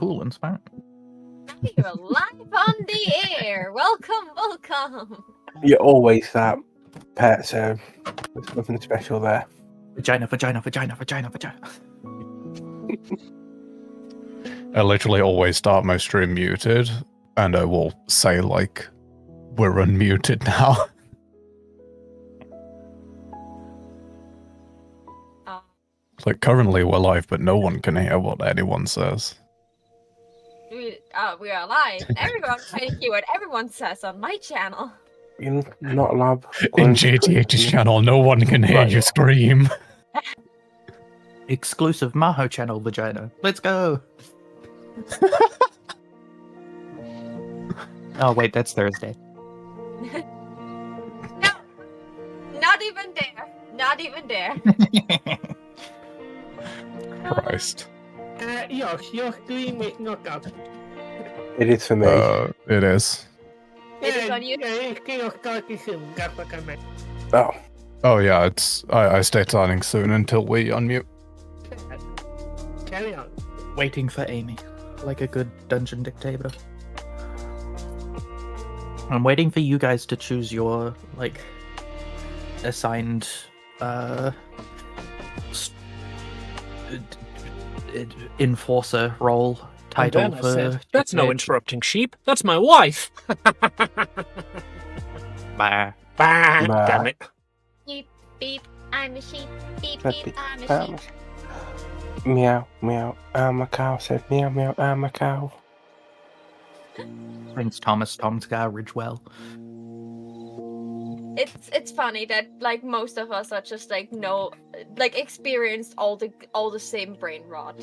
cool and smart. You're live on the air. Welcome. You're always that, Pet, so there's nothing special there. Vagina. I literally always start my stream muted, and I will say, like, we're unmuted now. Like, currently we're live, but no one can hear what anyone says. We are live. Everyone can hear what everyone says on my channel. You're not allowed. In JTH's channel, no one can hear you scream. Exclusive Maho channel, Vagina. Let's go. Oh, wait, that's Thursday. No, not even there. Not even there. Christ. Your stream is not up. It is for me. It is. It is on YouTube. It's still starting soon, that's what I meant. Oh, Oh yeah, it's I stay starting soon until we unmute. Carry on. Waiting for Amy, like a good dungeon dictator. I'm waiting for you guys to choose your, like, assigned, enforcer role title And then I for... said, that's no interrupting sheep. That's my wife. Bah. Bah, Bah. damn it. Beep, beep, I'm a sheep. Beep, Beep, beep, I'm a sheep. meow, meow. I'm a cow. Said meow, meow. I'm a cow. Prince Thomas Tomsgar Ridgewell. It's funny that like most of us are just like experienced all the same brain rot.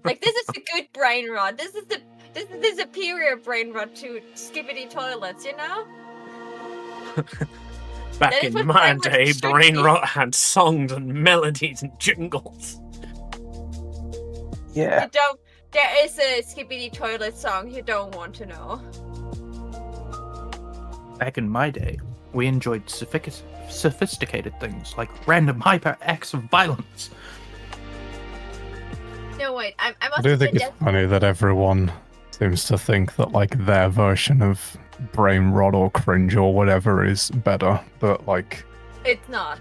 Like this is a good brain rot. This is the superior brain rot to skibbity toilets, you know? Back That is in what my brain rot day, should brain be. rot had songs and melodies and jingles. Yeah. There is a skibbity toilet song you don't want to know. Back in my day, we enjoyed sophisticated things like random hyper acts of violence. No wait, I I must do think it's suggest funny that everyone seems to think that, like, their version of brain rot or cringe or whatever is better, but, like, it's not.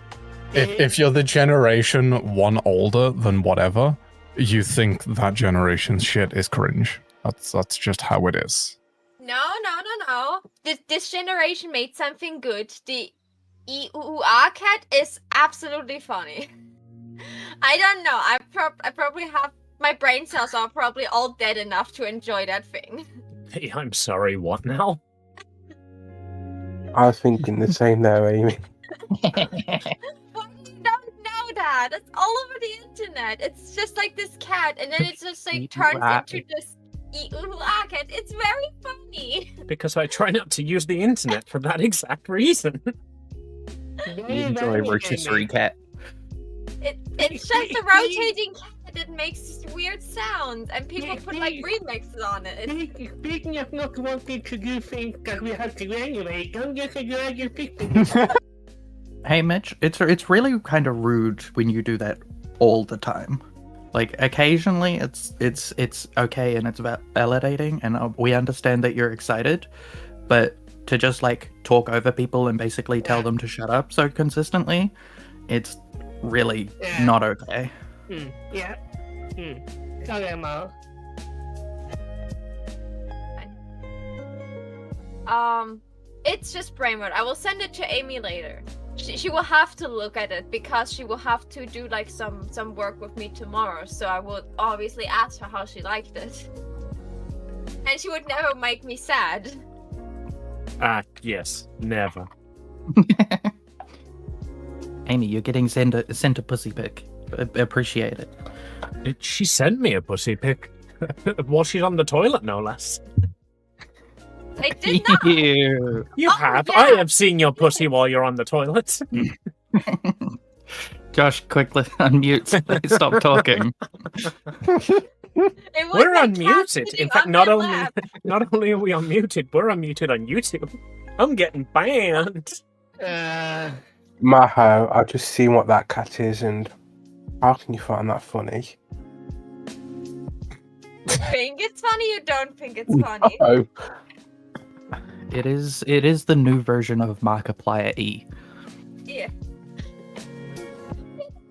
if you're the generation one older than whatever, you think that generation's shit is cringe. That's just how it is. No. This generation made something good. The EUR cat is absolutely funny. I don't know. I probably have my brain cells are probably all dead enough to enjoy that thing. Hey, I'm sorry, what now? I was thinking the same there, Amy. Why do you don't know that? It's all over the internet. It's just like this cat, and then it just like turns into this EUR cat. It's very funny. Because I try not to use the internet for that exact reason. You enjoy rotisserie cat. It's just a rotating cat that makes weird sounds, and people put like remixes on it. Speaking of not wanting to do things that we have to do anyway, don't just enjoy your picture. Hey Mitch, it's really kind of rude when you do that all the time. Like occasionally it's okay and it's validating, and we understand that you're excited, but to just like talk over people and basically tell them to shut up so consistently, it's really not okay. Yeah. Sorry, Mo. It's just brain rot. I will send it to Amy later. She will have to look at it because she will have to do like some work with me tomorrow. So I would obviously ask her how she liked it, and she would never make me sad. Yes, never. Amy, you're getting sent a pussy pic. Appreciate it. Did she send me a pussy pic? While she's on the toilet, no less. I did not. Ew. You Oh, have. yeah. I have seen your pussy while you're on the toilet. Josh, quickly unmute. Stop talking. It was We're that cat unmuted. sitting In fact, on not my only lap. are we unmuted, we're unmuted on YouTube. I'm getting banned. Maho, I've just seen what that cat is, and how can you find that funny? think it's funny, you don't think it's funny. Oh, It is the new version of Markiplier E. Yeah.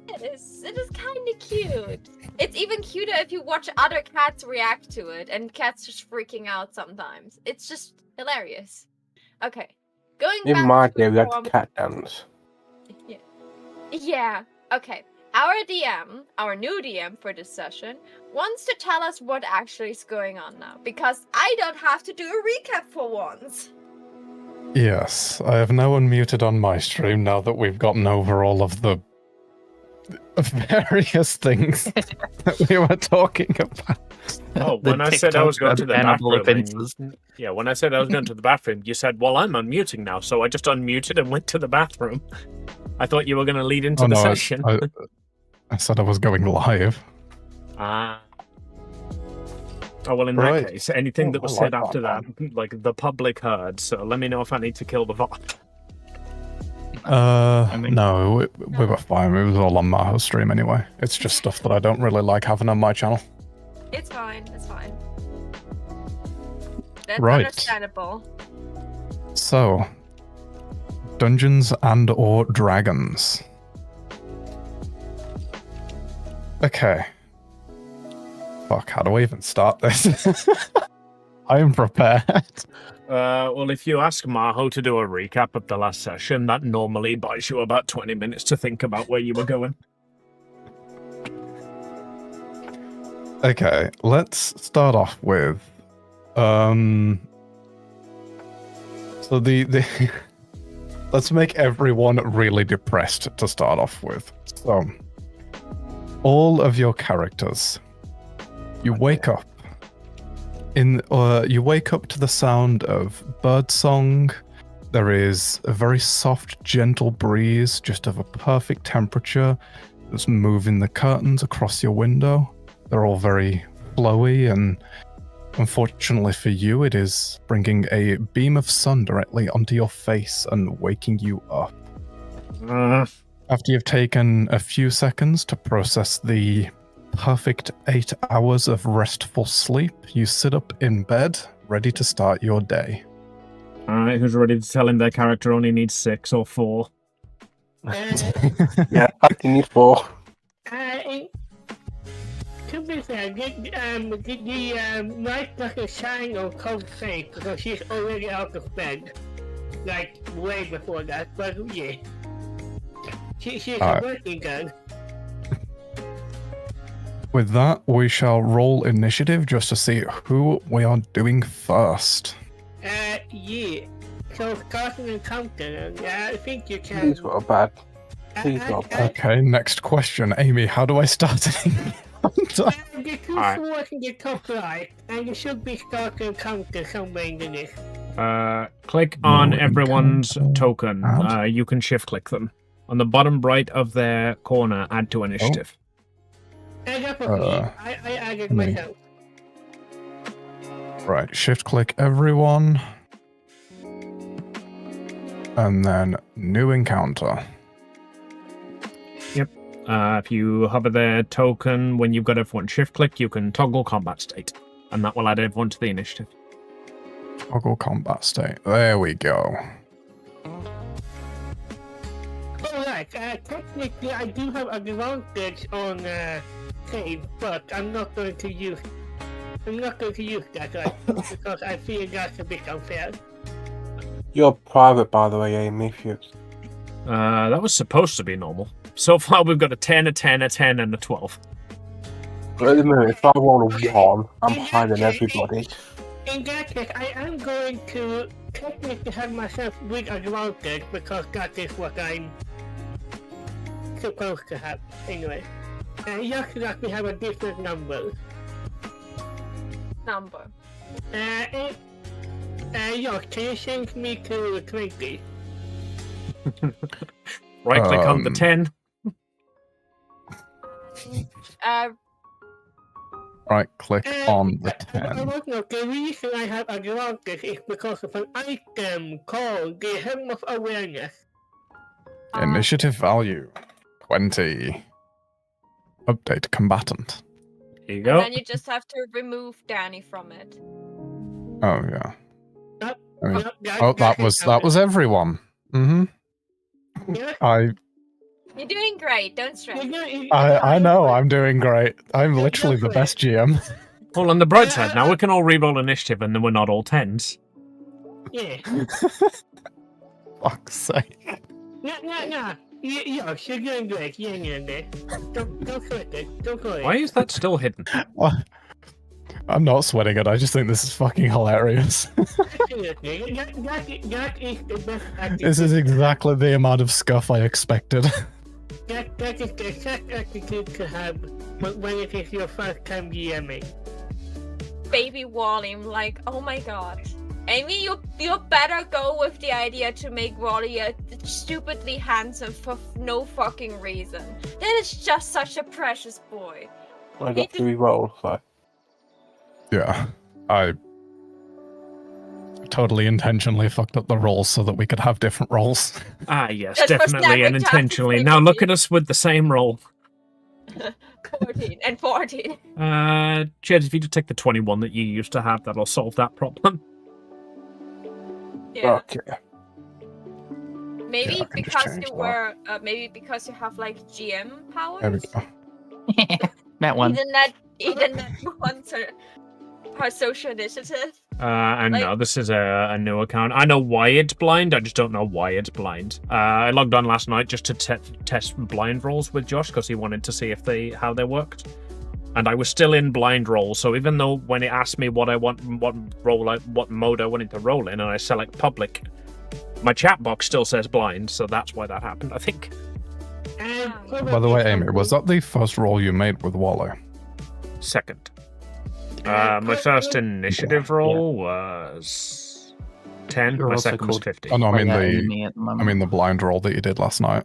It is kind of cute. It's even cuter if you watch other cats react to it, and cats just freaking out sometimes. It's just hilarious. Okay, going in back my to game, that's form- cat dance. Yeah. Okay. Our DM, our new DM for this session, wants to tell us what actually is going on now, because I don't have to do a recap for once. Yes, I have now unmuted on my stream now that we've gotten over all of the various things that we were talking about. Oh, The when I said I was TikTok going to the bannable bathroom, offences. yeah, when I said I was going to the bathroom, you said, "Well, I'm unmuting now," so I just unmuted and went to the bathroom. I thought you were going to lead into the session. I said I was going live. Ah. Oh well, in Right. that case, anything that was I said like after that, like the public heard. So let me know if I need to kill the bot. No, we were fine. It was all on Maho's stream anyway. It's just stuff that I don't really like having on my channel. It's fine. It's fine. That's Right. understandable. So, Dungeons and or Dragons. Okay. Fuck, how do I even start this? I am prepared. Well, if you ask Maho to do a recap of the last session, that normally buys you about 20 minutes to think about where you were going. Okay, let's start off with so the let's make everyone really depressed to start off with. So all of your characters, you wake up to the sound of birdsong. There is a very soft, gentle breeze, just of a perfect temperature, that's moving the curtains across your window. They're all very flowy, and unfortunately for you, it is bringing a beam of sun directly onto your face and waking you up. After you've taken a few seconds to process the perfect 8 hours of restful sleep, you sit up in bed, ready to start your day. Alright, who's ready to tell him their character only needs 6 or 4? Yeah, I can need 4. To be fair, did the night like a shine or cold face because she's already out of bed, like way before that. But yeah, she's working good. With that, we shall roll initiative just to see who we are doing first. Yeah. So starting encounter, and I think you can. These were bad. These were bad. Okay, next question. Amy, how do I start an encounter? Get 2 Alright. swords in the top right, and you should be starting encounter somewhere in the list. Click on No everyone's encounter. token. Add. You can shift click them. On the bottom right of their corner, add to initiative. And that's for me. I added me. myself. Right, shift click everyone. And then new encounter. If you hover their token, when you've got everyone shift click, you can toggle combat state. And that will add everyone to the initiative. Toggle combat state. There we go. Alright, technically I do have advantage on save, but I'm not going to use that right because I feel that's a bit unfair. You're private, by the way, Amy. If you... That was supposed to be normal. So far, we've got a 10, a 10, a 10, and a 12. But at the moment, if I roll a 1, I'm higher than everybody. In that case, I am going to technically have myself with advantage because that is what I'm supposed to have anyway. And just that we have a different number. Yeah, can you change me to 20? Right click on the Um, 10. Right, click on the I 10. don't know, the reason I have advantage is because of an item called the Helm of Awareness. Initiative value 20. Update combatant. There you And go. then you just have to remove Danny from it. Oh yeah. Yep. I mean, Yep, oh, that was everyone. Mm-hmm. Yeah. You're doing great. Don't stress. I know I'm doing great. I'm You're literally the great. best GM. Well, on the bright side, now we can all re-roll initiative, and then we're not all tens. Yeah. Fuck's sake. No. You're doing great. You're doing great. Don't sweat it. Don't worry. Why is that still hidden? What? I'm not sweating it. I just think this is fucking hilarious. Absolutely. That is the best attitude. This is exactly the amount of scuff I expected. That is the exact attitude to have when it is your first time DMing. Baby Wally, I'm like, oh my god. Amy, you better go with the idea to make Wally stupidly handsome for no fucking reason. That is just such a precious boy. I got to re-roll, so. Yeah, I totally intentionally fucked up the rolls so that we could have different rolls. Ah, yes, That was definitely never and just intentionally. the Now same look thing. at us with the same roll. 14 and 14. Jed, if you just take the 21 that you used to have, that'll solve that problem. Yeah. Okay. Maybe Yeah, I can just because change you that. were, maybe because you have like GM powers. There we go. That one. Even that wants her social initiative. And Like- no, this is a new account. I know why it's blind, I just don't know why it's blind. I logged on last night just to test blind rolls with Josh because he wanted to see how they worked. And I was still in blind roll, so even though when it asked me what mode I wanted to roll in, and I select public, my chat box still says blind, so that's why that happened, I think. By the way, Amy, was that the first roll you made with Wally? Second. My first initiative roll was 10. You're My also second was called- 50. Oh no, I mean Amy at the moment. the blind roll that you did last night.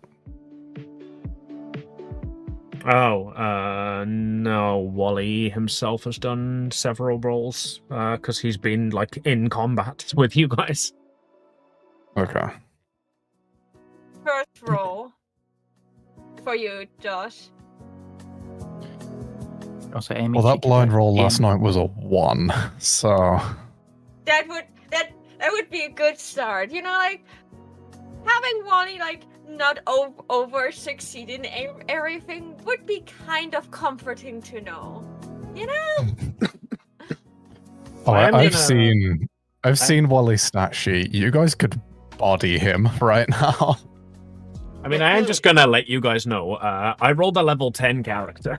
No, Wally himself has done several rolls because he's been like in combat with you guys. Okay. First roll for you, Josh. Also, Amy. Well, that cheated blind her roll last in. night was a 1, so That would be a good start. You know, like having Wally like not over succeed in everything would be kind of comforting to know. You know? I'm I've gonna- seen Wally's stat sheet. You guys could body him right now. I mean, I am just gonna let you guys know. I rolled a level 10 character.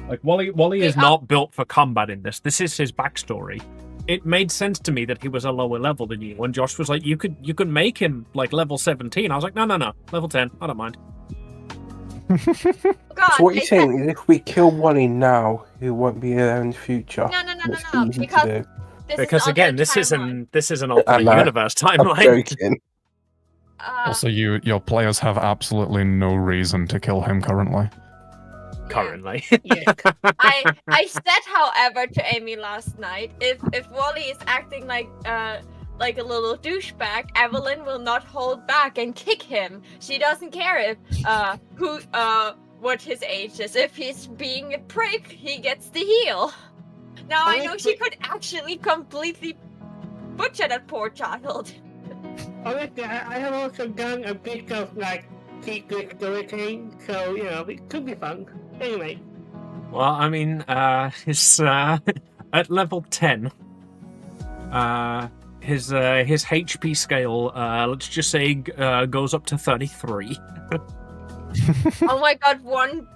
Like Wally is not built for combat in this. This is his backstory. It made sense to me that he was a lower level than you. When Josh was like, you could make him like level 17. I was like, no, level 10. I don't mind. God, So what you're make saying is if we kill Wally now, he won't be there in the future. No, It's easy because to do. Because again, this is an alternate I know. universe I'm timeline. joking. Also, your players have absolutely no reason to kill him currently. Currently. Yes. I said, however, to Amy last night, if Wally is acting like a little douchebag, Evelyn will not hold back and kick him. She doesn't care if what his age is. If he's being a prick, he gets the heel. Now I know she could actually completely butcher that poor child. Honestly, I have also done a bit of like secret storytelling, so you know it could be fun. Anyway, Well, I mean, his at level 10, his HP scale, let's just say, goes up to 33. Oh my god, one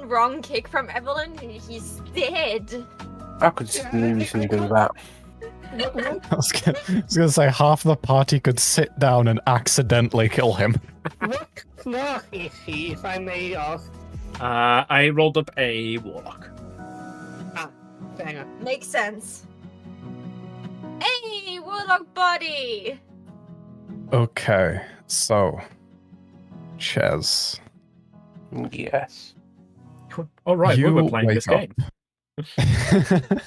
wrong kick from Evelyn, and he's dead. I could easily do that. I was gonna say half the party could sit down and accidentally kill him. what class is he, if I may ask? I rolled up a warlock. Fair enough. Makes sense. Hey, Warlock buddy! Okay, so Ches, Yes. All right, we You were playing wake this up. game.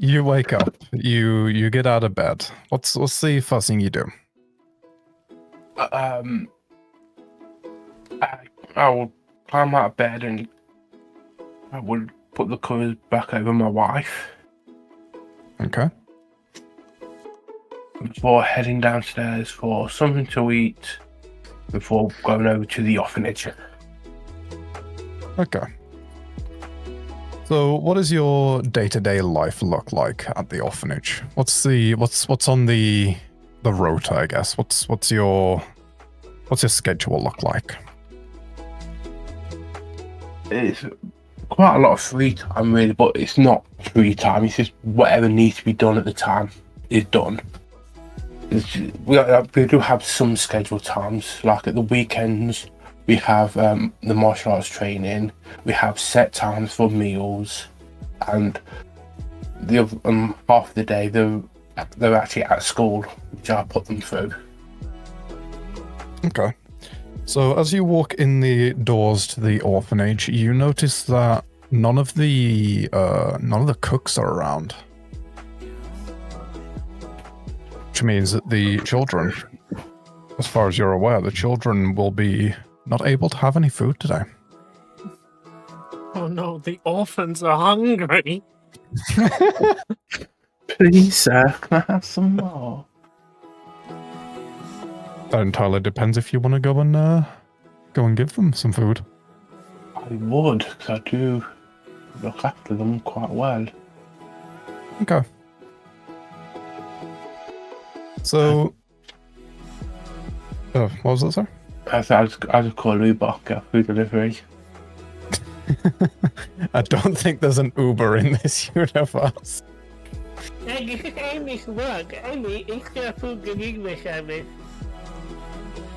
you wake up. You get out of bed. What's the first thing you do? I will climb out of bed and I would put the covers back over my wife Okay. before heading downstairs for something to eat before going over to the orphanage. Okay. So, what does your day-to-day life look like at the orphanage? What's on the rota, I guess? What's your schedule look like? It's quite a lot of free time, really, but it's not free time. It's just whatever needs to be done at the time is done. We do have some scheduled times, like at the weekends. We have the martial arts training. We have set times for meals, and the other half of the day they're actually at school, which I put them through. Okay. So as you walk in the doors to the orphanage, you notice that none of the cooks are around, which means that the children, as far as you're aware, the children will be not able to have any food today. Oh no, the orphans are hungry. Please, sir, can I have some more? That entirely depends if you want to go and give them some food. I would, because I do look after them quite well. Okay. So, what was that, sir? I just call Uber, get food delivery. I don't think there's an Uber in this universe. And this is Amy's work. Amy is the food delivery service.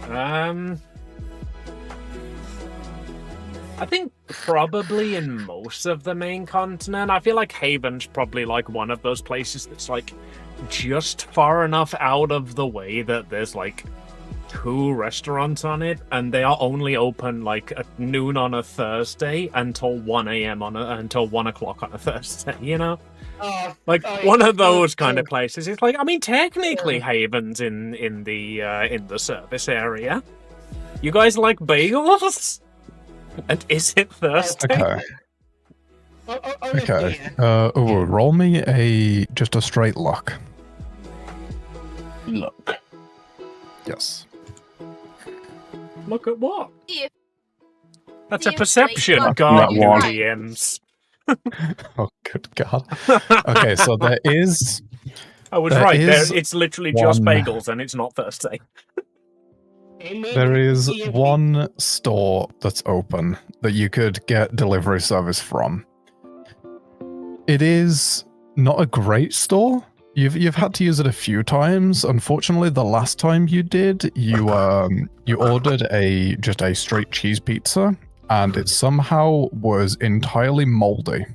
I think probably in most of the main continent. I feel like Haven's probably like one of those places that's like just far enough out of the way that there's like 2 restaurants on it, and they are only open like at noon on a Thursday until 1 a.m. until 1 o'clock on a Thursday. You know, like one of those kind of places. It's like, I mean, technically Haven's in the service area. You guys like bagels? And is it Thursday? Okay. Okay. Roll me just a straight luck. Look. Yes. Look at what? Yeah. That's a Yeah, perception, like, God, you one. DMs. Oh, good God. Okay, so there is... I was There right. is It's literally just one- bagels, and it's not Thursday. There is one store that's open that you could get delivery service from. It is not a great store. You've had to use it a few times. Unfortunately, the last time you did, you ordered just a straight cheese pizza, and it somehow was entirely moldy.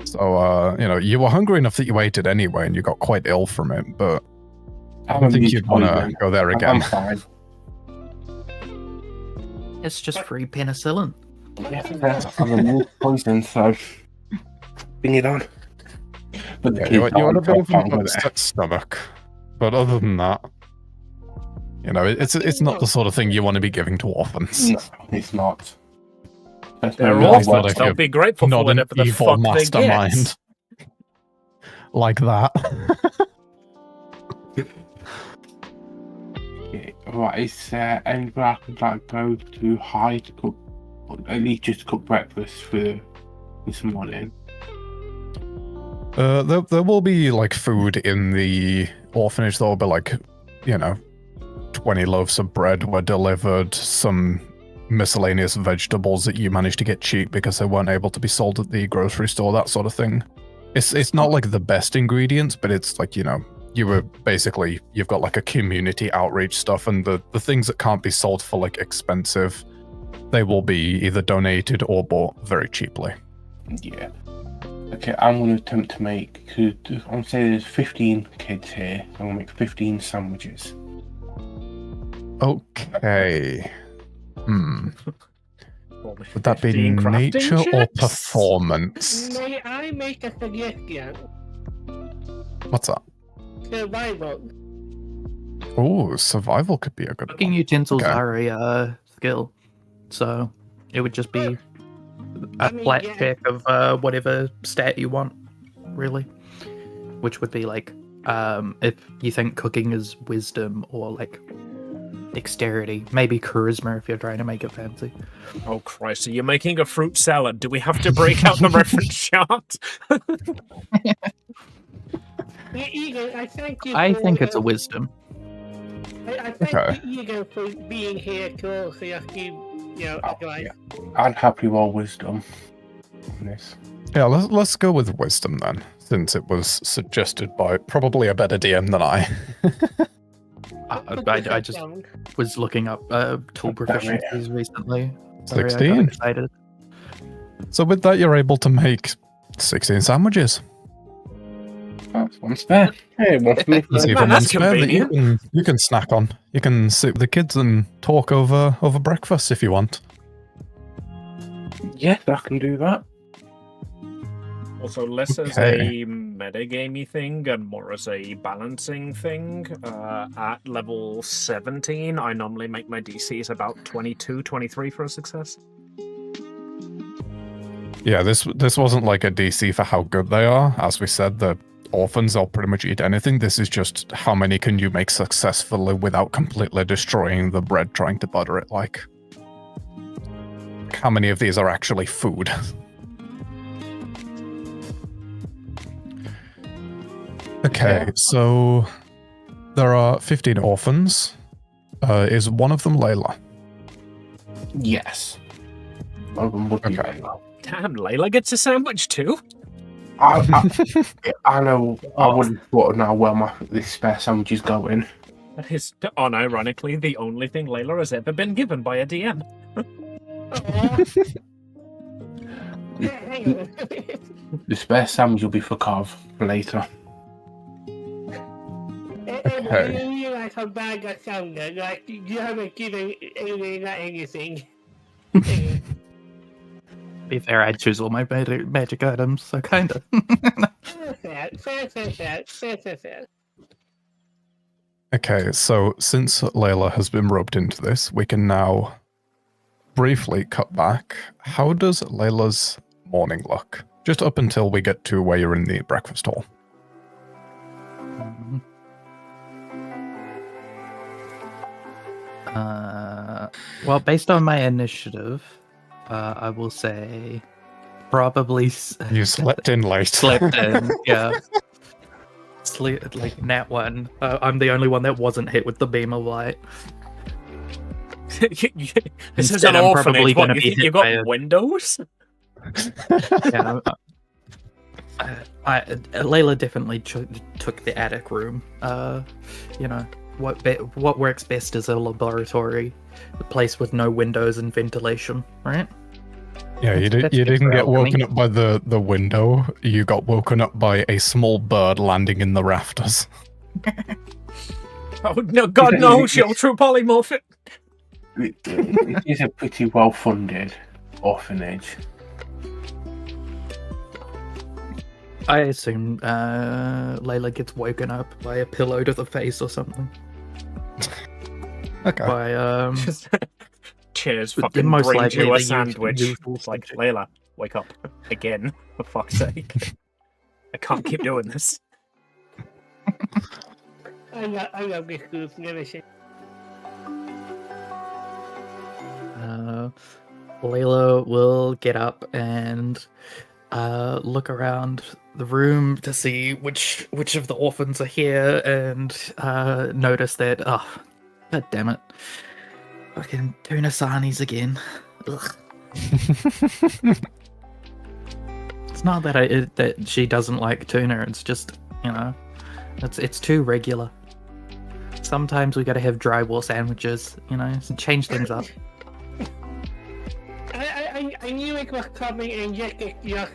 So you were hungry enough that you ate it anyway, and you got quite ill from it. But I don't think you'd want to go there again. I'm fine. It's just free penicillin. Yeah, I'm a mood poison, so bring it on. But the Yeah, kids you had a aren't bit of fine an with it. upset stomach, but other than that, it's not the sort of thing you want to be giving to orphans. No, it's not. They're really orphans. not if They'll you're be grateful for Not an whatever the evil fuck they get. mastermind like that. Okay, right, is there anywhere I could go to hide to cook, or at least just cook breakfast for this morning? There will be like food in the orphanage. There will be like 20 loaves of bread were delivered, some miscellaneous vegetables that you managed to get cheap because they weren't able to be sold at the grocery store, that sort of thing. It's not like the best ingredients, but it's like, you've got like a community outreach stuff, and the things that can't be sold for like expensive, they will be either donated or bought very cheaply. Yeah. Okay, I'm going to attempt to make, because I'm saying there's 15 kids here, I'm going to make 15 sandwiches. Okay. Would that be 15 crafting nature or checks? performance? May I make a suggestion? What's that? Survival. Oh, survival could be a good Cooking one. utensils Okay. are a skill, so it would just be a mean, flat yeah. check of whatever stat you want, really, which would be like if you think cooking is wisdom or like dexterity, maybe charisma if you're trying to make it fancy. Oh Christ! So you're making a fruit salad? Do we have to break out the reference chart? Egan, I thank you. I for, think it's a wisdom. I thank Okay. you, Egan, for being here to also advise. I'd happily roll wisdom on this. Yeah, let's go with wisdom then, since it was suggested by probably a better DM than I. I just was looking up tool proficiencies recently. Sorry, I got 16. excited. So with that, you're able to make 16 sandwiches. That's one spare. Hey, one for me. There's Man, even one that's spare that convenient. you can snack on. You can sit with the kids and talk over breakfast if you want. Yes, I can do that. Also, less as Okay. a metagamey thing and more as a balancing thing. At level 17, I normally make my DCs about 22, 23 for a success. Yeah, this wasn't like a DC for how good they are. As we said, the orphans will pretty much eat anything. This is just how many can you make successfully without completely destroying the bread trying to butter it, like. How many of these are actually food? Okay, Yeah. so there are 15 orphans. Is one of them Layla? Yes. One of them would be Okay. Layla. Damn, Layla gets a sandwich too? I know. I wouldn't thought now where this spare sandwich is going. That is, unironically, the only thing Layla has ever been given by a DM. Hang on. The spare sandwich will be for Carv for later. Okay. You realize how bad that sounded? Like, you haven't given anything. Be fair, I choose all my magic items, so kinda. Fair. Okay, so since Layla has been roped into this, we can now briefly cut back. How does Layla's morning look? Just up until we get to where you're in the breakfast hall. Well, based on my initiative, I will say probably You slept in late. slept in. Yeah, sleep like nat one. I'm the only one that wasn't hit with the beam of light. This is Instead, an I'm probably orphanage. What, gonna you be think you hit got by a- windows? Yeah, Layla definitely took the attic room. You know what works best is a laboratory, a place with no windows and ventilation, right? Yeah, you That's didn't good for get woken alchemy. up by the window. You got woken up by a small bird landing in the rafters. Oh no, God no! She'll true polymorph it. It is a pretty well-funded orphanage. I assume Layla gets woken up by a pillow to the face or something. Okay. By Just cheers, But fucking most brings likely you a the sandwich. usual It's like, subject. Layla, wake up again, for fuck's sake. I can't keep doing this. I love this group. Never say. Layla will get up and look around the room to see which of the orphans are here, and notice that god damn it, fucking tuna sarnies again. Ugh. It's not that that she doesn't like tuna. It's just it's too regular. Sometimes we gotta have drywall sandwiches, change things up. I knew it was coming, and yet it just.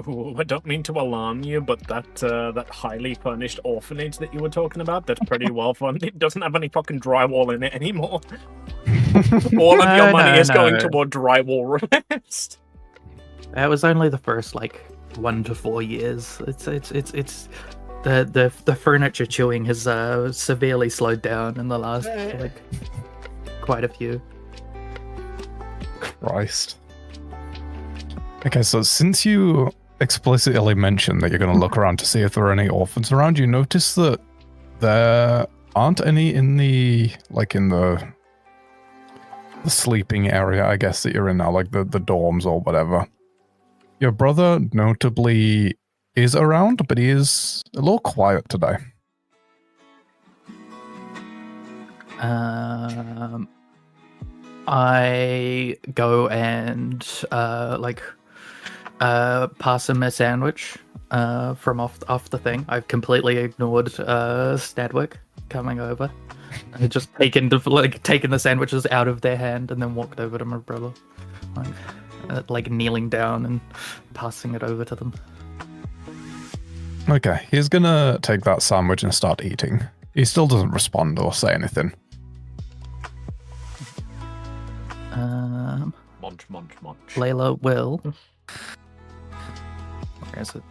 Ooh, I don't mean to alarm you, but that highly furnished orphanage that you were talking about, that's pretty well funded. It doesn't have any fucking drywall in it anymore. All of your money is going toward drywall rest. That was only the first 1 to 4 years. It's the furniture chewing has severely slowed down in the last quite a few. Christ. Okay, so since you explicitly mentioned that you're going to look around to see if there are any orphans around, you notice that there aren't any in the sleeping area, I guess, that you're in now, like the dorms or whatever. Your brother notably is around, but he is a little quiet today. I go and pass him a sandwich from off the thing. I've completely ignored Stadwick coming over. I just taken the sandwiches out of their hand and then walked over to my brother, like kneeling down and passing it over to them. Okay, he's gonna take that sandwich and start eating. He still doesn't respond or say anything. Munch. Layla will. Where is it?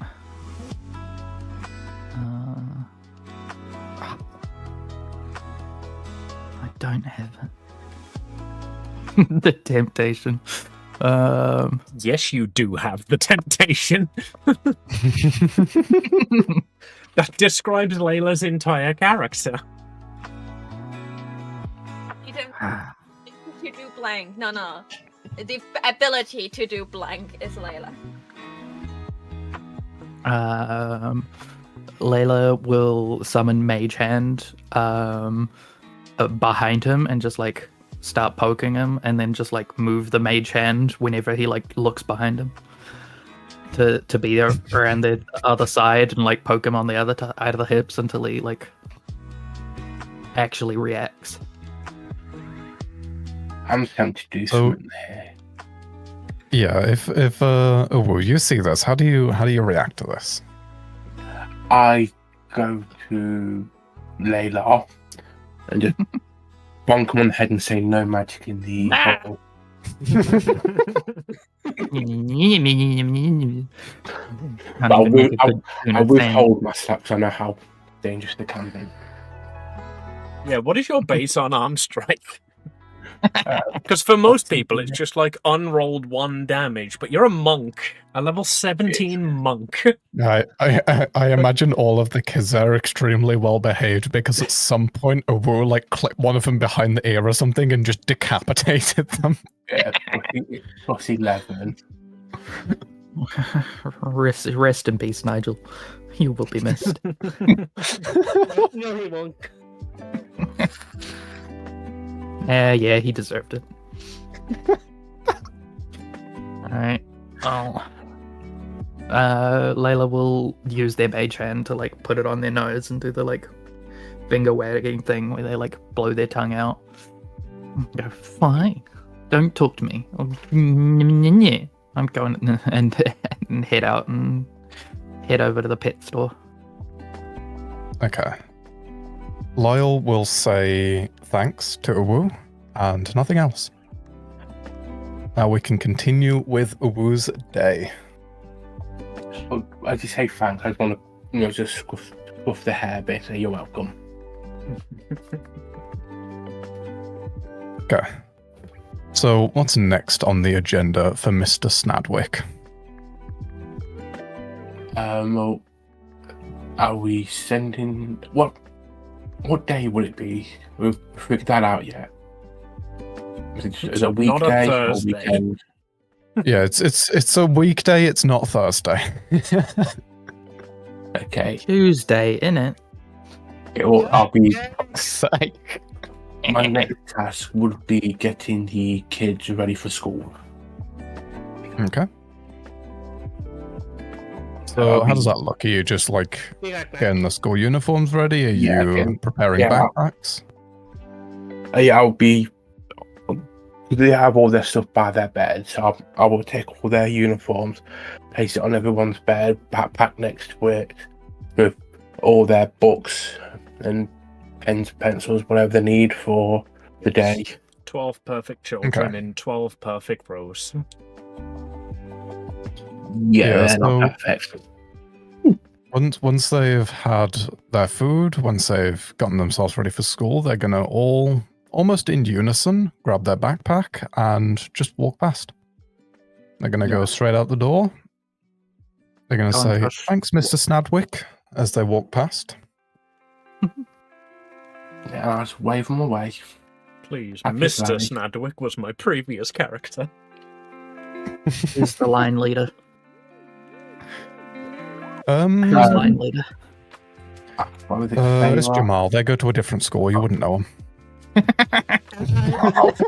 I don't have it. The temptation. Yes, you do have the temptation. That describes Layla's entire character. You don't to do blank. No. The ability to do blank is Layla. Layla will summon Mage Hand behind him and just like start poking him, and then just like move the Mage Hand whenever he like looks behind him to be there around the other side and like poke him on the other side of the hips until he like actually reacts. I'm tempted to do something there. Yeah, if you see this, how do you react to this? I go to Layla and just bonk him on the head and say no magic in the hole. I withhold my slaps. I know how dangerous they can be. Yeah, what is your base on arm strike? Because for most people, it's just like unrolled 1 damage, but you're a monk, a level 17 monk. I imagine all of the kids are extremely well behaved because at some point a Wu like clipped one of them behind the ear or something and just decapitated them. Yeah, plus 11. Rest in peace, Nigel. You will be missed. No, he won't. Yeah, he deserved it. Alright. Oh. Layla will use their Mage Hand to like put it on their nose and do the like finger wagging thing where they like blow their tongue out. Go, fine. Don't talk to me. I'm going and head out and head over to the pet store. Okay. Lyle will say thanks to Uwu and nothing else. Now we can continue with Uwu's day. So, as you say thanks, I just want to just scuff the hair a bit, say you're welcome. Okay. So what's next on the agenda for Mr. Snadwick? Well, are we sending... What day would it be? We've figured that out yet. Is it a weekday Not a or Thursday. weekend? Yeah, it's a weekday, it's not Thursday. Okay. Tuesday, innit? I'll be... Sake. My next task would be getting the kids ready for school. Okay. So how does that look? Are you just like Be right back. getting the school uniforms ready? Are Yeah, you yeah. preparing Yeah. backpacks? Yeah, I'll be... They have all their stuff by their bed, so I will take all their uniforms, place it on everyone's bed, backpack next to it, with all their books and pens, pencils, whatever they need for the day. 12 perfect children Okay. in 12 perfect rows. Yeah, they're so- not perfect. Once they've had their food, once they've gotten themselves ready for school, they're gonna all, almost in unison, grab their backpack and just walk past. They're going to go straight out the door. They're going to Go on, say, Josh. thanks, Mr. Snadwick, as they walk past. Yeah, I'll just wave them away. Please, Happy Mr. Valley. Snadwick was my previous character. Who's the line leader? Um, Who's line leader? What was it? it's Feyre? Jamal. They go to a different school. You wouldn't know him.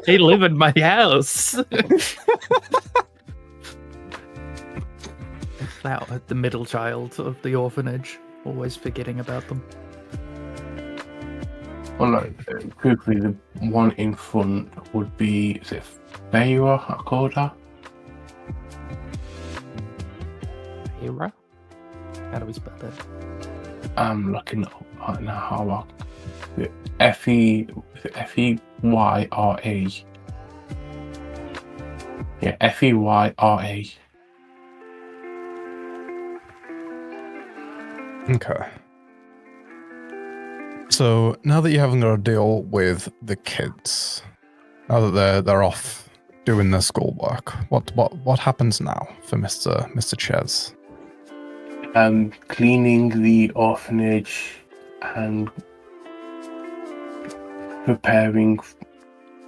He live in my house. That the middle child of the orphanage, always forgetting about them. Well, no, quickly, the one in front would be, is it Feyre, I called her? Hera? How do we spell that? I'm looking up right now how F-E-Y-R-E. Yeah, F-E-Y-R-E. Okay. So now that you haven't got to deal with the kids, now that they're off doing their schoolwork, what happens now for Mr. Ches? Cleaning the orphanage and preparing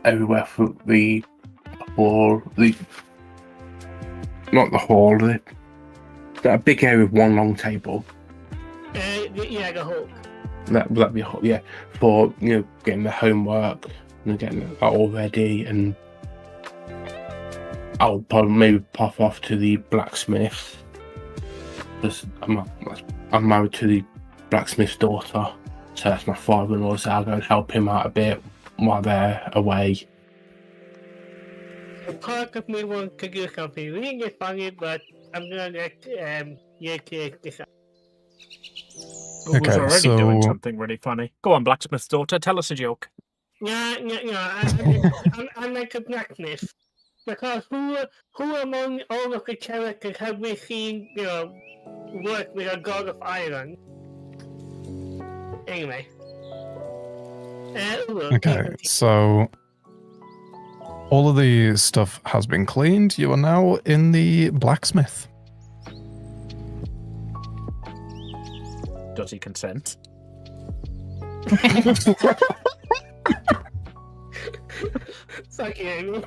everywhere for the hall, not the hall, that big area with one long table. Yeah, the whole. That'd be a hall, yeah, for getting the homework and getting that all ready, and I'll probably maybe pop off to the blacksmith. I'm married to the blacksmith's daughter, so that's my father-in-law, so I'll go and help him out a bit while they're away. Part of me wants to do something really funny, but I'm gonna let you kids decide. Who's Okay, already doing so- something really funny. Go on, blacksmith's daughter, tell us a joke. I'm like a blacksmith. Because who among all of the characters have we seen, work with a god of iron? Anyway. Okay, so all of the stuff has been cleaned. You are now in the blacksmith. Does he consent? Suck it.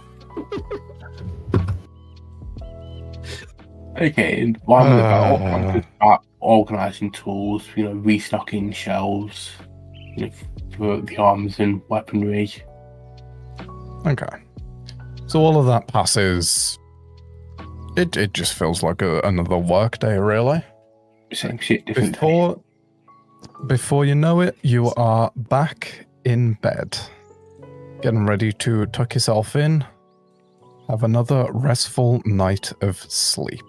Okay, and while I'm going to start organising tools, restocking shelves, for the arms and weaponry. Okay. So all of that passes. It just feels like another work day, really. Same shit, different day. Before you know it, you are back in bed, getting ready to tuck yourself in, have another restful night of sleep.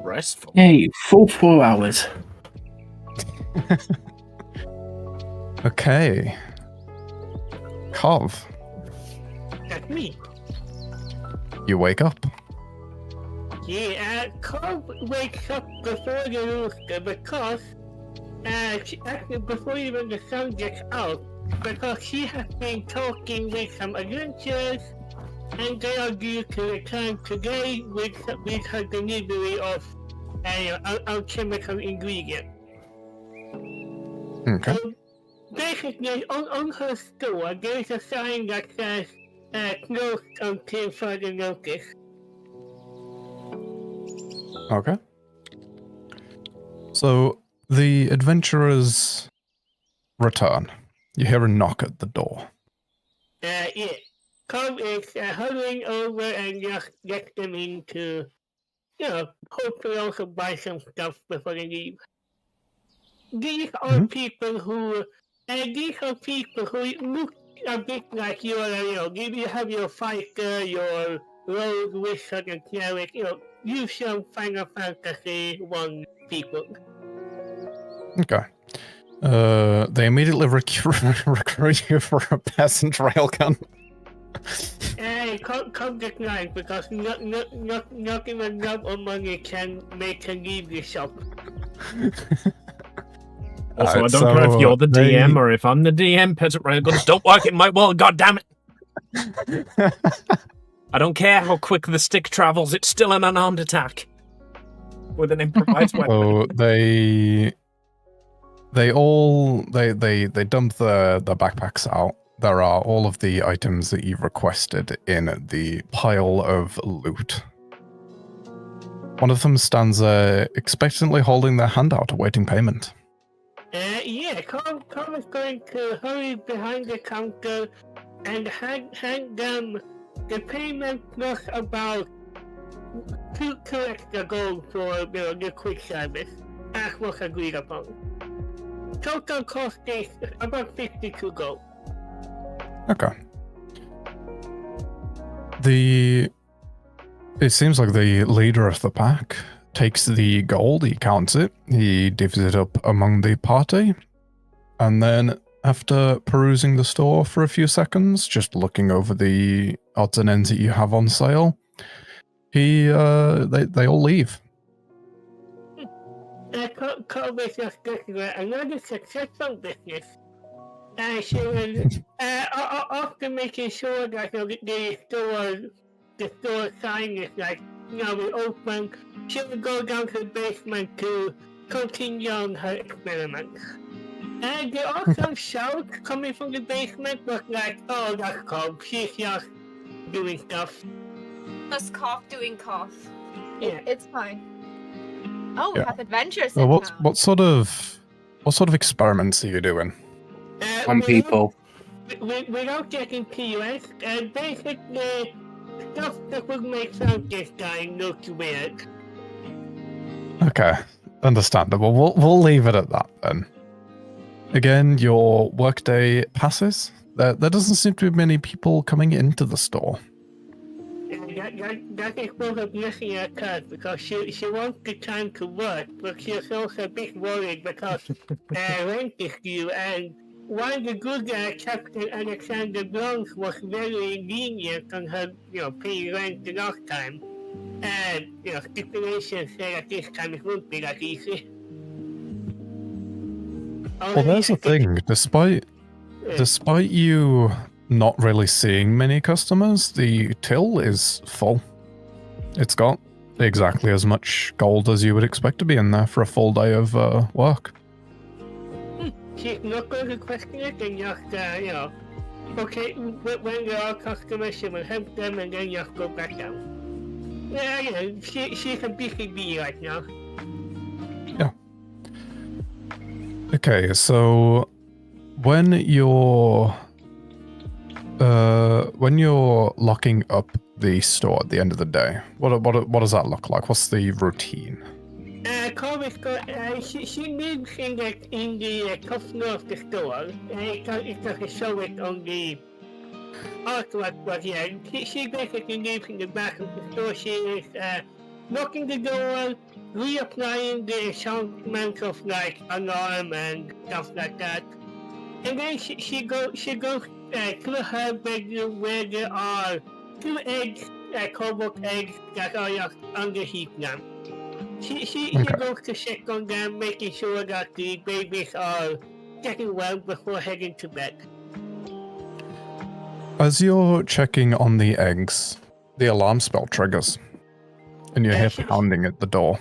Restful. Hey, full 4 hours. Okay. Cov, That's me. you wake up. Yeah, Cobb wakes up before the rooster because, before even the sun gets out, because she has been talking with some adventurers, and they are due to return today with her delivery of alchemical ingredient. Okay. Basically, on her store, there's a sign that says, closed until further notice. Okay. So the adventurers return. You hear a knock at the door. Yeah. Cobb is hovering over and just gets them in to, hopefully also buy some stuff before they leave. These are people who look a bit like you have your fighter, your rogue, wizard, and cleric, usual Final Fantasy 1 people. Okay. They immediately recruit you for a peasant railgun. Hey, come decline because not even love or money can make her leave the shop. Also, I Alright, don't care if you're the they- DM or if I'm the DM. Peasant railguns don't work in my world. God damn it! I don't care how quick the stick travels, it's still an unarmed attack. With an improvised weapon. So they dump the backpacks out. There are all of the items that you've requested in the pile of loot. One of them stands expectantly holding their hand out, awaiting payment. Yeah, Carl is going to hurry behind the counter and hand them the payment plus about two extra gold for the quick service, as was agreed upon. Total cost is about 52 gold. Okay. It seems like the leader of the pack takes the gold, he counts it, he divvies it up among the party, and then after perusing the store for a few seconds, just looking over the odds and ends that you have on sale, they all leave. Carl is just getting another successful business. She was after making sure that the store sign is like now open, she will go down to the basement to continue on her experiments. And there are some shouts coming from the basement, but like, oh, that's Cobb. She's just doing stuff. Just cough doing cough. Yeah. It's fine. Oh, we Yeah. have adventures Well, in town. what sort of experiments are you doing? On people. Without getting POS, basically stuff that would make this guy look weird. Okay, understandable. We'll leave it at that then. Again, your workday passes. There doesn't seem to be many people coming into the store. That is both a blessing and a curse because she wants the time to work, but she's also a bit worried because rent is due, and while the good Captain Alexander Blanc was very lenient on her, paying rent the last time, and stipulations say that this time it won't be that easy. Well, there's the thing. Despite you not really seeing many customers, the till is full. It's got exactly as much gold as you would expect to be in there for a full day of work. She's not going to question it and just, okay, when there are customers, she will help them and then just go back down. Yeah, she's a busy bee right now. Yeah. Okay, so when you're locking up the store at the end of the day, what does that look like? What's the routine? She lives in the top floor of the store. It doesn't show it on the artwork, but yeah, she basically lives in the back of the store. She is locking the door, reapplying the enchantment of like alarm and stuff like that. And then she goes to her bedroom where there are 2 eggs, cobalt eggs that are just underneath them. She goes to check on them, making sure that the babies are getting well before heading to bed. As you're checking on the eggs, the alarm spell triggers, and you hear pounding at the door.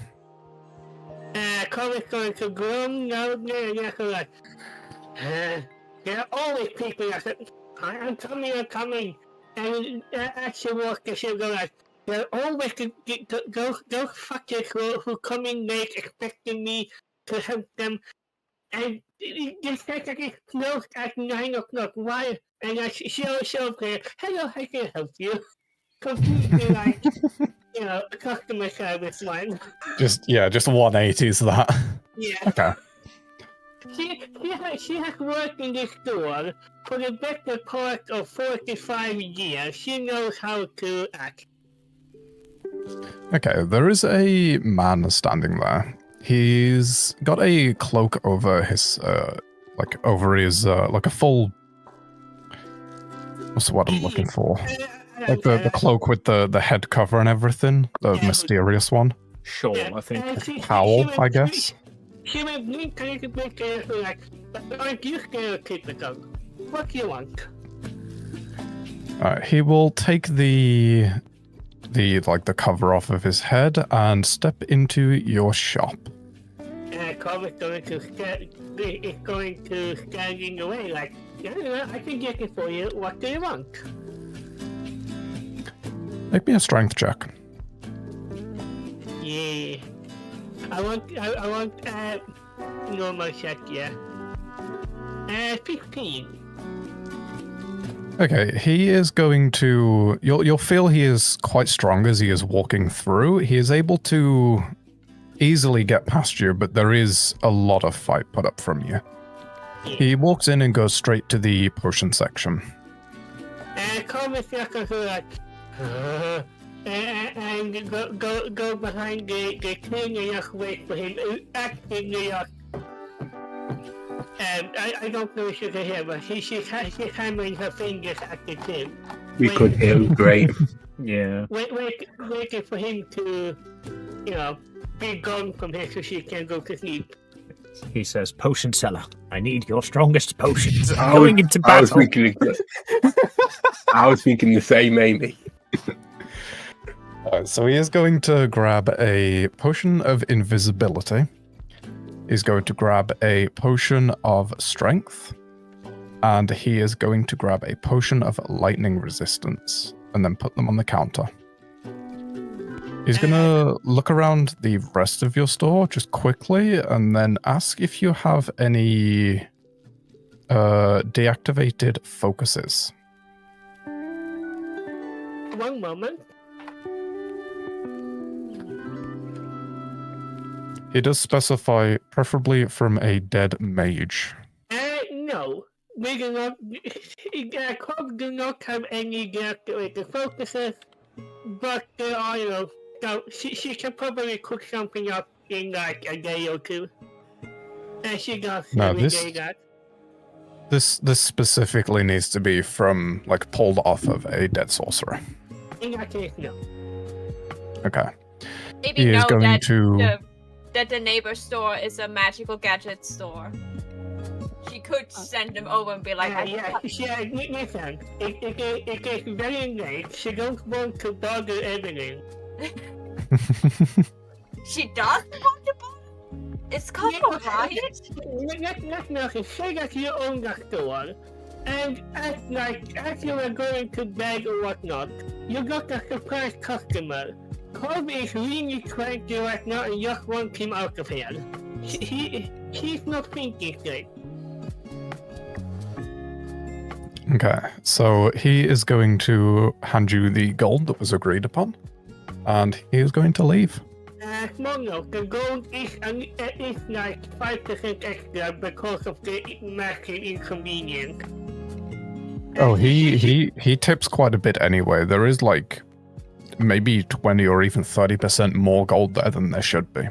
Colin's going to groan loudly and just like, there are always people that say, I'm coming. And actually workers she'll go like, there are always those fuckers who come in late expecting me to help them. And they say that it's closed at 9 o'clock. Why? And she'll say, hello, how can I help you? Completely like, customer service line. Just 180s that. Yeah. Okay. She has worked in this store for the better part of 45 years. She knows how to act. Okay, there is a man standing there. He's got a cloak over his, like a full... What's the word I'm looking for? Like the cloak with the head cover and everything. The mysterious one. Sure, I think. Cowl, I guess. She will blink a little bit like, aren't you stereotypical? What do you want? He will take the cover off of his head and step into your shop. Cobb is going to stand in the way like, yeah, I can get it for you. What do you want? Make me a strength check. Yeah. I want normal check, yeah. 15. Okay, he is going to... You'll feel he is quite strong as he is walking through. He is able to easily get past you, but there is a lot of fight put up from you. Yeah. He walks in and goes straight to the potion section. Come with your like, and go behind the thing and just wait for him. Actively, I don't know if you can hear, but she's hammering her fingers at the thing. We could hear him great. Yeah. Waiting for him to, be gone from here so she can go to sleep. He says, "Potion seller, I need your strongest potions. I'm I going into battle." I was thinking the same, Amy. So he is going to grab a potion of invisibility. He's going to grab a potion of strength. And he is going to grab a potion of lightning resistance and then put them on the counter. He's going to look around the rest of your store just quickly and then ask if you have any deactivated focuses. One moment. He does specify preferably from a dead mage. No. We do not. Club do not have any deactivated focuses, but there are, so she can probably cook something up in like a day or two. And she does every day that. This specifically needs to be from, pulled off of a dead sorcerer. In that case, no. Okay. Maybe He is know going to... that the neighbor store is a magical gadget store. She could send them over and be like, listen, it gets very late. She don't want to bother Evelyn. She does want to bother? It's called a riot? Let's not say that you own the store, and as you were going to bed or whatnot, you got a surprise customer. Cobb is really trying to right now and just want him out of here. She's not thinking straight. Okay, so he is going to hand you the gold that was agreed upon, and he is going to leave. Small note, the gold is like 5% extra because of the massive inconvenience. Oh, he tips quite a bit anyway. There is maybe 20 or even 30% more gold there than there should be.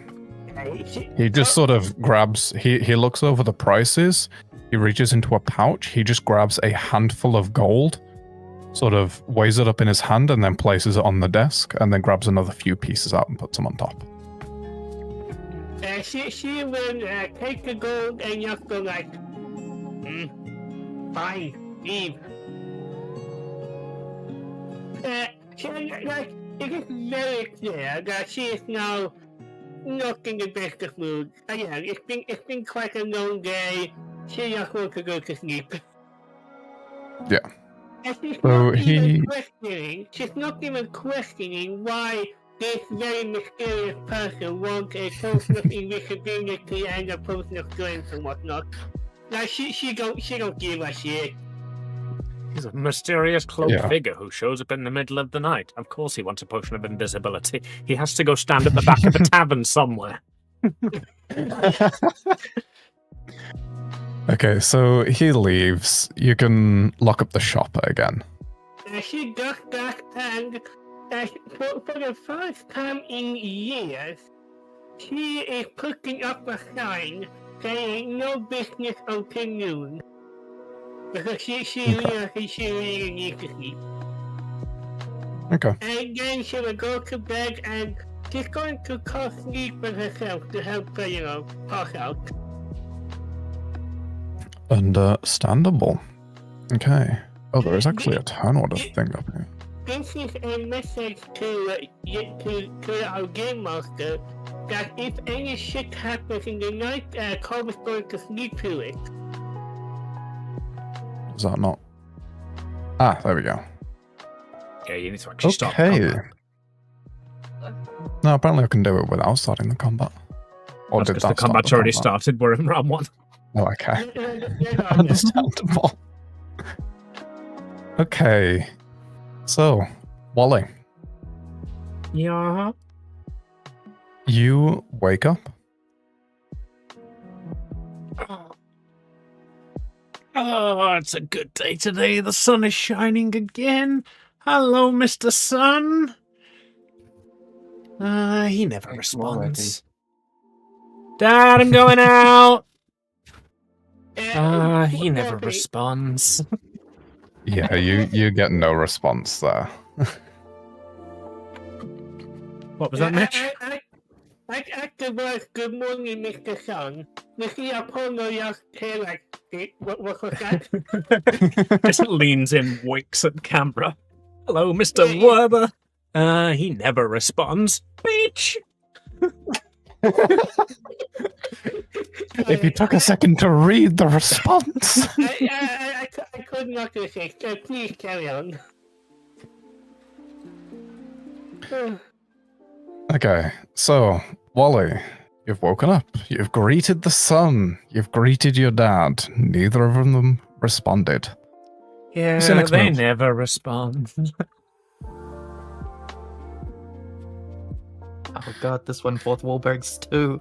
He just sort of grabs, he looks over the prices, he reaches into a pouch, he just grabs a handful of gold, sort of weighs it up in his hand and then places it on the desk, and then grabs another few pieces out and puts them on top. She will take the gold and just go fine, leave. It is very clear that she is now not in the best of mood. Again, it's been quite a long day. She just wants to go to sleep. Yeah. And she's not even questioning why this very mysterious person wants a potion of invisibility and a potion of strength and whatnot. She don't give a shit. He's a mysterious cloaked figure who shows up in the middle of the night. Of course he wants a potion of invisibility. He has to go stand at the back of a tavern somewhere. Okay, so he leaves. You can lock up the shop again. She does that, and for the first time in years, she is putting up a sign saying no business until noon. Because she really needs to sleep. Okay. And then she will go to bed, and she's going to cast sleep with herself to help her, pass out. Understandable. Okay. Oh, there is actually a turn order thing up here. This is a message to our game master that if any shit happens in the night, Cobb is going to sleep through it. Is that not? Ah, there we go. Yeah, you need to actually start Okay. combat. No, apparently I can do it without starting the combat. Or That's did because that the start combat's the already combat? started. We're in round 1. Oh, okay. Yeah. Understandable. Okay. So, Wally, Yeah. you wake up. Oh, it's a good day today. The sun is shining again. Hello, Mr. Sun. He never responds. Dad, I'm going out. He never responds. Yeah, you get no response there. What was that, Mitch? I afterwards, good morning, Mr. Sun. You see a porno just here like, what was that? Just leans in, winks at camera. Hello, Mr. Werber. He never responds. Bitch! If you took a second to read the response. I could not resist. Please carry on. Okay, so, Wally, you've woken up. You've greeted the sun. You've greeted your dad. Neither of them responded. Yeah, What's your next they move? never respond. Oh god, this one fourth Wahlbergs too.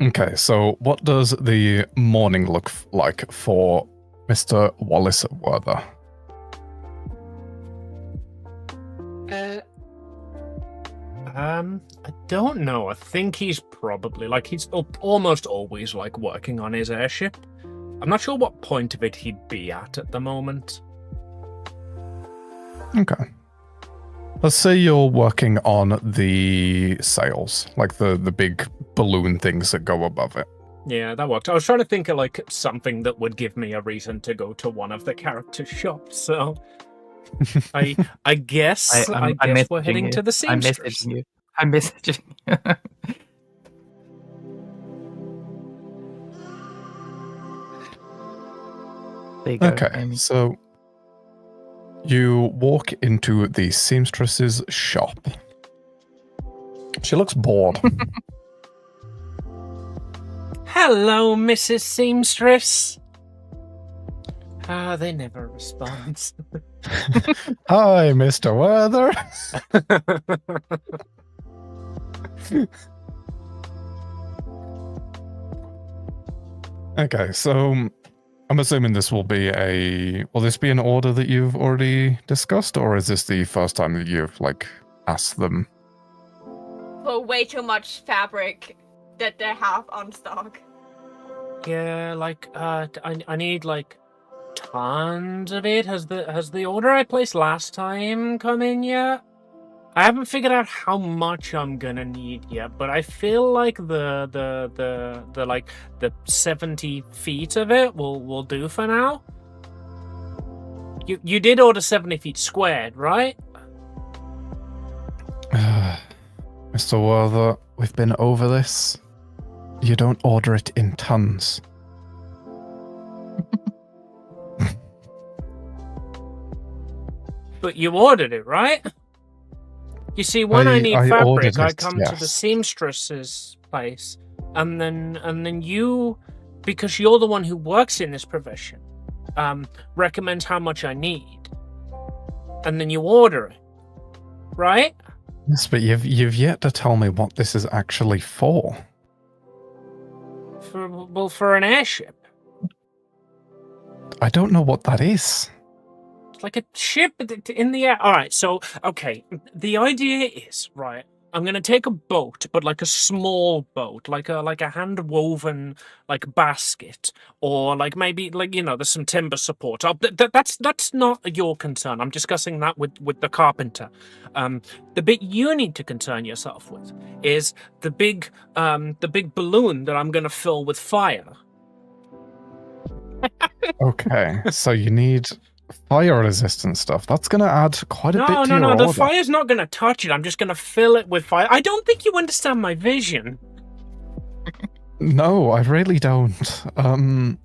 Okay, so what does the morning look like for Mr. Wallace Werther? I don't know. I think he's probably he's almost always working on his airship. I'm not sure what point of it he'd be at the moment. Okay. Let's say you're working on the sails, like the big balloon things that go above it. Yeah, that worked. I was trying to think of something that would give me a reason to go to one of the characters' shops. So I guess I'm we're heading messaging to the I'm seamstress. messaging you. I'm messaging you. There you go. Okay, Amy. so you walk into the seamstress's shop. She looks bored. Hello, Mrs. Seamstress. They never respond. Hi, Mr. Werther. Okay, so I'm assuming this will be will this be an order that you've already discussed, or is this the first time that you've asked them? For way too much fabric that they have on stock. Yeah, I need tons of it. Has the order I placed last time come in yet? I haven't figured out how much I'm gonna need yet, but I feel like the 70 feet of it will do for now. You did order 70 feet squared, right? Mr. Werther, we've been over this. You don't order it in tons. But you ordered it, right? You see, when I need I fabric, ordered I it, come to the yes. seamstress's place, and then you, because you're the one who works in this profession, recommends how much I need, and then you order it, right? Yes, but you've yet to tell me what this is actually for. For an airship. I don't know what that is. It's like a ship in the air. All right, so okay, the idea is right. I'm gonna take a boat, but like a small boat, like a hand woven like basket, or like maybe like there's some timber support. That's not your concern. I'm discussing that with the carpenter. The bit you need to concern yourself with is the big balloon that I'm gonna fill with fire. Okay, so you need fire resistant stuff. That's going to add quite a bit to your No. order. The fire's not gonna touch it. I'm just gonna fill it with fire. I don't think you understand my vision. No, I really don't.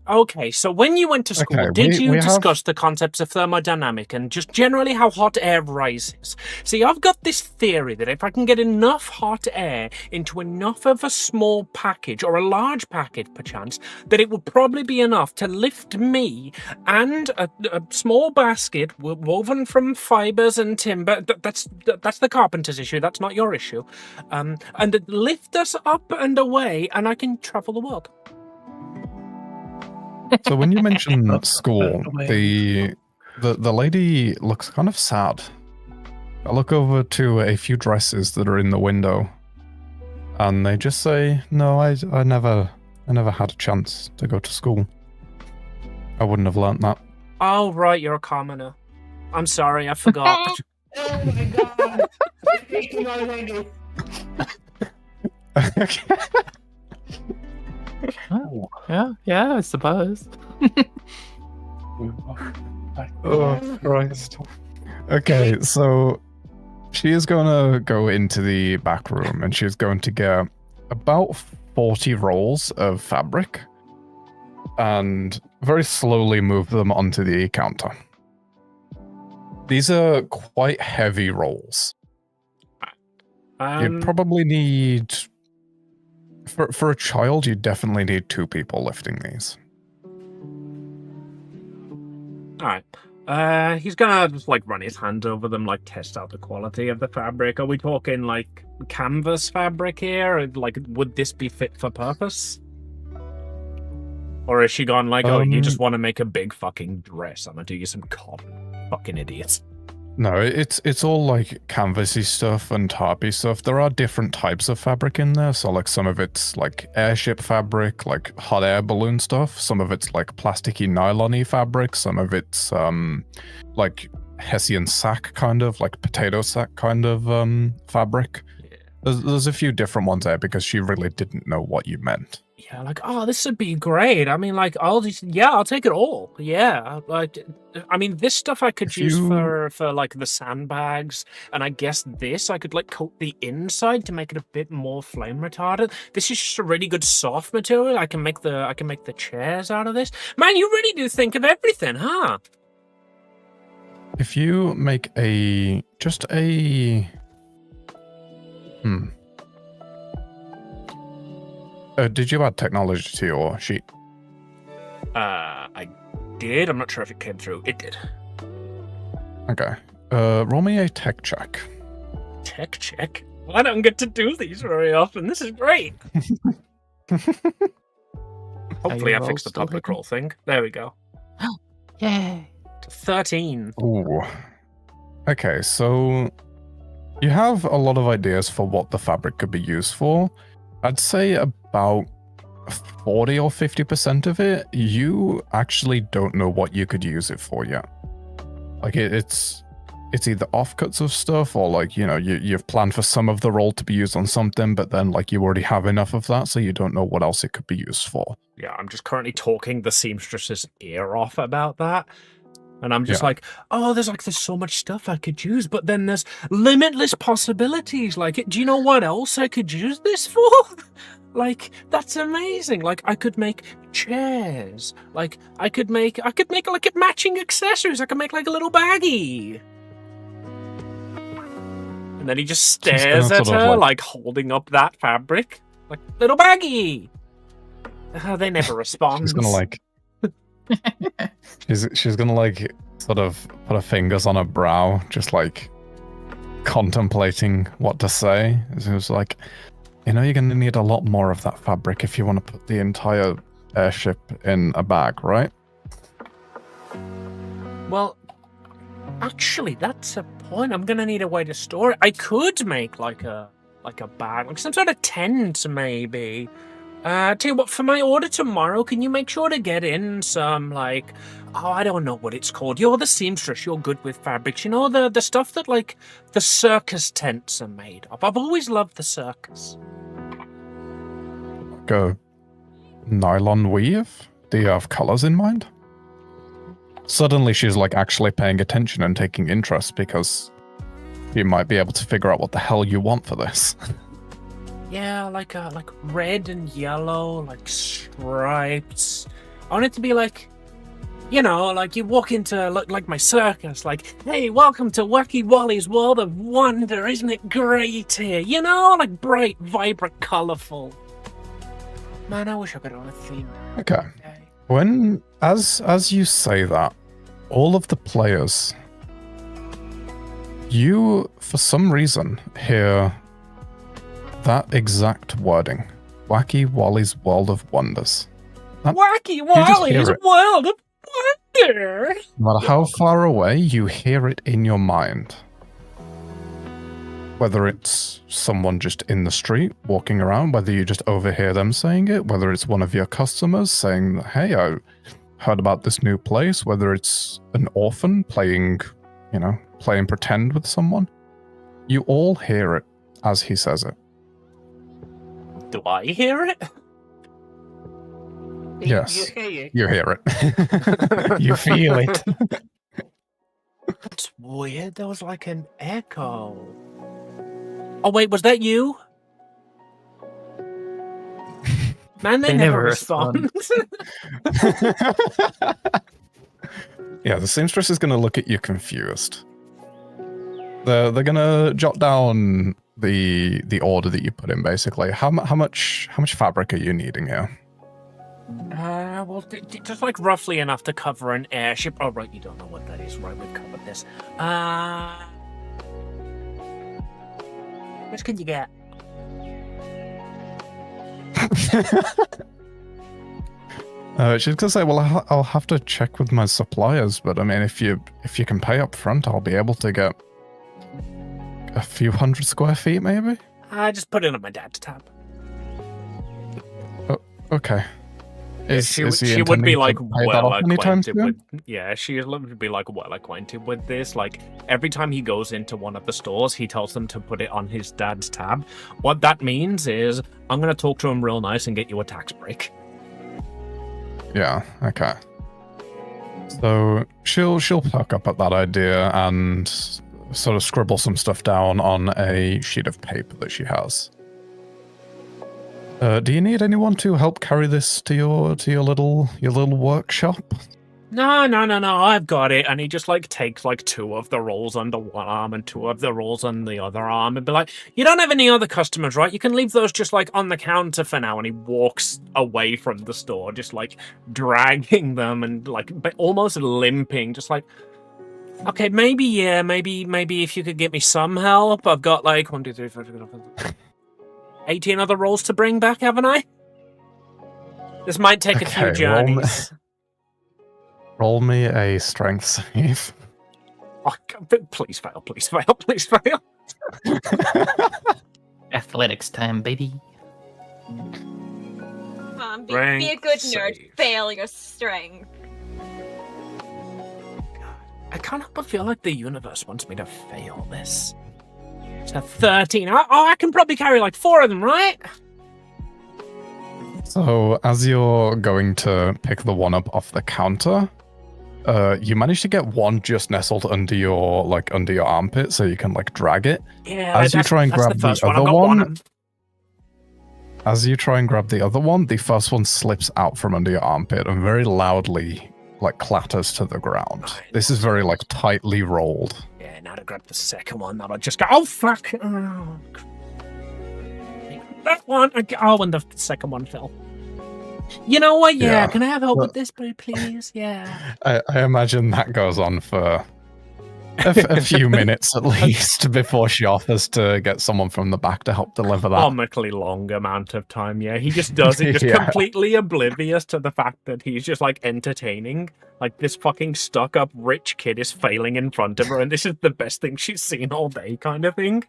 Okay, so when you went to school, Okay, did you we have- discuss the concepts of thermodynamic and just generally how hot air rises? See, I've got this theory that if I can get enough hot air into enough of a small package, or a large package perchance, that it would probably be enough to lift me and a small basket woven from fibers and timber. That's the carpenter's issue, that's not your issue. And it lift us up and away, and I can travel the world. So when you mention Up school, and away. the lady looks kind of sad. I look over to a few dresses that are in the window, and they just say, "No, I never had a chance to go to school. I wouldn't have learnt that." Oh, right, you're a commoner. I'm sorry, I forgot. Oh my god! You're taking my lady. Oh, yeah, I suppose. Oh, Christ. Okay, so she is going to go into the back room and she's going to get about 40 rolls of fabric and very slowly move them onto the counter. These are quite heavy rolls. You probably need... For a child, you definitely need 2 people lifting these. Alright. He's gonna just like run his hand over them, like test out the quality of the fabric. Are we talking like canvas fabric here? Or, like, would this be fit for purpose? Or is she gone like, oh, you just want to make a big fucking dress? I'm gonna do you some cotton. Fucking idiots. No, it's all like canvasy stuff and tarpy stuff. There are different types of fabric in there. So like some of it's like airship fabric, like hot air balloon stuff. Some of it's like plasticky nylon-y fabric. Some of it's like Hessian sack kind of, like potato sack kind of fabric. There's a few different ones there because she really didn't know what you meant. Yeah, like, oh, this would be great. I mean, like, I'll take it all. Yeah, like, I mean, this stuff I could use for like the sandbags, and I guess this I could like coat the inside to make it a bit more flame retardant. This is just a really good soft material. I can make the chairs out of this. Man, you really do think of everything, huh? If you make just a did you add technology to your sheet? I did. I'm not sure if it came through. It did. Okay. Roll me a tech check. Tech check? Well, I don't get to do these very often. This is great. Hopefully I fixed the public roll thing. There we go. Yay. 13. Ooh. Okay, so you have a lot of ideas for what the fabric could be used for. I'd say about 40 or 50% of it, you actually don't know what you could use it for yet. Like it's either offcuts of stuff or like, you know, you've planned for some of the roll to be used on something, but then like you already have enough of that, so you don't know what else it could be used for. Yeah, I'm just currently talking the seamstress's ear off about that. And I'm just like, oh, there's so much stuff I could use, but then there's limitless possibilities. Like, do you know what else I could use this for? Like, that's amazing. Like, I could make chairs. Like, I could make like matching accessories. I could make like a little baggie. And then he just stares at her, like holding up that fabric. Like, little baggie. They never respond. She's gonna like... she's gonna like sort of put her fingers on her brow, just like contemplating what to say. It was like, you know, you're gonna need a lot more of that fabric if you want to put the entire airship in a bag, right? Well, actually, that's a point. I'm gonna need a way to store it. I could make like a like a bag, like some sort of tent, maybe. Tell you what, for my order tomorrow, can you make sure to get in some, like, oh, I don't know what it's called. You're the seamstress. You're good with fabrics. You know, the stuff that, like, the circus tents are made of. I've always loved the circus. Like a nylon weave? Do you have colors in mind? Suddenly she's, like, actually paying attention and taking interest because you might be able to figure out what the hell you want for this. Yeah, like red and yellow, like stripes. I want it to be like, you know, like you walk into like my circus, like, hey, welcome to Wacky Wally's World of Wonder, isn't it great here? You know, like bright, vibrant, colourful. Man, I wish I could have a theme. Okay. When, as you say that, all of the players, you, for some reason, hear that exact wording. Wacky Wally's World of Wonders. Wacky Wally's World of Wonder! No matter how far away, you hear it in your mind. Whether it's someone just in the street, walking around, whether you just overhear them saying it, whether it's one of your customers saying, hey, I heard about this new place, whether it's an orphan playing pretend with someone. You all hear it as he says it. Do I hear it? Yes, You hear it. you hear it. You feel it. That's weird. There was like an echo. Oh wait, was that you? Man, they never respond. Yeah, the seamstress is going to look at you confused. They're going to jot down the order that you put in, basically. How much fabric are you needing here? Well, just like roughly enough to cover an airship. Oh, right, you don't know what that is. Right, we've covered this. Which can you get? She's gonna say, well, I'll have to check with my suppliers, but I mean, if you can pay up front, I'll be able to get a few hundred square feet, maybe? I just put it on my dad's tab. Oh, okay. She would be like well acquainted with. Yeah, she would be like well acquainted with this. Like every time he goes into one of the stores, he tells them to put it on his dad's tab. What that means is, I'm gonna talk to him real nice and get you a tax break. Yeah. Okay. So she'll perk up at that idea and sort of scribble some stuff down on a sheet of paper that she has. Do you need anyone to help carry this to your little workshop? No, I've got it. And he just like takes like 2 of the rolls under one arm and 2 of the rolls on the other arm and be like, you don't have any other customers, right? You can leave those just like on the counter for now. And he walks away from the store, just like dragging them and like almost limping, just like, okay, maybe if you could get me some help. I've got like 1, 2, 3, 4, 5, 18 other rolls to bring back, haven't I? This might take a few journeys. Roll me a strength save. Oh, please fail. Athletics time, baby. Be a good nerd. Save. Fail your strength. I can't help but feel like the universe wants me to fail this. It's a 13. Oh, I can probably carry like 4 of them, right? So as you're going to pick the one up off the counter, you manage to get one just nestled under your armpit, so you can like drag it. Yeah. As you try and grab the other one, as you try and grab the other one, the first one slips out from under your armpit and very loudly like clatters to the ground. This is very like tightly rolled. Yeah, now to grab the second one, that'll just go, oh fuck! Oh, that one! Oh, and the second one fell. You know what? Yeah, can I have help with this, please? Yeah. I imagine that goes on for a few minutes at least before she offers to get someone from the back to help deliver that. Comically long amount of time, yeah. He just does it, just completely oblivious to the fact that he's just like entertaining. Like this fucking stuck-up rich kid is failing in front of her, and this is the best thing she's seen all day, kind of thing.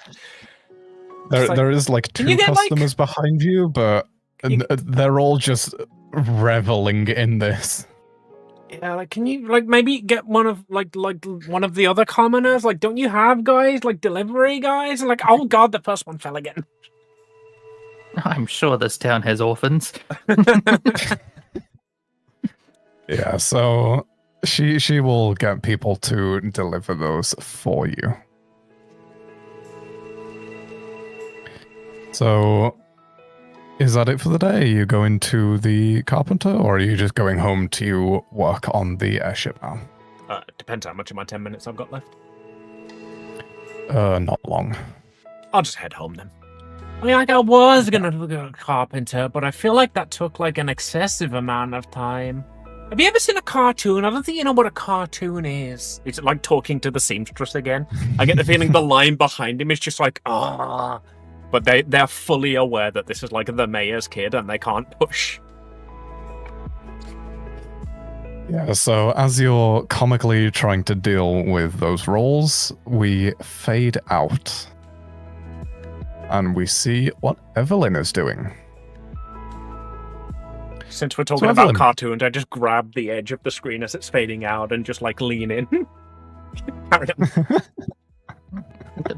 There is like Can two you get, like- customers behind you, but they're all just reveling in this. Yeah, like, can you like maybe get one of like one of the other commoners? Like, don't you have guys like delivery guys? And like, oh god, the first one fell again. I'm sure this town has orphans. Yeah, so she will get people to deliver those for you. So, is that it for the day? Are you going to the carpenter, or are you just going home to work on the airship now? Depends how much of my 10 minutes I've got left. Not long. I'll just head home then. I mean, like, I was gonna go to a carpenter, but I feel like that took like an excessive amount of time. Have you ever seen a cartoon? I don't think you know what a cartoon is. It's like talking to the seamstress again. I get the feeling the line behind him is just like, ah. But they're fully aware that this is like the mayor's kid and they can't push. Yeah, so as you're comically trying to deal with those roles, we fade out. And we see what Evelyn is doing. Since we're talking about cartoons, I just grab the edge of the screen as it's fading out and just like lean in. Carry on.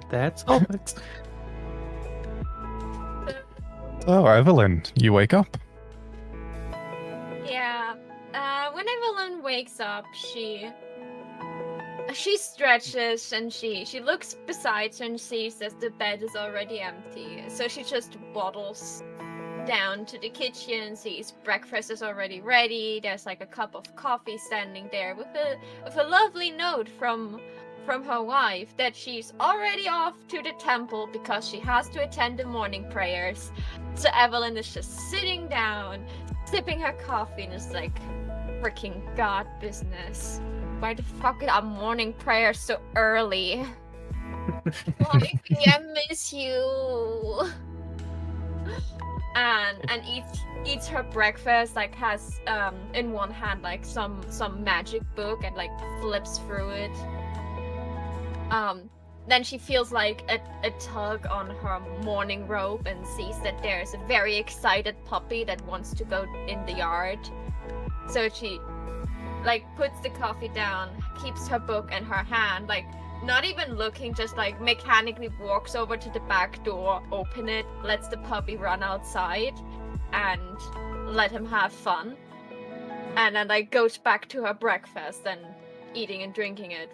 That's all. Oh, Evelyn, you wake up. Yeah. When Evelyn wakes up, she stretches and she looks beside her and sees that the bed is already empty. So she just waddles down to the kitchen and sees breakfast is already ready. There's like a cup of coffee standing there with a lovely note from her wife that she's already off to the temple because she has to attend the morning prayers. So Evelyn is just sitting down, sipping her coffee, and is like, freaking god business. Why the fuck are morning prayers so early? Wifey, I miss you. And eats her breakfast, like has in one hand like some magic book and like flips through it. Then she feels like a tug on her morning robe and sees that there's a very excited puppy that wants to go in the yard. So she like puts the coffee down, keeps her book in her hand, like not even looking, just like mechanically walks over to the back door, open it, lets the puppy run outside and let him have fun. And then like goes back to her breakfast and eating and drinking it.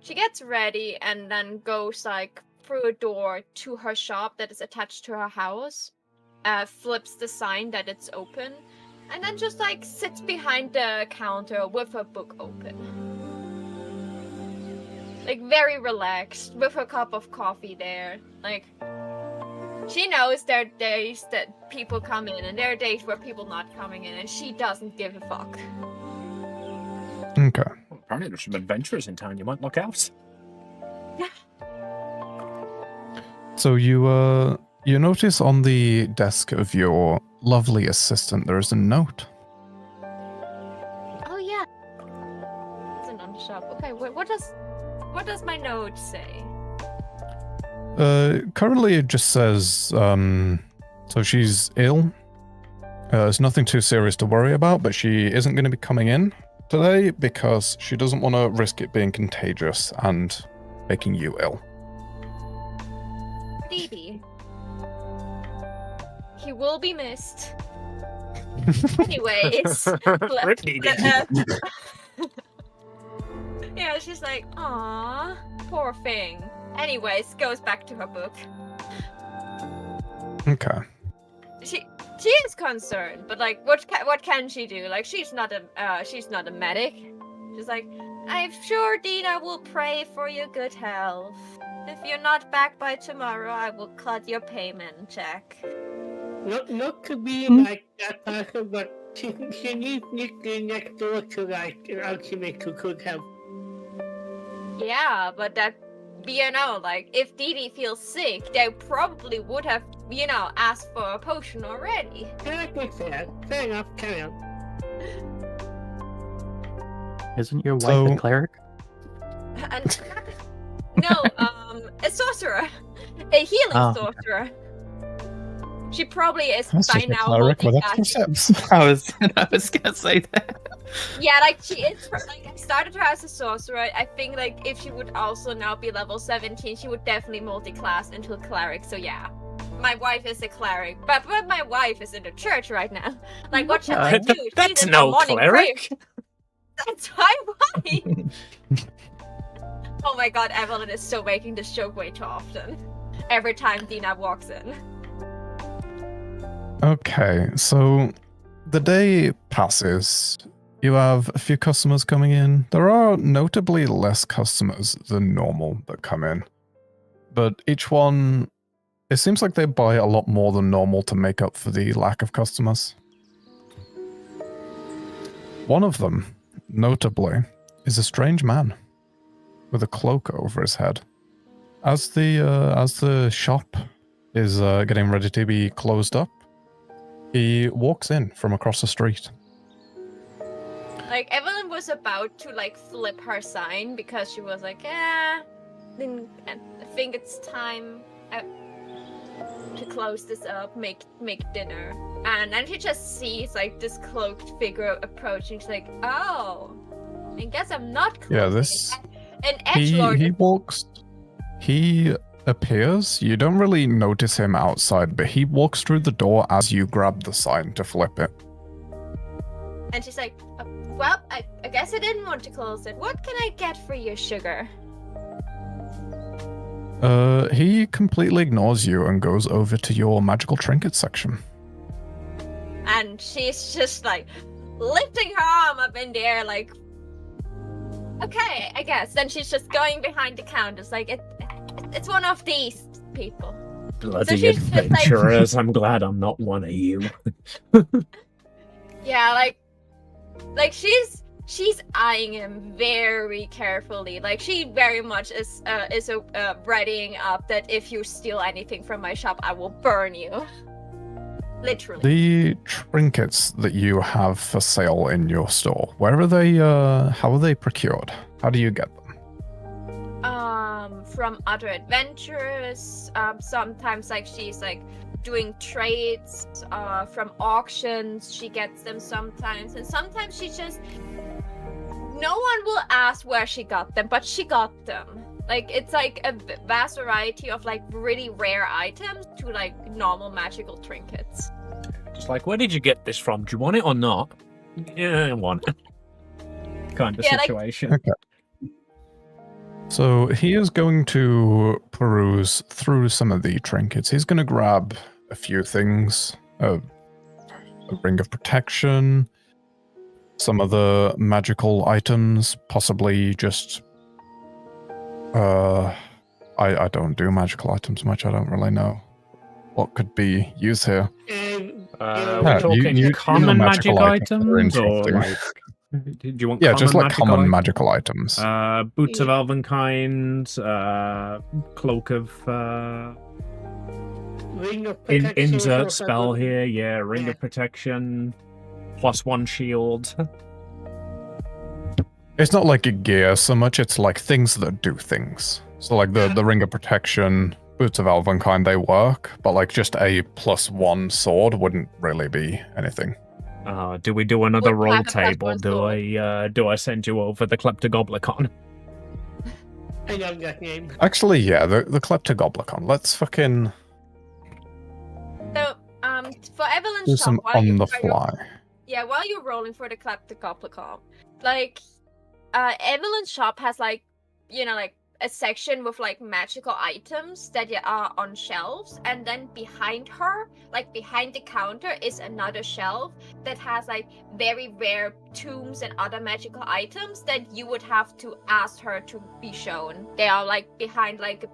She gets ready and then goes like through a door to her shop that is attached to her house, flips the sign that it's open, and then just like sits behind the counter with her book open. Like very relaxed with her cup of coffee there. Like she knows there are days that people come in and there are days where people not coming in and she doesn't give a fuck. Okay. Well, apparently there's some adventurers in town. You might look out. So you notice on the desk of your lovely assistant there is a note. Oh yeah. It's an on the shop. Okay, wait, what does my note say? Currently it just says so she's ill. There's nothing too serious to worry about, but she isn't going to be coming in today because she doesn't want to risk it being contagious and making you ill. Dee. He will be missed. Anyways. Yeah, she's like, "Aw, poor thing." Anyways, goes back to her book. Okay. She is concerned, but like, what can she do? Like, she's not a medic. She's like, "I'm sure Dina will pray for your good health. If you're not back by tomorrow, I will cut your payment check." Not to be like that person, but she needs Nick next door to like ultimate who could help. Yeah, but that, like, if Dee feels sick, they probably would have, asked for a potion already. That makes sense. Fair enough, carry on. Isn't your wife a cleric? And No, a sorcerer, a healing Oh. sorcerer. She probably is That's by just a now cleric with extra multitasking. steps. I was gonna say that. Yeah, like she is. Like I started her as a sorcerer. I think like if she would also now be level 17, she would definitely multi-class into a cleric. So yeah, my wife is a cleric, but my wife is in the church right now. Like what should I do? She's That's in the no morning cleric. prayer. That's my wife. Oh my god, Evelyn is so making this joke way too often. Every time Dina walks in. Okay, so the day passes. You have a few customers coming in. There are notably less customers than normal that come in. But each one, it seems like they buy a lot more than normal to make up for the lack of customers. One of them, notably, is a strange man with a cloak over his head. As the shop is getting ready to be closed up, he walks in from across the street. Like Evelyn was about to like flip her sign because she was like, then I think it's time to close this up, make dinner. And then she just sees like this cloaked figure approaching. She's like, oh, I guess I'm not closing. Yeah, this an edgelord. He appears. You don't really notice him outside, but he walks through the door as you grab the sign to flip it. And she's like, well, I guess I didn't want to close it. What can I get for you, sugar? He completely ignores you and goes over to your magical trinket section. And she's just like lifting her arm up in the air, like, okay, I guess. Then she's just going behind the counter. It's like, it's one of these people. Bloody she's just like- adventurers! I'm glad I'm not one of you. Yeah, like she's eyeing him very carefully. Like she very much is readying up that if you steal anything from my shop, I will burn you. Literally. The trinkets that you have for sale in your store, where are they? How are they procured? How do you get them? From other adventurers. Sometimes like she's like doing trades. From auctions, she gets them sometimes, and sometimes she just. No one will ask where she got them, but she got them. Like it's like a vast variety of like really rare items to like normal magical trinkets. Just like, where did you get this from? Do you want it or not? Yeah, I want it. Kind of Yeah, like- situation. Okay. So he is going to peruse through some of the trinkets. He's going to grab a few things. A ring of protection, some of the magical items, possibly just... I don't do magical items much. I don't really know what could be used here. We're Yeah, talking you know common magic magical items are items, or interesting. like, do you want? Yeah, common just like magical common items? magical items. Boots of Elvenkind, cloak of Ring of protection. insert spell here. Yeah, ring of protection, +1 shield. It's not like a gear so much, it's like things that do things. So like the ring of protection, boots of Elvenkind, they work, but like just a +1 sword wouldn't really be anything. Do we do another Would roll have a table? +1 Do I send you over the Kleptogoblicon? I love that name. Actually, yeah, the Kleptogoblicon. Let's fucking So for Evelyn's do shop, some while on you- the while you're- fly. Yeah, while you're rolling for the Kleptogoblicon, like Evelyn's shop has like, you know, like a section with like magical items that are on shelves, and then behind her, like behind the counter, is another shelf that has like very rare tombs and other magical items that you would have to ask her to be shown. They are like behind like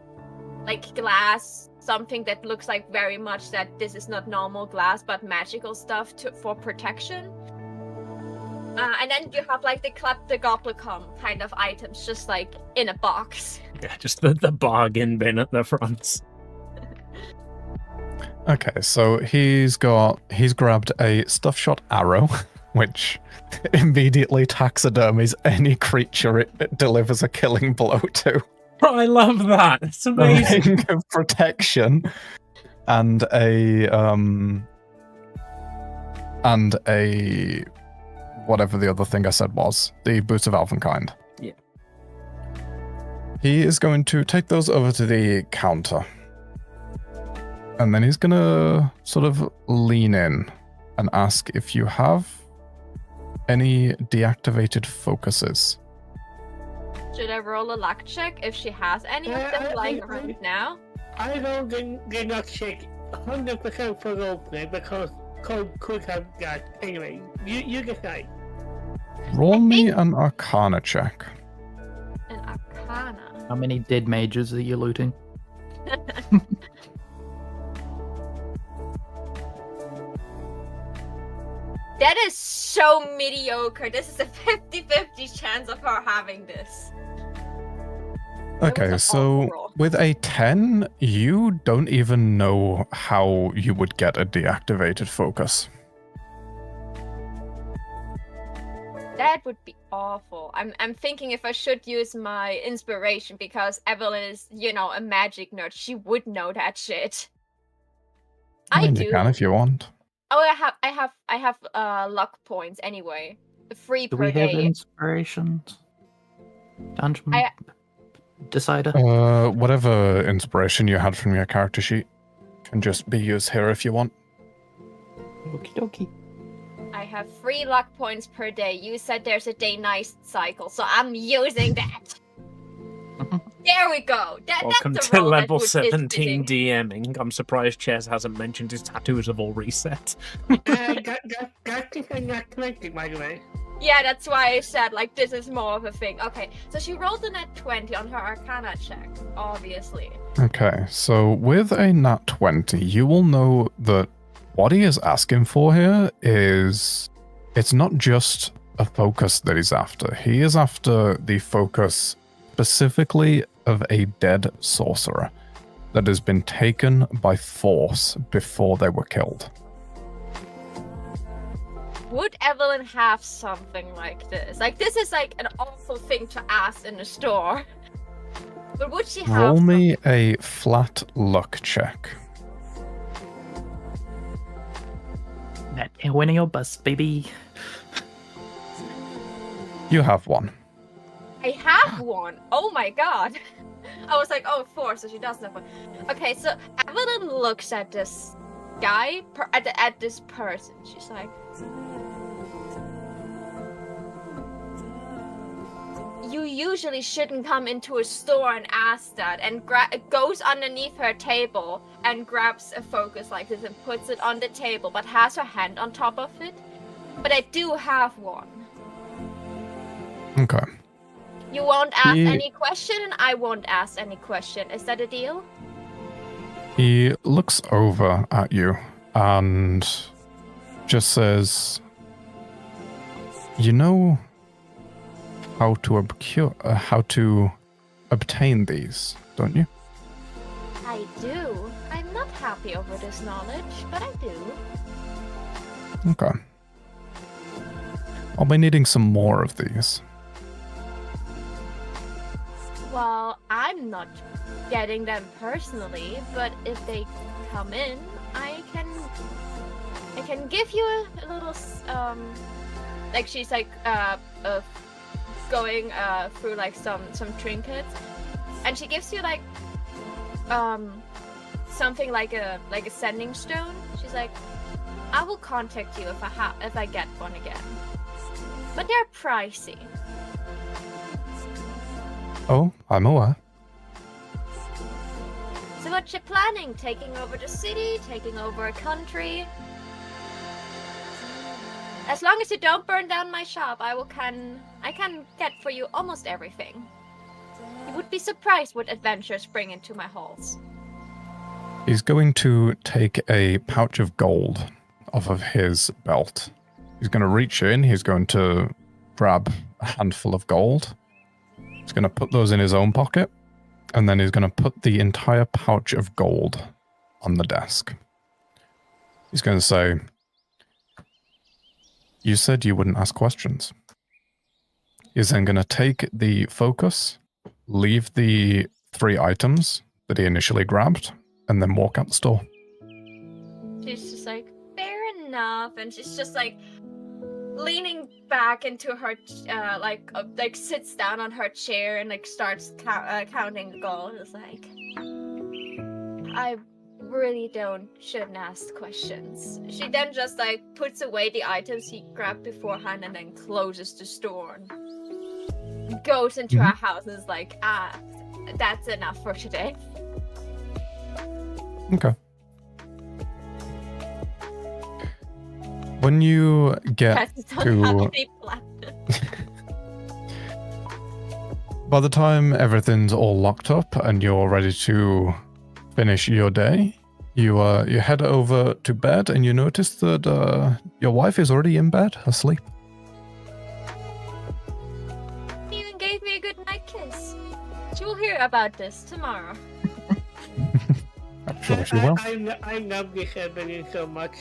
glass, something that looks like very much that this is not normal glass but magical stuff for protection. And then you have like the Kleptogoblicon kind of items, just like in a box. Yeah, just the bargain bin at the front. Okay, so he's grabbed a stuffed shot arrow, which immediately taxidermies any creature it delivers a killing blow to. I love that. It's a amazing. ring of protection, and a whatever the other thing I said was, the Boots of Elvenkind. Yeah. He is going to take those over to the counter. And then he's going to sort of lean in and ask if you have any deactivated focuses. Should I roll a luck check if she has any of them lying around now? I don't get not check 100% for roleplay because Cole could have got. Anyway, you decide. Roll me an Arcana check. An Arcana. How many dead mages are you looting? That is so mediocre. This is a 50-50 chance of her having this. Okay, an so awful roll. with a 10, you don't even know how you would get a deactivated focus. That would be awful. I'm thinking if I should use my inspiration because Evelyn is, a magic nerd. She would know that shit. I mean, do. You can if you want. Oh, I have luck points anyway. 3 Do per we have day. inspirations? Dungeon decider? Whatever inspiration you had from your character sheet can just be used here if you want. Okie dokie. I have 3 luck points per day. You said there's a day-night cycle, so I'm using that. There we go. Welcome that's a to roll that level would- is 17 fitting. DMing. I'm surprised Chess hasn't mentioned his tattoos have all reset. That's not 20, by the way. Yeah, that's why I said, this is more of a thing. Okay, so she rolled a nat 20 on her Arcana check, obviously. Okay, so with a nat 20, you will know that what he is asking for here is... It's not just a focus that he's after. He is after the focus specifically of a dead sorcerer that has been taken by force before they were killed. Would Evelyn have something like this? This is an awful thing to ask in the store. But would she have Roll me a flat luck check. That winning your bus, baby. You have one. I have one. Oh my god. I was like, oh, 4, so she doesn't have one. Okay, so Evelyn looks at this guy, at this person. She's like, you usually shouldn't come into a store and ask that, and goes underneath her table and grabs a focus like this and puts it on the table, but has her hand on top of it. But I do have one. Okay. You won't ask He- any question, and I won't ask any question. Is that a deal? He looks over at you and just says, "You know how to obtain these, don't you?" I do. I'm not happy over this knowledge, but I do. Okay. I'll be needing some more of these. Well, I'm not getting them personally, but if they come in, I can give you a little she's going through some trinkets, and she gives you something like a sending stone. She's like, I will contact you if I get one again, but they're pricey. Oh, I'm aware. So what you planning? Taking over the city? Taking over a country? As long as you don't burn down my shop, I can get for you almost everything. You would be surprised what adventures bring into my halls. He's going to take a pouch of gold off of his belt. He's going to reach in, he's going to grab a handful of gold. He's going to put those in his own pocket, and then he's going to put the entire pouch of gold on the desk. He's going to say, "You said you wouldn't ask questions." He's then going to take the focus leave the 3 items that he initially grabbed and then walk out the store. She's just like, fair enough, and she's just like leaning back into her like sits down on her chair and like starts counting gold. It's like, I really shouldn't ask questions. She then just like puts away the items he grabbed beforehand and then closes the store and goes into her house and is like, that's enough for today. Okay. When you get to... By the time everything's all locked up and you're ready to finish your day, you head over to bed and you notice that your wife is already in bed, asleep. She even gave me a good night kiss. She will hear about this tomorrow. I'm sure she will. I love this happening so much.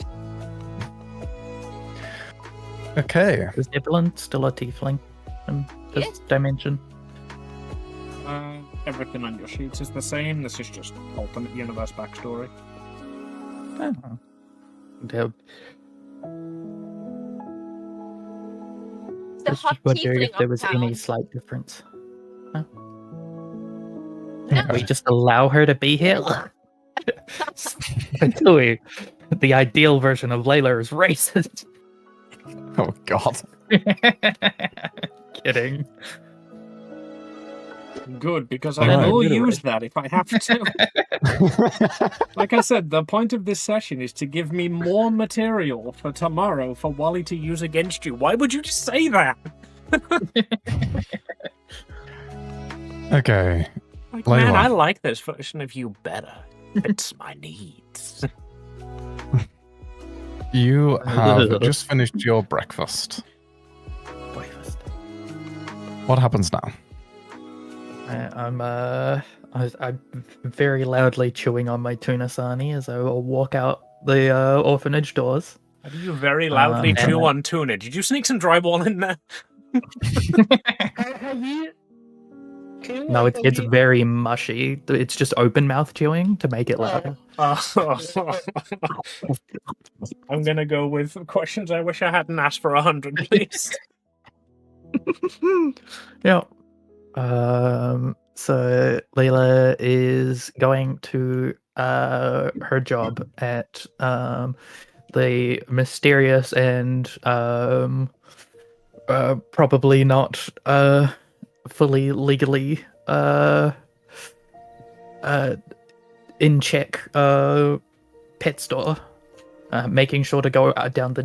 Okay. Is Evelyn still a tiefling in this dimension? Everything on your sheets is the same. This is just alternate universe backstory. Oh. The I was hot just wondering tiefling if there was of any town. slight difference. Huh? Yeah. We just allow her to be here? Until the ideal version of Layla is racist. Oh, God. Kidding. Good, because Alright. I will Good use that if I have to. Like I said, the point of this session is to give me more material for tomorrow for Wally to use against you. Why would you just say that? Okay. Like, Layla. man, I like this version of you better. Fits my needs. You have just finished your breakfast. Breakfast. What happens now? I'm very loudly chewing on my tuna sani as I walk out the orphanage doors. How do you very loudly chew on tuna? Did you sneak some drywall in there? Have you? No, it's very mushy. It's just open mouth chewing to make it louder. I'm gonna go with questions I wish I hadn't asked for 100, please. Yeah. So Layla is going to her job at the mysterious and probably not fully legally in check pet store, making sure to go down the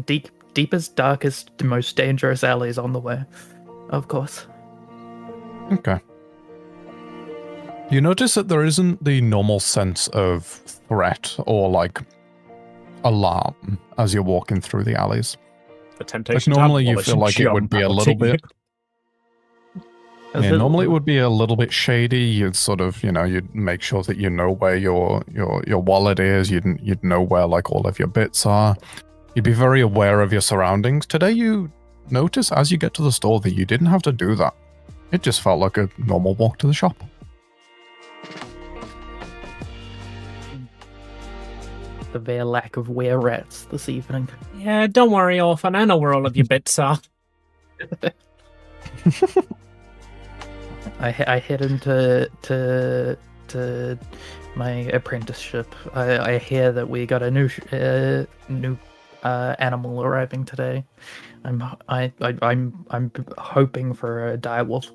deepest, darkest, most dangerous alleys on the way, of course. Okay. You notice that there isn't the normal sense of threat or, like, alarm as you're walking through the alleys. The temptation Like, normally you feel like it would be a little bit... Yeah, normally it would be a little bit shady. You'd sort of, you'd make sure that you know where your wallet is. You'd know where, like, all of your bits are. You'd be very aware of your surroundings. Today you notice as you get to the store that you didn't have to do that. It just felt like a normal walk to the shop. The bare lack of were-rats this evening. Yeah, don't worry, orphan. I know where all of your bits are. I head into my apprenticeship. I hear that we got a new animal arriving today. I'm hoping for a direwolf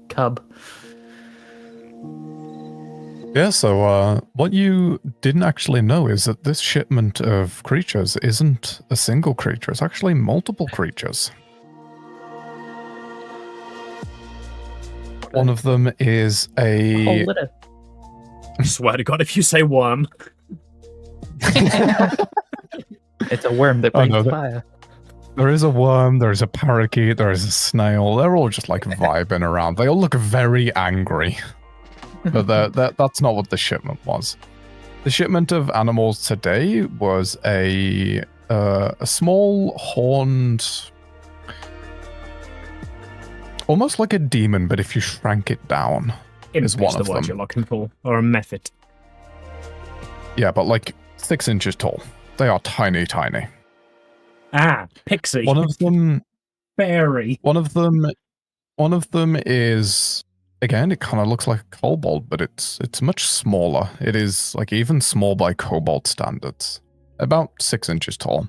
cub. Yeah, so what you didn't actually know is that this shipment of creatures isn't a single creature. It's actually multiple creatures. One of them is a... Whole litter. I swear to God, if you say worm. It's a worm that brings fire. There is a worm, there is a parakeet, there is a snail. They're all just like vibing around. They all look very angry. But that's not what the shipment was. The shipment of animals today was a small horned... almost like a demon, but if you shrank it down. Imp is one the of word them. you're looking for, or a method. Yeah, but like 6 inches tall. They are tiny, tiny. Ah, pixie. One of them. Fairy. One of them is, again, it kind of looks like a kobold, but it's much smaller. It is like even small by kobold standards. About 6 inches tall.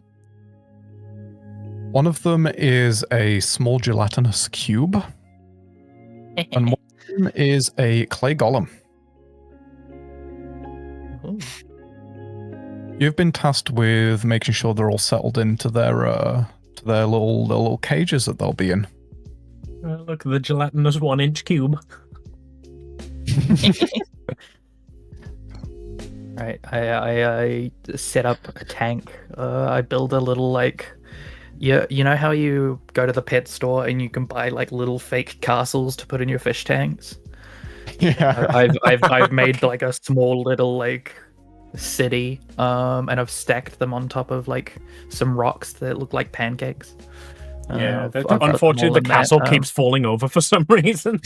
One of them is a small gelatinous cube. And one of them is a clay golem. Ooh. You've been tasked with making sure they're all settled into their little cages that they'll be in. Look, the gelatinous 1-inch cube. Right, I set up a tank. I build a little like, you know how you go to the pet store and you can buy like little fake castles to put in your fish tanks. Yeah. I've made like a small little like city, and I've stacked them on top of like some rocks that look like pancakes. Yeah, I've put them all unfortunately, the in that, castle keeps falling over for some reason.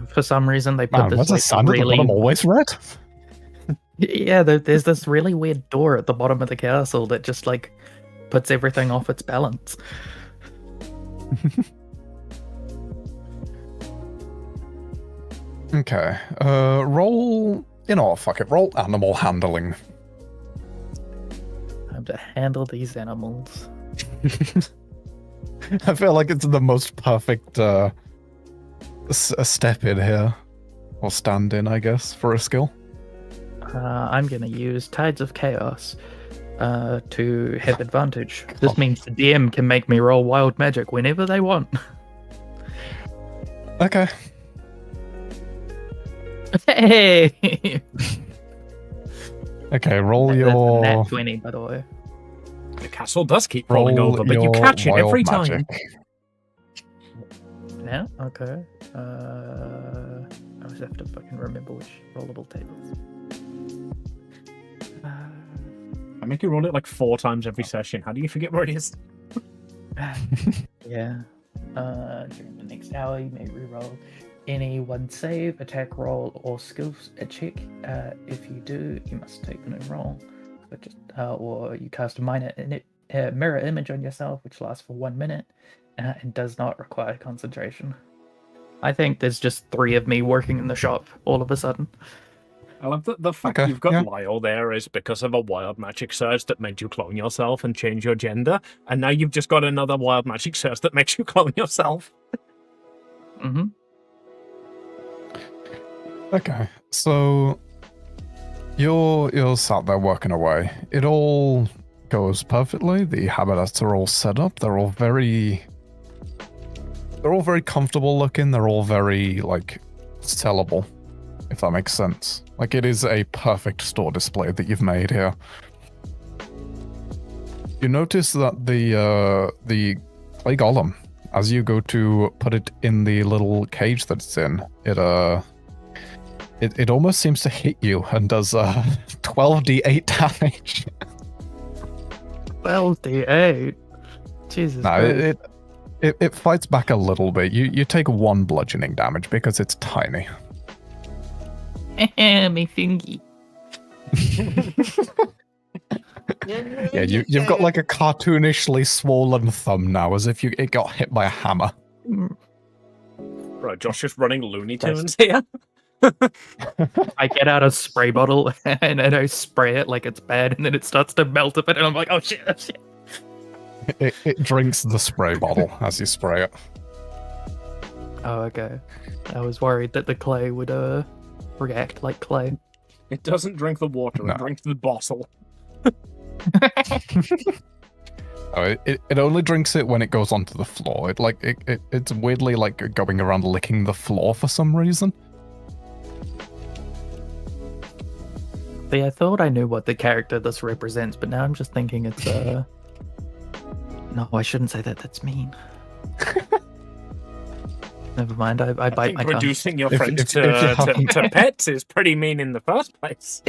For some reason, they put Man, this what's a like, sign at the really bottom always red? yeah. There's this really weird door at the bottom of the castle that just like puts everything off its balance. Okay. Roll. Fuck it. Roll animal handling. Time to handle these animals. I feel like it's the most perfect a step in here. Or stand in, I guess, for a skill. I'm gonna use Tides of Chaos to have advantage. This means the DM can make me roll wild magic whenever they want. Okay. Hey! Okay, roll That's a your nat 20, by the way. The castle does keep falling roll over, but you your catch it wild every magic. time. Now? Okay. I just have to fucking remember which rollable tables. I make you roll it like 4 times every session. How do you forget where it is? Yeah. During the next hour, you may reroll any one save, attack roll, or skills check. If you do, you must take a new roll. But just, or you cast a mirror image on yourself, which lasts for 1 minute and does not require concentration. I think there's just 3 of me working in the shop all of a sudden. I love that the fact Okay, you've got yeah. Lyle there is because of a wild magic surge that made you clone yourself and change your gender, and now you've just got another wild magic surge that makes you clone yourself. Mm-hmm. Okay, so you're sat there working away. It all goes perfectly. The habitats are all set up. They're all very comfortable looking. They're all very like sellable, if that makes sense. Like it is a perfect store display that you've made here. You notice that the clay golem, as you go to put it in the little cage that it's in, it almost seems to hit you and does 12d8 damage. 12d8. Jesus No, Christ. it fights back a little bit. You take 1 bludgeoning damage because it's tiny. Me thingy. Yeah, you've got like a cartoonishly swollen thumb now, as if it got hit by a hammer. Right, Josh is running Looney Tunes here. I get out a spray bottle and I spray it like it's bad, and then it starts to melt a bit, and I'm like, oh shit, oh shit. It drinks the spray bottle as you spray it. Oh, okay. I was worried that the clay would react like clay. It doesn't drink the water, No. it drinks the bottle. Oh, it only drinks it when it goes onto the floor. It's weirdly like going around licking the floor for some reason. See, I thought I knew what the character this represents, but now I'm just thinking it's No, I shouldn't say that. That's mean. Never mind. I bite think my tongue. reducing your If- friends if you haven't- to pets is pretty mean in the first place.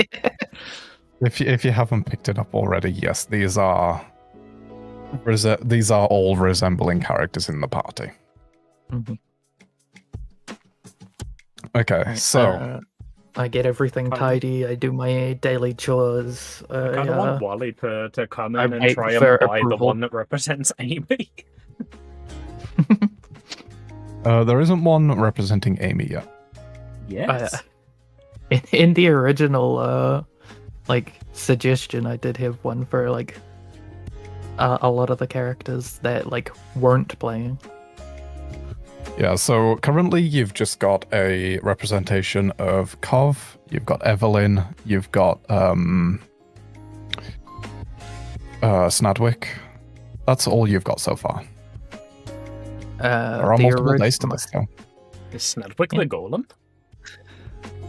If you haven't picked it up already, yes, these are These are all resembling characters in the party. Mhm. Okay, Right, so I get everything tidy. I do my daily chores. I kind of want Wally to come I in and wait try for and buy the approval. one that represents Amy. there isn't one representing Amy yet. Yes. In the original suggestion, I did have one for like a lot of the characters that like weren't playing. Yeah, so currently you've just got a representation of Kov, you've got Evelyn, you've got Snadwick. That's all you've got so far. There are multiple days to this though. Is Snadwick the golem?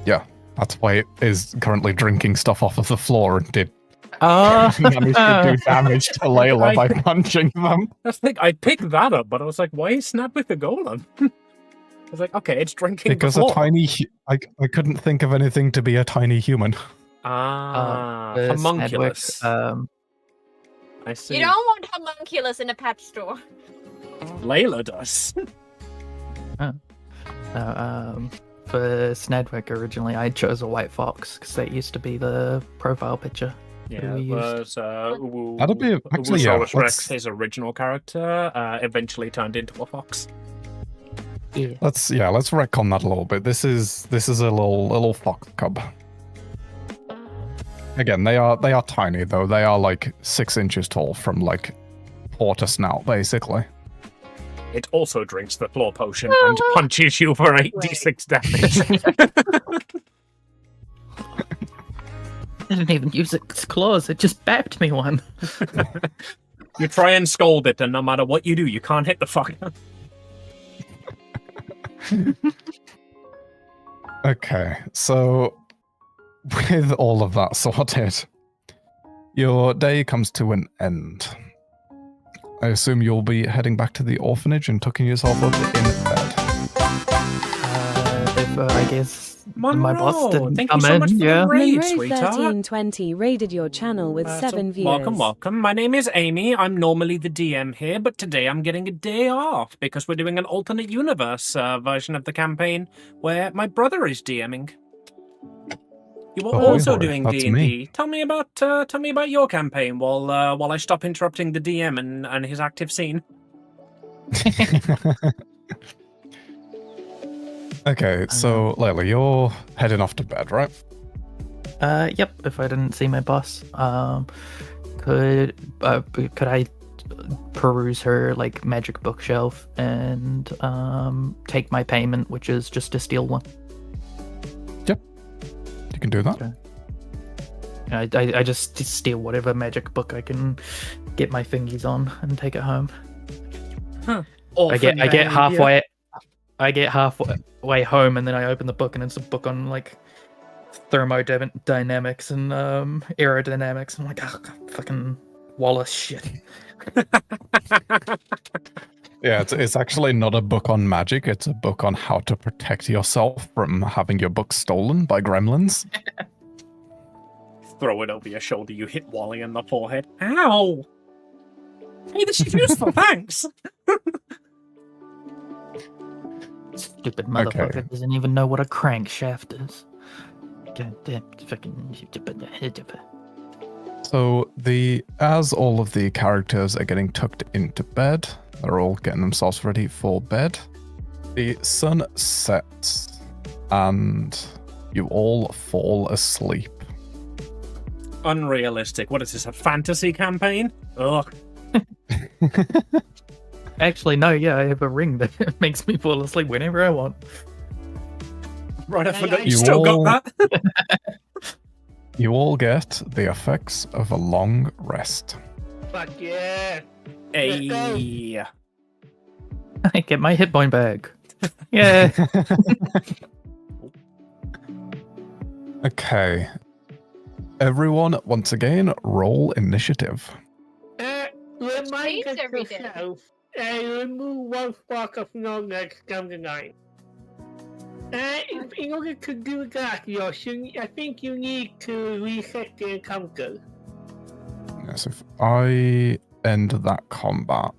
Yeah, that's why it is currently drinking stuff off of the floor and did Oh, manage to do damage to Layla by punching them. I picked that up, but I was like, why is Snadwick a golem? I was like, okay, it's drinking Because the a floor. tiny... I couldn't think of anything to be a tiny human. the Homunculus. Snadwick, I see. You don't want homunculus in a pet store. Layla does. for Snadwick originally, I chose a white fox because that used to be the profile picture. Yeah, we it used. was That'd be actually, yeah, Uwosaurus Rex, let's- his original character, eventually turned into a fox. Yeah. Let's retcon that a little bit. This is a little fox cub. Again, they are tiny though. They are like 6 inches tall from like paw to snout, basically. It also drinks the claw potion and punches you for 8d6 damage. It didn't even use its claws. It just bapped me one. You try and scold it, and no matter what you do, you can't hit the fucker. Okay, so with all of that sorted, your day comes to an end. I assume you'll be heading back to the orphanage and tucking yourself up in bed. I guess my Monroe, boss didn't thank come you so in. much for Yeah. the raid, Monroe sweetheart. 1320 raided your channel with 7 viewers. Welcome. My name is Amy. I'm normally the DM here, but today I'm getting a day off because we're doing an alternate universe version of the campaign where my brother is DMing. You were Oh, also boy, doing that's D&D. me. Tell me about your campaign while I stop interrupting the DM and his active scene. Okay, so Layla, you're heading off to bed, right? Yep. If I didn't see my boss, could I peruse her like magic bookshelf and take my payment, which is just to steal one? You can do that. Okay. I just steal whatever magic book I can get my fingies on and take it home. I get halfway. I get halfway home and then I open the book and it's a book on like thermodynamics and aerodynamics. I'm like, oh, fucking Wallace shit. Yeah, it's actually not a book on magic. It's a book on how to protect yourself from having your book stolen by gremlins. Throw it over your shoulder. You hit Wally in the forehead. Ow! Hey, this is useful. Thanks. Stupid motherfucker doesn't even know what a crankshaft is. Goddamn fucking. So as all of the characters are getting tucked into bed, they're all getting themselves ready for bed. The sun sets and you all fall asleep. Unrealistic. What is this, a fantasy campaign? Ugh. Actually, no, yeah, I have a ring that makes me fall asleep whenever I want. Right, I forgot you You still all- got that. You all get the effects of a long rest. Fuck yeah. Hey. I get my hit point back. Yeah. Okay. Everyone, once again, roll initiative. Remind Change every day. yourself, remove one spark of knowledge down the line. In order to do that, Yosh, I think you need to reset the encounter. Yes, if I end that combat,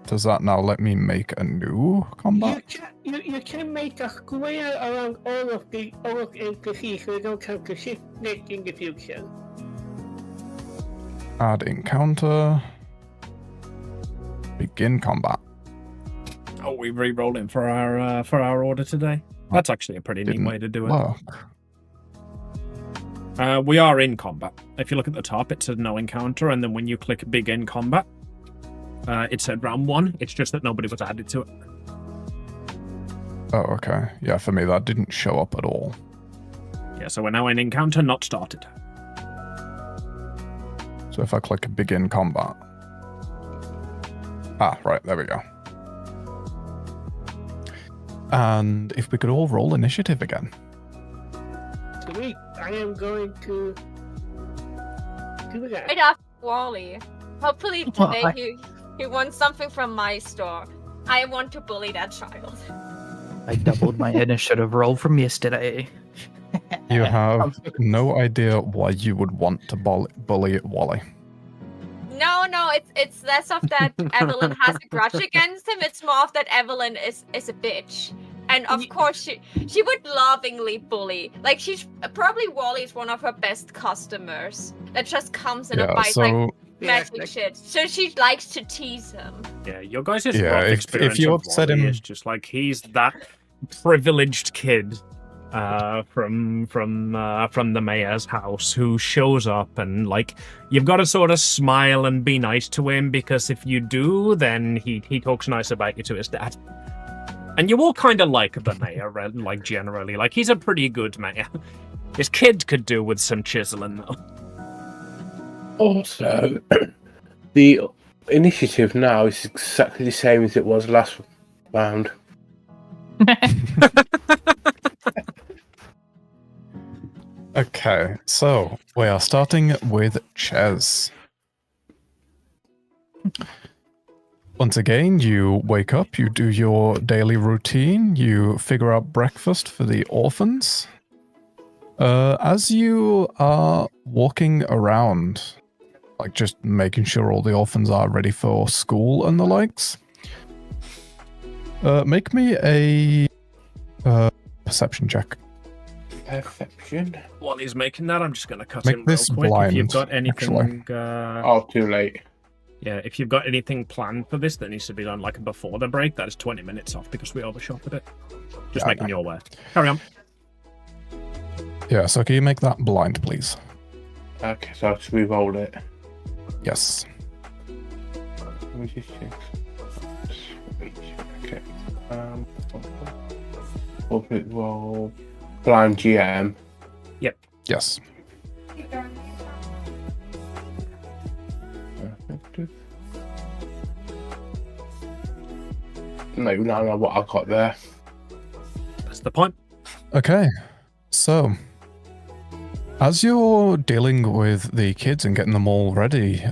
does that now let me make a new combat? You can make a square around all of NPCs so you don't have to shift click in the future. Add encounter. Begin combat. Oh, we re-rolling for our order today. That's actually a pretty neat Didn't way to do it. work. We are in combat. If you look at the top, it says no encounter, and then when you click begin combat, it said round 1. It's just that nobody was added to it. Oh, okay. Yeah, for me that didn't show up at all. Yeah, so we're now in encounter, not started. So if I click begin combat. Ah, right, there we go. And if we could all roll initiative again. Sweet. I am going to do that. Right after Wally. Hopefully today he wants something from my store. I want to bully that child. I doubled my initiative roll from yesterday. You have no idea why you would want to bully Wally. No, it's less of that Evelyn has a grudge against him. It's more of that Evelyn is a bitch. And of course she would lovingly bully. Like she's probably Wally's one of her best customers. That just comes in and bites like magic shit. So she likes to tease him. Yeah, your guys' rough if experience you of upset Wally him, is just like he's that privileged kid from the mayor's house who shows up, and like you've got to sort of smile and be nice to him, because if you do, then he talks nice about you to his dad. And you all kind of like the mayor, like generally, like he's a pretty good mayor. His kid could do with some chiseling though. Also, the initiative now is exactly the same as it was last round. Okay, so we are starting with Ches. Once again, you wake up, you do your daily routine, you figure out breakfast for the orphans. As you are walking around, like just making sure all the orphans are ready for school and the likes, make me a perception check. Perception. While he's making that, I'm just going to cut Make him real this quick. blind, If you've got anything, Too late. yeah, if you've got anything planned for this that needs to be done like before the break, that is 20 minutes off because we overshot a bit. Just making you aware. Carry on. Yeah, so can you make that blind, please? Okay, so I'll just re-roll it. Yes. Okay. Orbit roll. Blind GM. Yes. No, what I've got there. That's the point. Okay, so as you're dealing with the kids and getting them all ready,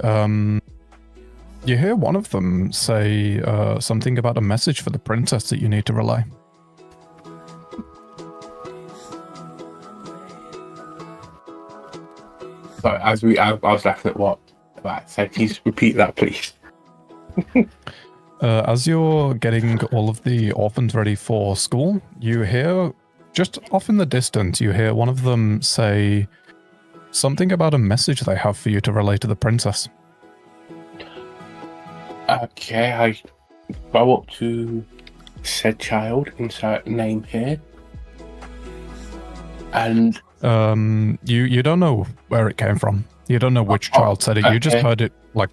you hear one of them say something about a message for the princess that you need to relay. So I was laughing at what that said. Please repeat that, please. As you're getting all of the orphans ready for school, you hear, just off in the distance, you hear one of them say something about a message they have for you to relay to the princess. Okay, I go up to said child, insert name here. And you don't know where it came from. You don't know which child said it. You just heard it like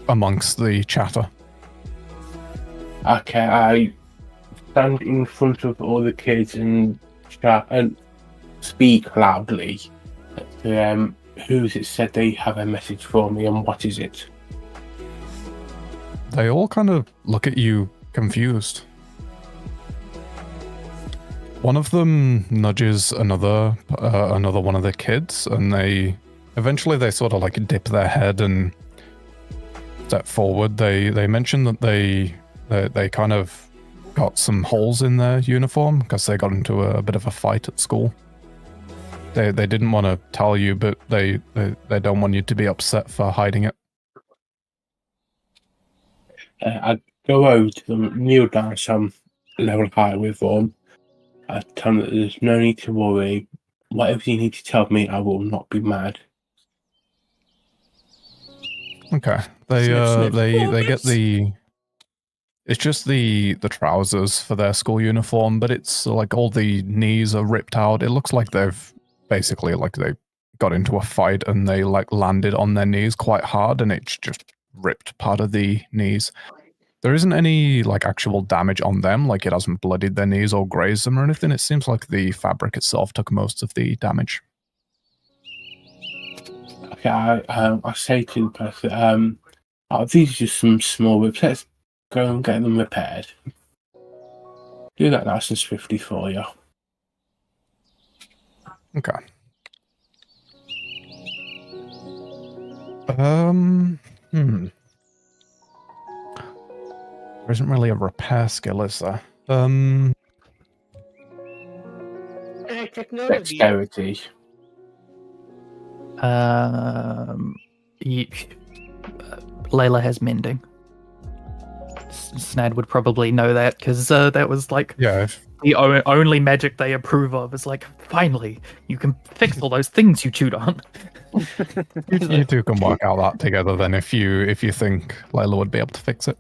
amongst the chatter. Okay, I stand in front of all the kids and speak loudly to them. Who's it said they have a message for me, and what is it? They all kind of look at you confused. One of them nudges another one of the kids, and they eventually sort of like dip their head and step forward. They mention that they kind of got some holes in their uniform because they got into a bit of a fight at school. They didn't want to tell you, but they don't want you to be upset for hiding it. I go over to them, kneel down some level higher with them. I tell them that there's no need to worry. Whatever you need to tell me, I will not be mad. Okay. They Sniff, sniff. they get the. It's just the trousers for their school uniform, but it's like all the knees are ripped out. It looks like they've basically like they got into a fight and they like landed on their knees quite hard, and it's just ripped part of the knees. There isn't any like actual damage on them, like it hasn't bloodied their knees or grazed them or anything. It seems like the fabric itself took most of the damage. Okay, I say to the person, these are just some small rips. Let's go and get them repaired. Do that nice and swiftly for you. Okay. There isn't really a repair skill, is there? Technology. Dexterity. Layla has mending. Snad would probably know that because that was like Yeah. the only magic they approve of. Is like, finally, you can fix all those things you chewed on. You two can work out that together then if you think Layla would be able to fix it.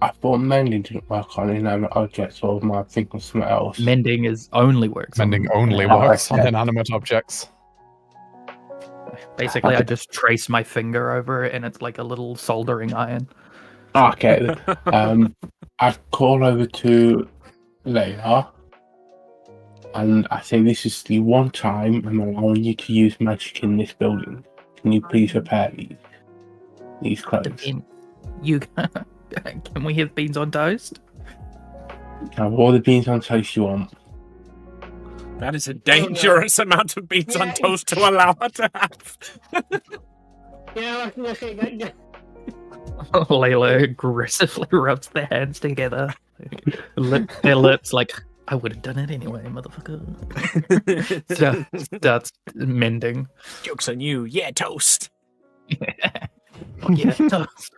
I thought mending didn't work on inanimate objects, or am I thinking of something else? Mending only works. Mending only Oh, works on okay. inanimate objects. Basically, I just trace my finger over it, and it's like a little soldering iron. Okay. I call over to Leia, and I say, this is the one time I'm allowing you to use magic in this building. Can you please repair these clothes? You can we have beans on toast? Have all the beans on toast you want. That is a dangerous amount of beans on toast to allow her to have. Yeah, I was gonna say that. Layla aggressively rubs their hands together. Their lips like, I would have done it anyway, motherfucker. Starts mending. Joke's on you. Yeah, toast. Yeah, toast.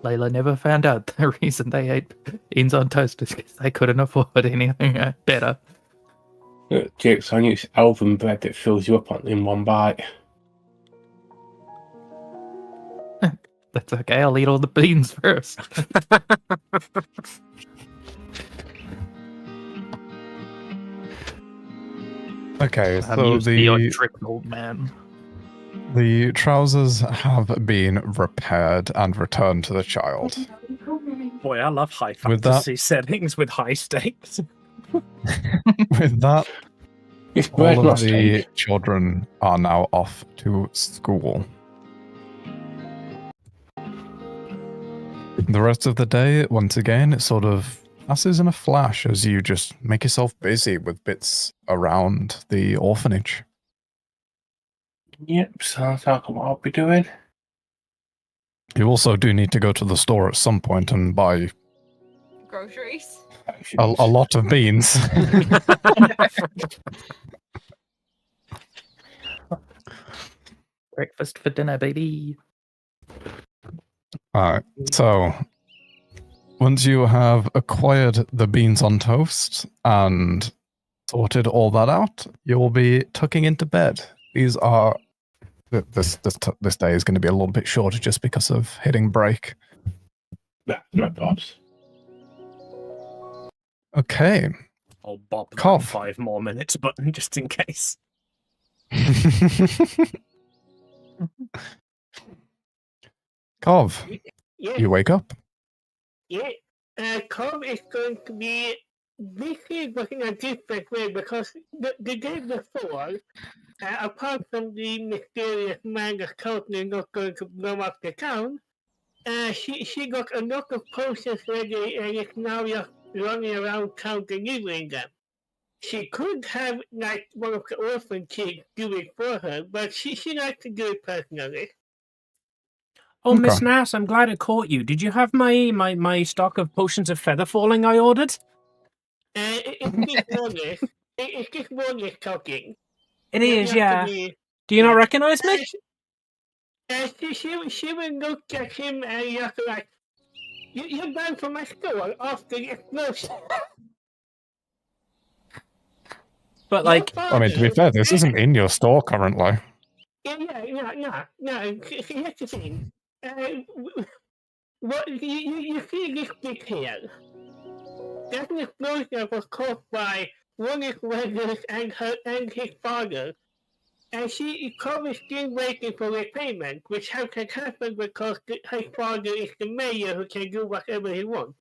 Layla never found out the reason they ate beans on toast is because they couldn't afford anything better. Jake's on you, it's elven bread that fills you up in one bite. That's okay, I'll eat all the beans first. Okay, I'm so used to the trick, old man. the trousers have been repaired and returned to the child. Boy, I love high With that- fantasy settings with high stakes. With that, It's bread, all not of the steak. children are now off to school. The rest of the day, once again, it sort of passes in a flash as you just make yourself busy with bits around the orphanage. Yep, sounds like what I'll be doing. You also do need to go to the store at some point and buy Groceries. a lot of beans. Breakfast for dinner, baby. Alright, so once you have acquired the beans on toast and sorted all that out, you will be tucking into bed. These are this day is going to be a little bit shorter just because of hitting break. No props. Okay. I'll bop that Cough. 5 more minutes button just in case. Cov, Yeah, you wake up. yeah. Cobb is going to be basically looking a different way because the day before, apart from the mysterious man that's totally not going to blow up the town, she got a lot of potions ready and is now just running around town delivering them. She could have like one of the orphan kids do it for her, but she likes to do it personally. Oh, Miss Okay. Nass, I'm glad I caught you. Did you have my stock of potions of feather falling I ordered? It's just Warnick talking. It is, yeah. Do you not recognize me? She would look at him and you're like, you're done from my store after the explosion. But like, I mean, to be fair, this isn't in your store currently. No. Here's the thing. What you see this big here? That's an explosion that was caused by one of his residents and his father. And she is probably still waiting for repayment, which can happen because her father is the mayor who can do whatever he wants.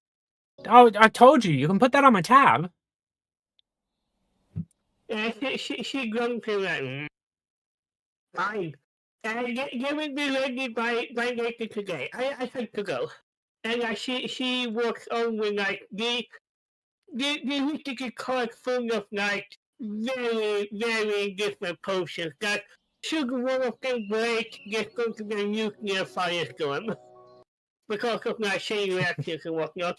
oh, I told you, you can put that on my tab. She groaned to like, fine. You will be ready by later today. I have to go. And she walks on with like the little cart full of like very different potions that should one of them break, there's going to be a nuclear firestorm because of my chain reactions and whatnot.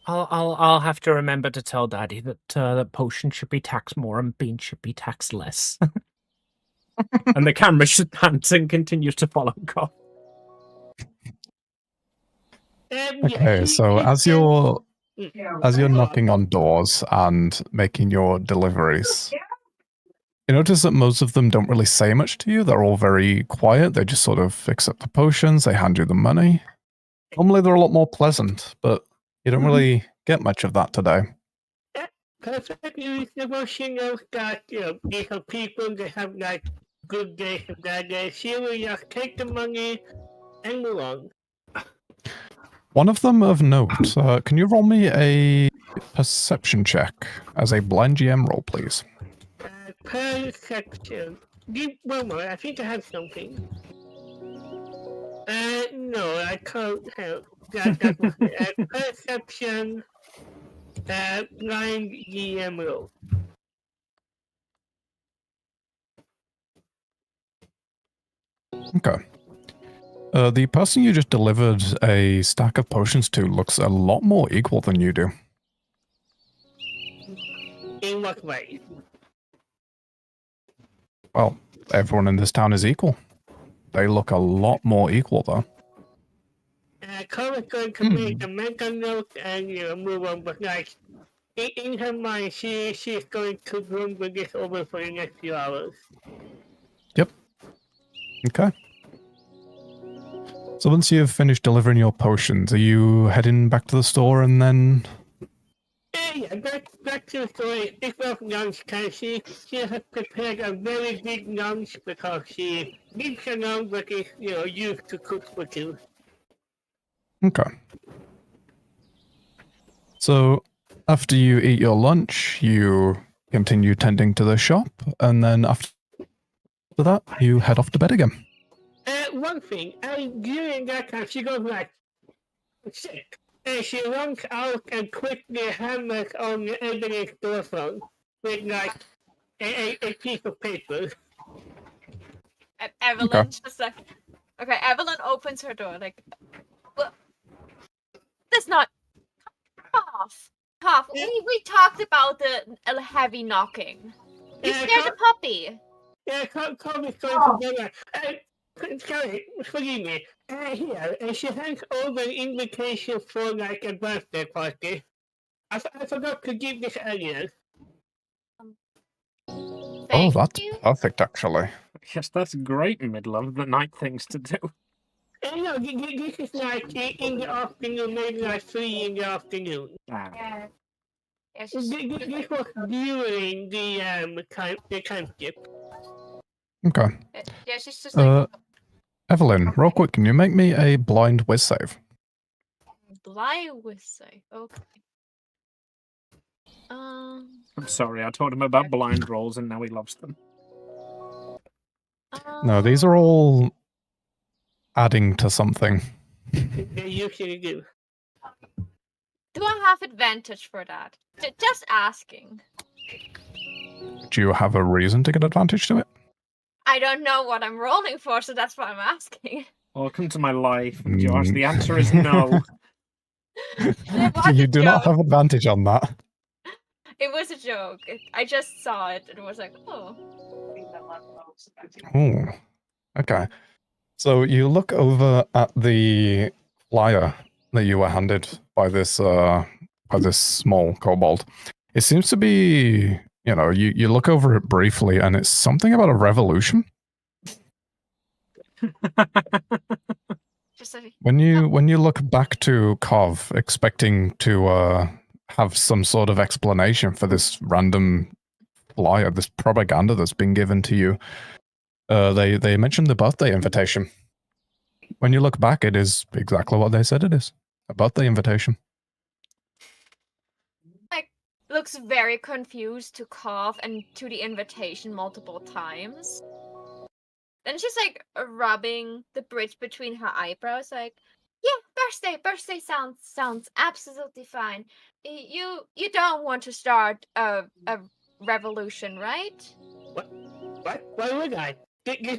I'll have to remember to tell Daddy that that potion should be taxed more and beans should be taxed less. And the camera just pants and continues to follow Cough. Okay, so as you're knocking on doors and making your deliveries, you notice that most of them don't really say much to you. They're all very quiet. They just sort of accept the potions. They hand you the money. Normally they're a lot more pleasant, but you don't really get much of that today. Perfectly reasonable. She knows that, these are people, they have like good days and bad days. She will just take the money and move on. One of them of note, can you roll me a perception check as a blind GM roll, please? Perception. Give one more, I think I have something. No, I can't help. That was it. Perception, blind GM roll. Okay. The person you just delivered a stack of potions to looks a lot more equal than you do. In what way? Well, everyone in this town is equal. They look a lot more equal, though. Cora's going to make a mental note and move on, but like in her mind, she's going to rumble this over for the next few hours. Yep. Okay. So once you've finished delivering your potions, are you heading back to the store and then... Yeah, back to the store. It's off lunch time. She has prepared a very big lunch because she lives alone but is, used to cook for two. Okay. So after you eat your lunch, you continue tending to the shop, and then after that, you head off to bed again. One thing, during that time, she goes like, sick. And she runs out and quickly hammers on Evelyn's storefront with like a piece of paper. And Evelyn just like, okay, Evelyn opens her door like, well, that's not cough. We talked about the heavy knocking. You scared the puppy. Yeah, call me going to bed. Sorry, forgive me. Here, and she hands over an invitation for like a birthday party. I forgot to give this earlier. Oh, that's perfect, actually. Yes, that's great in the middle of the night things to do. No, this is like in the afternoon, maybe like 3 in the afternoon. Yeah. This was during the time skip. Okay. Yeah, she's just like... Evelyn, real quick, can you make me a blind whiz save? Blind whiz save, okay. I'm sorry, I told him about blind rolls and now he loves them. No, these are all adding to something. They usually do. Do I have advantage for that? Just asking. Do you have a reason to get advantage to it? I don't know what I'm rolling for, so that's why I'm asking. Welcome to my life, Josh. The answer is no. You do not have advantage on that. It was a joke. I just saw it and was like, oh. Oh. Okay. So you look over at the flyer that you were handed by this small kobold. It seems to be, you look over it briefly and it's something about a revolution. Just like, When you look back to Kov, expecting to have some sort of explanation for this random flyer, this propaganda that's been given to you, they mentioned the birthday invitation. When you look back, it is exactly what they said it is. A birthday invitation. like looks very confused to cough and to the invitation multiple times. Then she's like rubbing the bridge between her eyebrows, like, yeah, birthday sounds absolutely fine. You don't want to start a revolution, right? What? Why would I? This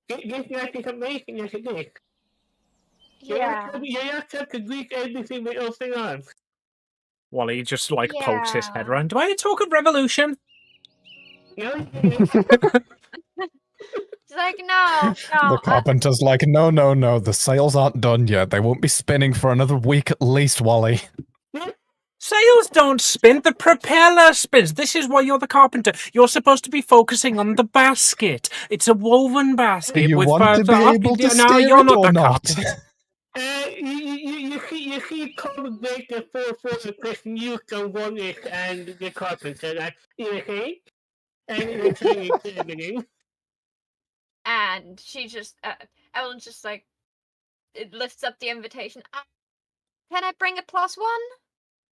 is amazing as it is. Yeah. You're not supposed to greet everything with open arms. Wally just like pokes his head Yeah. around. Do I talk of revolution? No, She's like, no. The carpenter's like, no, the sails aren't done yet. They won't be spinning for another week at least, Wally. Sails don't spin, the propeller spins. This is why you're the carpenter. You're supposed to be focusing on the basket. It's a woven basket. You with want to be able to no, steer you're it not or the not? carpenter. You see common break the 4 person you can one is and the carpenter, like, you see? And it's really examining. And she just, Evelyn's just like, it lifts up the invitation. Can I bring a +1?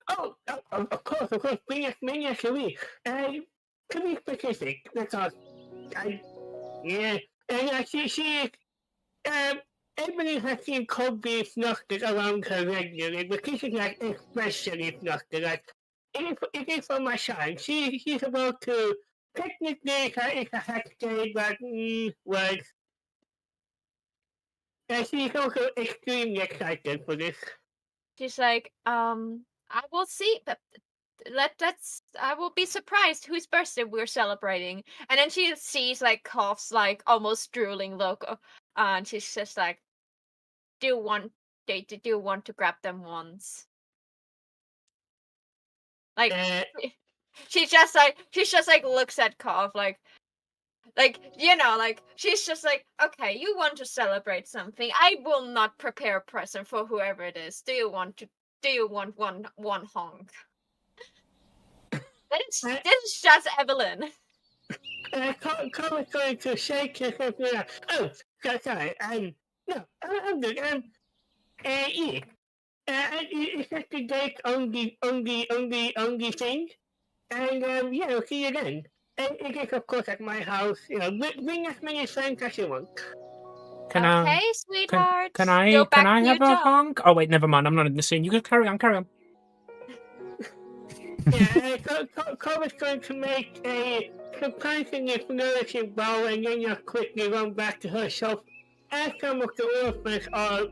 Oh, of course, bring us to me. To be specific, because yeah, and she Emily has seen Colby snorted around her regularly, but this is like especially snorted. Like, it is for my son. She's about to, technically, it's a hack day, but, well, she's also extremely excited for this. She's like, I will see, but I will be surprised whose birthday we're celebrating. And then she sees like Cough's like almost drooling look, and she's just like, do you want to grab them once? Like she just like looks at Cough like she's just like, okay, you want to celebrate something. I will not prepare a present for whoever it is. Do you want one honk? This is just Evelyn. Carl is going to shake his head. Oh, sorry. No, I'm good. Yeah. It's just a date on the thing. And, yeah, we'll see you then. It is, of course, at my house. Bring as many friends as you want. Okay, sweetheart. Can I have a honk? Oh, wait, never mind. I'm not in the scene. You can carry on. Yeah, Carl is going to make a surprisingly nourishing bowl, and then you'll quickly run back to her shop. As some of the orphans are,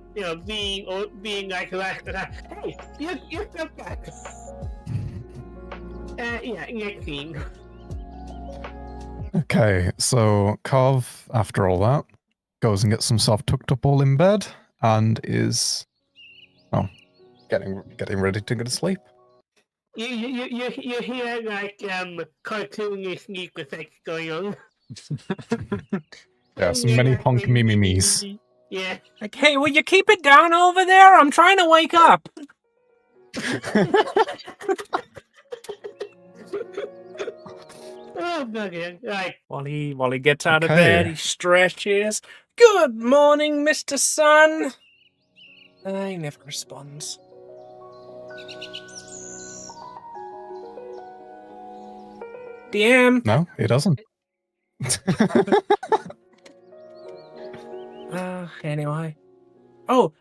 being like last of that. Hey, you come back. Yeah, next scene. Okay, so Kov, after all that, goes and gets himself tucked up all in bed and is, getting ready to go to sleep. You hear like cartoony sneak effects going on. Yeah, some many honk memes. Yeah. Okay, will you keep it down over there? I'm trying to wake up. Oh, bugger. Right. Wally gets out of bed, he stretches. Good morning, Mr. Sun. He never responds. DM. No, he doesn't. Anyway. Oh,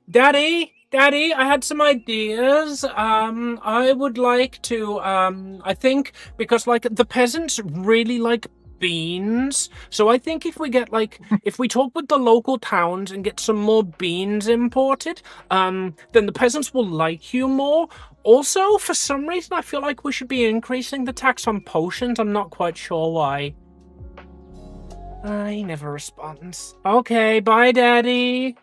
Daddy, I had some ideas. I would like to, I think, because, like, the peasants really like beans, so I think if we get, like, if we talk with the local towns and get some more beans imported, then the peasants will like you more. Also, for some reason, I feel like we should be increasing the tax on potions. I'm not quite sure why. He never responds. Okay, bye, Daddy.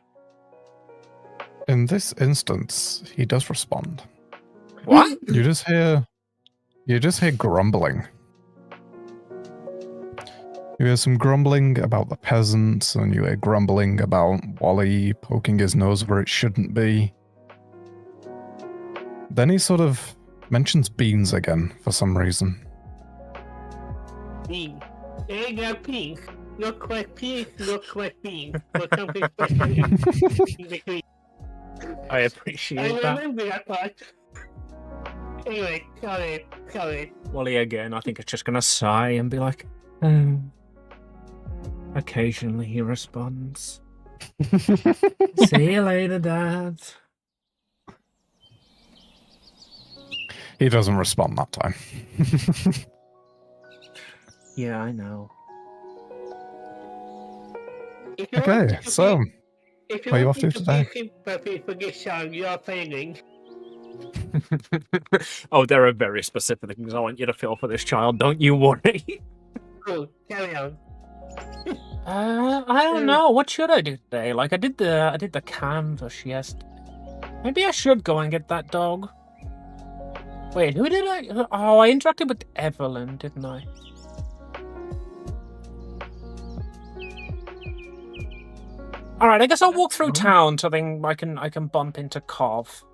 In this instance, he does respond. What? You just hear grumbling. You hear some grumbling about the peasants, and you hear grumbling about Wally poking his nose where it shouldn't be. Then he sort of mentions beans again for some reason. Bean. Hey, got beans. Look like peas, look like beans. Or something special in between. I I appreciate that. remember that part. Anyway, sorry. Wally again, I think it's just gonna sigh and be like, "Hmm." Occasionally he responds. See you later, Dad. He doesn't respond that time. Yeah, I know. If you Okay, want to so be- if what are you want off to me today? be sympathy for this song you're playing, Oh, there are very specific things I want you to feel for this child. Don't you worry. cool, carry on. I don't know. What should I do today? Like I did the canvas yesterday. Maybe I should go and get that dog. Wait, who did I? Oh, I interacted with Evelyn, didn't I? All right, I guess I'll walk through town so then I can bump into Cov.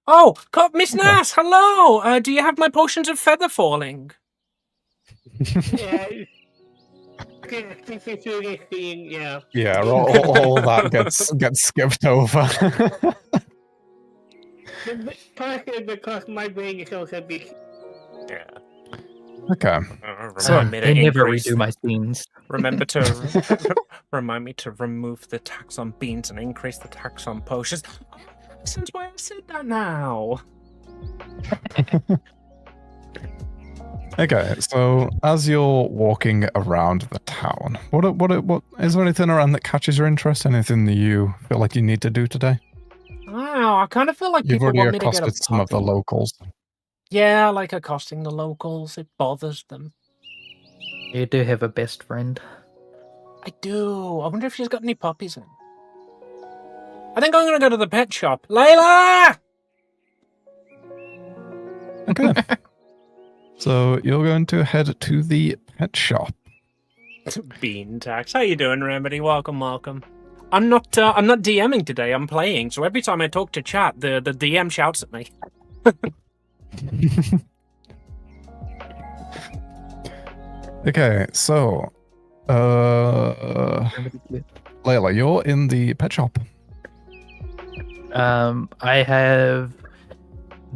Oh, Miss Nass, hello. Do you have my potions of feather falling? Yeah. Yeah. Yeah, all that gets skipped over. Partially because my brain is also big. Yeah. Okay. So I never redo my scenes. Remember to remind me to remove the tax on beans and increase the tax on potions. Since why I said that now. Okay, so as you're walking around the town, what is there anything around that catches your interest? Anything that you feel like you need to do today? Wow, I kind of feel like You've people already want me to get a accosted some of the puppy. locals. Yeah, I like accosting the locals. It bothers them. You do have a best friend. I do. I wonder if she's got any puppies in. I think I'm going to go to the pet shop. Layla! Okay. So you're going to head to the pet shop. Bean tax. How you doing, Remedy? Welcome. I'm not DMing today. I'm playing. So every time I talk to chat, the DM shouts at me. Okay, so Layla, you're in the pet shop. I have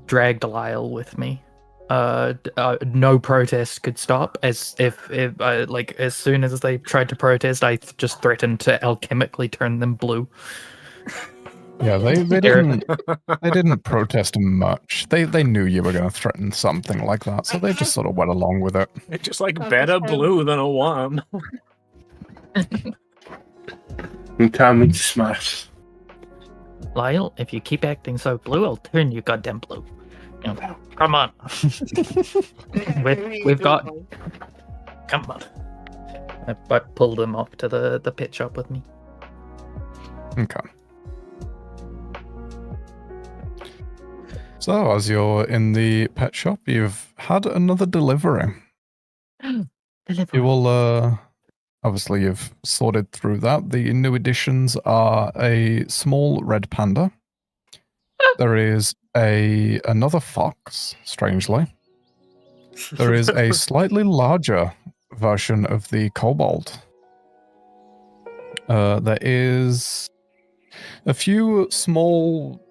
dragged Lyle with me. No protest could stop. As soon as they tried to protest, I just threatened to alchemically turn them blue. Yeah, they didn't protest much. They knew you were going to threaten something like that, so they just sort of went along with it. It's just like better blue than a worm. You tell me to smash. Lyle, if you keep acting so blue, I'll turn you goddamn blue. You know, come on. We've got. Come on. I pulled him off to the pet shop with me. Okay. So, as you're in the pet shop, you've had another delivery. You will, obviously, you've sorted through that. The new additions are a small red panda. There is another fox, strangely. There is a slightly larger version of the kobold. There is a few small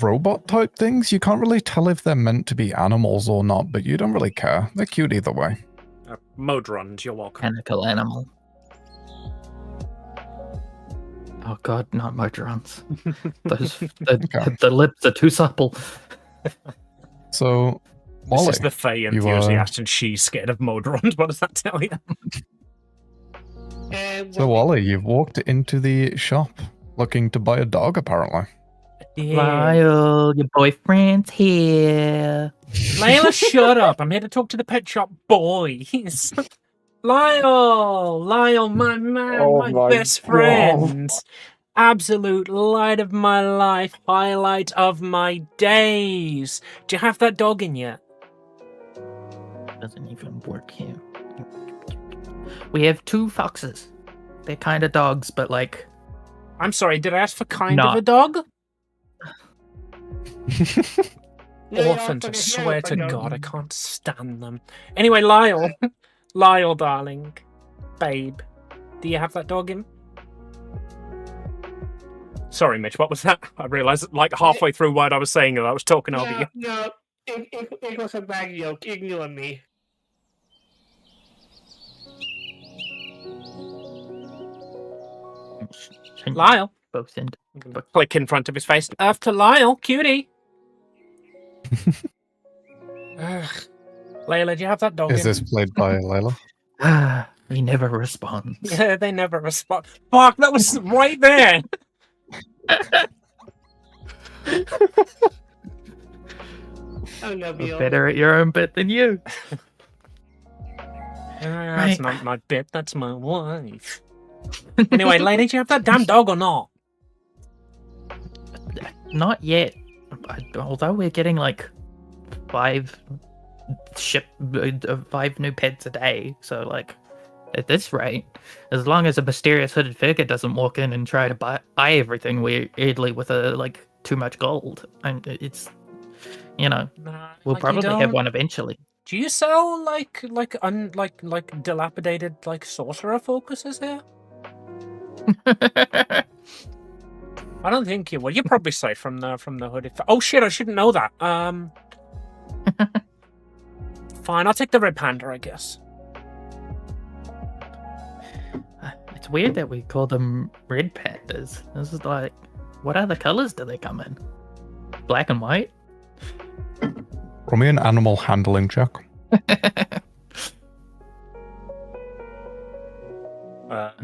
robot type things. You can't really tell if they're meant to be animals or not, but you don't really care. They're cute either way. Modrons, you're welcome. Mechanical animal. Oh god, not Modrons. The lips are too supple. So, Molly, This is the Fae enthusiast, and she's scared of Modrons. What does that tell you? So, Wally, you've walked into the shop looking to buy a dog, apparently. Lyle, your boyfriend's here. Layla, shut up. I'm here to talk to the pet shop boys. Lyle! Lyle, my man, Oh my my best God. friend. Absolute light of my life, highlight of my days. Do you have that dog in yet? Doesn't even work here. We have 2 foxes. They're kind of dogs, but like I'm sorry, did I ask for kind of Not. a dog? No, you Orphans, I also swear to get no, God, I can't stand them. Anyway, Lyle. Lyle, darling. Babe. Do you have that dog in? Sorry, Mitch, what was that? I realised, like, halfway through what I was saying that I was talking over you. No, it was a bad joke. Ignore me. Lyle. both in. Click in front of his face. After Lyle, cutie. Ugh. Layla, do you have that dog Is in? this played by Layla? He never responds. Yeah, they never respond. Fuck, that was right there. I love We're you. better at your own bit than you. That's not my bit, that's my wife. Anyway, lady, do you have that damn dog or not? Not yet. Although we're getting like 5 new pets a day, so like at this rate, as long as a mysterious hooded figure doesn't walk in and try to buy everything weirdly with like too much gold, and it's we'll like probably have one eventually. Do you sell like dilapidated like sorcerer focuses here? I don't think you will. You're probably safe from the hooded. Oh shit! I shouldn't know that. Fine, I'll take the red panda, I guess. It's weird that we call them red pandas. This is like, what other colors do they come in? Black and white? Roll me an animal handling check.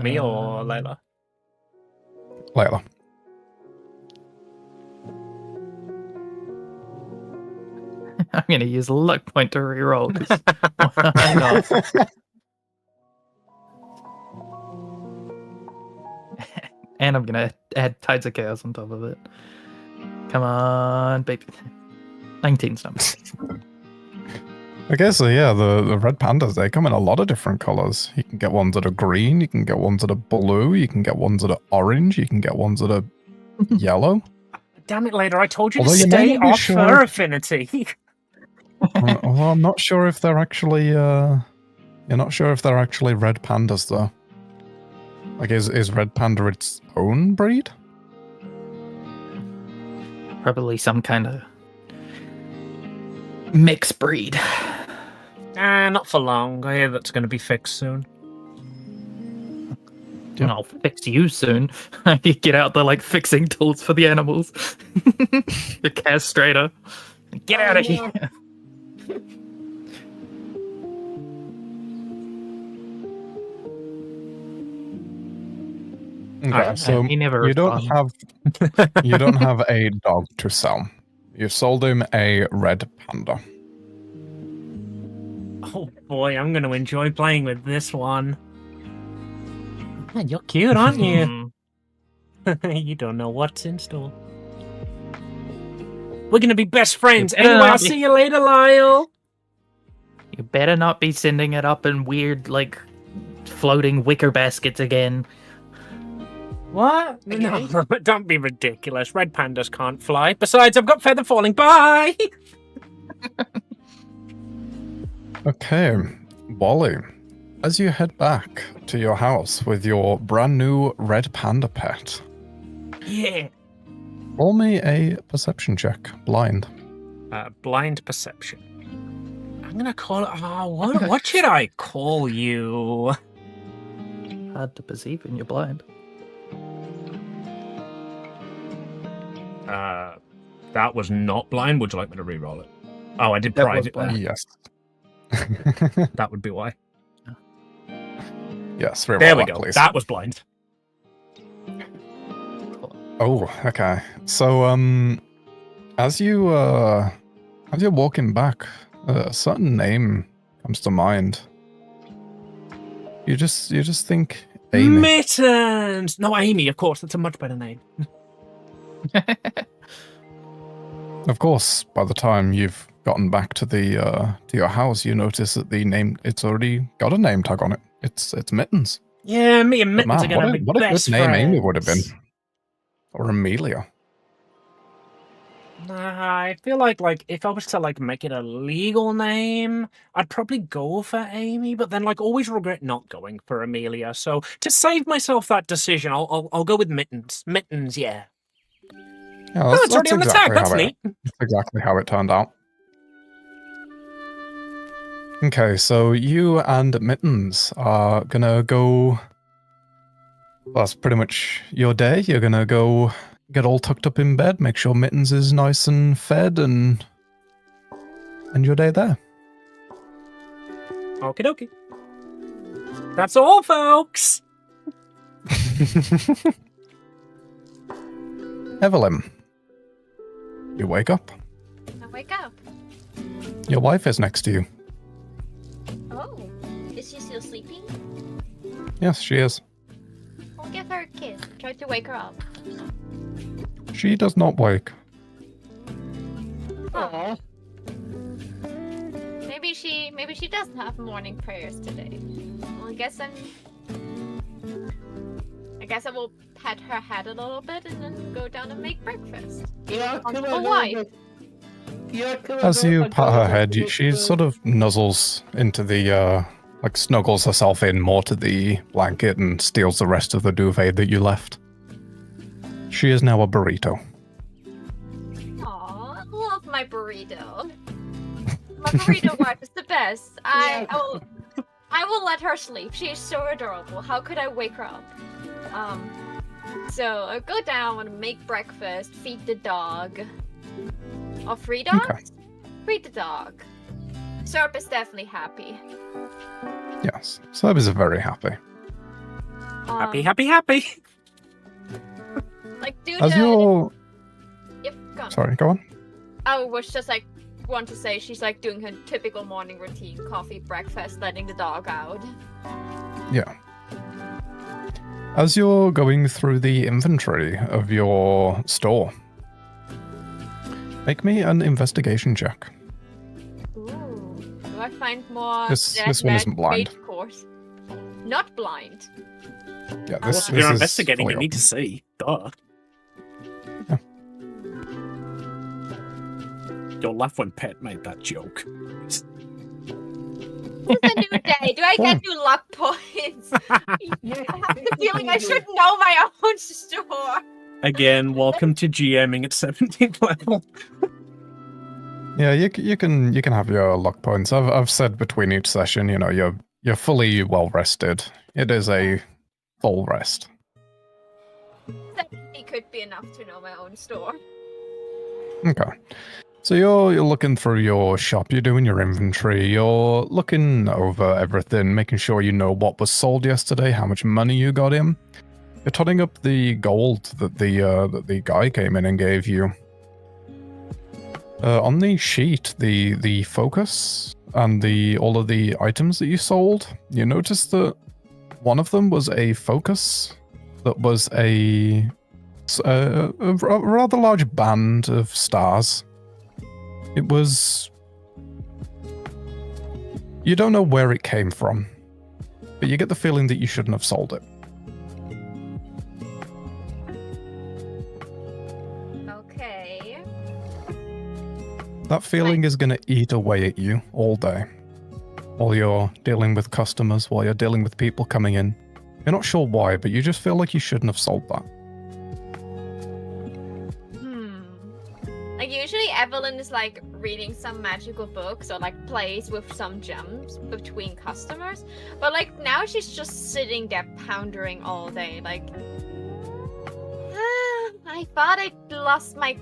Me or Layla? Layla. I'm going to use a luck point to reroll. Why not? And I'm going to add Tides of Chaos on top of it. Come on, baby. 19 numbers. Okay, so yeah, the red pandas, they come in a lot of different colors. You can get ones that are green, you can get ones that are blue, you can get ones that are orange, you can get ones that are yellow. Damn it, later! I told you Although to you may stay not be off sure. fur affinity. Although I'm not sure if they're actually, you're not sure if they're actually red pandas, though. Like, is red panda its own breed? Probably some kind of mixed breed. Not for long. I hear that's going to be fixed soon. And I'll fix you soon. You get out the like fixing tools for the animals. The castrator. Get out of here. Okay, so he never you don't have a dog to sell. You sold him a red panda. Oh boy, I'm going to enjoy playing with this one. Man, you're cute, aren't you? You don't know what's in store. We're going to be best friends. You better Anyway, I'll not be. see you later, Lyle. You better not be sending it up in weird, like, floating wicker baskets again. What? No, don't be ridiculous. Red pandas can't fly. Besides, I've got feather falling. Bye! Okay, Wally, as you head back to your house with your brand new red panda pet, Yeah. roll me a perception check, blind. Blind perception. I'm going to call it... Oh, what should I call you? Hard to perceive when you're blind. That was not blind. Would you like me to re-roll it? Oh, I did That private was blind. there. Yes. That would be why. Yes, reroll There we that, go. please. That was blind. Oh, okay. So, as you're walking back, a certain name comes to mind. You just think Amy. Mittens! No, Amy, of course. That's a much better name. Of course, by the time you've gotten back to the to your house, you notice that the name it's already got a name tag on it. It's Mittens. Yeah, me and But Mittens man, are gonna be what a good best name friends. Amy would have been, or Amelia. I feel like if I was to make it a legal name, I'd probably go for Amy, but then always regret not going for Amelia. So to save myself that decision, I'll go with Mittens. Mittens, yeah. Yeah, Oh, it's already on the tag. That's neat. That's exactly how it turned out. Okay, so you and Mittens are gonna go. That's pretty much your day. You're gonna go get all tucked up in bed, make sure Mittens is nice and fed, and end your day there. Okie dokie. That's all, folks. Evelyn, you wake up. I wake up. Your wife is next to you. Oh, is she still sleeping? Yes, she is. I'll give her a kiss. Try to wake her up. She does not wake. Aw. Maybe she doesn't have morning prayers today. Well, I guess I will pat her head a little bit and then go down and make breakfast. As you pat her head, she sort of nuzzles into the, snuggles herself in more to the blanket and steals the rest of the duvet that you left. She is now a burrito. Aw, I love my burrito. My burrito wife is the best. I will let her sleep. She is so adorable. How could I wake her up? So I'll go down and make breakfast, feed the dog. Or 3 dogs? Okay. Feed the dog. Serp is definitely happy. Yes, Serb is very happy. Happy, happy, happy. Do As you're... Yep, go on. Sorry, go on. I was just want to say she's doing her typical morning routine, coffee, breakfast, letting the dog out. Yeah. As you're going through the inventory of your store, make me an investigation check. Ooh. Do I find more This one isn't blind. Of course. Not blind. Yeah, Well, this if you're is investigating, fully you need to open. see. Duh. Yeah. You'll laugh when Pet made that joke. It's a new day. Do I get new luck points? I have the feeling I should know my own store. Again, welcome to GMing at 17th level. Yeah, you can have your luck points. I've said between each session, you're fully well rested. It is a full rest. 70 could be enough to know my own store. Okay. So you're looking through your shop, you're doing your inventory, you're looking over everything, making sure you know what was sold yesterday, how much money you got in. You're totting up the gold that the guy came in and gave you. On the sheet, the focus and all of the items that you sold, you notice that one of them was a focus that was a rather large band of stars. It was... You don't know where it came from, but you get the feeling that you shouldn't have sold it. Okay. That feeling is going to eat away at you all day. While you're dealing with customers, while you're dealing with people coming in. You're not sure why, but you just feel like you shouldn't have sold that. Usually Evelyn is reading some magical books or plays with some gems between customers, but now she's just sitting there pondering all day. I thought I lost my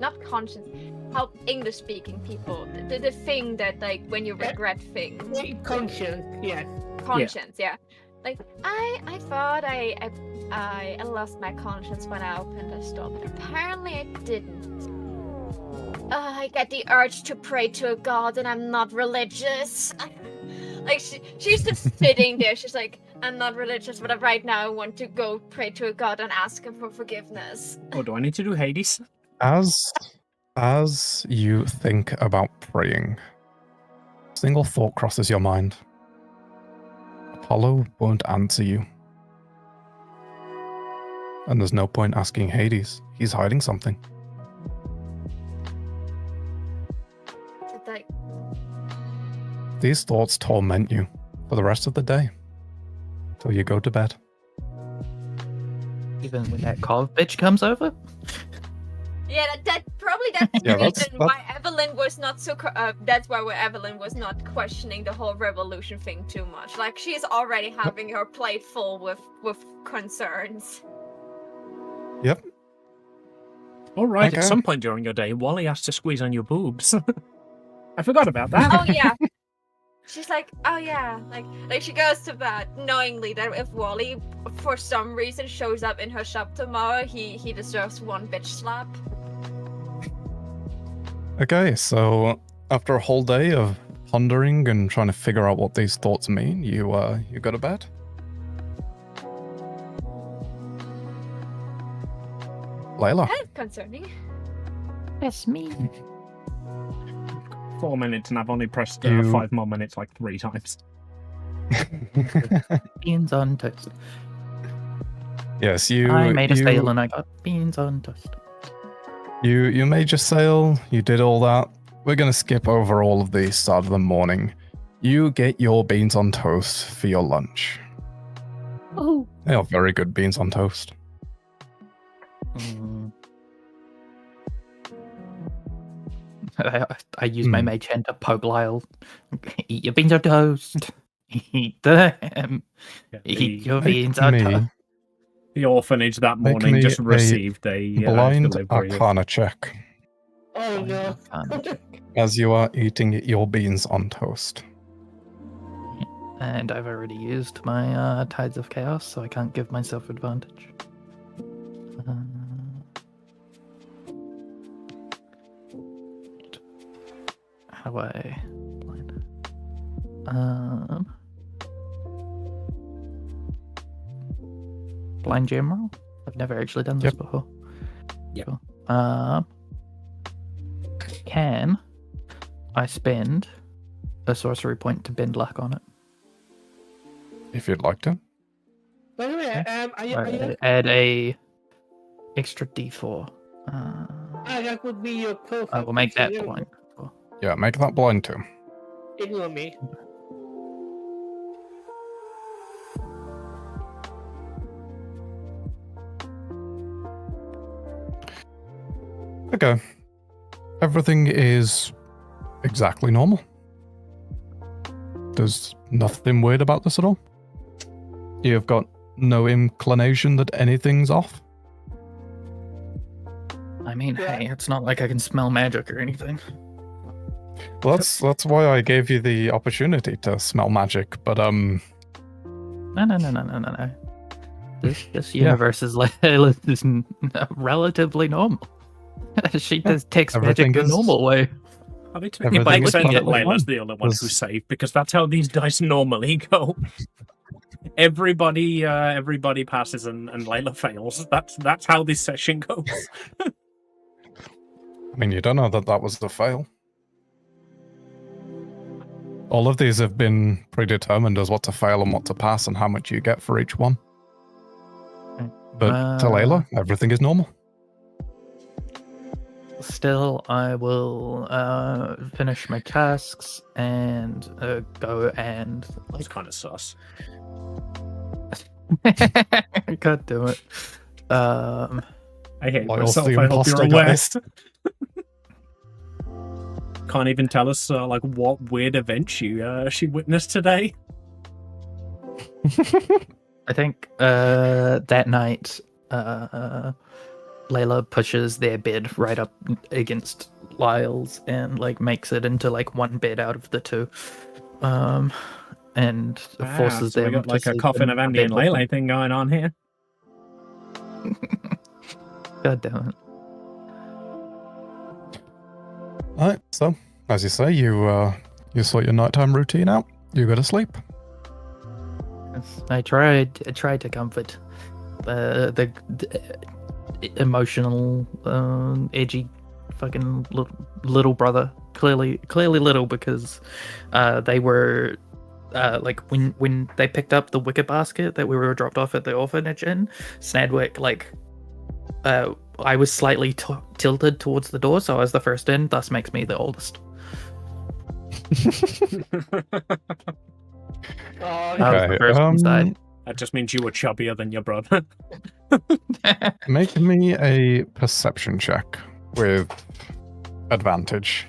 not conscience. How English speaking people the thing that when you regret things. Conscience, yes. Conscience, yeah. I thought I lost my conscience when I opened the store, but apparently I didn't. I get the urge to pray to a god and I'm not religious. Like, she's just sitting there. She's like, I'm not religious, but right now I want to go pray to a god and ask him for forgiveness. Oh, do I need to do Hades? As you think about praying, a single thought crosses your mind. Apollo won't answer you. And there's no point asking Hades. He's hiding something. It's like, These thoughts torment you for the rest of the day. Till you go to bed. Even when that cov bitch comes over? yeah, that's the Yeah, reason why Evelyn was not so. That's why Evelyn was not questioning the whole revolution thing too much. Like, she's already having her plate full with concerns. Yep. All right, Okay. at some point during your day, Wally has to squeeze on your boobs. I forgot about that. Oh yeah. She's like, oh yeah, like she goes to bed knowingly that if Wally for some reason shows up in her shop tomorrow, he deserves one bitch slap. Okay, so after a whole day of pondering and trying to figure out what these thoughts mean, you go to bed. Layla. That's concerning. That's me. 4 minutes, and I've only pressed You- 5 more minutes like 3 times. Beans on toast. Yes, you. I made a you, sail and I got beans on toast. You made your sail. You did all that. We're gonna skip over all of the start of the morning. You get your beans on toast for your lunch. Oh. They are very good beans on toast. Mm. I use my mage hand to poke Lyle. Eat your beans on toast. Eat them. Eat your beans on toast. The orphanage that Make morning me just a received a Blind delivery. Arcana check Oh no. as you are eating your beans on toast. And I've already used my Tides of Chaos, so I can't give myself advantage. How do I blind? Blind General? I've never actually done this Yep. before. Yep. Cool. Can I spend a sorcery point to bend luck on it? If you'd like to. By the way, are you, Add a extra d4. that would be your perfect. I will make that scenario. blind. Yeah, make that blind too. Ignore me. Okay. Everything is exactly normal. There's nothing weird about this at all. You've got no inclination that anything's off. I mean, Yeah. hey, it's not like I can smell magic or anything. Well, that's why I gave you the opportunity to smell magic, but No. This Yeah. universe is relatively normal. She just takes Everything magic the is- normal way. Are they Everything by is saying that perfectly Layla's fine. the only one who There's- saved? Because that's how these dice normally go. Everybody passes and Layla fails. That's how this session goes. I mean, you don't know that that was the fail. All of these have been predetermined as what to fail and what to pass and how much you get for each one. But to Layla, everything is normal. Still, I will finish my tasks and go and It's kind of sus. God damn it. I hate Loyal myself. to the I hope you're imposter, aware. guys. Can't even tell us like what weird event she witnessed today. I think that night, Layla pushes their bed right up against Lyle's and like makes it into like one bed out of the two, and forces so we them got to like a sleep coffin in of a Andy bed and with them. Lele thing going on here. God damn it! Alright, so, as you say, you sort your nighttime routine out, you go to sleep. I tried to comfort the emotional, edgy, fucking little brother. Clearly little because they were like when they picked up the wicker basket that we were dropped off at the orphanage in Snadwick, like I was slightly tilted towards the door, so I was the first in. Thus makes me the oldest. Oh, I was the first inside. That just means you were chubbier than your brother. Make me a perception check with advantage.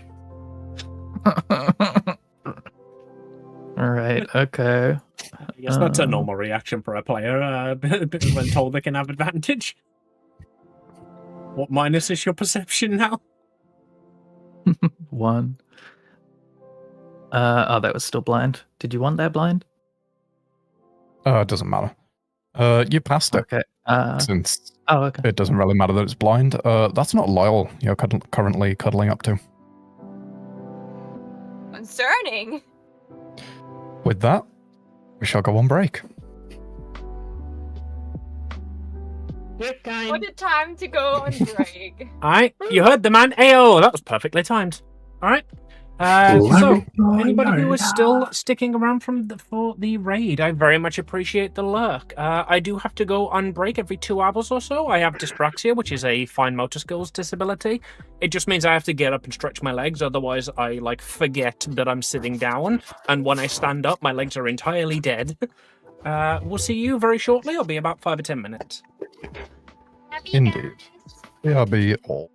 All right. Okay. I guess that's a normal reaction for a player when told they can have advantage. What minus is your perception now? 1. Oh, that was still blind. Did you want that blind? It doesn't matter. You passed it. Okay. Since okay. it doesn't really matter that it's blind. That's not Lyle you're currently cuddling up to. Concerning. With that, we shall go on break. good time. What a time to go on break. Alright, you heard the man. Ayo, that was perfectly timed. Alright. So, anybody who is still sticking around for the raid, I very much appreciate the lurk. I do have to go on break every 2 hours or so. I have dyspraxia, which is a fine motor skills disability. It just means I have to get up and stretch my legs, otherwise I forget that I'm sitting down, and when I stand up, my legs are entirely dead. We'll see you very shortly. It'll be about 5 or 10 minutes. Indeed. BRB all.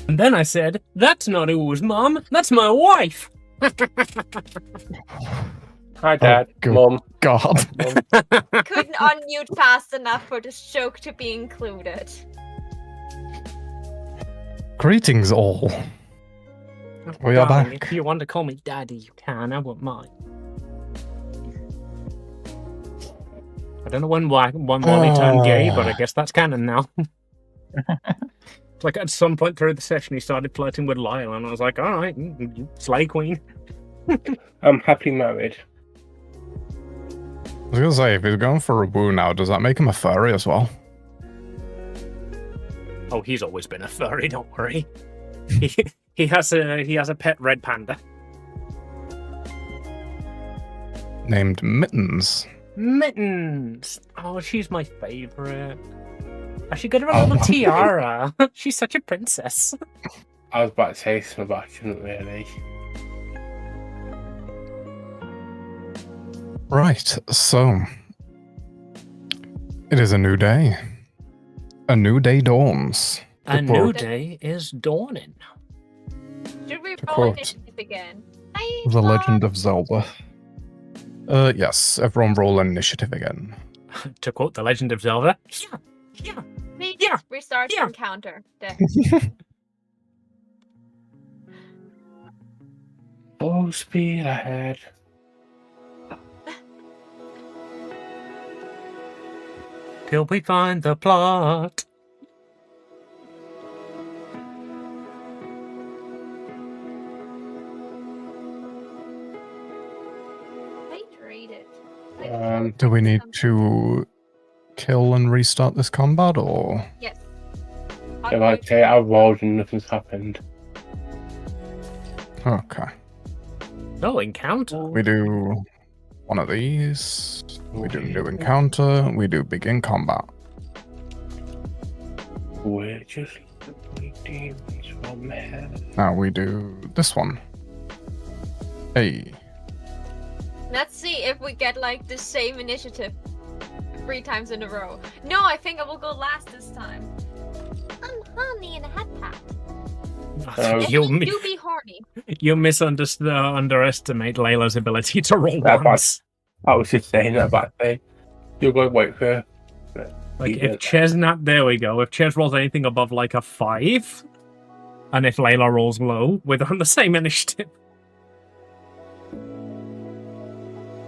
And then I said, "That's not Ooze, Mom. That's my wife." Hi, Dad. good Mum. God. Couldn't unmute fast enough for this joke to be included. Greetings, all. We are Darling, back. If you want to call me Daddy, you can. I won't mind. I don't know when Wally turned gay, but I guess that's canon now. It's like at some point through the session, he started flirting with Lyle, and I was like, "All right, you slay queen." I'm happily married. I was gonna say, if he's going for a woo now, does that make him a furry as well? Oh, he's always been a furry. Don't worry. He has a pet red panda Named Mittens. Mittens. Oh, she's my favorite. I should get her a little tiara. She's such a princess. I was about to say something, but I shouldn't really. Right, so it is a new day. A new day dawns. A To new quote day is dawning. Should we To roll quote initiative again? The Legend of Zelda. Yes, everyone roll initiative again. To quote The Legend of Zelda. Yeah. Please Yeah. restart Yeah. encounter. There. Full speed ahead. Till we find the plot. Hydrated. Do we need to kill and restart this combat, or? Yes. If I say I rolled and nothing's happened. Okay. No encounter. We do one of these. We do new encounter. We do begin combat. We're just like demons from hell. Now we do this one. Hey. Let's see if we get like the same initiative 3 times in a row. No, I think I will go last this time. I'm honey in a hat pat. You You be horny. underestimate Layla's ability to roll That ones. I was just saying that back there. You're going to wait for. Like if Chesnut, there we go. If Ches rolls anything above like a 5, and if Layla rolls low, we're on the same initiative.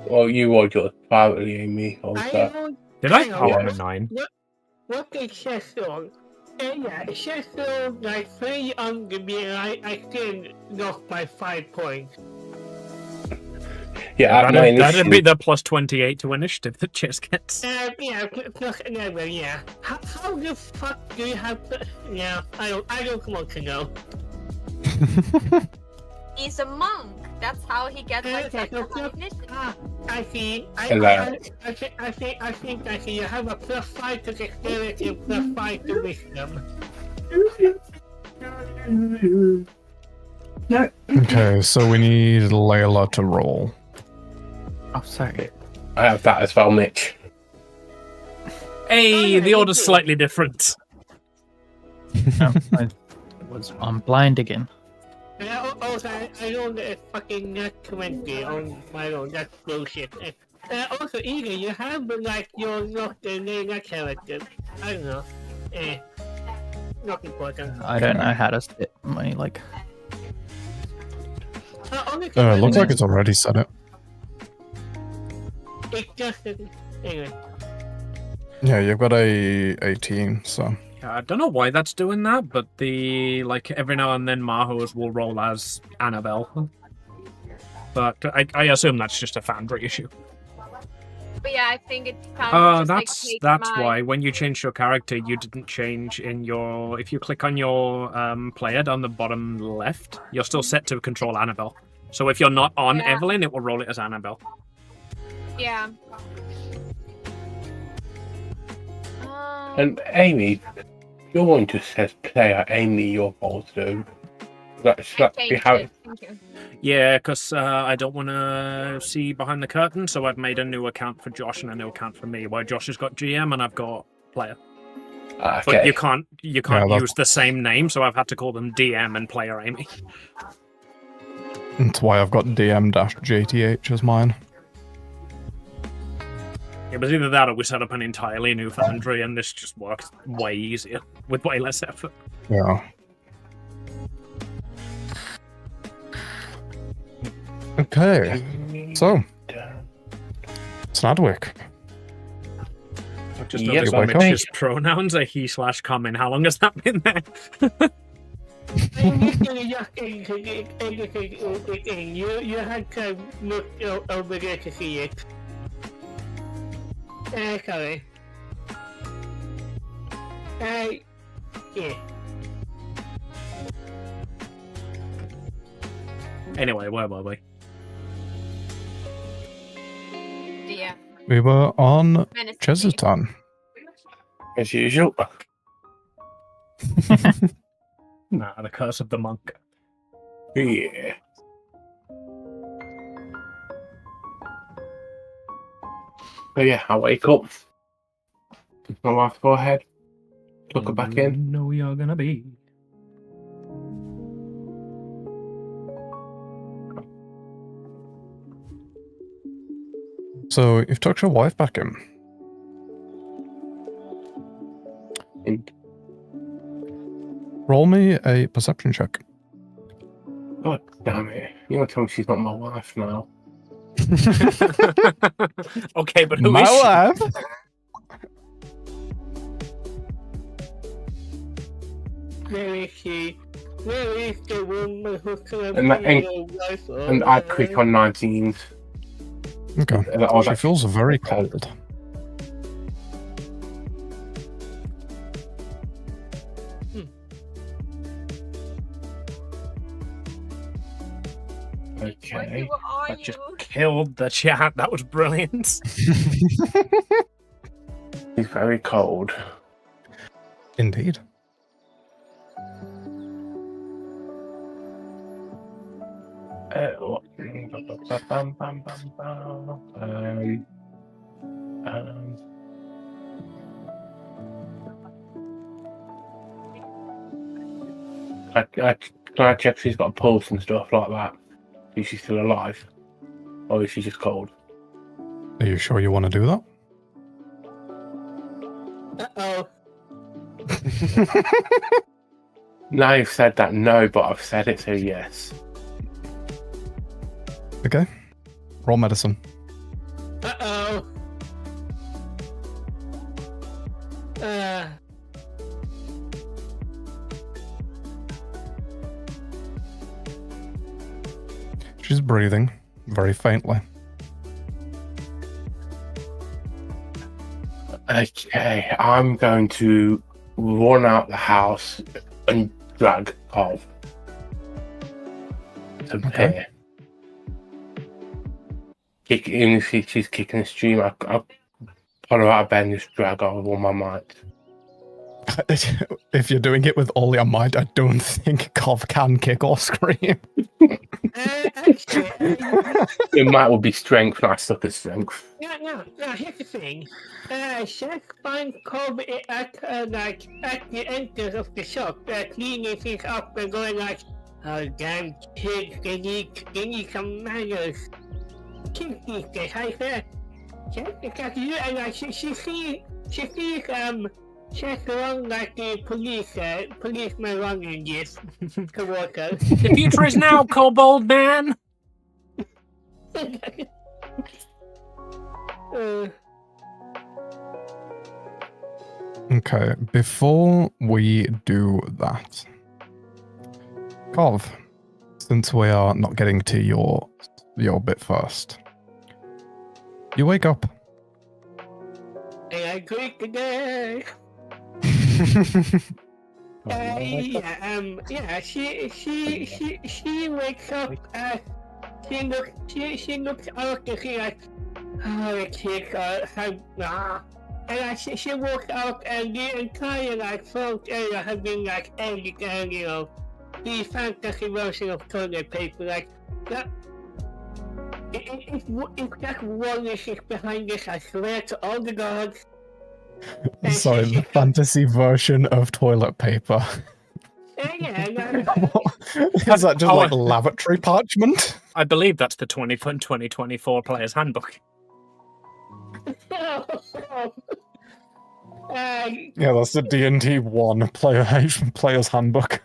Well, you rolled yours privately, Amy. Also. Did I? Hang on, Oh, yeah. I'm a 9. What did Chess roll? Yeah, Chess rolled like 3 under me, and I still lost by 5 points. Yeah, That'd be the plus 28 to initiative that Ches gets. Yeah, plus 11, yeah. How the fuck do you have to... Yeah, I don't want to know. He's a monk. That's how he gets like Okay, extra so- initiative. I see. Hello. I think you have a plus 5 to dexterity and plus 5 to wisdom. Okay, so we need Layla to roll. Oh, sorry. I have that as well, Mitch. Hey, the order's slightly different. No, I'm blind again. And also, I don't fucking net 20 on my own. That's bullshit. Also, Egan, you have like your not the name character. I don't know. Not important. I don't know how to set my like. It looks like it's already set it. It's just anyway. Yeah, you've got a 18, so. I don't know why that's doing that, but every now and then Mahos will roll as Annabelle. But I assume that's just a Foundry issue. But yeah, I think it's kind of just That's why when you changed your character, you didn't change in your. If you click on your player down the bottom left, you're still set to control Annabelle. So if you're not on Evelyn, it will roll it as Annabelle. Yeah. And Amy, your one just says player Amy, your roll through. That's be how. Thank you. Yeah, because I don't want to see behind the curtain, so I've made a new account for Josh and a new account for me, where Josh has got GM and I've got player. Okay. But you can't that's- use the same name, so I've had to call them DM and Player Amy. That's why I've got DM-JTH as mine. It was either that or we set up an entirely new foundry, and this just works way easier with way less effort. Yeah. Okay, so Snadwick. I've just Yep. noticed You wake up. Mitch's pronouns are he/common. How long has that been there? You had to look over there to see it. Sorry. Yeah. Anyway, where were we? Yeah. We were on Menacingly. Chesterton. As usual. Nah, the Curse of the Monk. Yeah. So yeah, I wake up. My wife go ahead. Tuck her back in. No, you're gonna be. So you've tucked your wife back in. And Roll me a perception check. God damn it. You want to tell me she's not my wife now? Okay, but who My is she? wife. Where is she? Where is the woman who's gonna And that be ain't- your wife? And I click on 19. Okay. And I was She like, feels very cold. okay. Where are That you? just killed the chat. That was brilliant. She's very cold. Indeed. What? Can I check if she's got a pulse and stuff like that? Is she still alive? Or is she just cold? Are you sure you want to do that? Uh-oh. Now you've said that, no, but I've said it, so yes. Okay. Roll medicine. Uh-oh. She's breathing very faintly. Okay, I'm going to run out the house and drag Carl to Okay. here. Even if she's kicking the stream, I'll pull her out of bed and just drag her with all my might. If you're doing it with all your might, I don't think Cov can kick or scream. Actually, Your might will be strength, and I suck at strength. no, here's the thing. Chef find Cobb at the entrance of the shop, cleaning things up and going like, oh damn kids, they need some manners. Kids these days, I said. Because you and she sees check along like the policeman running this co-worker. The future is now, Kobold Man. Okay, before we do that, Cov, since we are not getting to your bit first, you wake up. And I drink today. She wakes up. She looks out and she like, oh, the kids are and she walks out and the entire like front area has been like empty and the fantasy version of toilet paper like that. If that one is behind this, I swear to all the gods. Sorry, the fantasy version of toilet paper. Yeah, Is that just like lavatory parchment? I believe that's the 2024 Player's Handbook. Yeah, that's the D&D 1 player's handbook.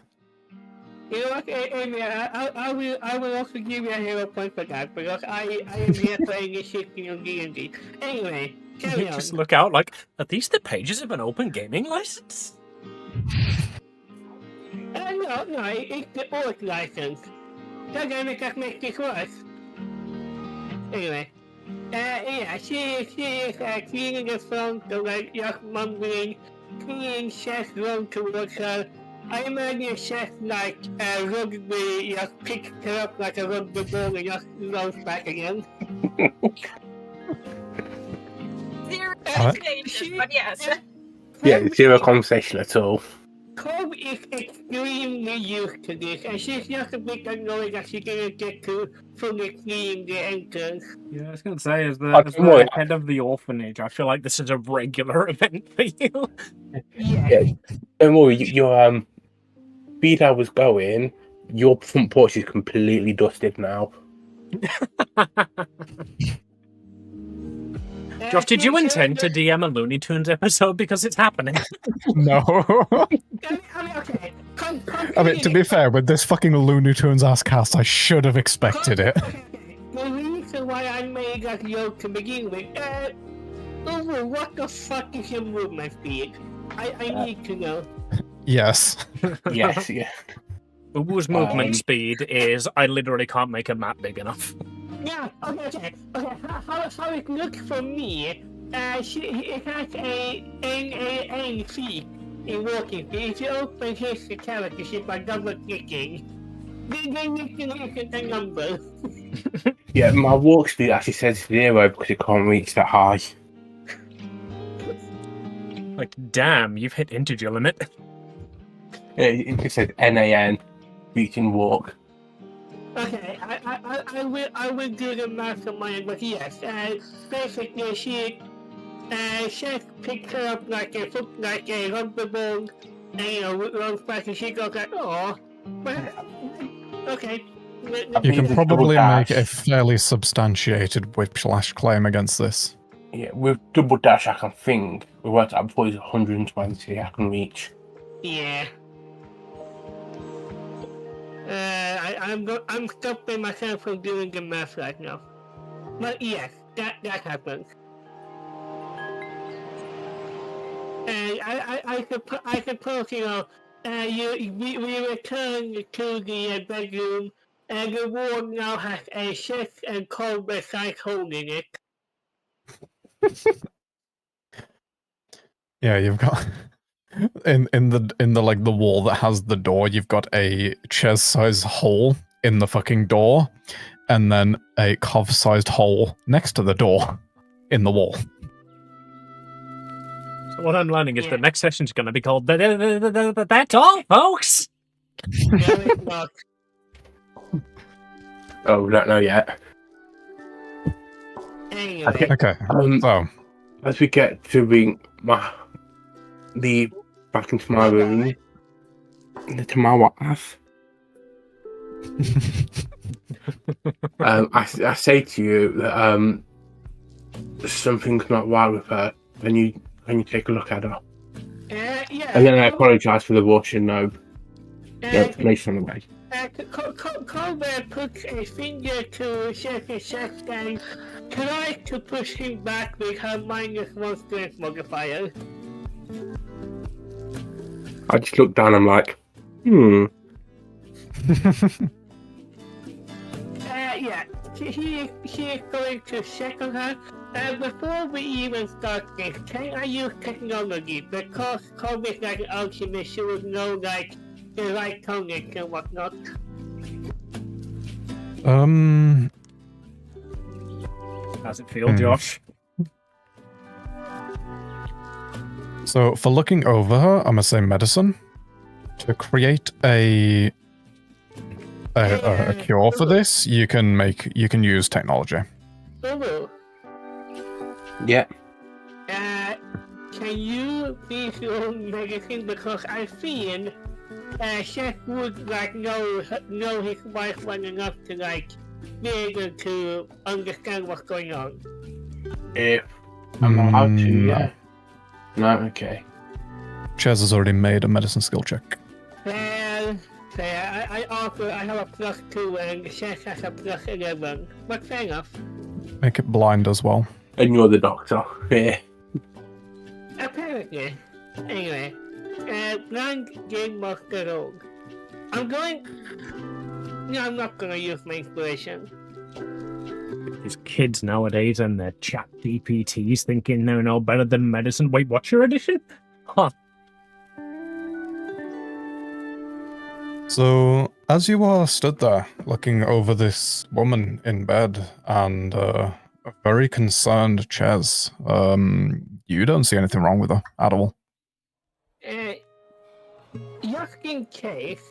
You know what, Amy, I will also give you a hero point for that, because I am here playing a shit in D&D. Anyway, carry on. Just look out like, are these the pages of an open gaming license? No, it's the old license. Doesn't that make this worse? Anyway, yeah, she is cleaning the front, the like, just mumbling, cleaning chest run towards her. I imagine chest like rugby, just picks her up like a rugby ball and just rolls back again. Zero conversation, but yes. Yeah, zero conversation at all. Cobb is extremely used to this, and she's just a bit annoyed that she didn't get to fully clean the entrance. Yeah, I was going to say, as don't the worry. head of the orphanage, I feel like this is a regular event for you. Yeah. Don't worry, your speed I was going, your front porch is completely dusted now. Josh, did you intend to DM a Looney Tunes episode because it's happening? No. Okay. I mean, to be fair, with this fucking Looney Tunes ass cast, I should have expected it. The reason why I made that joke to begin with, Uwu, what the fuck is your movement speed? I need to know. Yes. Yes, yeah. Uwu's movement speed is, I literally can't make a map big enough. Yeah, okay. How it looks for me, it has a feat in walking speed. If you open his character sheet by double clicking, then you can look at the number. Yeah, my walk speed actually says 0 because it can't reach that high. Like, damn, you've hit integer limit. It just says NAN, reaching walk. Okay, I will do the math on my end, but yes, basically she picked her up like a rubber ball, and runs back, and she goes like, oh, okay. You can probably make a fairly substantiated whiplash claim against this. Yeah, with double dash I can think. We worked out before it's 120 I can reach. Yeah. I'm stopping myself from doing the math right now. But yes, that happens. And I suppose, you know, we return to the bedroom, and the wall now has a chef and cold beside holding it. Yeah, you've got in the like the wall that has the door, you've got a chest-sized hole in the fucking door, and then a Cov-sized hole next to the door in the wall. So what I'm learning is the next session's going to be called That's all, folks! No, it's not. Oh, we don't know yet. Anyway. Okay, so as we get to back into my room, to my wife, I say to you that something's not right with her. Can you take a look at her? Yeah. And then I apologise for the Russian no information on the way. Colbert puts a finger to Chef's chest and tries to push him back with her -1 strength modifier. I just look down. I'm like, Yeah, she is going to check on her. Before we even start this, can I use technology? Because Colbert is like an alchemist, she would know like the right tonic and whatnot. How's it feel, Josh? So for looking over her, I'm gonna say medicine to create a cure for this. You can use technology. Uwu. yeah. can you please your medicine because I feel Chef would like know his wife well enough to like be able to understand what's going on. If I'm allowed to, No. yeah. No, okay. Chaz has already made a medicine skill check. Well, I have a +2 and Chef has a +11, but fair enough. Make it blind as well. And you're the doctor. Yeah. Apparently. Anyway, blind game master rogue. I'm not gonna use my inspiration. These kids nowadays and their chat DPTs thinking they know better than medicine. Wait, what's your edition? Huh. So, as you are stood there looking over this woman in bed and a very concerned Chez, you don't see anything wrong with her at all. Just in case,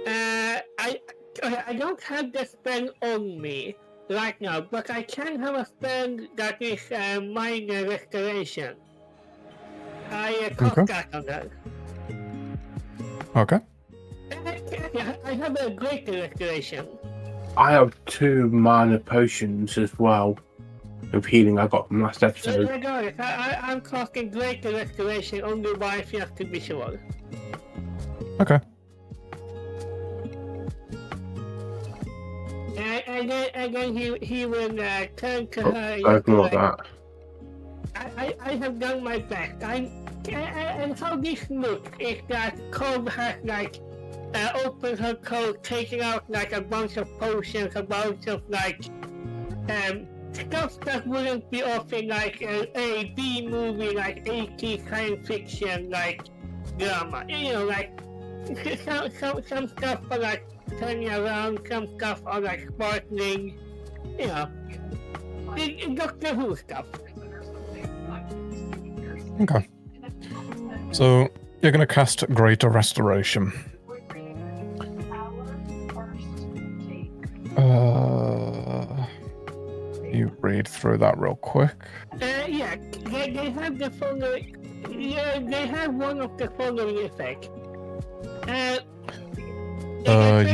I don't have the spell on me right now, but I can have a spell that is minor restoration. I cast that on her. Okay. I have a greater restoration. I have 2 minor potions as well of healing I got from last episode. Regardless, I'm casting greater restoration on the wife, you have to be sure. Okay. And then he will turn to her. Ignore that. I have done my best. And how this looks is that Cobb has like opened her coat, taking out like a bunch of potions, a bunch of like stuff that wouldn't be often like a B movie, like 80s science fiction like drama. You know, like some stuff for like turning around, some stuff are like sparkling. You know, Doctor Who stuff. Okay. So, you're going to cast Greater Restoration. You read through that real quick. Yeah, they have the following. Yeah, they have one of the following effects.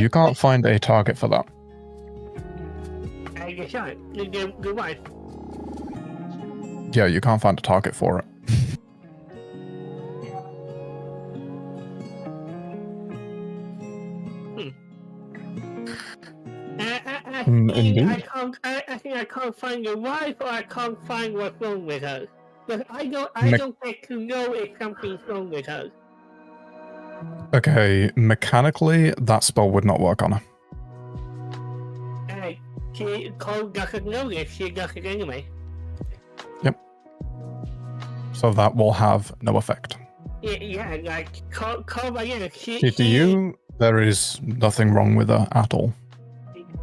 You can't find a target for that. I guess the wife. Yeah, you can't find a target for it. Indeed. I think I can't find the wife, or I can't find what's wrong with her. But I don't get to know if something's wrong with her. Okay, mechanically, that spell would not work on her. She doesn't know this, she does it anyway. Yep. So that will have no effect. Yeah, like, Cole again, To you, there is nothing wrong with her at all.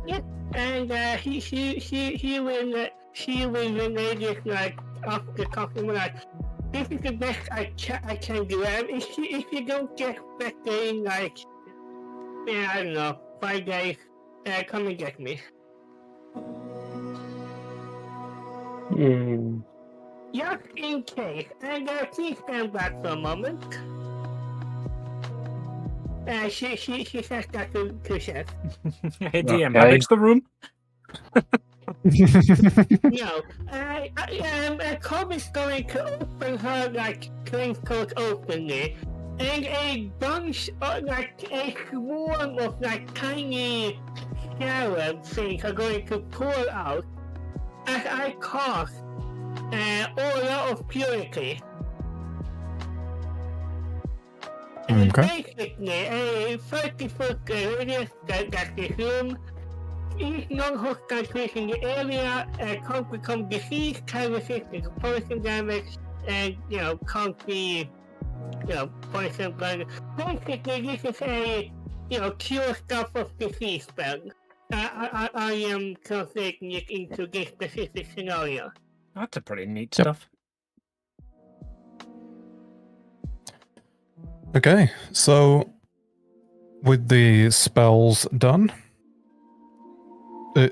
Yeah, and she will relay this like off the top of my life. This is the best I can do. If you don't get better in like, I don't know, 5 days, come and get me. Just in case, and please stand back for a moment. She says that to Chef. Hey DM, okay. Fix the room. No, Cobb is going to open her like coat openly, and a bunch of like a swarm of like tiny scarab things are going to pour out as I cast Aura of Purity. And basically, a 30-foot radius that this room. Each non-hostile creature in the area can't become diseased, can resist poison damage, and can't be poison blood. Basically, this is a cure stuff of disease spell. I am translating it into this specific scenario. That's a pretty neat stuff. Okay, so with the spells done, to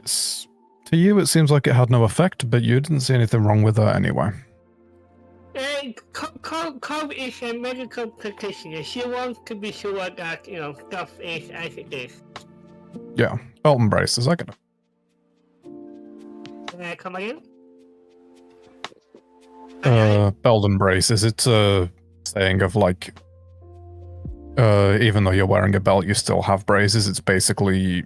you it seems like it had no effect, but you didn't see anything wrong with her anyway. Cobb is a medical practitioner. She wants to be sure that, stuff is as it is. Yeah, belt and braces, I get it. Come again? Belt and braces, it's a saying of like, even though you're wearing a belt, you still have braces. It's basically,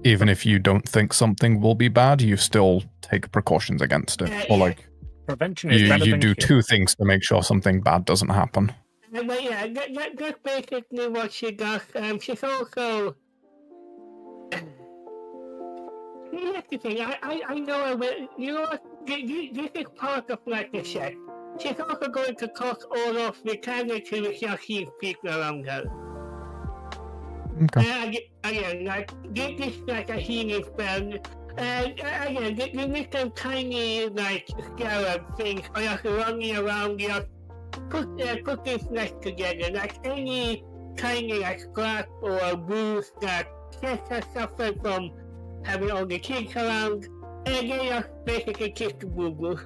even if you don't think something will be bad, you still take precautions against it. Or like, Prevention is better you than do cure. two things to make sure something bad doesn't happen. But yeah, that's basically what she does. She's also... Here's the thing, I know I will... You know what? This is part of like the set. She's also going to cause all of the cognitive issues people around her. Okay. Again, like, this is like a healing spell. Again, you make some tiny, like, scarab things, or just running around, just put this nest together. Like, any tiny, like, scrap or bruise that Chess has suffered from having all the kids around, and they just basically kiss the boo-boo.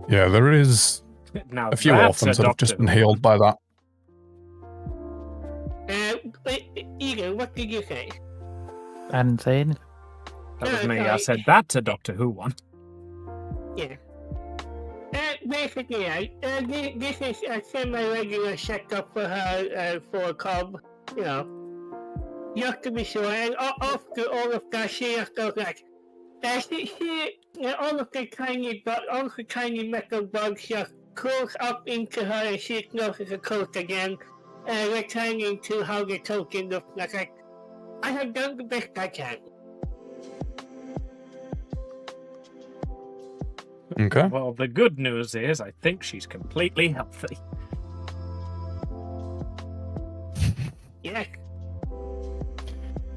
Yeah, there is Now a few that's orphans that have just doctor. been healed by that. Egan, what did you say? I didn't say anything. That was No, me. I sorry. said that's a Doctor Who one. Yeah. Basically, this is a semi-regular checkup for her, for Cobb, You have to be sure, and after all of that, she just goes like, all of the tiny metal bugs just crawls up into her, and she closes the coat again, returning to how the token looks like. I have done the best I can. Okay. Well, the good news is I think she's completely healthy. Yes.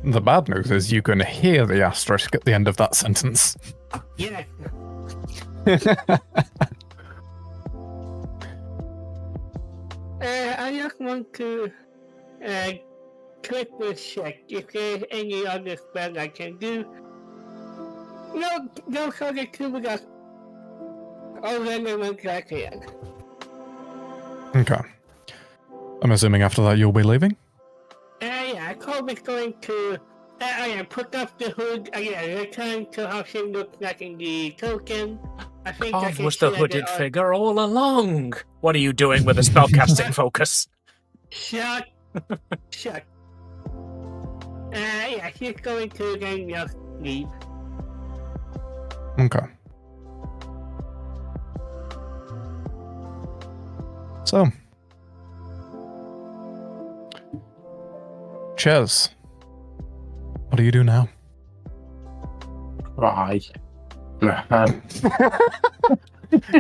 The bad news is you can hear the asterisk at the end of that sentence. Yes. I just want to quickly check if there's any other spell I can do. No, those are the two that are relevant right here. Okay. I'm assuming after that you'll be leaving? Yeah, Cobb is going to put up the hood again, return to how she looked like in the token. I think I Cobb can was the share hooded figure all along. What are you doing with a spellcasting focus? Shut. Shut. Yeah, she's going to then just leave. Okay. So. Ches. What do you do now? Right.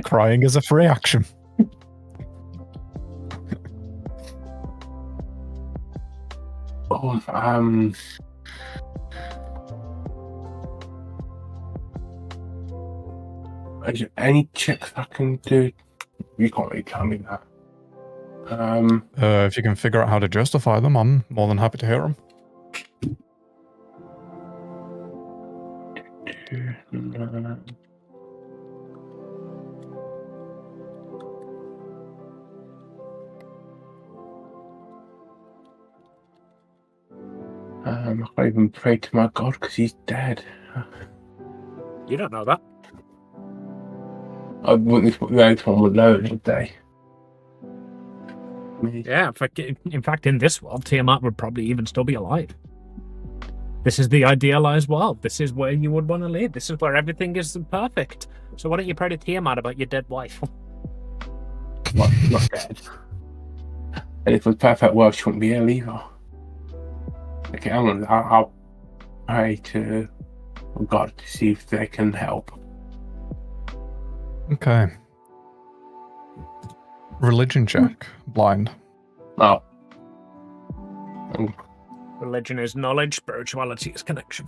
Crying is a free action. Is there any checks I can do? You can't really tell me that. If you can figure out how to justify them, I'm more than happy to hear them. I can't even pray to my God because he's dead. You don't know that. I wouldn't expect the next one would know it, would they? Yeah, in fact, in this world, Tiamat would probably even still be alive. This is the idealized world. This is where you would want to live. This is where everything is perfect. So why don't you pray to Tiamat about your dead wife? Not dead. And if it was perfect world, she wouldn't be here either. Okay, I'll pray to God to see if they can help. Okay. Religion check. Blind. Oh. Religion is knowledge, spirituality is connection.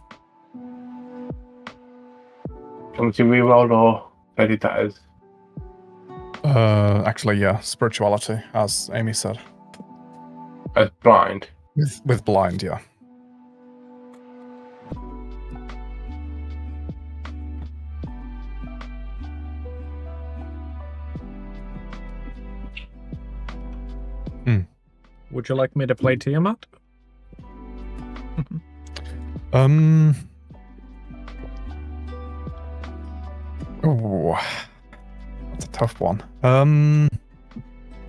Can we reroll or I did that as? Actually, yeah. Spirituality, as Amy said. As blind? With blind, yeah. Would you like me to play Tiamat? Oh, that's a tough one.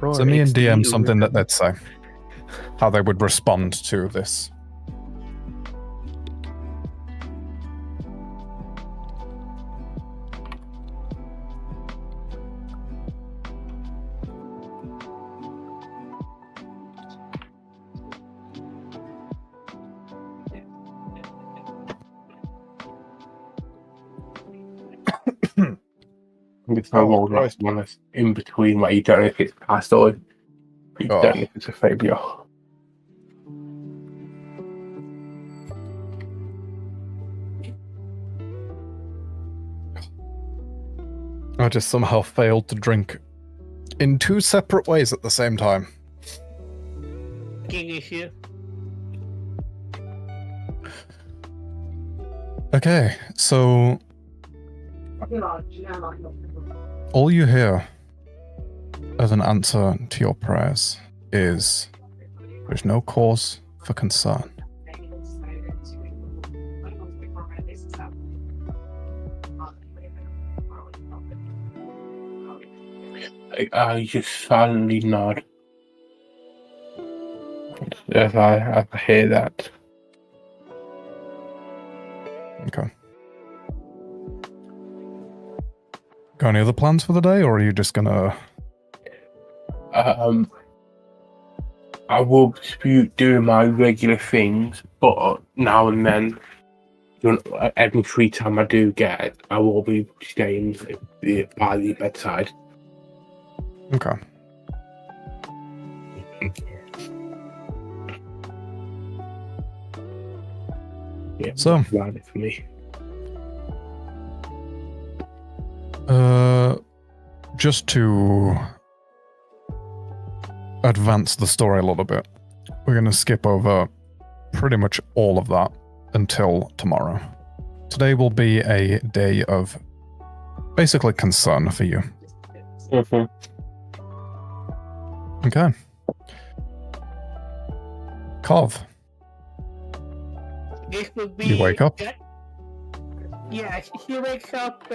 Roar So me and DM XD something that with- they'd say. How they would respond to this. With my roll Christ. one that's in between where you don't know if it's passed or you Oh. don't know if it's a failure. I just somehow failed to drink in 2 separate ways at the same time. King issue. Okay, so all you hear as an answer to your prayers is there's no cause for concern. I just silently nod as I hear that. Okay. Got any other plans for the day, or are you just gonna... I will be doing my regular things, but now and then, every free time I do get, I will be staying by the bedside. Okay. Yeah, So- that's about it for me. Just to advance the story a little bit, we're going to skip over pretty much all of that until tomorrow. Today will be a day of basically concern for you. Mhm. Okay. Kov, This would be. you wake up? Yeah, she wakes up.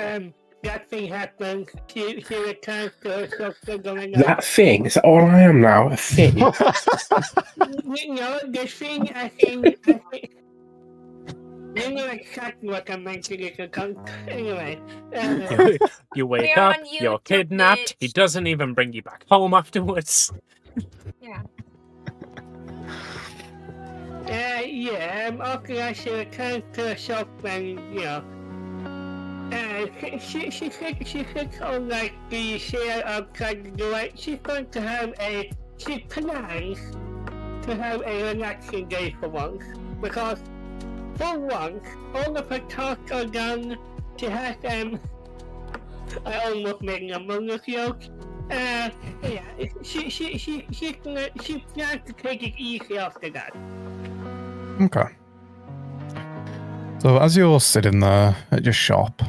That thing happens. She returns to herself still going on. That thing, is that all I am now? A thing? No, the thing I think. You know exactly what I'm mentioning. It's a anyway. You wake We're up, on you're YouTube, kidnapped, he bitch. doesn't even bring you back home afterwards. Yeah. Yeah, okay, she returns to herself and, she sits on like the chair outside the door. She's going to have she plans to have a relaxing day for once. Because for once, all of her tasks are done. She has, I almost made an Among Us joke. Yeah, she plans to take it easy after that. Okay. So as you're sitting there at your shop,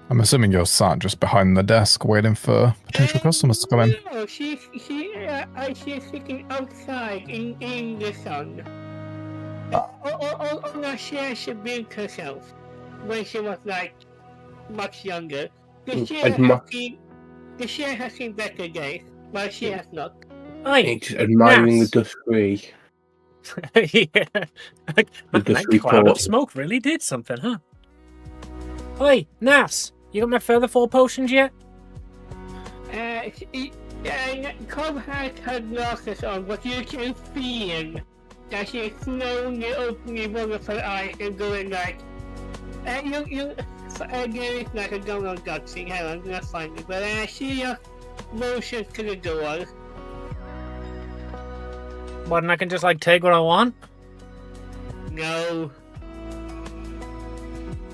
I'm assuming you're sat just behind the desk waiting for potential customers to come in. No, she's sitting outside in the sun. On a chair she built herself when she was like much younger. The chair has seen better days, but she has not. Hey, Just admiring Nas. the dust free. yeah. The That dust cloud of report. smoke really did something, huh? Hey, Nas, you got my further 4 potions yet? Cobb has her glasses on, but you can feel that she's slowly opening one of her eyes and going like, there is like a donut gut thing, hang on, I'm gonna find it, but she just motions to the door. What, and I can just like take what I want? No.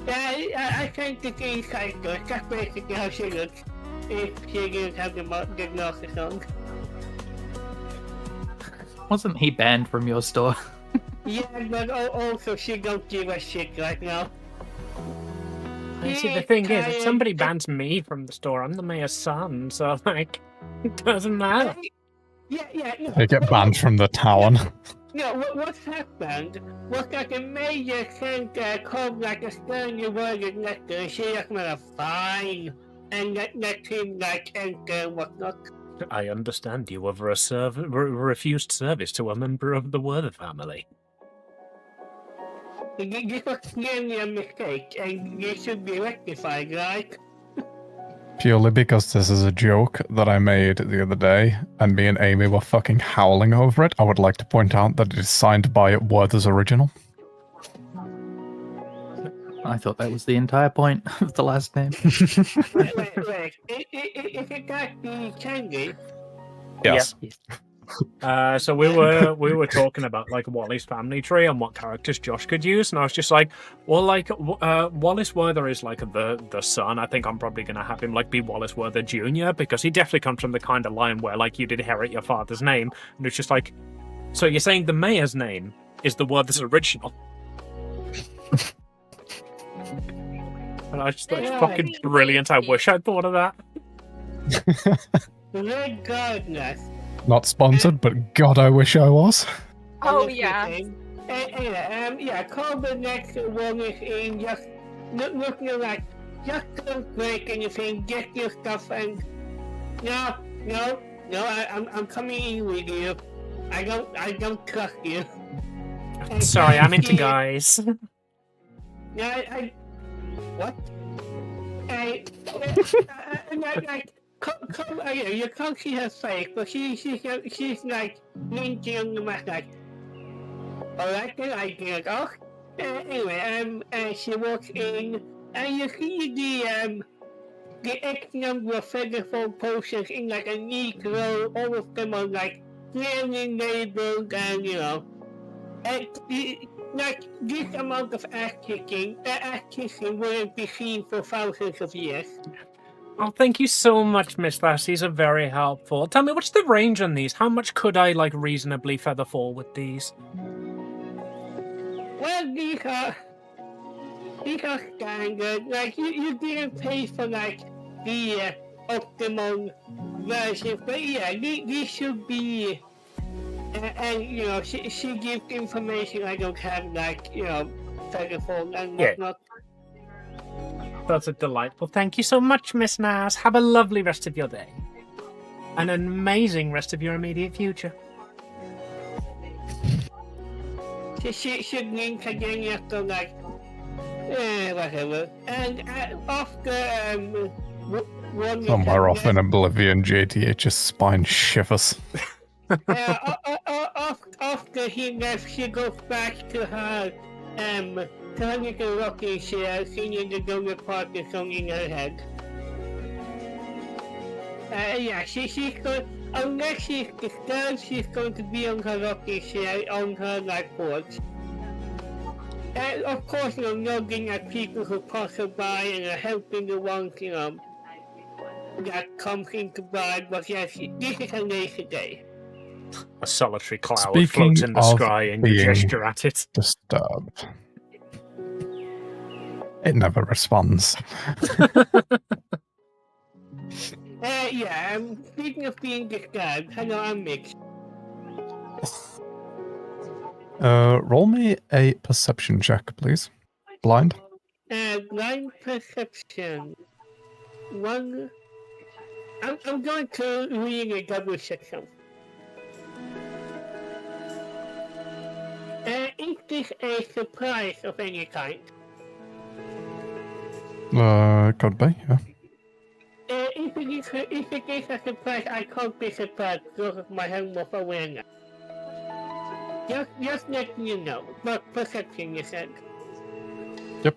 I think the thing's like good, that's basically how she looks, if she didn't have the glasses on. Wasn't he banned from your store? Yeah, but also she don't give a shit right now. I see, the thing is, if somebody bans me from the store, I'm the mayor's son, so like, it doesn't matter. Yeah. No, They get banned from the town. No, what's happened was that the mayor sent called like a sternly worded letter and she just made a fine and let him like enter and whatnot. I understand you have refused service to a member of the Werther family. This was clearly a mistake and this should be rectified, right? Purely because this is a joke that I made the other day, and me and Amy were fucking howling over it, I would like to point out that it is signed by Werther's original. I thought that was the entire point of the last name. Wait. Is it that the candy? Yes. So we were talking about like Wally's family tree and what characters Josh could use, and I was just like, well, like Wallace Werther is like the son. I think I'm probably gonna have him like be Wallace Werther Jr. because he definitely comes from the kind of line where like you'd inherit your father's name, and it's just like, so you're saying the mayor's name is the Werther's original? And I just thought it's fucking brilliant. I wish I'd thought of that. Regardless. Not sponsored, but God, I wish I was. Oh yeah. Call the next one is in just looking like just don't break anything, get your stuff and no, I'm coming in with you. I don't trust you. Sorry, I'm into guys. What? You can't see her face, but she's like minty on the mask, like, alright, then I get off. Anyway, she walks in, and you see the X number of featherfall potions in like a neat row, all of them are like clearly labeled, and you know, like this amount of ass kissing wouldn't be seen for thousands of years. Oh, thank you so much, Miss Lass. These are very helpful. Tell me, what's the range on these? How much could I, like, reasonably feather fall with these? Well, these are standard. Like, you didn't pay for, like, the optimum version, but yeah, these should be... and, you know, she gives information I don't have, like, you know, featherfall and whatnot. That's a delightful. Thank you so much, Miss Nas. Have a lovely rest of your day. An amazing rest of your immediate future. She should link again after like, whatever. And after one. Somewhere off in oblivion, JTH's spine shivers. After he left, she goes back to her little rocking chair, singing the Donut Party song in her head. She's going, unless she's disturbed, she's going to be on her rocking chair on her like porch. Of course, you know, nodding at people who pass her by and helping the ones, you know, that comes into by, but yes, this is a lazy day. A solitary cloud Speaking floats in the of sky and you being gesture at it. Disturbed. It never responds. Speaking of being disturbed, hello, I'm Mitch. Roll me a perception check, please. Blind. Blind perception. One. I'm going to really double check something. Is this a surprise of any kind? Could be, yeah. If it is a surprise, I can't be surprised because of my home of awareness. Just let you know. But perception, you said. Yep.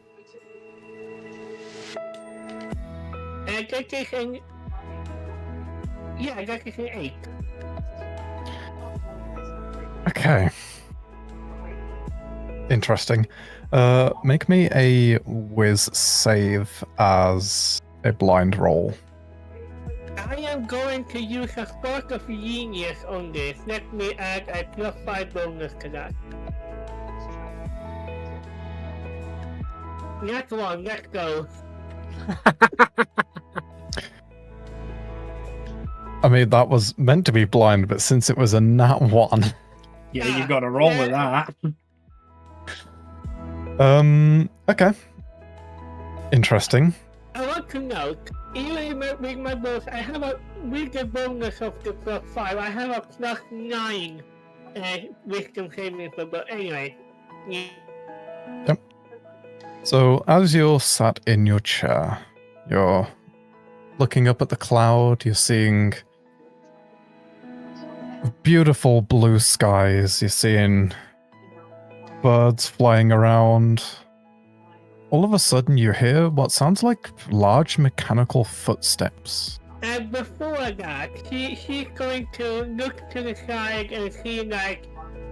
That is an... Yeah, that is an 8. Okay. Interesting. Make me a whiz save as a blind roll. I am going to use a spark of genius on this. Let me add a +5 bonus to that. Next one, let's go. mean, that was meant to be blind, but since it was a nat 1. Yeah, you got to roll with that. Okay. Interesting. I want to note, even with my bonus, I have a with the bonus of the +5. I have a +9 wisdom saving throw. But anyway, yeah. So, as you're sat in your chair, you're looking up at the cloud, you're seeing beautiful blue skies, you're seeing birds flying around. All of a sudden, you hear what sounds like large mechanical footsteps. And before that, she's going to look to the side and see like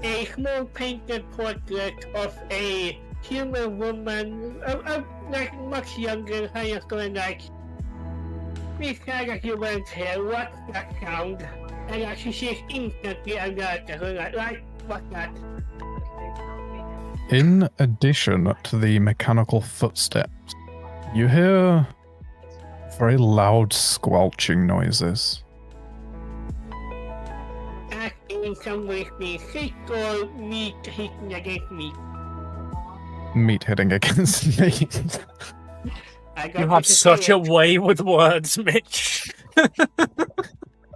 a small painted portrait of a human woman, like much younger, kind of going like, "This kind of human's here, what's that sound?" And she's instantly alert, like, what's that? In addition to the mechanical footsteps, you hear very loud squelching noises. Asking somebody's being sick or meat hitting against me. Meat hitting against me. You have such a way with words, Mitch.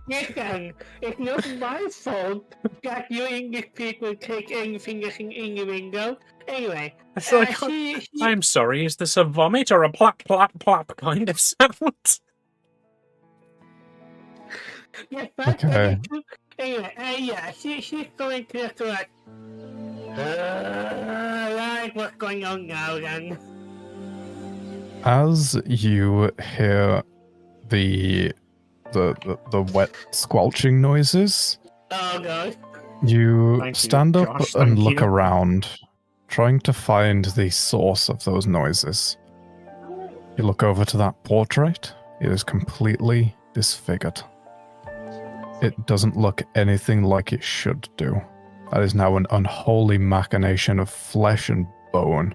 Listen, it's not my fault that you English people take anything as an innuendo. Anyway, It's like, I'm sorry, is this a vomit or a plap, plap, plap kind of sound? Yeah, Okay. Anyway, yeah, she's going to like, right, what's going on now then? As you hear the wet squelching noises, Oh god. you Thank you, stand up Josh, and thank look you. around, trying to find the source of those noises. You look over to that portrait. It is completely disfigured. It doesn't look anything like it should do. That is now an unholy machination of flesh and bone.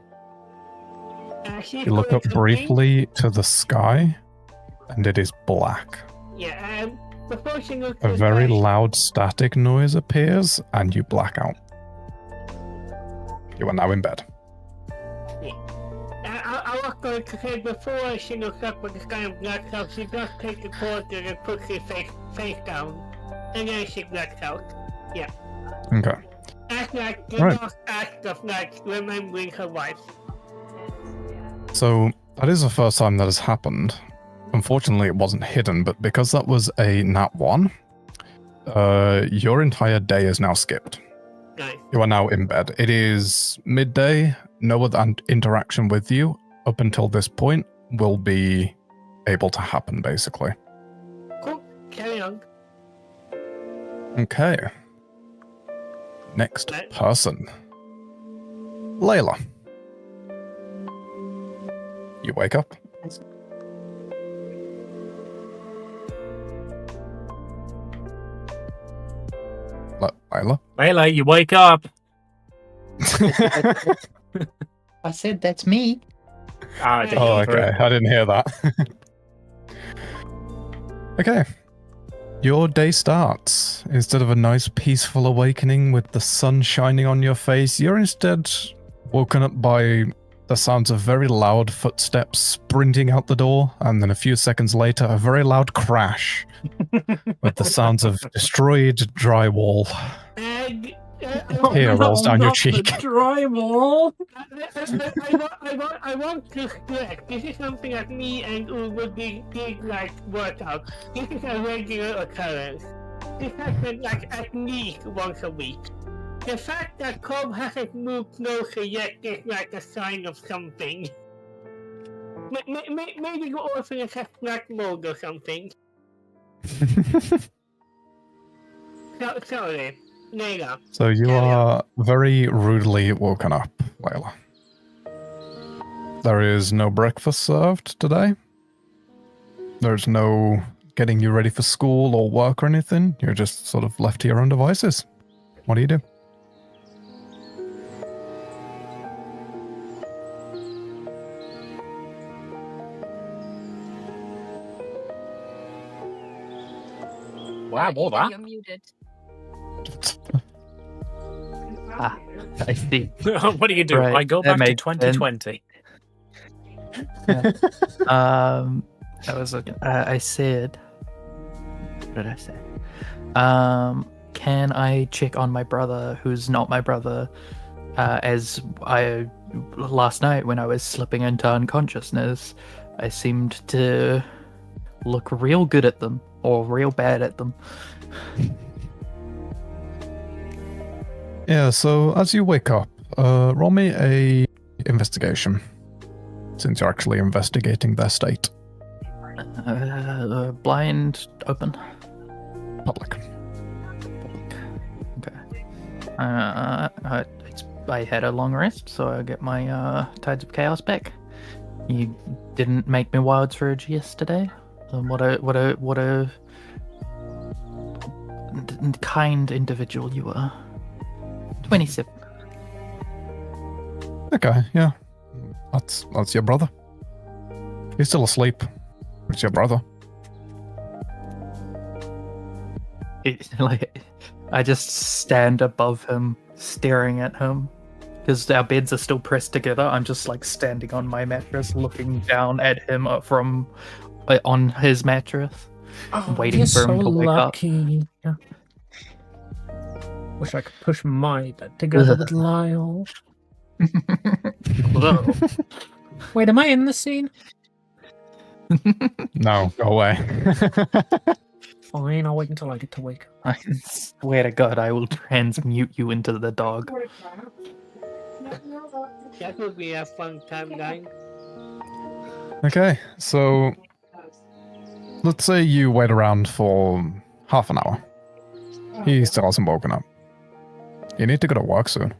You look up briefly to the sky, and it is black. Yeah, before she looks A very loud static noise appears, and you black out. You are now in bed. I was going to say before she looks up with the sky and blacks out, she does take the portrait and puts her face down. And then she blacks out. Yeah. Okay. That's like the Right. last act of like remembering her wife. So, that is the first time that has happened. Unfortunately, it wasn't hidden, but because that was a nat 1, your entire day is now skipped. Nice. You are now in bed. It is midday. No other interaction with you up until this point will be able to happen, basically. Cool. Carry on. Okay. Next Right. person. Layla. You wake up. Layla? Layla, you wake up. I said that's me. I didn't Oh, go through. okay. I didn't hear that. Okay. Your day starts. Instead of a nice peaceful awakening with the sun shining on your face, you're instead woken up by the sounds of very loud footsteps sprinting out the door, and then a few seconds later, a very loud crash with the sounds of destroyed drywall. And Tear rolls down your Not the cheek. drywall. I want to stress, this is something that me and U would be big like workout. This is a regular occurrence. This happens like at least once a week. The fact that Cobb hasn't moved closer yet is like a sign of something. Maybe the orphanage has black mold or something. Sorry, Layla. So you Carry on. are very rudely woken up, Layla. There is no breakfast served today. There's no getting you ready for school or work or anything. You're just sort of left to your own devices. What do you do? grab all Ethan, that. you're muted. Ah, I see. What do you do? Right, I go that back to makes 2020. I was looking. I said. What did I say? Can I check on my brother, who's not my brother? As I last night when I was slipping into unconsciousness, I seemed to look real good at them or real bad at them. Yeah, so as you wake up, roll me a investigation, since you're actually investigating their state. Blind open. Public. Okay. I had a long rest, so I get my Tides of Chaos back. You didn't make me wild surge yesterday. What a kind individual you are. 27. Okay, yeah. That's your brother. He's still asleep. It's your brother. I just stand above him, staring at him. Because our beds are still pressed together. I'm just like standing on my mattress, looking down at him from on his mattress, waiting for him to wake up. Wish I could push my bed together with Lyle. Wait, am I in the scene? No, go away. Fine, I'll wait until I get to wake up. I swear to God, I will transmute you into the dog. That would be a fun timeline. Okay, so let's say you wait around for half an hour. He still hasn't woken up. You need to go to work soon.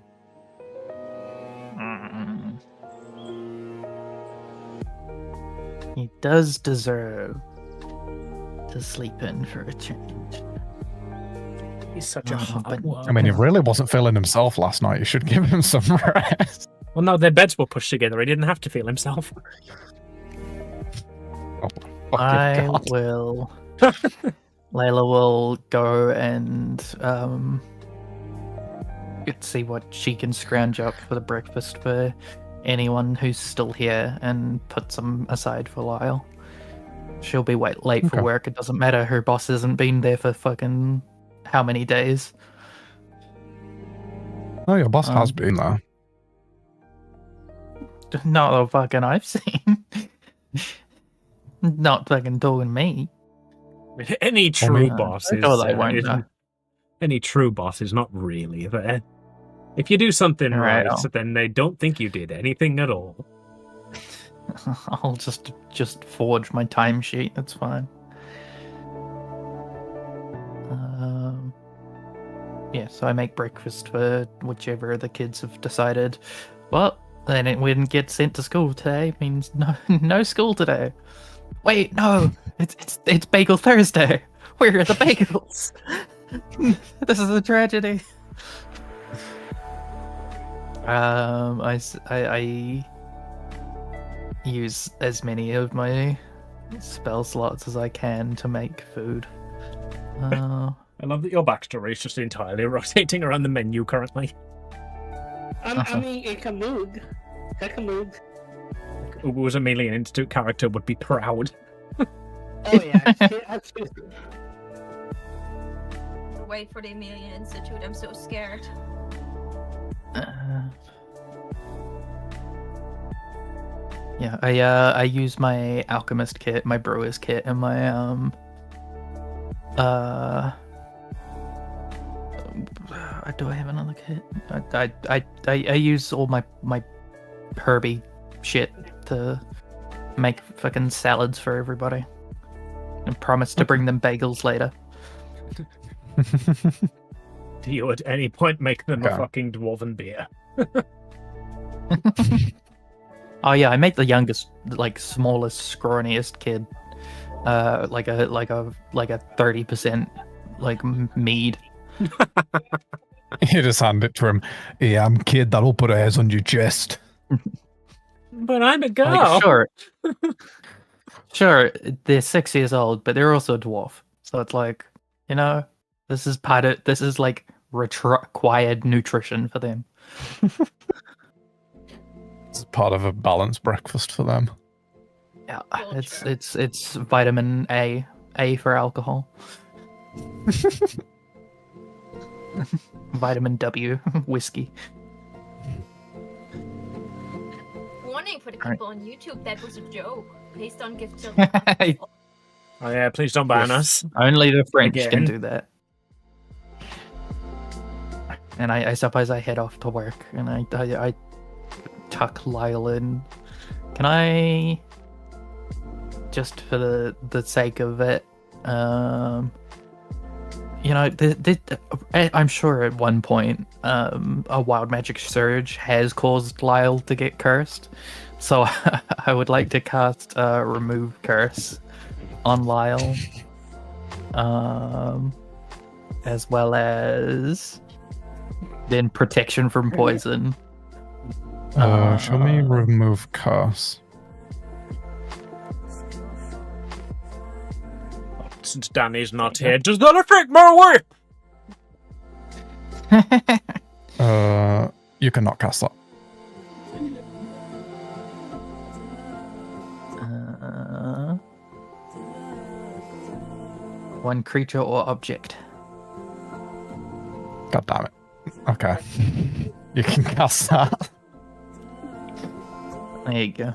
He does deserve to sleep in for a change. He's such a hard but- worker. I mean, he really wasn't feeling himself last night. You should give him some rest. Well, no, their beds were pushed together. He didn't have to feel himself. Oh, I fucking God. will. Layla will go and see what she can scrounge up for the breakfast for anyone who's still here and put some aside for Lyle. She'll be late for Okay. work. It doesn't matter. Her boss hasn't been there for fucking how many days. Oh, your boss has been there. Not the fucking I've seen. Not fucking talking me. Any true mean, boss I is know they won't know. any true boss is not really there. If you do something Right. right, then they don't think you did anything at all. I'll just forge my timesheet. That's fine. Yeah, so I make breakfast for whichever of the kids have decided. Well, then we didn't get sent to school today. Means no school today. Wait, no, it's Bagel Thursday. Where are the bagels? This is a tragedy. I use as many of my spell slots as I can to make food. I love that your backstory is just entirely rotating around the menu currently. I mean, it can move. That can move. Who was a Melee Institute character would be proud. Oh yeah, absolutely. Wait for the Amelia Institute. I'm so scared. Yeah, I use my alchemist kit, my brewer's kit, and my do I have another kit? I use all my herby shit to make fucking salads for everybody, and promise to bring them bagels later. Do you at any point make them a Okay. fucking dwarven beer? Oh yeah, I make the youngest, like smallest, scrawniest kid, like a 30% like mead. You just hand it to him. Yeah, I'm kid. That'll put hairs on your chest. But I'm a girl. Like, sure, they're 6 years old, but they're also a dwarf, so it's like You know, this is like required nutrition for them. It's part of a balanced breakfast for them. Yeah, Culture. it's vitamin A for alcohol. Vitamin W, whiskey. Warning for the Alright. people on YouTube, that was a joke. Please don't give children alcohol. Oh yeah, please don't ban us. Only the French Again. can do that. And I suppose I head off to work, and I tuck Lyle in. Can I, just for the sake of it, you know, I'm sure at one point a wild magic surge has caused Lyle to get cursed, so I would like to cast remove curse on Lyle, as well as then protection from poison. Shall we remove curse? Since Danny's not here, does that affect my work? You cannot cast that. One creature or object. God damn it. Okay. You can cast that. There you go.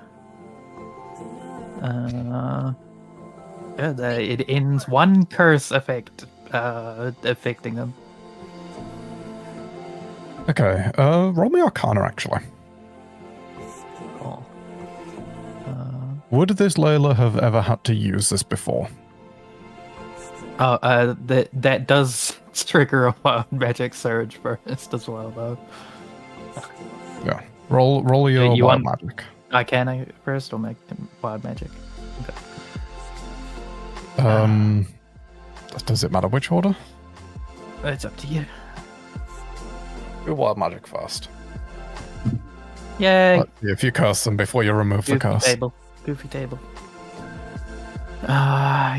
It ends one curse effect affecting them. Okay, roll me Arcana, actually. Cool. Would this Layla have ever had to use this before? That does trigger a wild magic surge first as well, though. Yeah. Roll your You wild want- magic. I first or make wild magic. Does it matter which order? It's up to you. Do wild magic first. Yay! If you curse them before you remove the curse. Goofy table.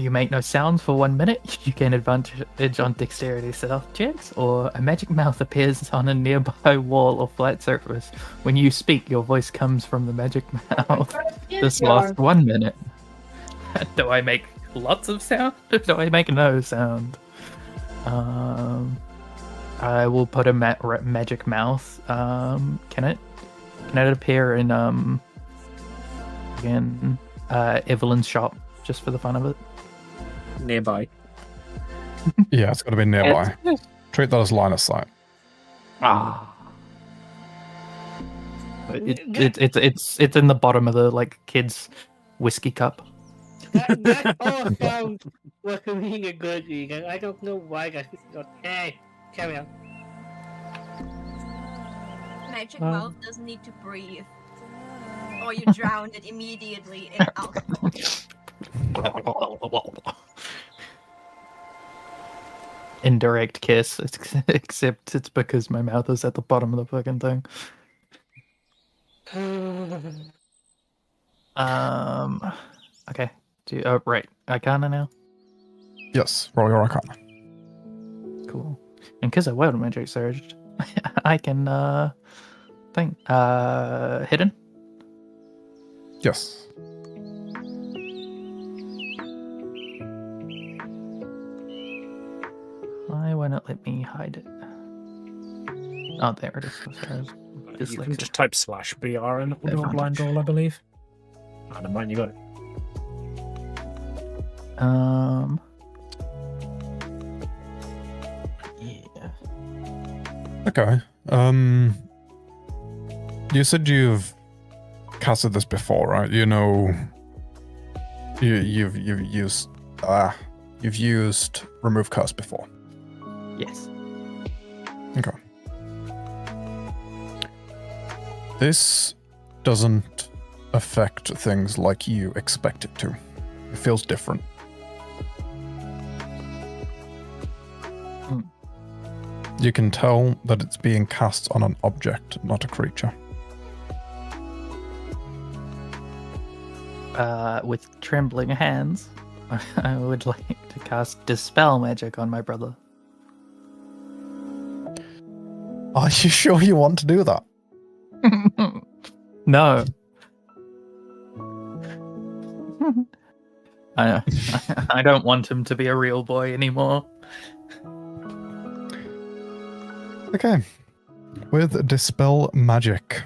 You make no sounds for 1 minute. You gain advantage on dexterity stealth checks, or a magic mouth appears on a nearby wall or flat surface. When you speak, your voice comes from the magic mouth. This lasts 1 minute. Do I make lots of sound? Do I make no sound? I will put a magic mouth. Can it appear in again Evelyn's shop, just for the fun of it? Nearby. Yeah, it's got to be nearby. Treat that as line of sight. It's in the bottom of the kid's whiskey cup. That all sounds like being a good reason. I don't know why that's not. Hey, carry on. Magic mouth doesn't need to breathe. Or you drown it immediately in alcohol. Indirect kiss, except it's because my mouth is at the bottom of the fucking thing. Okay. Right. Arcana now? Yes, roll your Arcana. Cool. And because I wild magic surged, I can hidden? Yes. Why won't it let me hide it? Oh, there it is. Sorry. You can just type /BR and it'll do a blind roll, I believe. Oh, never mind, you got it. Yeah. Okay. You said you've casted this before, right? You know, you've used remove curse before. Yes. Okay. This doesn't affect things like you expect it to. It feels different. You can tell that it's being cast on an object, not a creature. With trembling hands, I would like to cast Dispel Magic on my brother. Are you sure you want to do that? No. I don't want him to be a real boy anymore. Okay. With Dispel Magic,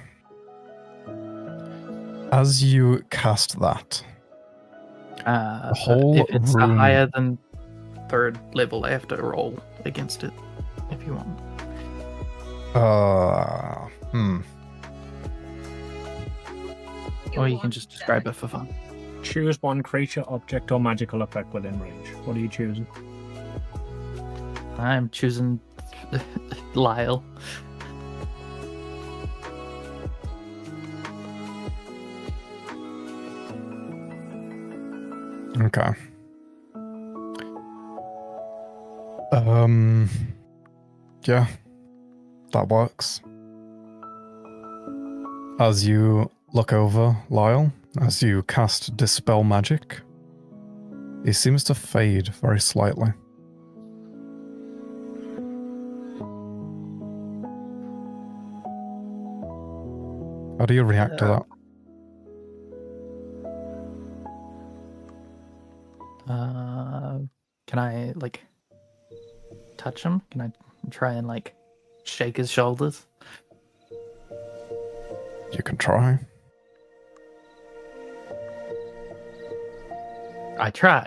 as you cast that, the whole if it's a room... higher than 3rd level, I have to roll against it. If you want. Or you can just describe it for fun. Choose one creature, object, or magical effect within range. What are you choosing? I'm choosing Lyle. Okay. Yeah, that works. As you look over Lyle, as you cast Dispel Magic, he seems to fade very slightly. How do you react to that? Can I, like, touch him? Can I try and, like, shake his shoulders? You can try. I try.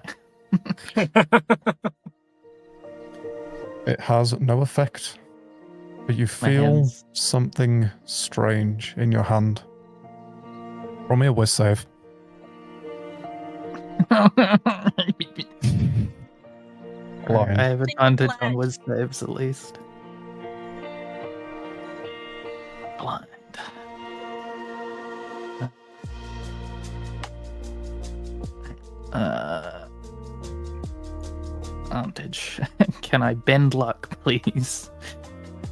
It has no effect, but you feel hands. something strange in your hand. Roll me a whiz save. Blind. I have advantage on whiz saves at least. Blind. Advantage. Can I bend luck, please?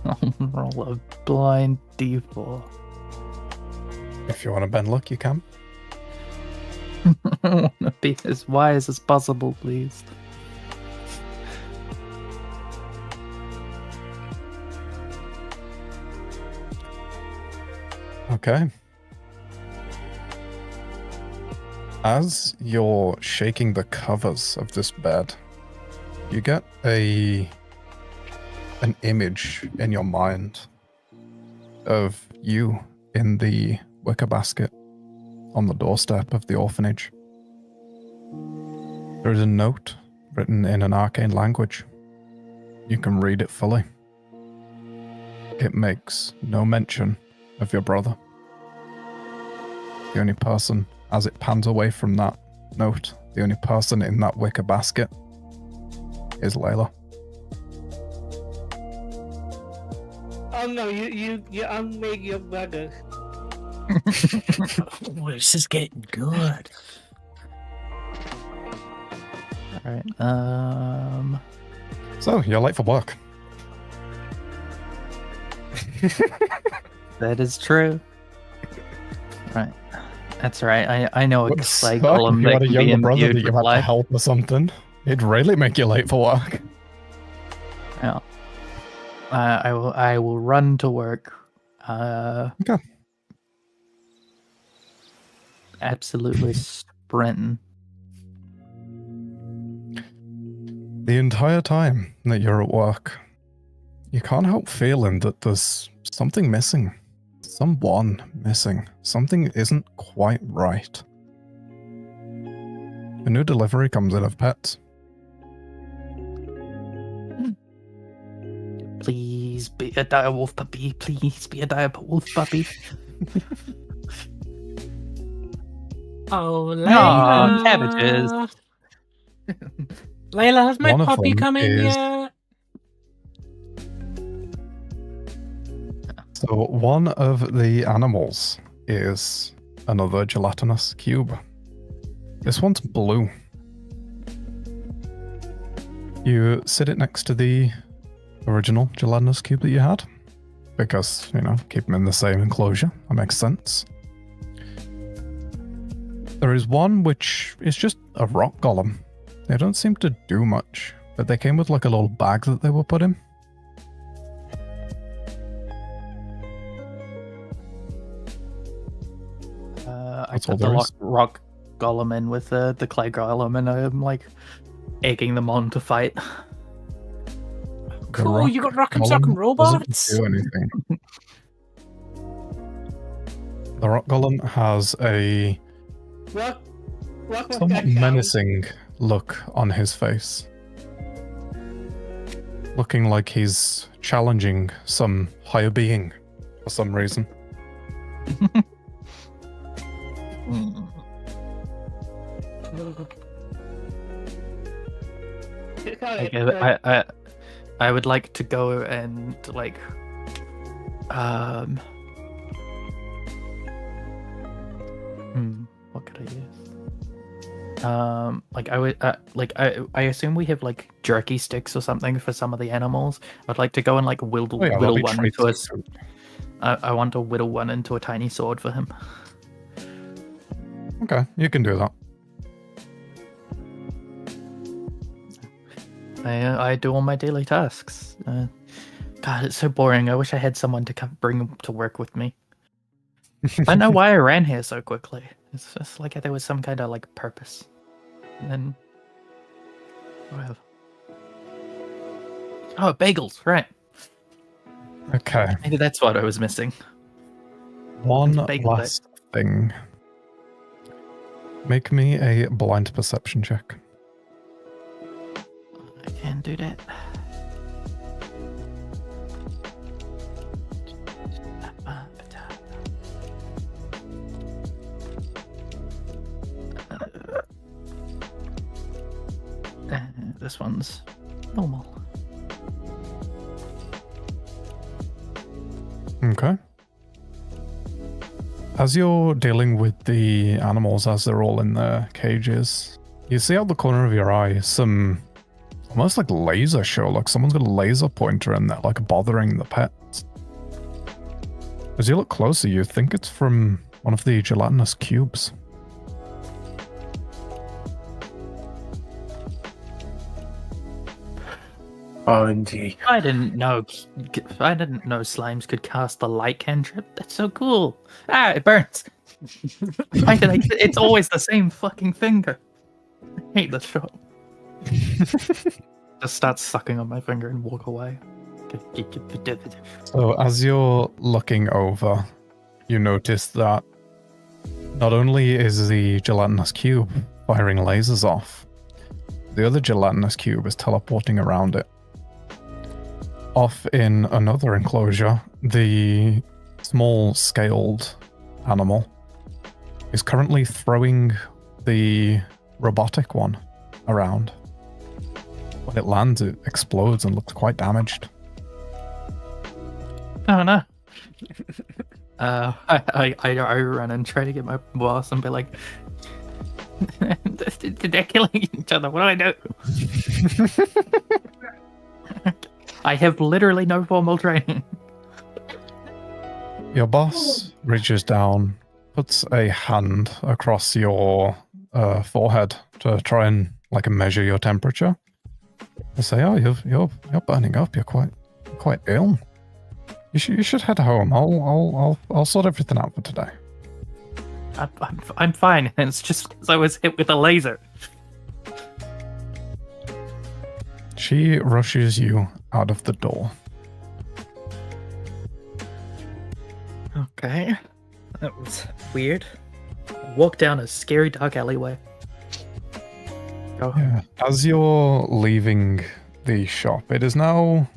I'll roll a blind d4. If you want to bend luck, you can. I want to be as wise as possible, please. Okay. As you're shaking the covers of this bed, you get an image in your mind of you in the wicker basket on the doorstep of the orphanage. There is a note written in an arcane language. You can read it fully. It makes no mention of your brother. The only person, as it pans away from that note, the only person in that wicker basket is Layla. Oh no, you unmade your brother. Oh, this is getting good. Alright, So, you're late for work. that is true. Right. That's right. I know a Would clay suck golem if you that had a can be younger brother imbued that you with had to life. help or something. It'd really make you late for work. Yeah. I will run to work. Okay. Absolutely sprinting. The entire time that you're at work, you can't help feeling that there's something missing. Someone missing. Something isn't quite right. A new delivery comes in of pets. Please be a direwolf puppy. Please be a direwolf puppy. Oh, Layla. Cabbages. Layla, has my One of puppy them come in is- yet? So one of the animals is another gelatinous cube. This one's blue. You sit it next to the original gelatinous cube that you had. Because, keep them in the same enclosure. That makes sense. There is one which is just a rock golem. They don't seem to do much, but they came with like a little bag that they were put in. I That's all put the there is. rock golem in with the clay golem, and I'm like egging them on to fight. The Cool, rock you got rock and golem sock and doesn't robots. do anything. The rock golem has a What was somewhat that sound? menacing look on his face. Looking like he's challenging some higher being for some reason. I would like to go and like what could I use? Like I would I assume we have like jerky sticks or something for some of the animals. I'd like to go and like whittle that'll be one treats into a too. I want to whittle one into a tiny sword for him. Okay, you can do that. I do all my daily tasks. God, it's so boring. I wish I had someone to come bring to work with me. I don't know why I ran here so quickly. It's just like there was some kind of like purpose. And then, well, oh, bagels, right? Okay, Maybe that's what I was missing. one Bagel day. last thing. Make me a blind perception check. I can do that. This one's normal. Okay. As you're dealing with the animals as they're all in their cages, you see out the corner of your eye some almost like laser show. Like someone's got a laser pointer and they're like bothering the pets. As you look closer, you think it's from one of the gelatinous cubes. Oh, indeed. I didn't know slimes could cast the light cantrip. That's so cool. Ah, it burns. Why did I? It's always the same fucking finger. I hate this show. Just start sucking on my finger and walk away. So as you're looking over, you notice that not only is the gelatinous cube firing lasers off, the other gelatinous cube is teleporting around it. Off in another enclosure, the small scaled animal is currently throwing the robotic one around. When it lands, it explodes and looks quite damaged. Oh no. I run and try to get my boss and be like, they're killing each other. What do I do? I have literally no formal training. Your boss reaches down, puts a hand across your forehead to try and like measure your temperature. They say, "Oh, you're burning up. You're quite ill. You should head home. I'll sort everything out for today." I'm fine. And it's just because I was hit with a laser. She rushes you out of the door. Okay. That was weird. Walk down a scary dark alleyway. Go home. Yeah. As you're leaving the shop, it is now,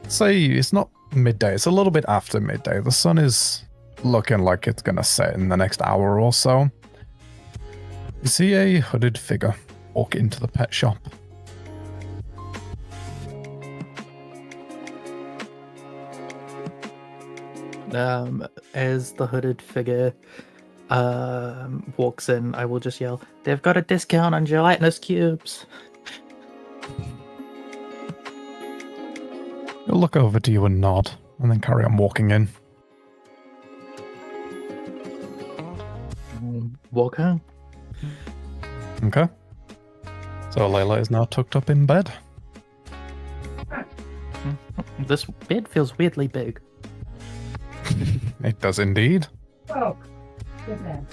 say, it's not midday. It's a little bit after midday. The sun is looking like it's gonna set in the next hour or so. You see a hooded figure walk into the pet shop. As the hooded figure walks in, I will just yell, "They've got a discount on gelatinous cubes." He'll look over to you and nod, and then carry on walking in. Walk home. Okay. So Layla is now tucked up in bed. This bed feels weirdly big. It does indeed. Oh, good man.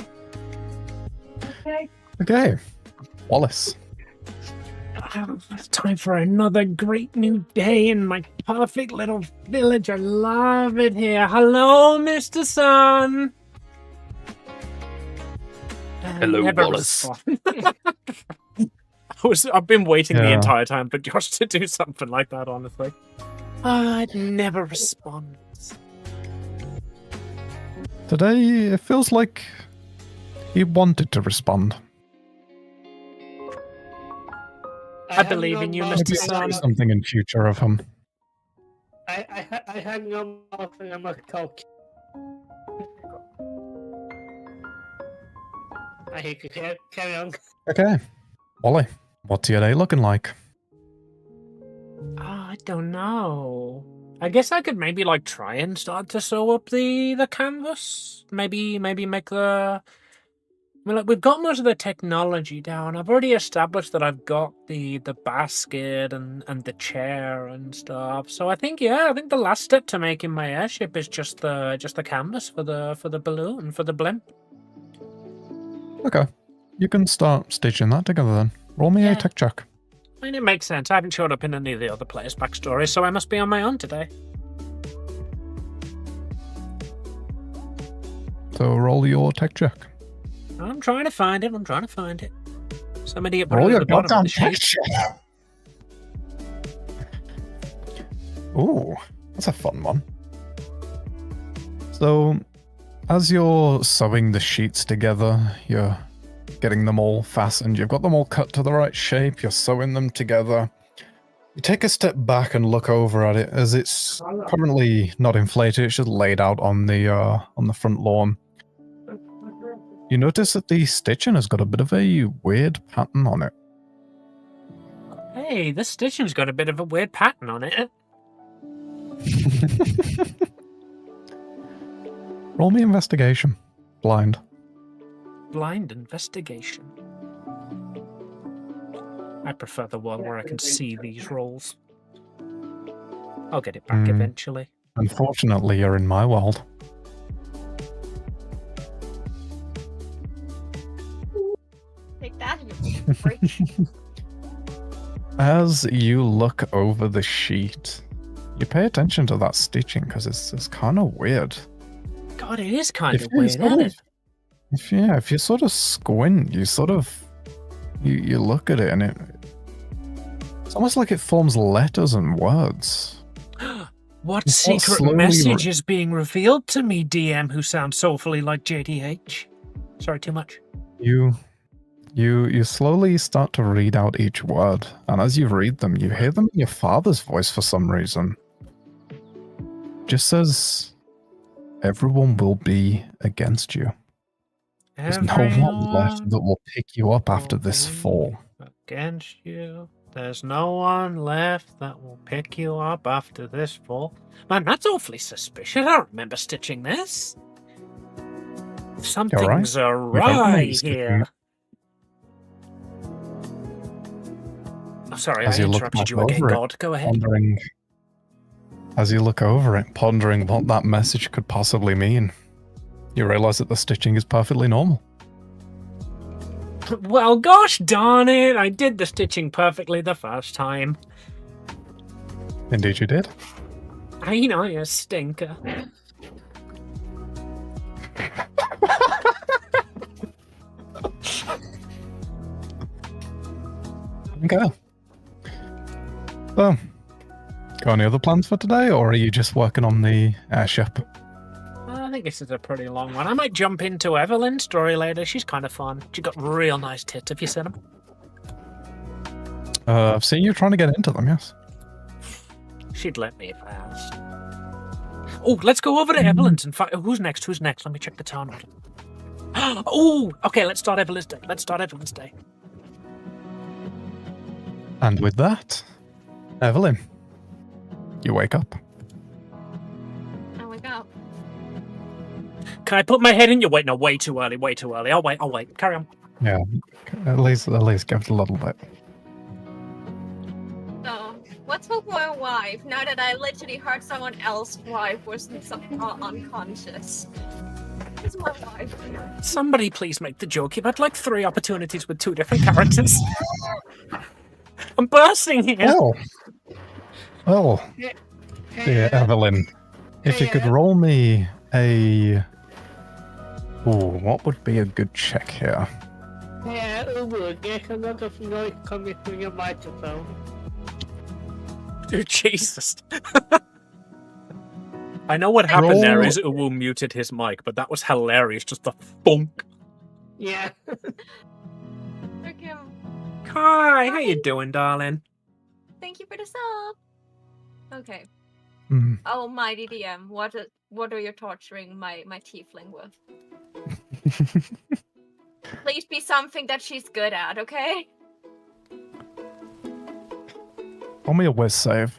Okay. Okay. Wallace. It's time for another great new day in my perfect little village. I love it here. Hello, Mr. Sun. Hello, Never Wallace. respond. I've been waiting the Yeah. entire time for Josh to do something like that, honestly. It never responds. Today, it feels like he wanted to respond. I believe in you, Mr. Maybe Sun. see something in future of him. I have no mouth and I'm a talk. I hate to carry on. Okay. Wally, what's your day looking like? I don't know. I guess I could maybe like try and start to sew up the canvas. Maybe make the. I mean, like, we've got most of the technology down. I've already established that I've got the basket and the chair and stuff. So I think the last step to making my airship is just the canvas for the balloon, for the blimp. Okay. You can start stitching that together then. Roll me Yeah. a tech check. I mean, it makes sense. I haven't showed up in any of the other players' backstories, so I must be on my own today. So roll your tech check. I'm trying to find it. Somebody at Roll the your bottom of goddamn the tech sheet. check. Ooh, that's a fun one. So, as you're sewing the sheets together, you're getting them all fastened, you've got them all cut to the right shape, you're sewing them together. You take a step back and look over at it as it's currently not inflated, it's just laid out on the front lawn. You notice that the stitching has got a bit of a weird pattern on it. Hey, this stitching's got a bit of a weird pattern on it. Roll me investigation. Blind. Blind investigation. I prefer the one where I can see these rolls. I'll get it back eventually. Unfortunately, you're in my world. Take that, you freak. As you look over the sheet, you pay attention to that stitching because it's kind of weird. God, it is kind of you weird, sort isn't of- it? if you sort of squint, you sort of you look at it and it's almost like it forms letters and words. What It's not secret slowly message is being revealed to me, DM, who sounds soulfully like JDH? Sorry, too much. You slowly start to read out each word, and as you read them, you hear them in your father's voice for some reason. Just says, "Everyone will be against you. There's no one left that will pick you up after this fall." Against you. There's no one left that will pick you up after this fall. Man, that's awfully suspicious. I don't remember stitching this. Something's awry here. Oh, sorry, I As you look interrupted back you again, over it, God. Go ahead. As you look over it, pondering what that message could possibly mean, you realize that the stitching is perfectly normal. Well, gosh darn it, I did the stitching perfectly the first time. Indeed you did. I know, you stinker. Okay. So, got any other plans for today, or are you just working on the airship? I think this is a pretty long one. I might jump into Evelyn's story later. She's kind of fun. She got real nice tits. Have you seen them? I've seen you trying to get into them, yes. She'd let me if I asked. Oh, let's go over to Evelyn's and find. Who's next? Who's next? Let me check the town. Oh, okay. Let's start Evelyn's day. And with that, Evelyn, you wake up. I wake up. Can I put my head in your? Wait, no, way too early. I'll wait. Carry on. Yeah, at least give it a little bit. my wife. Now that I literally heard someone else's wife was unconscious. It's my wife. Somebody please make the joke. You've had like 3 opportunities with 2 different characters. I'm bursting here. Well, dear Evelyn, if you could roll me a... Ooh, what would be a good check here? Yeah, Ubu, there's a lot of noise coming through your microphone. Dude, Jesus. I know what happened there is Uwu muted his mic, but that was hilarious. Just the thunk. Yeah. Okay. Hi, how you doing, darling? Thank you for the sub. Okay. Mm. Almighty DM, what are you torturing my tiefling with? Please be something that she's good at, okay? Roll me a whiz save.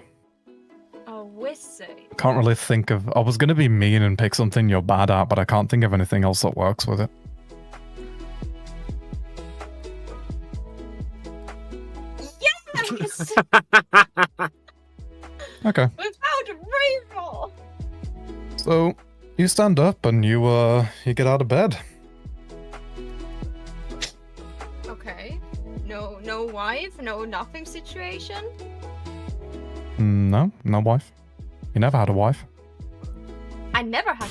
A whiz save. Can't really think of... I was going to be mean and pick something you're bad at, but I can't think of anything else that works with it. Yes! Okay. Without a reroll! So, you stand up and you get out of bed. Okay. No wife, no nothing situation? No, no wife. You never had a wife. I never had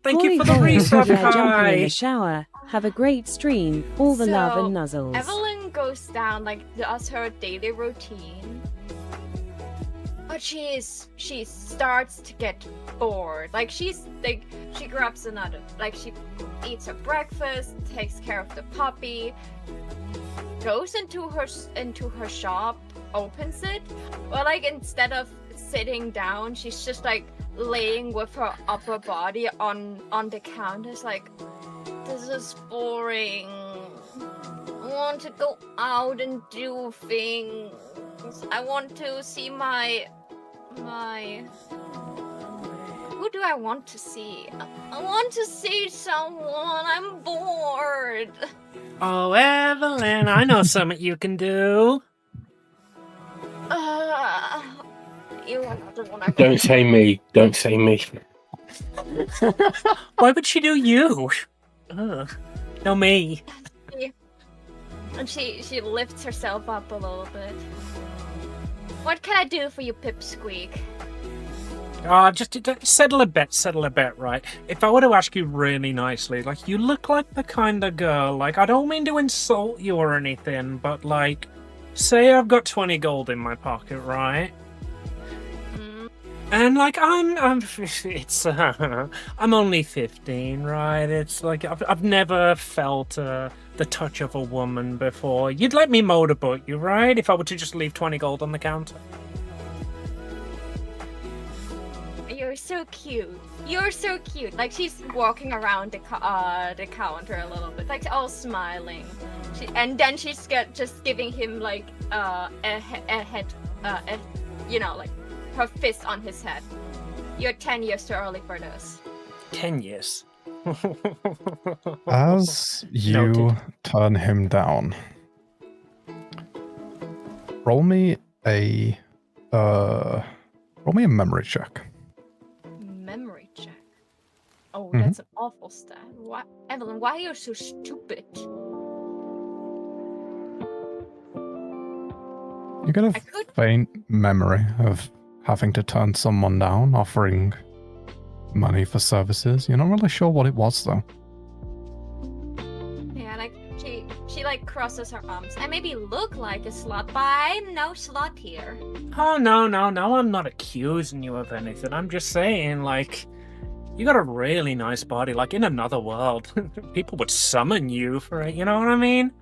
Thank you for the Boy, resub, they're jumping in the hi. shower. Have a great stream. All the love and nuzzles. Evelyn goes down, like, does her daily routine. But she starts to get bored. Like, she grabs another, like, she eats her breakfast, takes care of the puppy, goes into her shop, opens it, but, like, instead of sitting down, she's just, like, laying with her upper body on the counter. It's like, this is boring. I want to go out and do things. I want to see my... Who do I want to see? I want to see someone. I'm bored. Oh, Evelyn, I know something you can do. You are not the one I Don't say me. Don't say me. Why would she do you? Ugh. No, me. And she lifts herself up a little bit. What can I do for you, Pipsqueak? Just settle a bit, right? If I were to ask you really nicely, like, you look like the kind of girl, like, I don't mean to insult you or anything, but, like, say I've got 20 gold in my pocket, right? And, like, I'm only 15, right? It's like, I've never felt the touch of a woman before. You'd let me motorboat you, right? If I were to just leave 20 gold on the counter. You're so cute. You're so cute. Like, she's walking around the counter a little bit, like, all smiling. And then she's just giving him, like, like, her fist on his head. You're 10 years too early for this. 10 years. As you Noted. turn him down, roll me a memory check. Memory check. Oh, Mhm. that's an awful stat. Why, Evelyn? Why are you so stupid? You get a I could- faint memory of having to turn someone down, offering money for services. You're not really sure what it was, though. Yeah, like she like crosses her arms. I maybe look like a slut, but I'm no slut here. Oh, no, I'm not accusing you of anything. I'm just saying, like, you got a really nice body. Like, in another world, people would summon you for it, you know what I mean?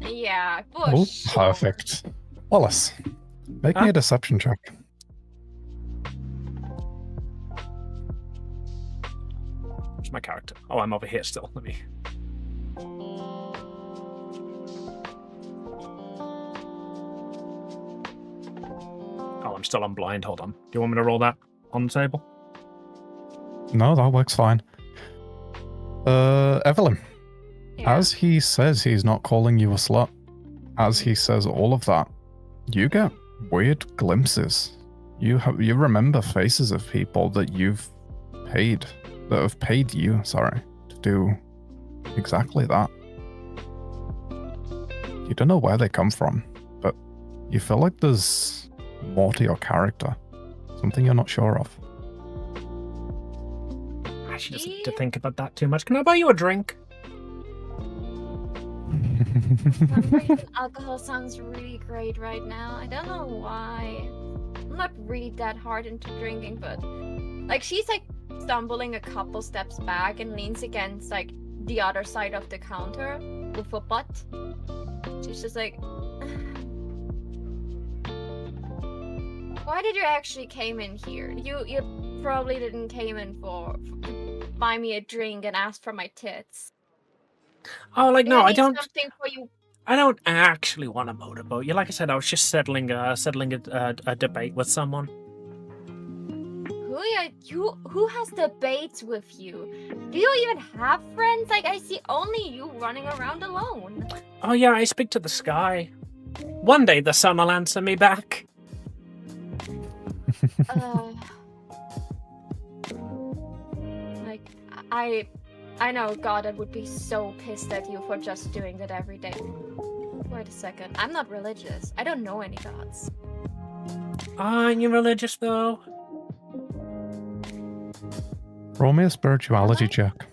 Yeah, for Oh, sure. perfect. Wallace, make me Huh? a deception check. Where's my character? Oh, I'm over here still. Let me... Oh, I'm still on blind. Hold on. Do you want me to roll that on the table? No, that works fine. Evelyn, Yeah. as he says he's not calling you a slut, as he says all of that, you get weird glimpses. You remember faces of people that have paid you, to do exactly that. You don't know where they come from, but you feel like there's more to your character. Something you're not sure of. She doesn't need to think about that too much. Can I buy you a drink? Alcohol sounds really great right now. I don't know why. I'm not really that hard into drinking, but like she's like stumbling a couple steps back and leans against like the other side of the counter with her butt. She's just like, why did you actually came in here? You probably didn't came in for buy me a drink and ask for my tits. Oh, like, no, I don't. Something for you. I don't actually want to motorboat you. Like I said, I was just settling a debate with someone. Who has debates with you? Do you even have friends? Like, I see only you running around alone. Oh yeah, I speak to the sky. One day the sun will answer me back. Like, I know God, I would be so pissed at you for just doing that every day. Wait a second, I'm not religious. I don't know any gods. Aren't you religious though? Roll me a spirituality check.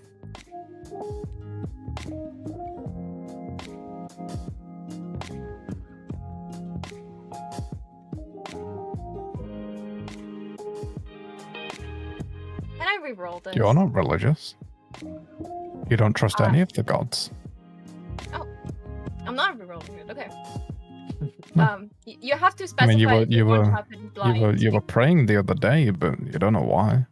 Can I re-roll this? You're not religious. You don't trust any of the gods. Oh, I'm not re-rolling it. Okay. No. You have to I specify. mean, you were praying the other day, but you don't know why.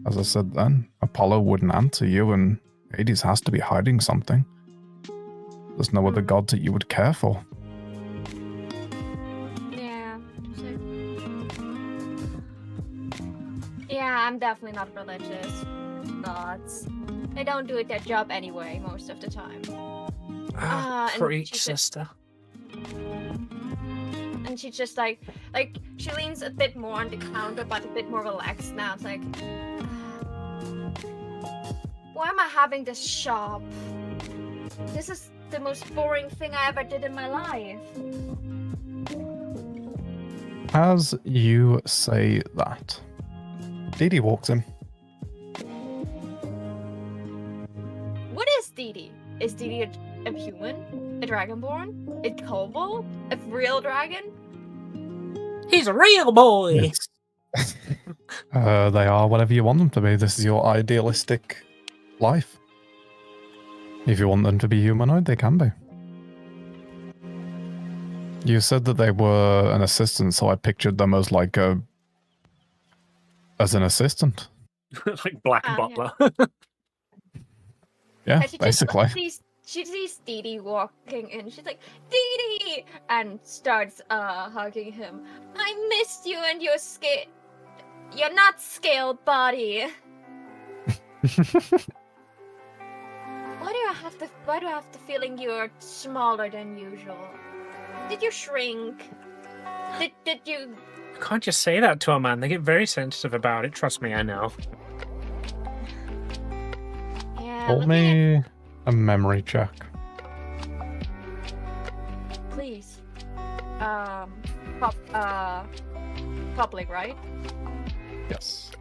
As I said then, Apollo wouldn't answer you, and Hades has to be hiding something. There's no other gods that you would care for. Yeah. Yeah, I'm definitely not religious. Gods. They don't do their job anyway most of the time. Preach, sister. And she's just like she leans a bit more on the counter, but a bit more relaxed now. It's like, why am I having this shop? This is the most boring thing I ever did in my life. As you say that, Didi walks in. What is Didi? Is Didi a human? A dragonborn? A kobold? A real dragon? He's a real boy! Yes. They are whatever you want them to be. This is your idealistic life. If you want them to be humanoid, they can be. You said that they were an assistant, so I pictured them as like as an assistant. Like Black Butler. Yeah, basically. She sees Didi walking in. She's like, Didi! And starts hugging him. I missed you and your You're not scaled body. Why do I have the feeling you're smaller than usual? Did you shrink? Did you... You can't just say that to a man. They get very sensitive about it. Trust me, I know. Yeah, Roll me a memory check. Please. Public, right? Yes.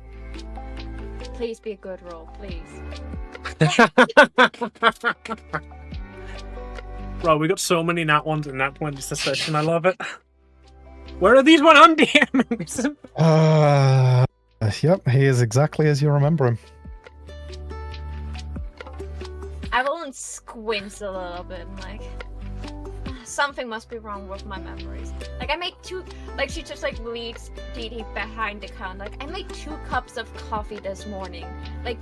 Please be a good roll, please. Bro, we got so many nat ones in nat 20s this session. I love it. Where are these 1 DMs? Yep, he is exactly as you remember him. Evelyn squints a little bit and like, something must be wrong with my memories. Like, I made she just like leads Didi behind the counter. Like, I made 2 cups of coffee this morning. Like,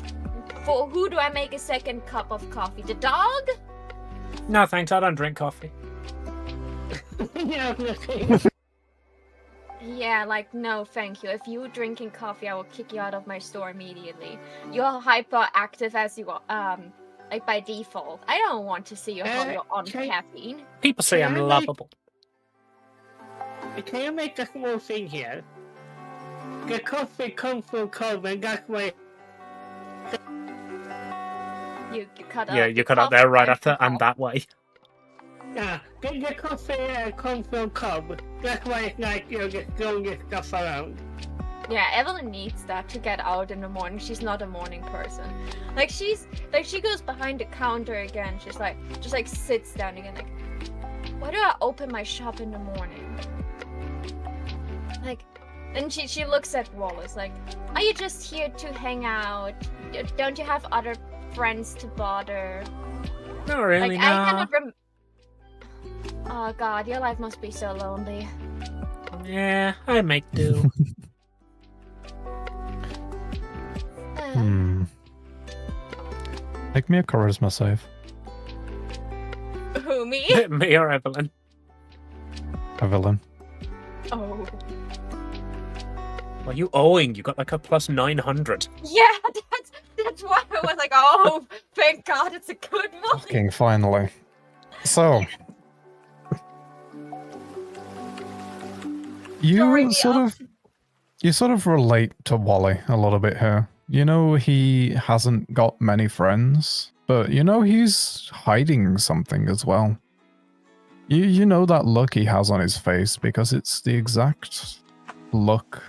for who do I make a second cup of coffee? The dog? No, thanks. I don't drink coffee. Yeah, like, no, thank you. If you're drinking coffee, I will kick you out of my store immediately. You're hyperactive as you like by default. I don't want to see you while you're on can- caffeine. People say I'm Can I lovable. Can you make a small thing here? The coffee comes from cold, and that's why. You cut out. Yeah, you cut out there right after, and that way. Yeah, the coffee comes from cold. That's why it's like just throwing this stuff around. Yeah, Evelyn needs that to get out in the morning. She's not a morning person. Like she goes behind the counter again. She's like, just like sits down again. Like, why do I open my shop in the morning? Like, and she looks at Wallace. Like, are you just here to hang out? Don't you have other friends to bother? Not really, Like, no. I cannot Oh God, your life must be so lonely. Yeah, I make do. Make me a charisma save. Who, me? Me or Evelyn? Evelyn. Oh. What are you owing? You got like a plus 900. Yeah, that's why I was like, oh, thank God, it's a good one. Fucking finally. So. You sort of relate to Wally a little bit here. You know he hasn't got many friends, but you know he's hiding something as well. You know that look he has on his face because it's the exact look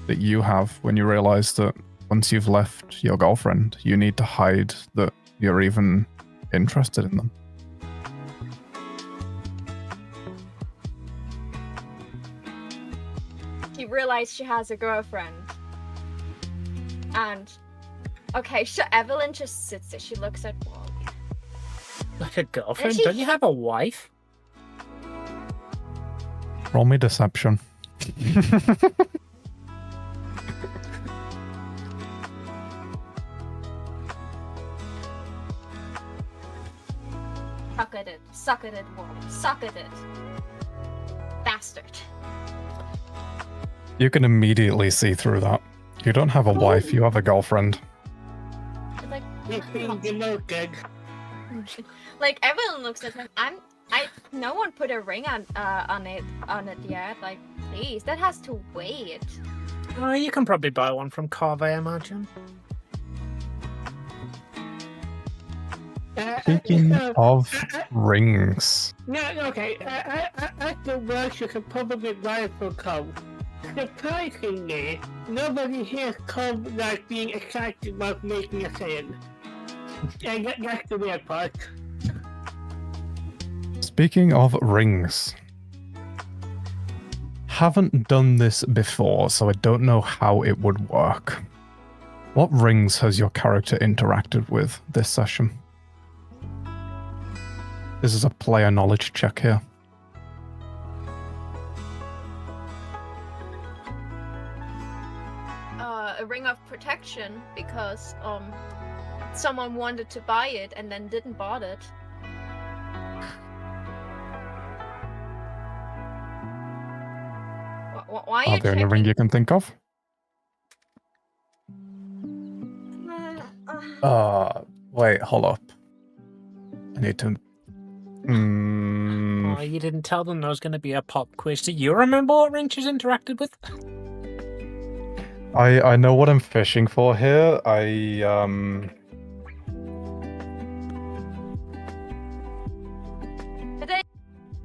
that you have when you realize that once you've left your girlfriend, you need to hide that you're even interested in them. He realized she has a girlfriend. And, okay, so Evelyn just sits there. She looks at Wally. Like a girlfriend? she- Don't you have a wife? Roll me deception. Suck at it, Wally. Suck at it. Bastard. You can immediately see through that. You don't have a wife, you have a girlfriend. It's like, He's being demoted. like Evelyn looks at him. No one put a ring on it yet. Like, please, that has to wait. Oh, you can probably buy one from Carve, I imagine. Speaking of rings, No, okay. After work, you can probably buy it for Cobb. Surprisingly, nobody here Cobb like being excited about making a sale. And that's the weird part. speaking of rings, haven't done this before, so I don't know how it would work. What rings has your character interacted with this session? This is a player knowledge check here. A ring of protection because someone wanted to buy it and then didn't bought it. Why are you Are there any ring you can think of? Wait, hold up. I need to... Oh, you didn't tell them there was going to be a pop quiz. Do you remember what ring she's interacted with? I know what I'm fishing for here. Did I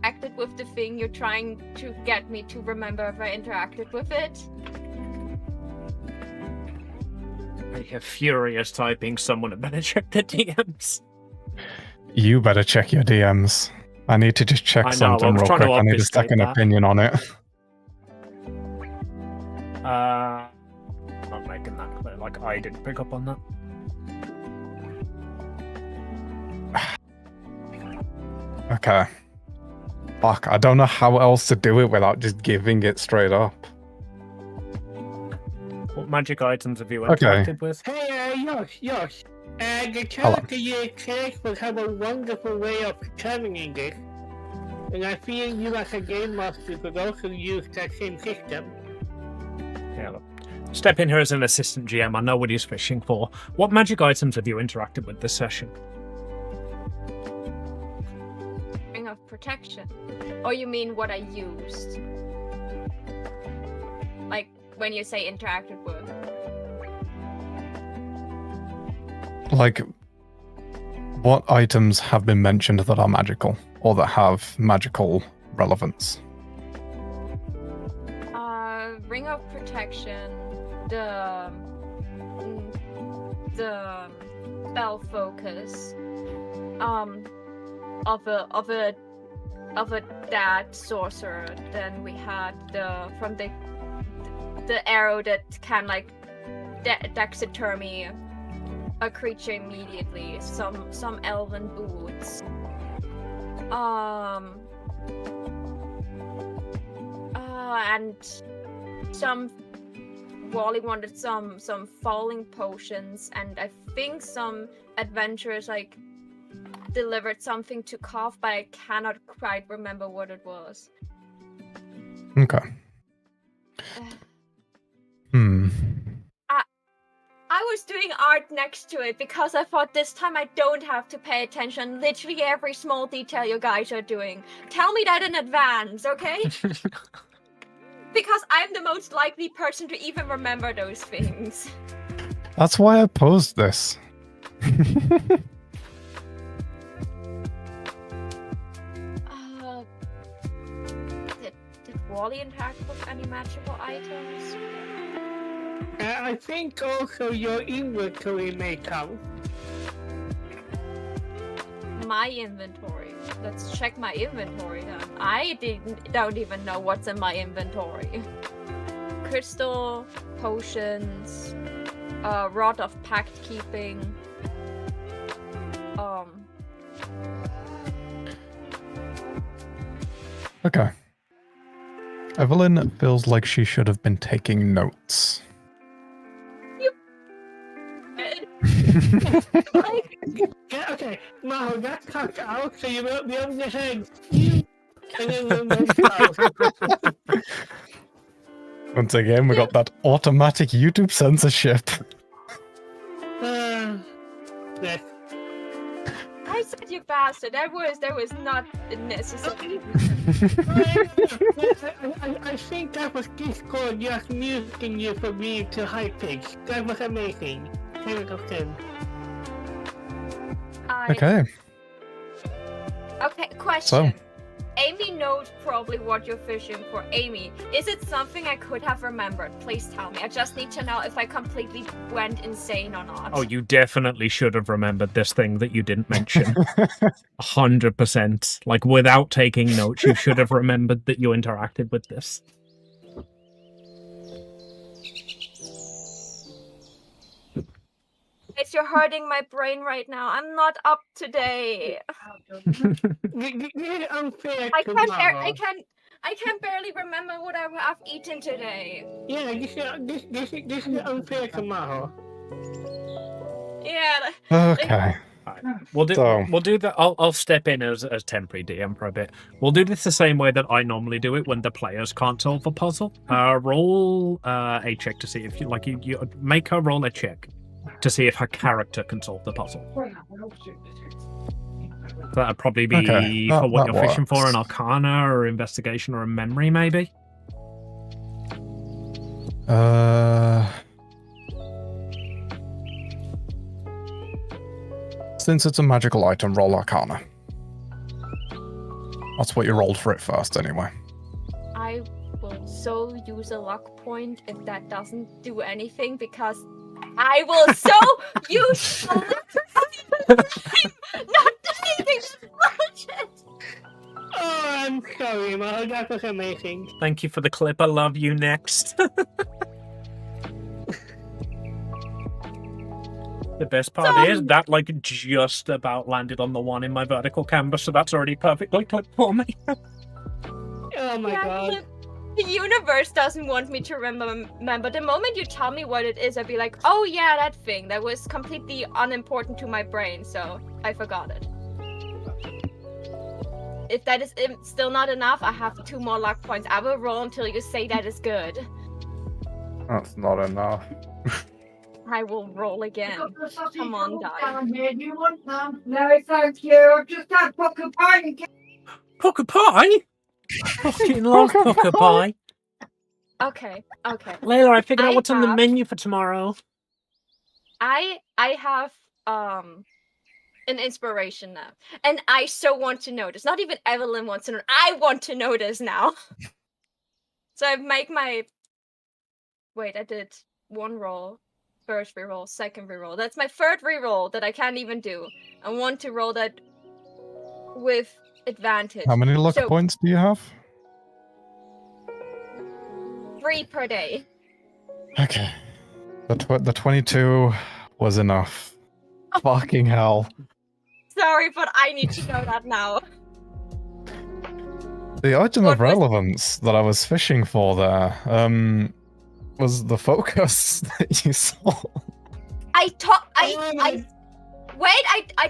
interacted with the thing you're trying to get me to remember if I interacted with it? I hear furious typing. Someone had better check the DMs. You better check your DMs. I need to just check I know, something I was real trying to quick. I need a obfuscate second that. opinion on it. Not making that clear. Like, I didn't pick up on that. Okay. Fuck, I don't know how else to do it without just giving it straight up. What magic items have you Okay. interacted with? Hey, Yosh. The character you create will have a wonderful way of determining this. And I feel you as a game master could also use that same system. Yeah, look. Step in here as an assistant GM. I know what he's fishing for. What magic items have you interacted with this session? protection. Or you mean what I used? Like when you say interacted with. Like, what items have been mentioned that are magical or that have magical relevance? Ring of protection, the spell focus, of a dead sorcerer. Then we had the arrow that can like dexitermy a creature immediately. Some elven boots. And some Wally wanted some falling potions, and I think some adventurers like delivered something to Cough, but I cannot quite remember what it was. Okay. I was doing art next to it because I thought this time I don't have to pay attention literally every small detail you guys are doing. Tell me that in advance, okay? Because I'm the most likely person to even remember those things. That's why I posed this. Did Wally interact with any magical items? I think also your inventory may count. My inventory. Let's check my inventory then. I don't even know what's in my inventory. Crystal, potions, rod of pact keeping. Okay. Evelyn feels like she should have been taking notes. Okay, Maho, that's cut out, so you won't be able to say you. And then we'll Once again, we got that automatic YouTube censorship. yes. I said you bastard. That was not necessary. I think that was Discord just muting you for being too high pitched. That was amazing. 10 out of 10. Okay. Okay, question. Amy knows probably what you're fishing for. Amy, is it something I could have remembered? Please tell me. I just need to know if I completely went insane or not. Oh, you definitely should have remembered this thing that you didn't mention. 100%. Like, without taking notes, you should have remembered that you interacted with this. You're hurting my brain right now. I'm not up today. You're unfair I tomorrow. can barely remember what I've eaten today. Yeah, this is unfair tomorrow. Yeah. Okay. We'll do that. I'll step in as temporary DM for a bit. We'll do this the same way that I normally do it when the players can't solve a puzzle. Roll a check to see if you make her roll a check to see if her character can solve the puzzle. That'd probably be for what you're fishing for, an Arcana or Investigation or a Memory, maybe. Since it's a magical item, roll Arcana. That's what you rolled for it first, anyway. I will so use a luck point if that doesn't do anything, because I will so use a luck point not anything. Oh, I'm sorry, Maho. That was amazing. Thank you for the clip. I love you. Next. The best part is that just about landed on the one in my vertical canvas, so that's already perfectly clipped for me. Oh my god. The universe doesn't want me to remember. The moment you tell me what it is, I'd be like, oh yeah, that thing. That was completely unimportant to my brain, so I forgot it. If that is still not enough, I have 2 more luck points. I will roll until you say that is good. That's not enough. I will roll again. Come on, die. Do you want them? No, thank you. I've just had fucking pancake. Poker pie? Fucking love poker pie. Okay. Layla, I figured out I what's on the have- menu for tomorrow. I have an inspiration now, and I so want to know this. Not even Evelyn wants to know. I want to know this now. So I make my. Wait, I did one roll, first reroll, second reroll. That's my third reroll that I can't even do. I want to roll that with advantage. How many luck So, points do you have? 3 per day. Okay. The 22 was enough. Fucking hell. Sorry, but I need to know that now. The item What of was- relevance that I was fishing for there, was the focus that you saw. I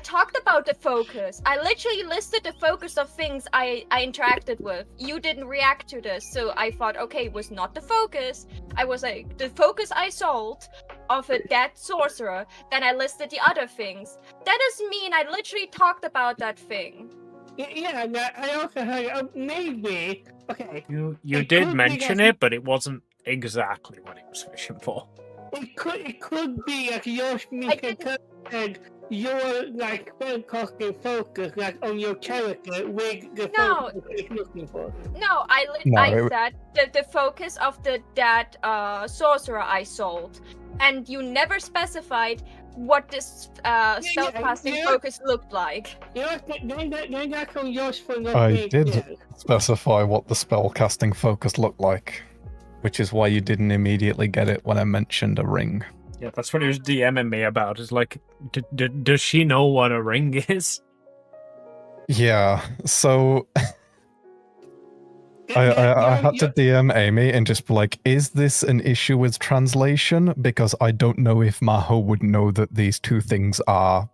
talked about the focus. I literally listed the focus of things I interacted with. You didn't react to this, so I thought, okay, it was not the focus. I was like, the focus I sold of a dead sorcerer. Then I listed the other things. That doesn't mean I literally talked about that thing. Yeah, I also heard maybe. Okay, You It did could be mention that- it, but it wasn't exactly what he was fishing for. it could be like your I didn't- and your like spellcasting focus like on your character with the No. focus it's looking for. No, I No, said the focus of the dead sorcerer I sold, and you never specified what this spellcasting yeah. focus looked like. Yeah, then that's on yours for the I thing, did yeah. specify what the spell casting focus looked like, which is why you didn't immediately get it when I mentioned a ring. Yeah, that's what he was DMing me about. Is like, does she know what a ring is? Yeah, so I had to DM Amy and just be like, is this an issue with translation? Because I don't know if Maho would know that these two things are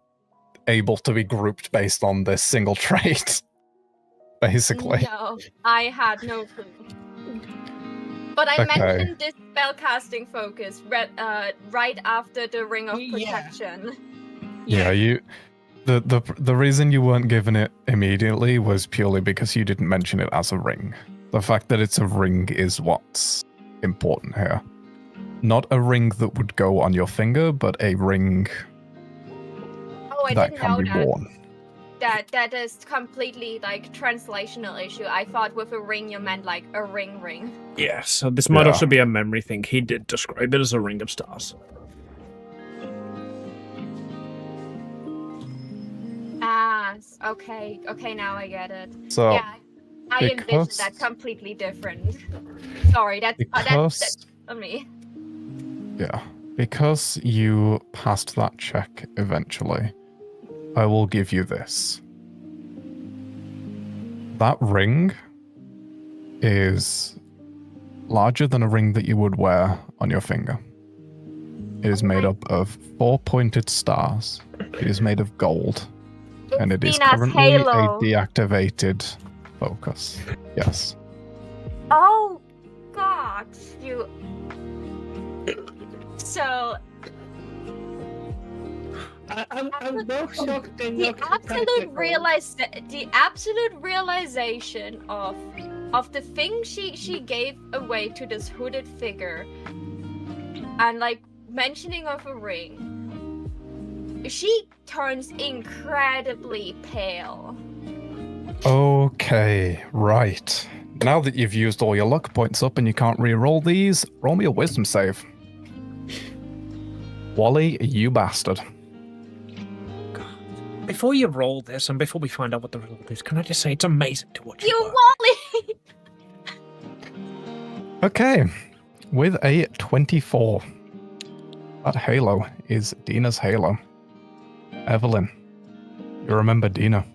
able to be grouped based on this single trait. Basically. No, I had no clue. But I Okay. mentioned this spellcasting focus right after the Ring of Yeah. Protection. Yeah, the reason you weren't given it immediately was purely because you didn't mention it as a ring. The fact that it's a ring is what's important here. Not a ring that would go on your finger, but a ring Oh, I that didn't can know be that. worn. That is completely like translational issue. I thought with a ring you meant like a ring. Yeah, so this might Yeah. also be a memory thing. He did describe it as a ring of stars. Ah, okay, now I get it. So Yeah, I envisioned because- that completely different. Sorry, that's because on me. yeah, because you passed that check eventually, I will give you this. That ring is larger than a ring that you would wear on your finger. It is made up of 4 pointed stars. It is made of gold. And it is seen as currently Halo. a deactivated focus. Yes. Oh God, you. So I'm both shocked and the not surprised at all. the absolute realization of the thing she gave away to this hooded figure, and like mentioning of a ring, she turns incredibly pale. Okay, right. Now that you've used all your luck points up and you can't re-roll these, roll me a wisdom save. Wally, you bastard. Before you roll this, and before we find out what the result is, can I just say it's amazing to watch You work. Wally. Okay, with a 24. That halo is Dina's halo. Evelyn, you remember Dina.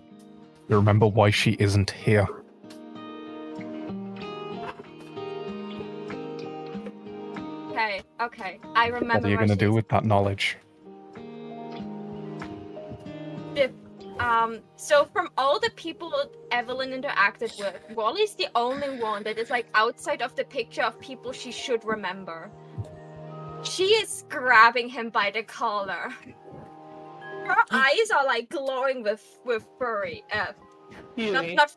You remember why she isn't here. Okay. I remember. What are you why going to do she's- with that knowledge? So from all the people Evelyn interacted with, Wally's the only one that is like outside of the picture of people she should remember. She is grabbing him by the collar. Her eyes are like glowing with Not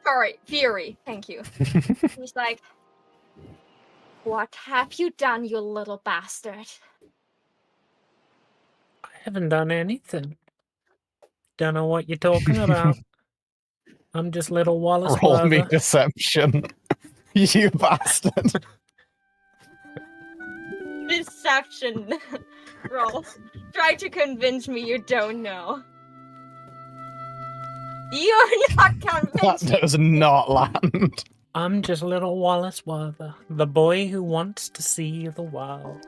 Fury. Thank you. He's like, what have you done, you little bastard? I haven't done anything. Don't know what you're talking about. I'm just little Wallace Roll me Werther. deception. You bastard. Deception. Roll. Try to convince me you don't know. You're not That convinced. does not land. I'm just little Wallace Werther, the boy who wants to see the world.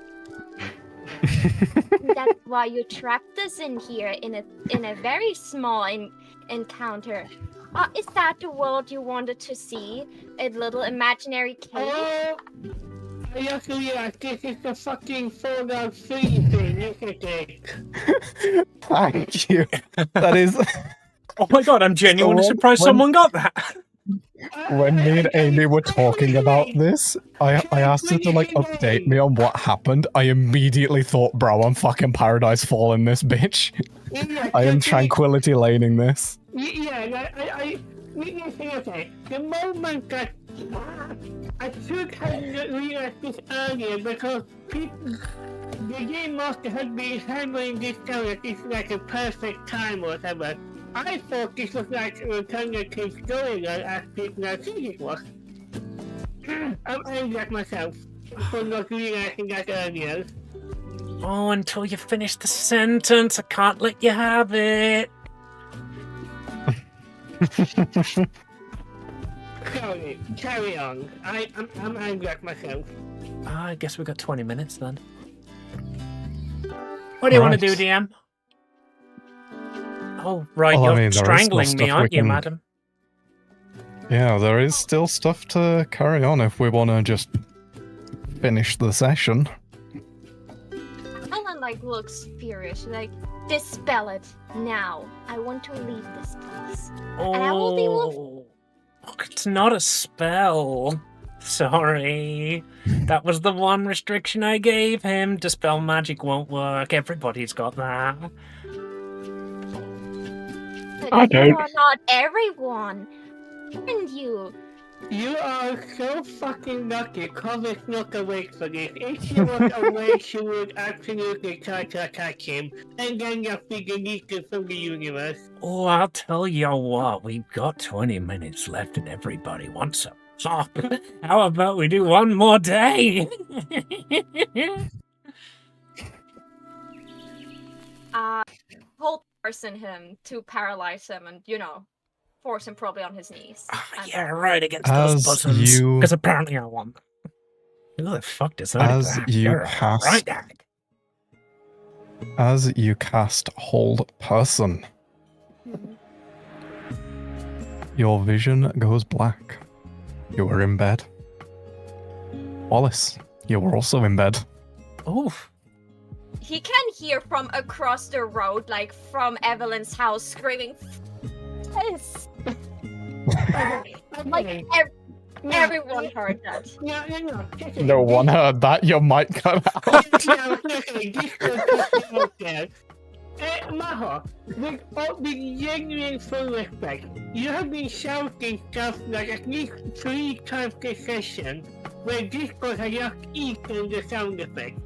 That's why you trapped us in here in a very small encounter. Is that the world you wanted to see? A little imaginary cave? Oh, I just realized this is the fucking Fallout 3 thing, isn't it? Thank you. That is Oh my god, I'm genuinely So surprised when- someone got that. when me and Amy were talking about this. I asked her to like update me on what happened. I immediately thought, bro, I'm fucking Paradise Falling this bitch. I am tranquility laning this. Yeah, okay. The moment that I should have realized this earlier because the game master had been hammering this down that this is like a perfect time or whatever. I thought this was like an alternative storyline as people are saying it was. I'm angry at myself for not realizing that earlier. Oh, until you finish the sentence, I can't let you have it. Sorry, carry on. I'm angry at myself. I guess we got 20 minutes then. What do you want to do, Right. DM? Oh, right, Well, I you're mean, there is still strangling me, stuff we aren't you, can- madam? Yeah, there is still stuff to carry on if we want to just finish the session. Ellen looks furious. Like, dispel it now. I want to leave this place. Oh, I will deal with- it's not a spell. Sorry. That was the one restriction I gave him. Dispel magic won't work. Everybody's got that. But I don't. You are not everyone. And you. You are so fucking lucky Comet's not awake for this. If she was awake, she would absolutely try to attack him, and then you'll be deleted from the universe. Oh, I'll tell you what. We've got 20 minutes left and everybody wants a stop. How about we do one more day? Hold person him to paralyze him and, force him probably on his knees. And- Yeah, right, against As those buttons. you- Because apparently I won. Who the fuck decided As that? you You're a cast- right gag. As you cast Hold Person, Mhm. your vision goes black. You were in bed. Wallace, you were also in bed. Oof. He can hear from across the road, like from Evelyn's house, screaming, "Yes!" Like, Okay. everyone heard that. No. No one heard that. Your mic cut out. No, okay, this was out there. Maho, with genuine full respect, you have been shouting stuff like at least 3 times this session, where Discord has just eaten the sound effect.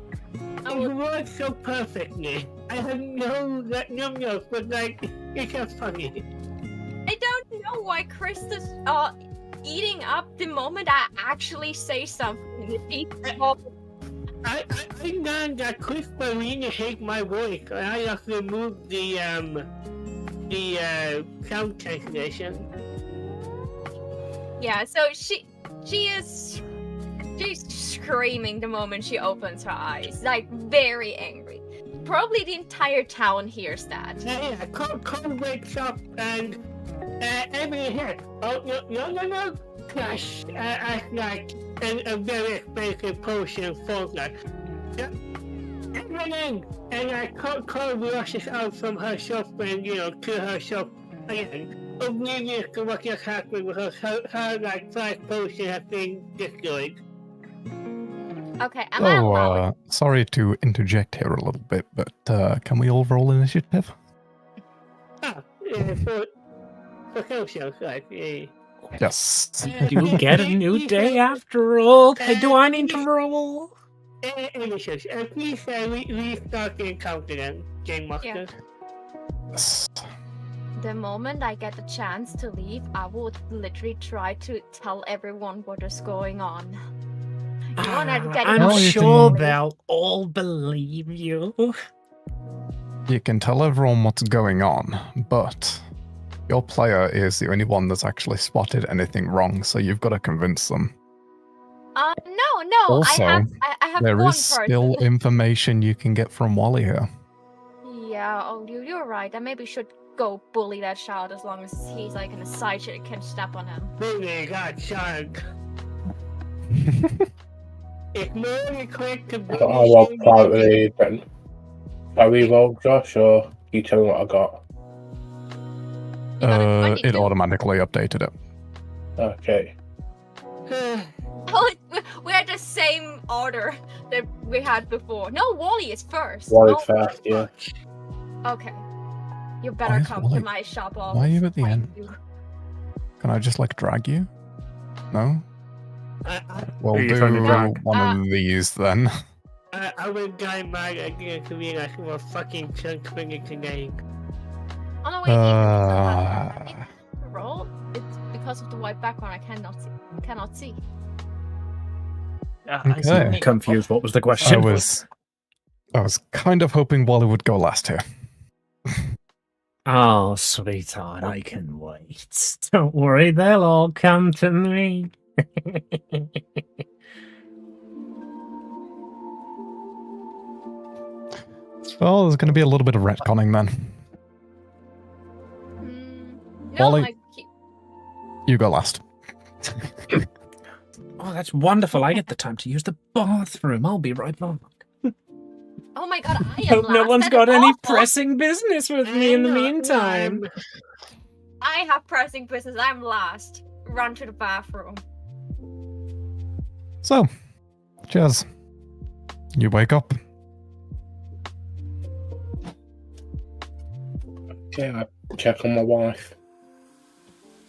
It works so perfectly. I have no notes, but like, it's just funny. I don't know why Chris is eating up the moment I actually say something. I learned that Chris Marina hates my voice, and I just removed the sound translation. Yeah, so she's screaming the moment she opens her eyes, like very angry. Probably the entire town hears that. Yeah, Cole wakes up and Emily here. Oh, no. Crash, act like a very expensive potion falls like. Everything! And Cole rushes out from her shop and, to her shop again. Oblivious to what just happened because her like, 5 potion has been destroyed. Okay, am I allowed? Sorry to interject here a little bit, but can we all roll initiative? For social, like, Yes. You get a new day after all. Hey, do I need to roll? Initials, please restart the encounter then, Game Master. Yes. The moment I get the chance to leave, I would literally try to tell everyone what is going on. You wanna get I'm Oh, you sure can- they'll all believe you. You can tell everyone what's going on, but your player is the only one that's actually spotted anything wrong, so you've got to convince them. No. Also, I have There one is still person. information you can get from Wally here. Yeah, you're right. I maybe should go bully that child as long as he's like in a side shit and can step on him. Bully that child. Ignore the quick to bully. I roll privately then. I re-roll, Josh, or you tell me what I got? You got a It 22. automatically updated it. Okay. Oh, we're the same order that we had before. No, Wally is first. Wally Oh, first, yeah. Okay. You Why better is come Wally- to my shop. I'll why are you at the fight end? you. Can I just drag you? No? I We'll You're do trying to drag. one of these then. will die mad again to be like a fucking chunk finger today. Oh no, wait, Uh, even the roll. It's because of the white background. I cannot see. Okay. Confused. What was the question? I was kind of hoping Wally would go last here. Oh, sweetheart, I can wait. Don't worry, they'll all come to me. Well, there's going to be a little bit of retconning then. No, Wally- You go last. Oh, that's wonderful. I get the time to use the bathroom. I'll be right back. oh my god, I am Hope no last. one's That got is any awful. pressing business with me in the meantime. I have pressing business. I'm last. Run to the bathroom. So, cheers. You wake up. Okay, I check on my wife.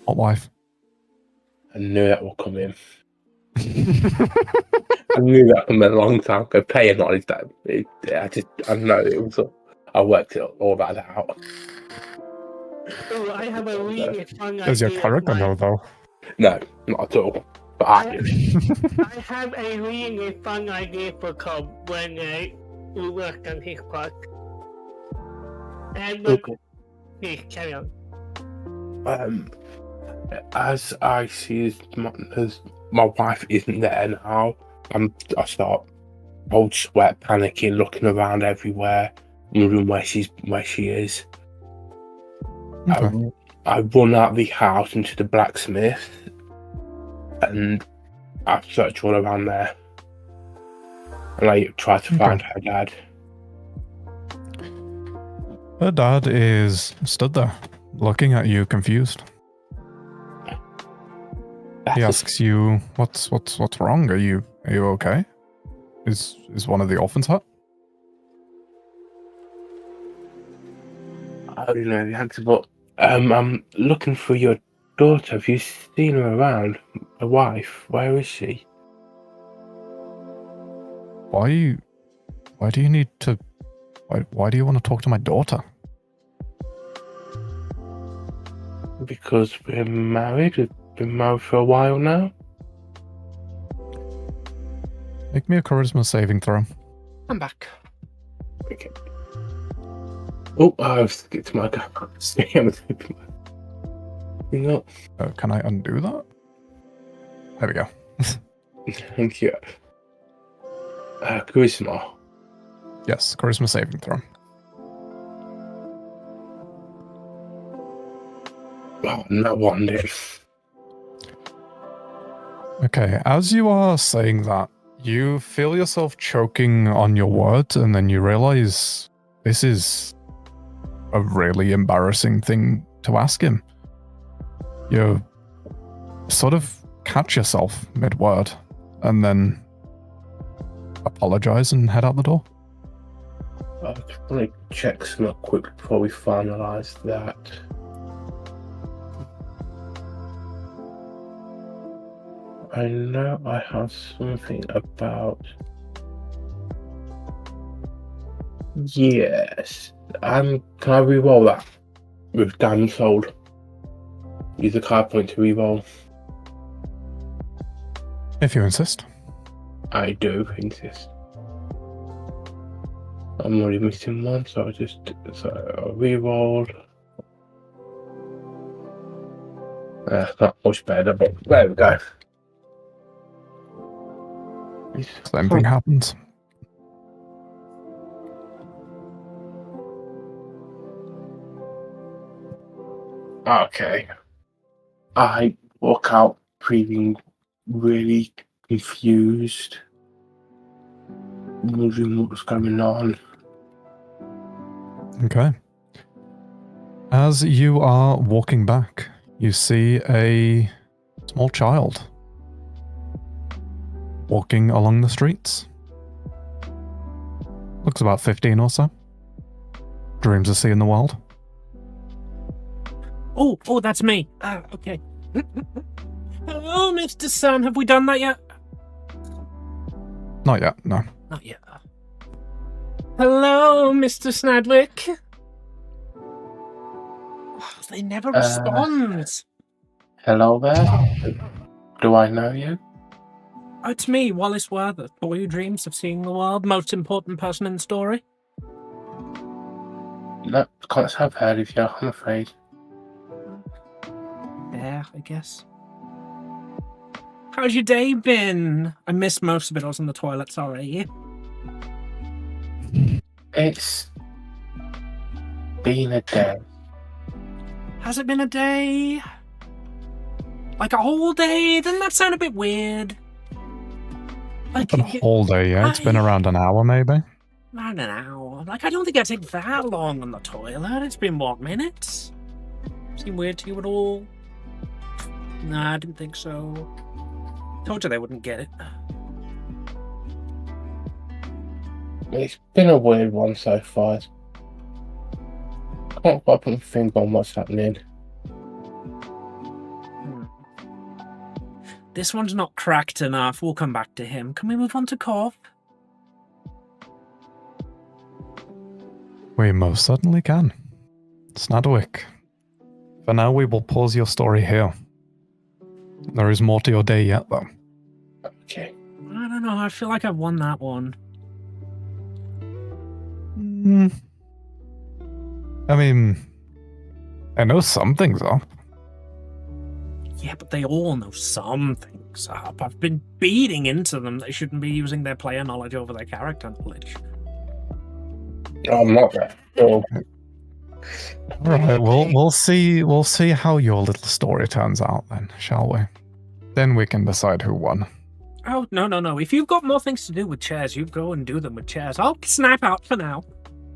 What wife? I knew that would come in. I knew that from a long time ago. Play knowledge that I know it was. I worked it all that out. Oh, I have a really fun Does your idea. character know though? No, not at all. But I did. I have a really fun idea for Cobb when we work on his part. And please carry on. As I see as my wife isn't there now, I start cold sweat, panicking, looking around everywhere, wondering where she is. Okay. I run out the house into the blacksmith, and I search all around there, and I try to find her dad. Her dad is stood there, looking at you, confused. He asks you, "What's wrong? Are you okay? Is one of the orphans hurt?" I don't know the answer, but I'm looking for your daughter. Have you seen her around? My wife, where is she? Why do you need to? Why do you want to talk to my daughter? Because we're married. We've been married for a while now. Make me a charisma saving throw. I'm back. Okay. Oh, I've skipped my go. Hang on. Can I undo that? There we go. Thank you. Charisma. Yes, charisma saving throw. Oh, no wonder. Okay, as you are saying that, you feel yourself choking on your words, and then you realize this is a really embarrassing thing to ask him. You sort of catch yourself mid-word, and then apologize and head out the door. I'll probably check some up quick before we finalise that. I know I have something about. Yes. Can I re-roll that with damage sold? Use a card point to re-roll. If you insist. I do insist. I'm already missing one, so I re-rolled. That's not much better, but there we go. Same thing happens. Okay. I walk out feeling really confused, wondering what's going on. Okay. As you are walking back, you see a small child walking along the streets. Looks about 15 or so. Dreams of seeing the world. Oh, that's me. Okay. Hello, Mr. Sun. Have we done that yet? Not yet, no. Not yet. Hello, Mr. Snadwick. Oh, they never respond. Hello there. Do I know you? Oh, it's me, Wallace Worther, boy who dreams of seeing the world, most important person in the story. No, can't say I've heard of you, I'm afraid. Yeah, I guess. How's your day been? I missed most of it. I was in the toilet, sorry. It's been a day. Has it been a day? Like a whole day? Doesn't that sound a bit weird? Like Been a whole day, yeah. It's been around an hour, maybe. Around an hour. Like, I don't think I take that long on the toilet. It's been, what, minutes? Seem weird to you at all? Nah, I didn't think so. Told you they wouldn't get it. It's been a weird one so far. Can't quite put a finger on what's happening. This one's not cracked enough. We'll come back to him. Can we move on to Corp? We most certainly can. Snadwick. For now, we will pause your story here. There is more to your day yet, though. Okay. I don't know. I feel like I've won that one. I mean, I know something's up. Yeah, but they all know something's up. I've been beating into them they shouldn't be using their player knowledge over their character knowledge. I'm not there. Oh. All right, we'll see how your little story turns out then, shall we? Then we can decide who won. Oh, no. If you've got more things to do with chairs, you go and do them with chairs. I'll snap out for now.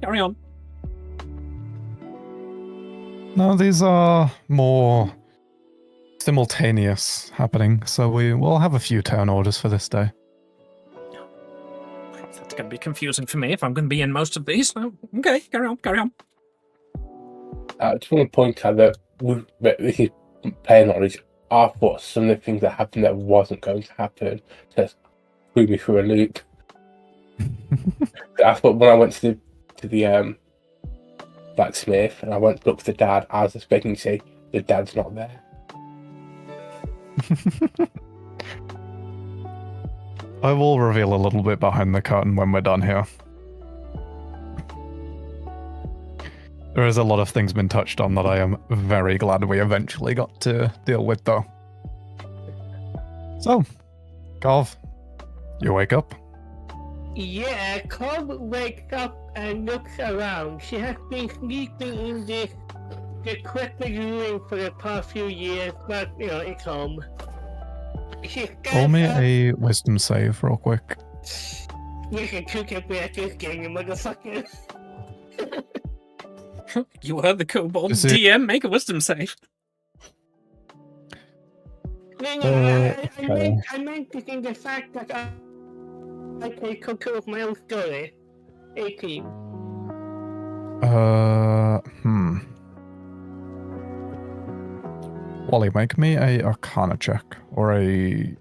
Carry on. No, these are more simultaneous happening, so we will have a few turn orders for this day. That's going to be confusing for me if I'm going to be in most of these. Oh, okay, carry on. I just want to point out that with this is player knowledge. I thought some of the things that happened that wasn't going to happen. So it threw me through a loop. I thought when I went to the blacksmith and I went to look for the dad, I was expecting to see the dad's not there. I will reveal a little bit behind the curtain when we're done here. There is a lot of things been touched on that I am very glad we eventually got to deal with, though. So, Carv, you wake up? Yeah, Cobb wakes up and looks around. She has been sleeping in the equipment room for the past few years, but, it's home. Roll me a wisdom save real quick. You can cook up at this game, you motherfucker. You heard the kobold. Is it- DM, make a wisdom save. I meant to think the fact that I can control of my own story. 18. Wally, make me a Arcana check, or a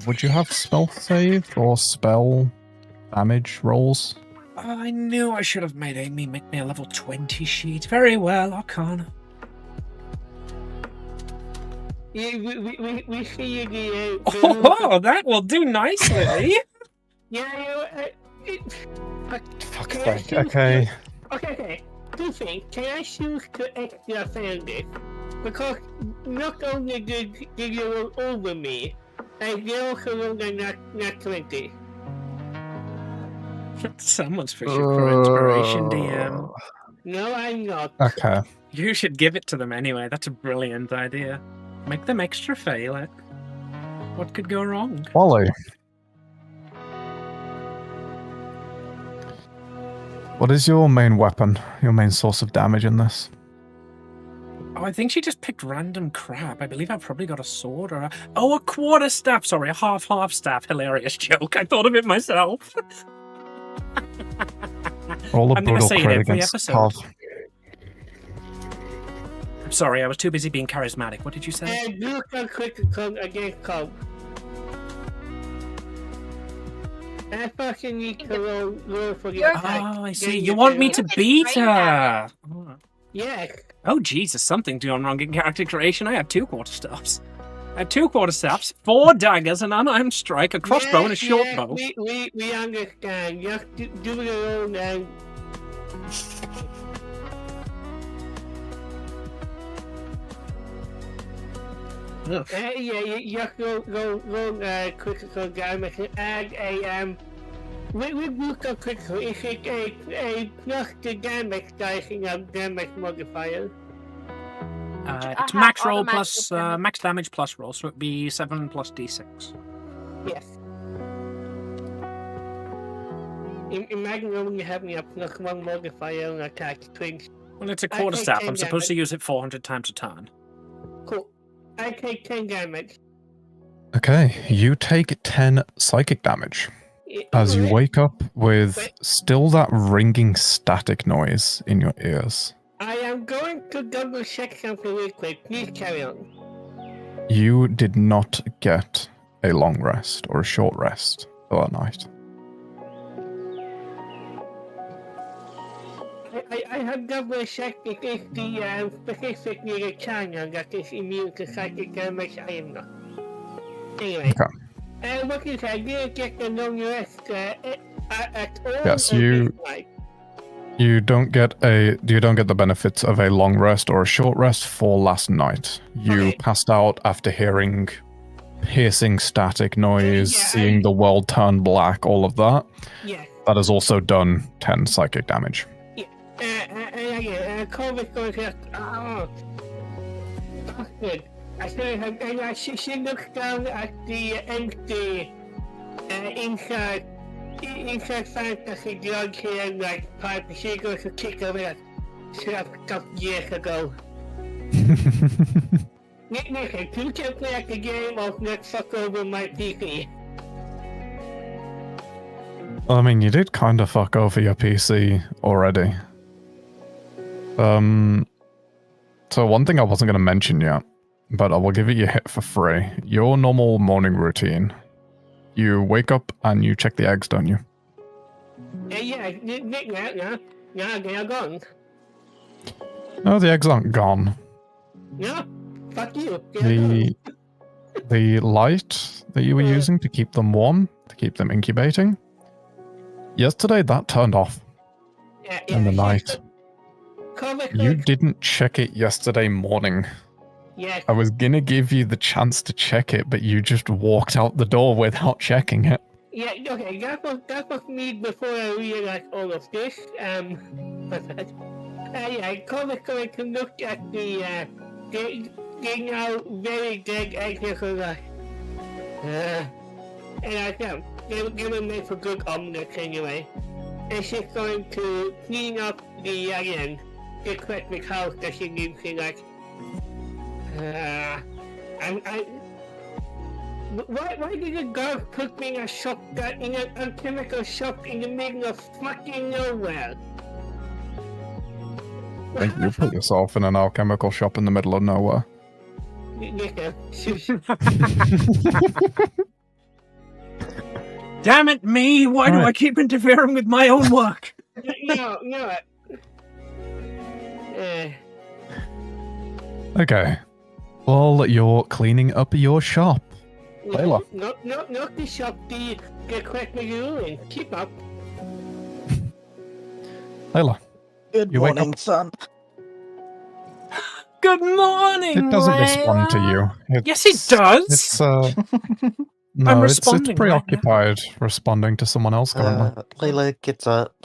Would you have spell save or spell damage rolls? I knew I should have made Amy make me a level 20 sheet. Very well, Arcana. Yeah, we see you the. Oh, that will do nicely. Yeah, Fuck's can I sake. choose Okay. Okay. Two things. Can I choose to extra fail this? Because not only did you roll over me, you also rolled a nat 20. Someone's fishing for inspiration, DM. No, I'm not. Okay. You should give it to them anyway. That's a brilliant idea. Make them extra fail it. What could go wrong? Wally. What is your main weapon? Your main source of damage in this? Oh, I think she just picked random crap. I believe I've probably got a sword or a quarterstaff. Sorry, a half staff. Hilarious joke. I thought of it myself. Roll a I'm gonna brutal say it crit every against episode. Carl. I'm sorry, I was too busy being charismatic. What did you say? You can critical against Cobb. I fucking need to roll for the You're- attack. Oh, I see. Then You want me can- to can beat train her? Yes. Oh, Jesus, something going wrong in character creation. I have 2 quarterstaffs. I have 2 quarterstaffs, 4 daggers, an unarmed strike, a crossbow, and a short bow. We understand. Just do your own and yeah, you just go critical damage and add a with brutal critical, is it a plus the damage dice in a damage modifier? I It's have max roll automatic plus damage. max damage plus roll, so it'd be 7 plus d6. Yes. Imagine only having a plus 1 modifier on attack twins. Well, it's a I quarterstaff. take I'm 10 supposed to damage. use it 400 times a turn. Cool. I take 10 damage. Okay, you take 10 psychic damage as you wake up with still that ringing static noise in your ears. I am going to double check something real quick. Please carry on. You did not get a long rest or a short rest for that night. I have double checked it is the specifically the channel that is immune to psychic damage. I am not. Anyway. Okay. What you said, you didn't get the long rest at all? Yes, or you- this night? You don't get the benefits of a long rest or a short rest for last night. You Okay. passed out after hearing piercing static noise, Yeah, seeing the world turn black, all of that. Yes. That has also done 10 psychic damage. COVID going to that's good. I should have, and she looks down at the empty inside fantasy drug here and like pipe. She goes to kick over that should have come years ago. Listen, you can play at the game of not fuck over my PC. I mean, you did kind of fuck over your PC already. So one thing I wasn't going to mention yet, but I will give it you a hit for free. Your normal morning routine. You wake up and you check the eggs, don't you? Yeah, they are gone. No, the eggs aren't gone. No, fuck you. They are gone. The light that you were using to keep them warm, to keep them incubating, yesterday that turned off in the night. You didn't check it yesterday morning. Yes. I was gonna give you the chance to check it, but you just walked out the door without checking it. Yeah, okay, that was me before I realized all of this. Yeah, Cole's going to look at the, they now very dead eggs are like, and I know, they were made for good omelets anyway. And she's going to clean up the, again, the eclectic house that she lives in, like, why did the girl put me in a shop that in an alchemical shop in the middle of fucking nowhere? I think you put yourself in an alchemical shop in the middle of nowhere. Listen, Damn it, me! Why do Right. I keep interfering with my own work? No. Okay. Well, you're cleaning up your shop. Layla. Not the shop, the equipment you're in. Keep up. Layla. Good You wake morning, up. son. Good morning, It doesn't respond to Layla. you. Yes, it does. It's no, I'm it's responding right now. preoccupied responding to someone else currently. Layla gets up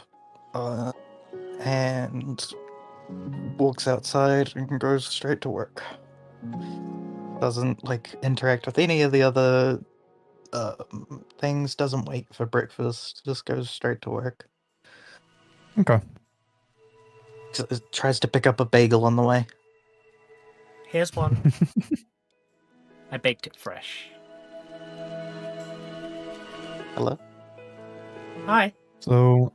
and walks outside and goes straight to work. Doesn't like interact with any of the other things. Doesn't wait for breakfast. Just goes straight to work. Okay. Tries to pick up a bagel on the way. Here's one. I baked it fresh. Hello. Hi. So,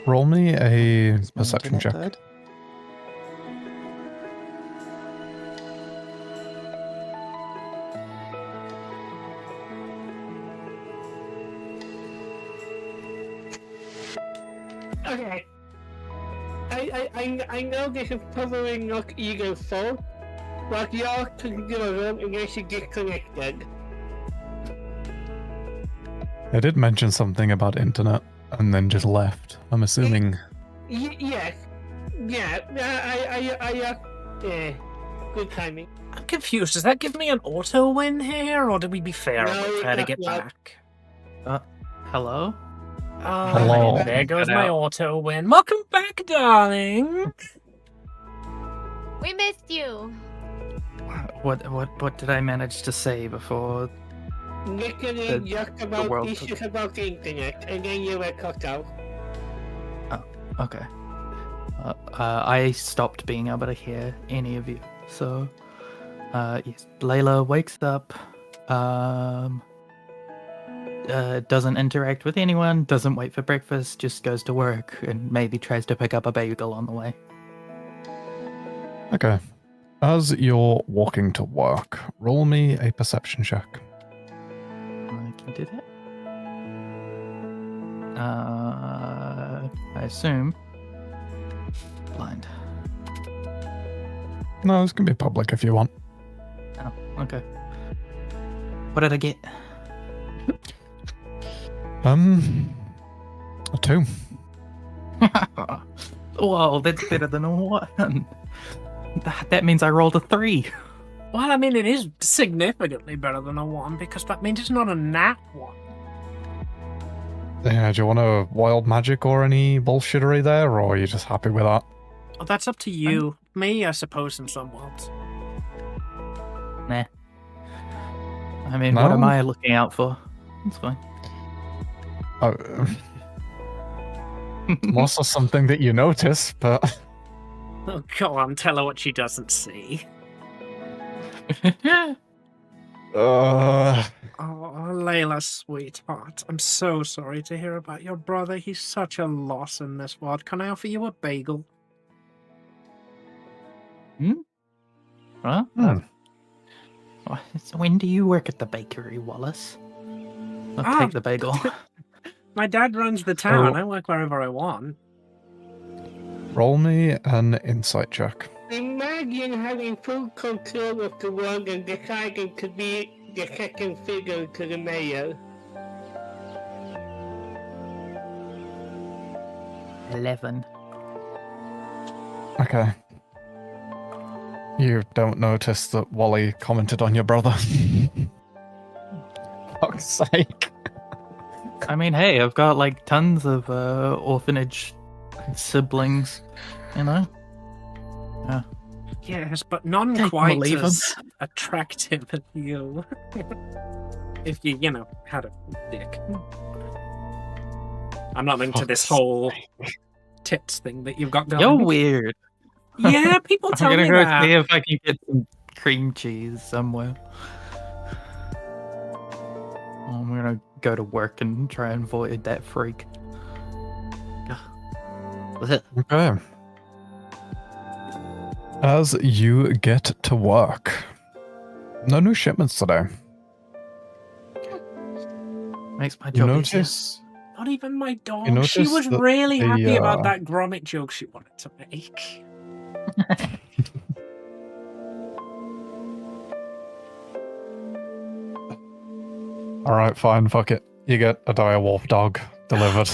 roll me a Is my perception internet check. died? Okay. I know this is probably not either fault, but y'all can do a room unless you get connected. I did mention something about internet and then just left. I'm assuming. Yes. Yeah. Yeah. Good timing. I'm confused. Does that give me an auto win here, or do we be fair No, and try to get no. back? Hello. Hello. There goes Cut my out. auto win. Welcome back, darling. We missed you. What did I manage to say before? Literally just about world issues about the internet, and then you were cut out. Okay. I stopped being able to hear any of you. So, yes, Layla wakes up. Doesn't interact with anyone. Doesn't wait for breakfast. Just goes to work and maybe tries to pick up a bagel on the way. Okay. As you're walking to work, roll me a perception check. I can do that. I assume blind. No, this can be public if you want. Oh, okay. What did I get? A 2. Whoa, that's better than a 1. That means I rolled a 3. Well, I mean, it is significantly better than a 1, because that means it's not a nat 1. Yeah, do you want a wild magic or any bullshittery there, or are you just happy with that? Oh, that's up to you. Me, I suppose, in some worlds. Nah. I mean, what am No? I looking out for? It's fine. Oh, also something that you notice, but Oh, go on, tell her what she doesn't see. uh, Oh, Layla, sweetheart. I'm so sorry to hear about your brother. He's such a loss in this world. Can I offer you a bagel? Huh? When do you work at the bakery, Wallace? I'll take the bagel. My dad runs the town. Oh. I work wherever I want. roll me an insight check. Imagine having full control of the world and deciding to be the second figure to the mayor. 11. Okay. You don't notice that Wally commented on your brother. Fuck's sake. I mean, hey, I've got like tons of orphanage siblings, you know? Yes, but none Take 'em or quite leave 'em. as attractive as you. If you, had a dick. I'm not into this Fuck's whole tits thing that you've got going. You're weird. Yeah, people I'm tell gonna me go that. see if I can get some cream cheese somewhere. I'm gonna go to work and try and avoid that freak. Okay. As you get to work, no new shipments today. Makes my You job notice Not even my You dog. She notice was that really the, happy about that grommet joke she wanted to make. Alright, fine, fuck it. You get a direwolf dog delivered.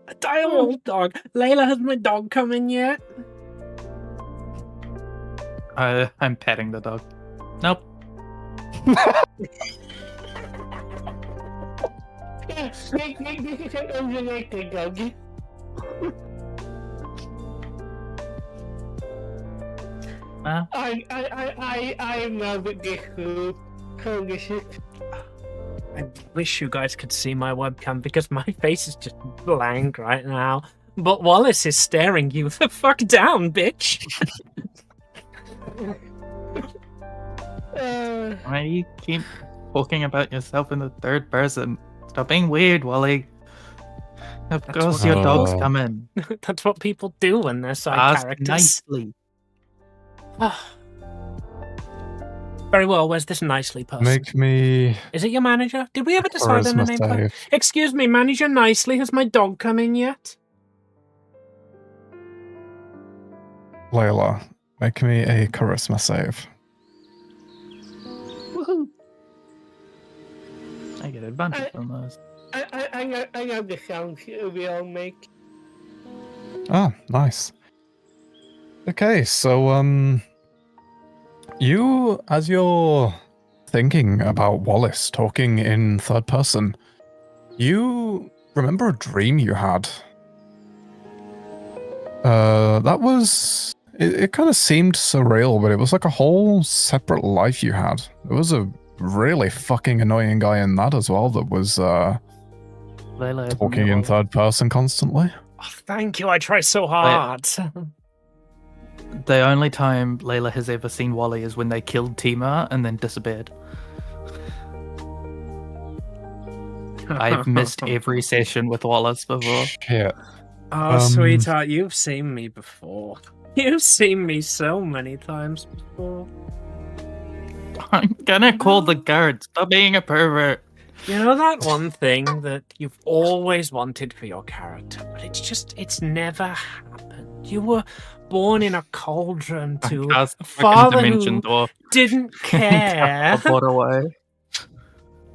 A direwolf dog. Layla, has my dog come in yet? I'm petting the dog. Nope. This is an unrelated doggy. I'm not with this group. So this is... I wish you guys could see my webcam because my face is just blank right now. But Wallace is staring you the fuck down, bitch. Why do you keep talking about yourself in the third person? Stop being weird, Wally. Of That's course what your people- dog's coming. That's what people do when they're side Ask characters. nicely. Very well, where's this nicely person? Make me Is it your manager? Did we ever decide on a charisma name for her? save. Excuse me, manager nicely, has my dog come in yet? Layla, make me a charisma save. Woohoo! I get advantage on those. I love the sounds we all make. Ah, nice. Okay, so you, as you're thinking about Wallace talking in third person, you remember a dream you had. That was it kind of seemed surreal, but it was like a whole separate life you had. There was a really fucking annoying guy in that as well that was Layla isn't talking there, in Wally. third person constantly. Oh, thank you, I try so hard. The only time Layla has ever seen Wally is when they killed Tima and then disappeared. I've missed every session with Wallace before. Shit. Oh, sweetheart, you've seen me before. You've seen me so many times before. I'm gonna call the guards. Stop being a pervert. You know that one thing that you've always wanted for your character, but it's never happened. You were born in a cauldron to Cast a the fucking father dimension who door. didn't care. Teleport away.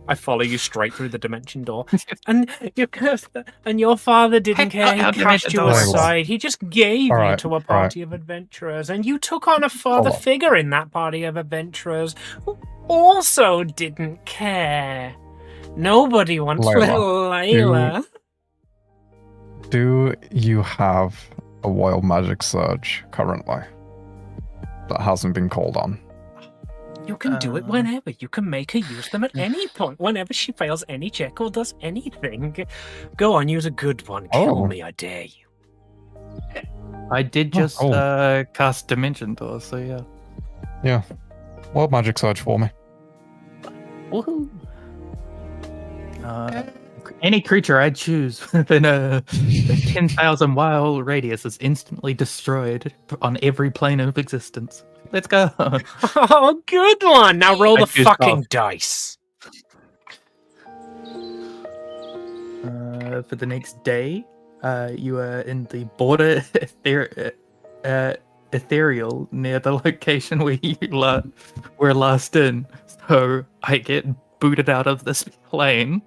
I follow you straight through the dimension door, and your father didn't care. He Out cast dimension you door. aside. He just gave you Alright, to a party of adventurers, and you took on a father Hold on. figure in that party of adventurers who also didn't care. Nobody wants Layla, little Layla. Do you have a wild magic surge currently that hasn't been called on? You can do it whenever. You can make her use them at any point. Whenever she fails any check or does anything. Go on, use a good one. Kill Oh. me, I dare you. I did just Oh. cast dimension door, so yeah. Yeah. Wild magic surge for me. Woohoo! Any creature I choose within a 10,000 mile radius is instantly destroyed on every plane of existence. Let's go. Oh, good one. Now roll I the choose fucking both. dice. For the next day, you are in the border ethereal near the location where you were last in. So I get booted out of this plane,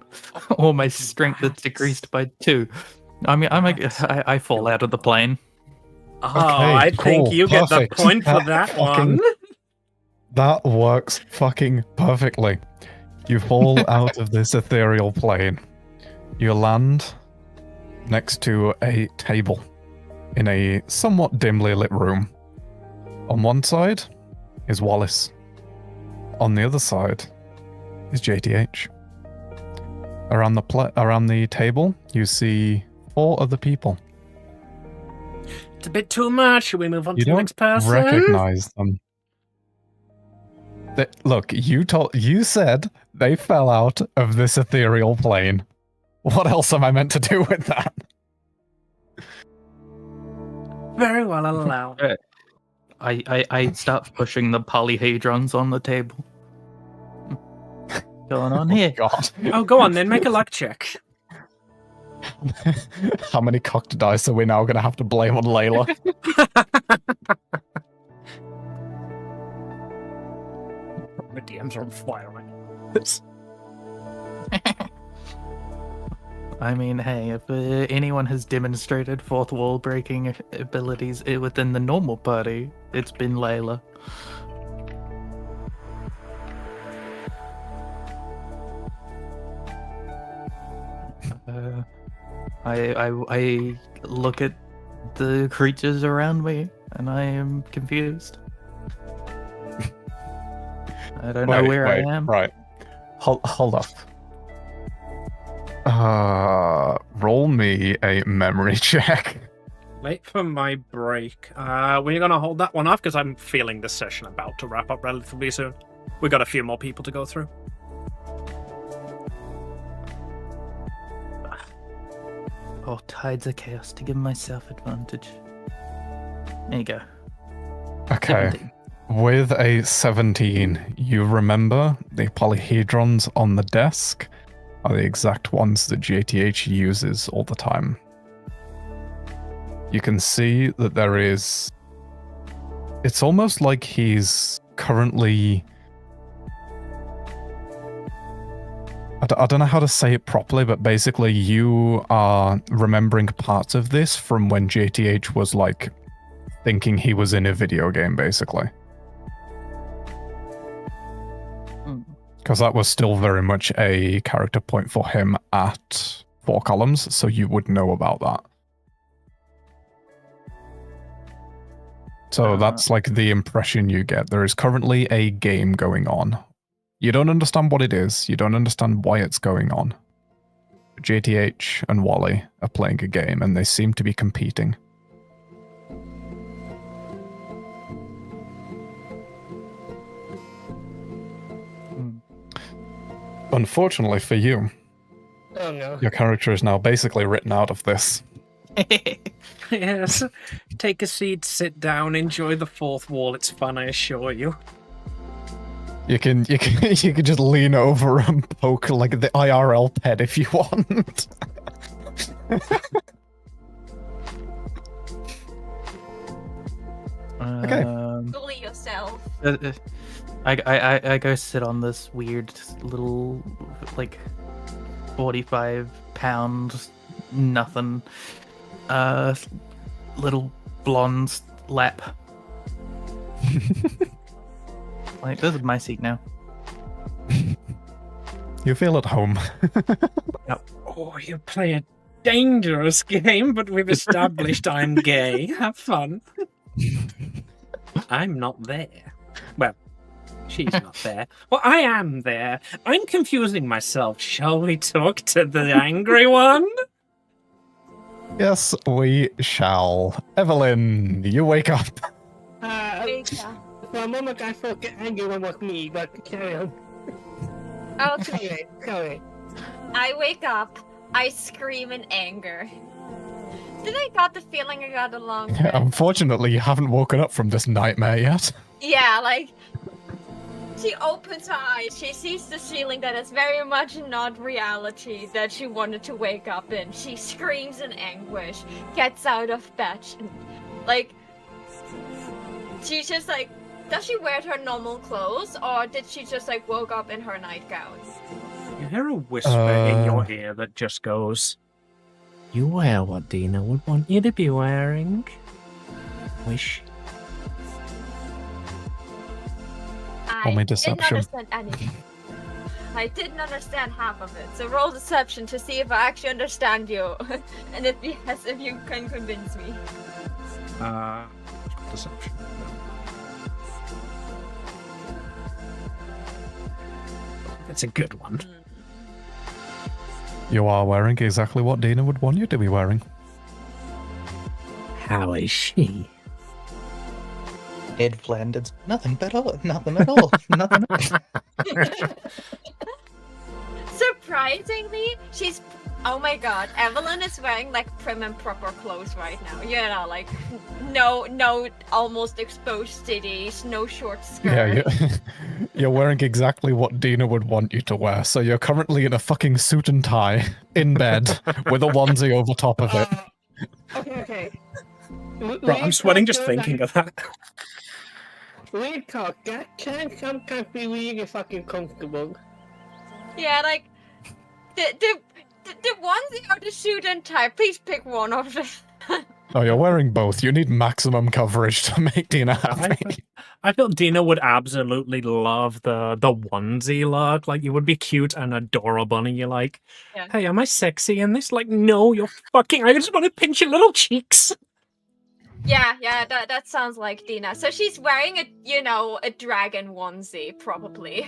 or my strength is decreased by 2. I fall out of the plane. Oh, Okay, I think cool, you get the perfect. point for That that fucking- one. That works fucking perfectly. You fall out of this ethereal plane. You land next to a table in a somewhat dimly lit room. On one side is Wallace. On the other side is JTH. Around the table, you see 4 other people. It's a bit too much. Should we move on You to the next don't person? recognize them. Look, you said they fell out of this ethereal plane. What else am I meant to do with that? Very well, I'll allow it. I start pushing the polyhedrons on the table. going on here? God. Oh, go on then, make a luck check. How many cocked dice are we now going to have to blame on Layla? The DMs are on fire right now. I mean, hey, if anyone has demonstrated fourth wall breaking abilities within the normal party, it's been Layla. I look at the creatures around me and I am confused. I don't know where I am. Right. Hold up. Roll me a memory check. Late for my break. We're gonna hold that one off because I'm feeling this session about to wrap up relatively soon. We got a few more people to go through. Oh, tides of chaos to give myself advantage. There you go. Okay. 17. With a 17, you remember the polyhedrons on the desk are the exact ones that JTH uses all the time. You can see that there is... It's almost like he's currently... I don't know how to say it properly, but basically you are remembering parts of this from when JTH was like thinking he was in a video game, basically. Because that was still very much a character point for him at 4 columns, so you would know about that. So that's like the impression you get. There is currently a game going on. You don't understand what it is. You don't understand why it's going on. JTH and Wally are playing a game, and they seem to be competing. Unfortunately for you, Oh no. your character is now basically written out of this. Yes. Take a seat, sit down, enjoy the fourth wall. It's fun, I assure you. You can you can just lean over and poke like the IRL pet if you want. Okay. Bully yourself. I go sit on this weird little, like, 45-pound nothing, little blonde lap. Like, this is my seat now. You feel at home. Oh, you play a dangerous game, but we've established I'm gay. Have fun. I'm not there. Well, she's not there. Well, I am there. I'm confusing myself. Shall we talk to the angry one? Yes, we shall. Evelyn, you wake up. For a moment I thought the angry one was me, but carry on. Okay. Sorry. I wake up. I scream in anger. Did I got the feeling I got along with? Unfortunately, you haven't woken up from this nightmare yet. Yeah, like, she opens her eyes, she sees the ceiling that is very much not reality that she wanted to wake up in. She screams in anguish, gets out of bed, and, like, she's just like, does she wear her normal clothes, or did she just, like, woke up in her nightgown? You hear a whisper in your ear that just goes, "You wear what Dina would want you to be wearing. Wish." Roll me I didn't deception. understand anything. I didn't understand half of it. So roll deception to see if I actually understand you, and if yes, if you can convince me. Deception. That's a good one. You are wearing exactly what Dina would want you to be wearing. How is she? Ed Flanders. Nothing at all. Nothing at all. Nothing at all. Surprisingly, she's Oh my god, Evelyn is wearing like prim and proper clothes right now. You know, like no almost exposed titties, no short skirt. Yeah, you're wearing exactly what Dina would want you to wear. So you're currently in a fucking suit and tie in bed with a onesie over top of it. Okay. Bro, I'm sweating just thinking of that. Real talk, that can sometimes be really fucking comfortable. Yeah, like the onesie or the suit and tie. Please pick one of them. Oh, you're wearing both. You need maximum coverage to make Dina happy. I feel Dina would absolutely love the onesie look. Like, you would be cute and adorable, and you're like, Yeah. hey, am I sexy in this? Like, no, you're fucking. I just want to pinch your little cheeks. Yeah, that sounds like Dina. So she's wearing a dragon onesie, probably.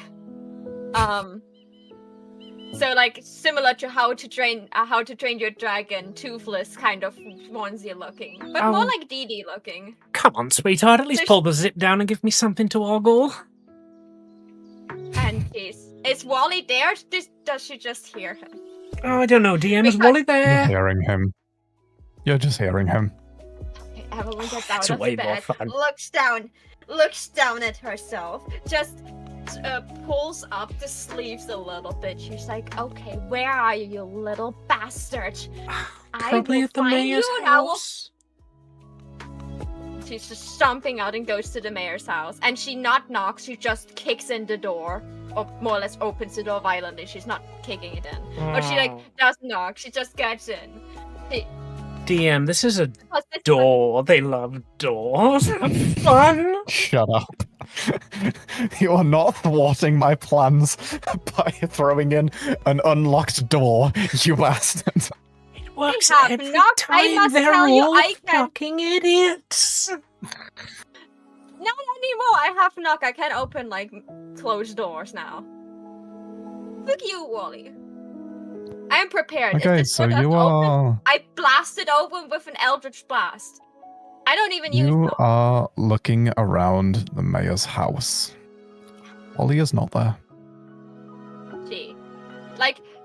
So like similar to how to train your dragon, toothless kind of onesie looking, but more like DD looking. Come on, sweetheart, at least So pull the zip down and give me something to ogle. And is Wally there? Does she just hear him? Oh, I don't know, DM, is Because- Wally You're there? hearing him. You're just hearing him. Okay, Evelyn gets That's out of way more bed, fun. looks down at herself, just pulls up the sleeves a little bit. She's like, "Okay, where are you, you little bastard? Probably I will at the find mayor's you and I will." house. She's just stomping out and goes to the mayor's house. And she not knocks, she just kicks in the door. Or more or less opens the door violently. She's not kicking it in. But she Oh. doesn't knock, she just gets in. DM, this is a Plus, this door. They love doors. Have fun. Shut up. You are not thwarting my plans by throwing in an unlocked door, you bastard. It works have every knocked. I time. must They're tell you, all I can- fucking idiots. Not anymore. I have knock. I can open like closed doors now. Look you, Wally. I am prepared. If Okay, this so door doesn't you open, are I blast it open with an Eldritch Blast. I don't even use you them. are looking around the mayor's house. Wally is not there.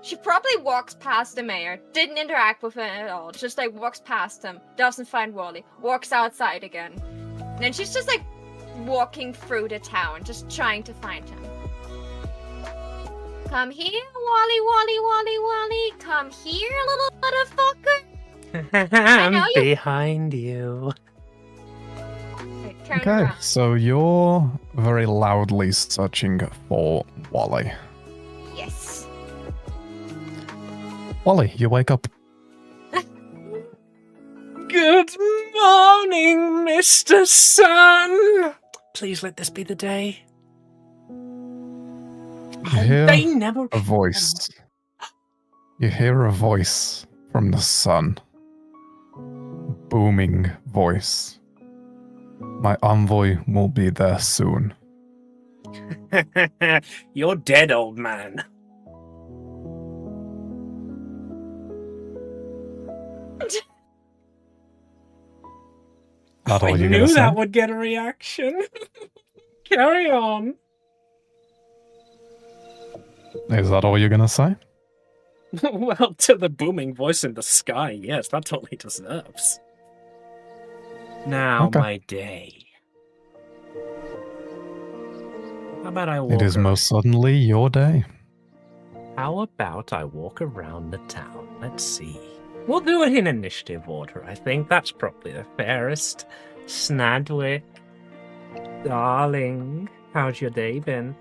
She probably walks past the mayor, didn't interact with him at all, just like walks past him, doesn't find Wally, walks outside again. And then she's just like walking through the town, just trying to find him. Come here, Wally, Wally, Wally, Wally. Come here, little motherfucker. I'm know you- behind you. Okay, turn Okay, around. so you're very loudly searching for Wally. Yes. Wally, you wake up. Good morning, Mr. Sun. Please let this be the day. You hear They never. a voice. You hear a voice from the sun. Booming voice. My envoy will be there soon. You're dead, old man. Not I all you're knew gonna say. that would get a reaction. Carry on. Is that all you're gonna say? Well, to the booming voice in the sky, yes, that's all he deserves. Now, Okay. my day. How about I walk It is most suddenly your day. How about I walk around the town? Let's see. We'll do it in initiative order. I think that's probably the fairest. Snadwick, darling, how's your day been?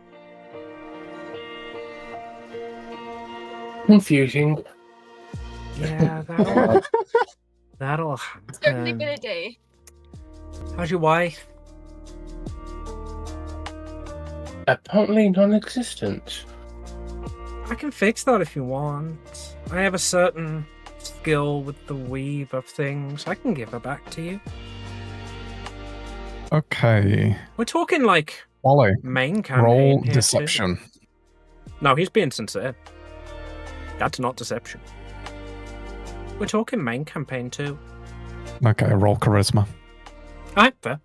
Confusing. Yeah, that'll Certainly happen. been a day. How's your wife? Apparently non-existent. I can fix that if you want. I have a certain skill with the weave of things. I can give her back to you. Okay. We're talking like Wally, main campaign roll here, too. deception. No, he's being sincere. That's not deception. We're talking main campaign too. Okay, roll charisma. Alright, fair.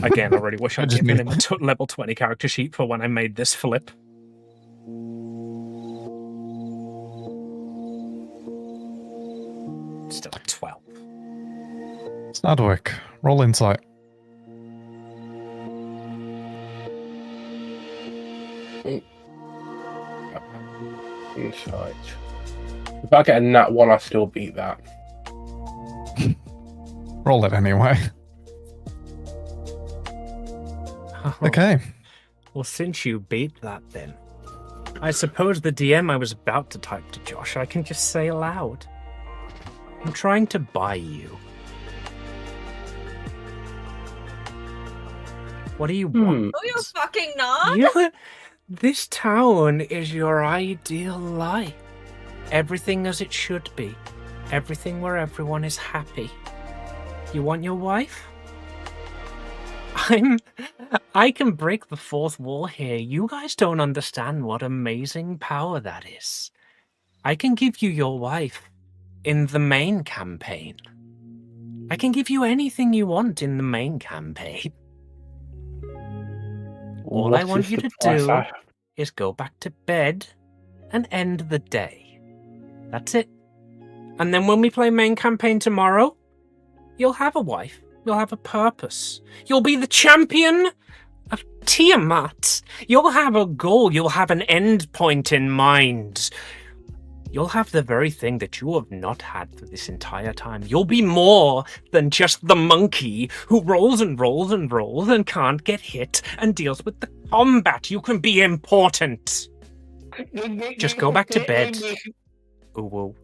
Again, I really wish I I'd just given need- him a level 20 character sheet for when I made this flip. 12. Snadwick, roll insight. Insight. If I get a nat 1, I still beat that. Roll it anyway. Oh, Okay. well, since you beat that, then I suppose the DM I was about to type to Josh, I can just say aloud. I'm trying to buy you. What do you want? No, you're fucking not. This town is your ideal life. Everything as it should be. Everything where everyone is happy. You want your wife? I can break the fourth wall here. You guys don't understand what amazing power that is. I can give you your wife in the main campaign. I can give you anything you want in the main campaign. All I What want is you the to price do I- is go back to bed and end the day. That's it. And then when we play main campaign tomorrow, you'll have a wife. You'll have a purpose. You'll be the champion of Tiamat. You'll have a goal. You'll have an end point in mind. You'll have the very thing that you have not had for this entire time. You'll be more than just the monkey who rolls and rolls and rolls and can't get hit and deals with the combat. You can be important. Just go back to bed. Ooh, woo.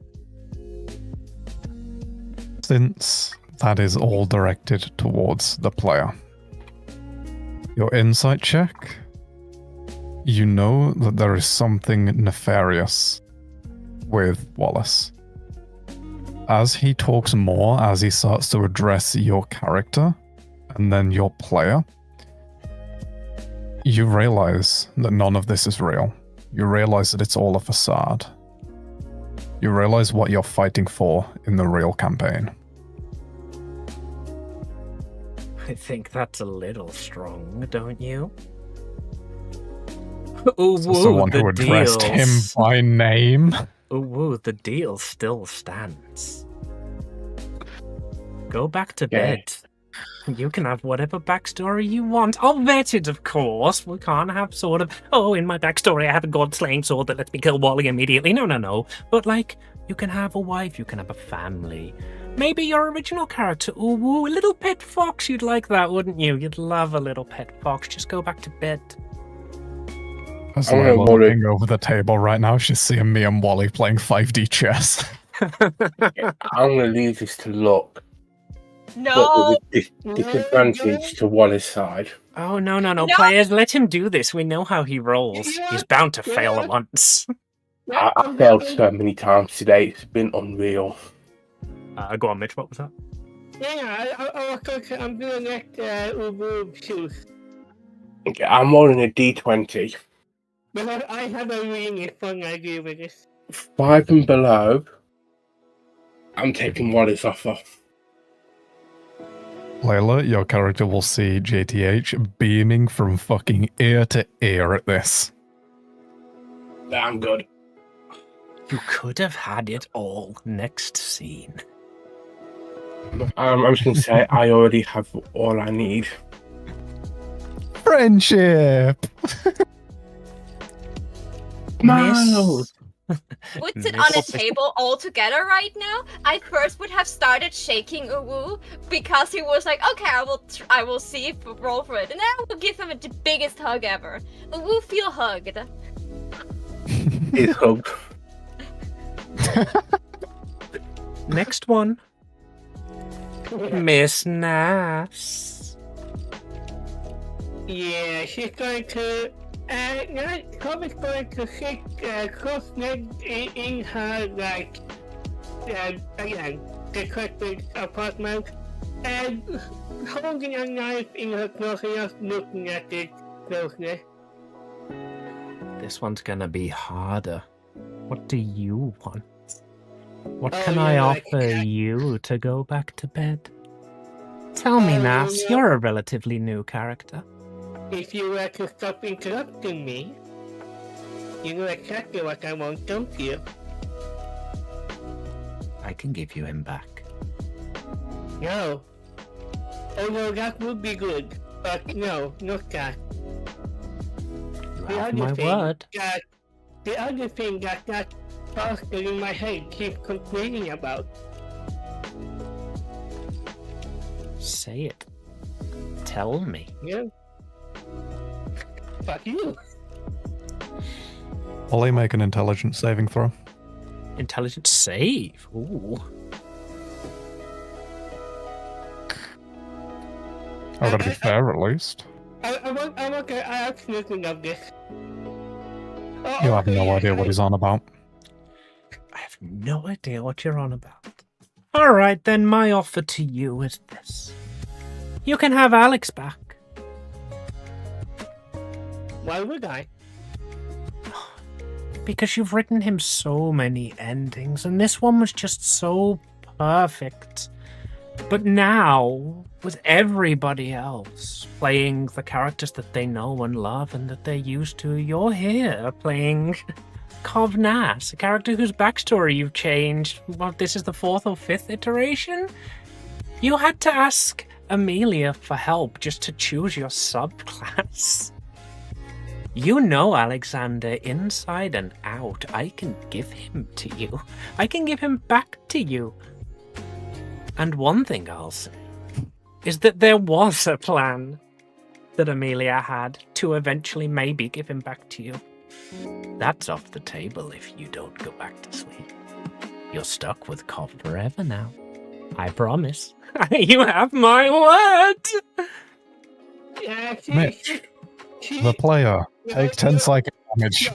Since that is all directed towards the player. Your insight check, you know that there is something nefarious with Wallace. As he talks more, as he starts to address your character and then your player, you realize that none of this is real. You realize that it's all a facade. You realize what you're fighting for in the real campaign. I think that's a little strong, don't you? Ooh, So someone who addressed him by name. Ooh, woo, the deal still stands. Go back to Yeah. bed. You can have whatever backstory you want. I'll vet it, of course. We can't have sort of, oh, in my backstory I have a god-slaying sword that lets me kill Wally immediately. No. But, like, you can have a wife, you can have a family. Maybe your original character, ooh, woo, a little pet fox. You'd like that, wouldn't you? You'd love a little pet fox. Just go back to bed. As I'm gonna Layla worry. looking over the table right now, she's seeing me and Wally playing 5D chess. I'm going to leave this to luck, but No. with a disadvantage to Wallace's side. Oh, no. No. Players, let him do this. We know how he rolls. He's bound to fail once. I failed so many times today, it's been unreal. Go on, Mitch, what was that? Yeah, I'm doing that Ubu shoes. Okay, I'm rolling a d20. But I have a really fun idea with this. 5 and below, I'm taking Wallace's offer. Layla, your character will see JTH beaming from fucking ear to ear at this. I'm good. You could have had it all next scene. I'm just going to say, I already have all I need. Friendship! Miles! Puts it on a table all together right now. I first would have started shaking Uwu because he was like, okay, I will see if we roll for it, and then I will give him the biggest hug ever. Uwu, feel hugged. He's hugged. Next one. Miss Nass. Yeah, she's going to. Tommy's going to sit cross-legged in her, like, again, the corporate apartment, and holding a knife in her closet, just looking at it closely. This one's gonna be harder. What do you want? What Oh, can I yeah, like offer that. you to go back to bed? Tell me, Nass, yeah. you're a relatively new character. If you were to stop interrupting me, you know exactly what I want, don't you? I can give you him back. No. Although that would be good. But no, not that. You The have other my thing word. that pastor in my head keeps complaining about. Say it. Tell me. Yeah. Fuck you. Ollie, make an intelligence saving throw. Intelligent save. Ooh. I've got to be fair, at least. I'm okay. I absolutely love this. Oh, You have no okay, idea what he's on about. I have no idea what you're on about. All right, then my offer to you is this. You can have Alex back. Why would I? Because you've written him so many endings, and this one was just so perfect. But now, with everybody else playing the characters that they know and love and that they're used to, you're here playing Kovnas, a character whose backstory you've changed. Well, this is the 4th or 5th iteration? You had to ask Amelia for help just to choose your subclass. You know Alexander inside and out. I can give him to you. I can give him back to you. And one thing I'll say is that there was a plan that Amelia had to eventually maybe give him back to you. That's off the table if you don't go back to sleep. You're stuck with Cov forever now. I promise. You have my word! Yeah, Mitch, the player, take 10 psychic damage.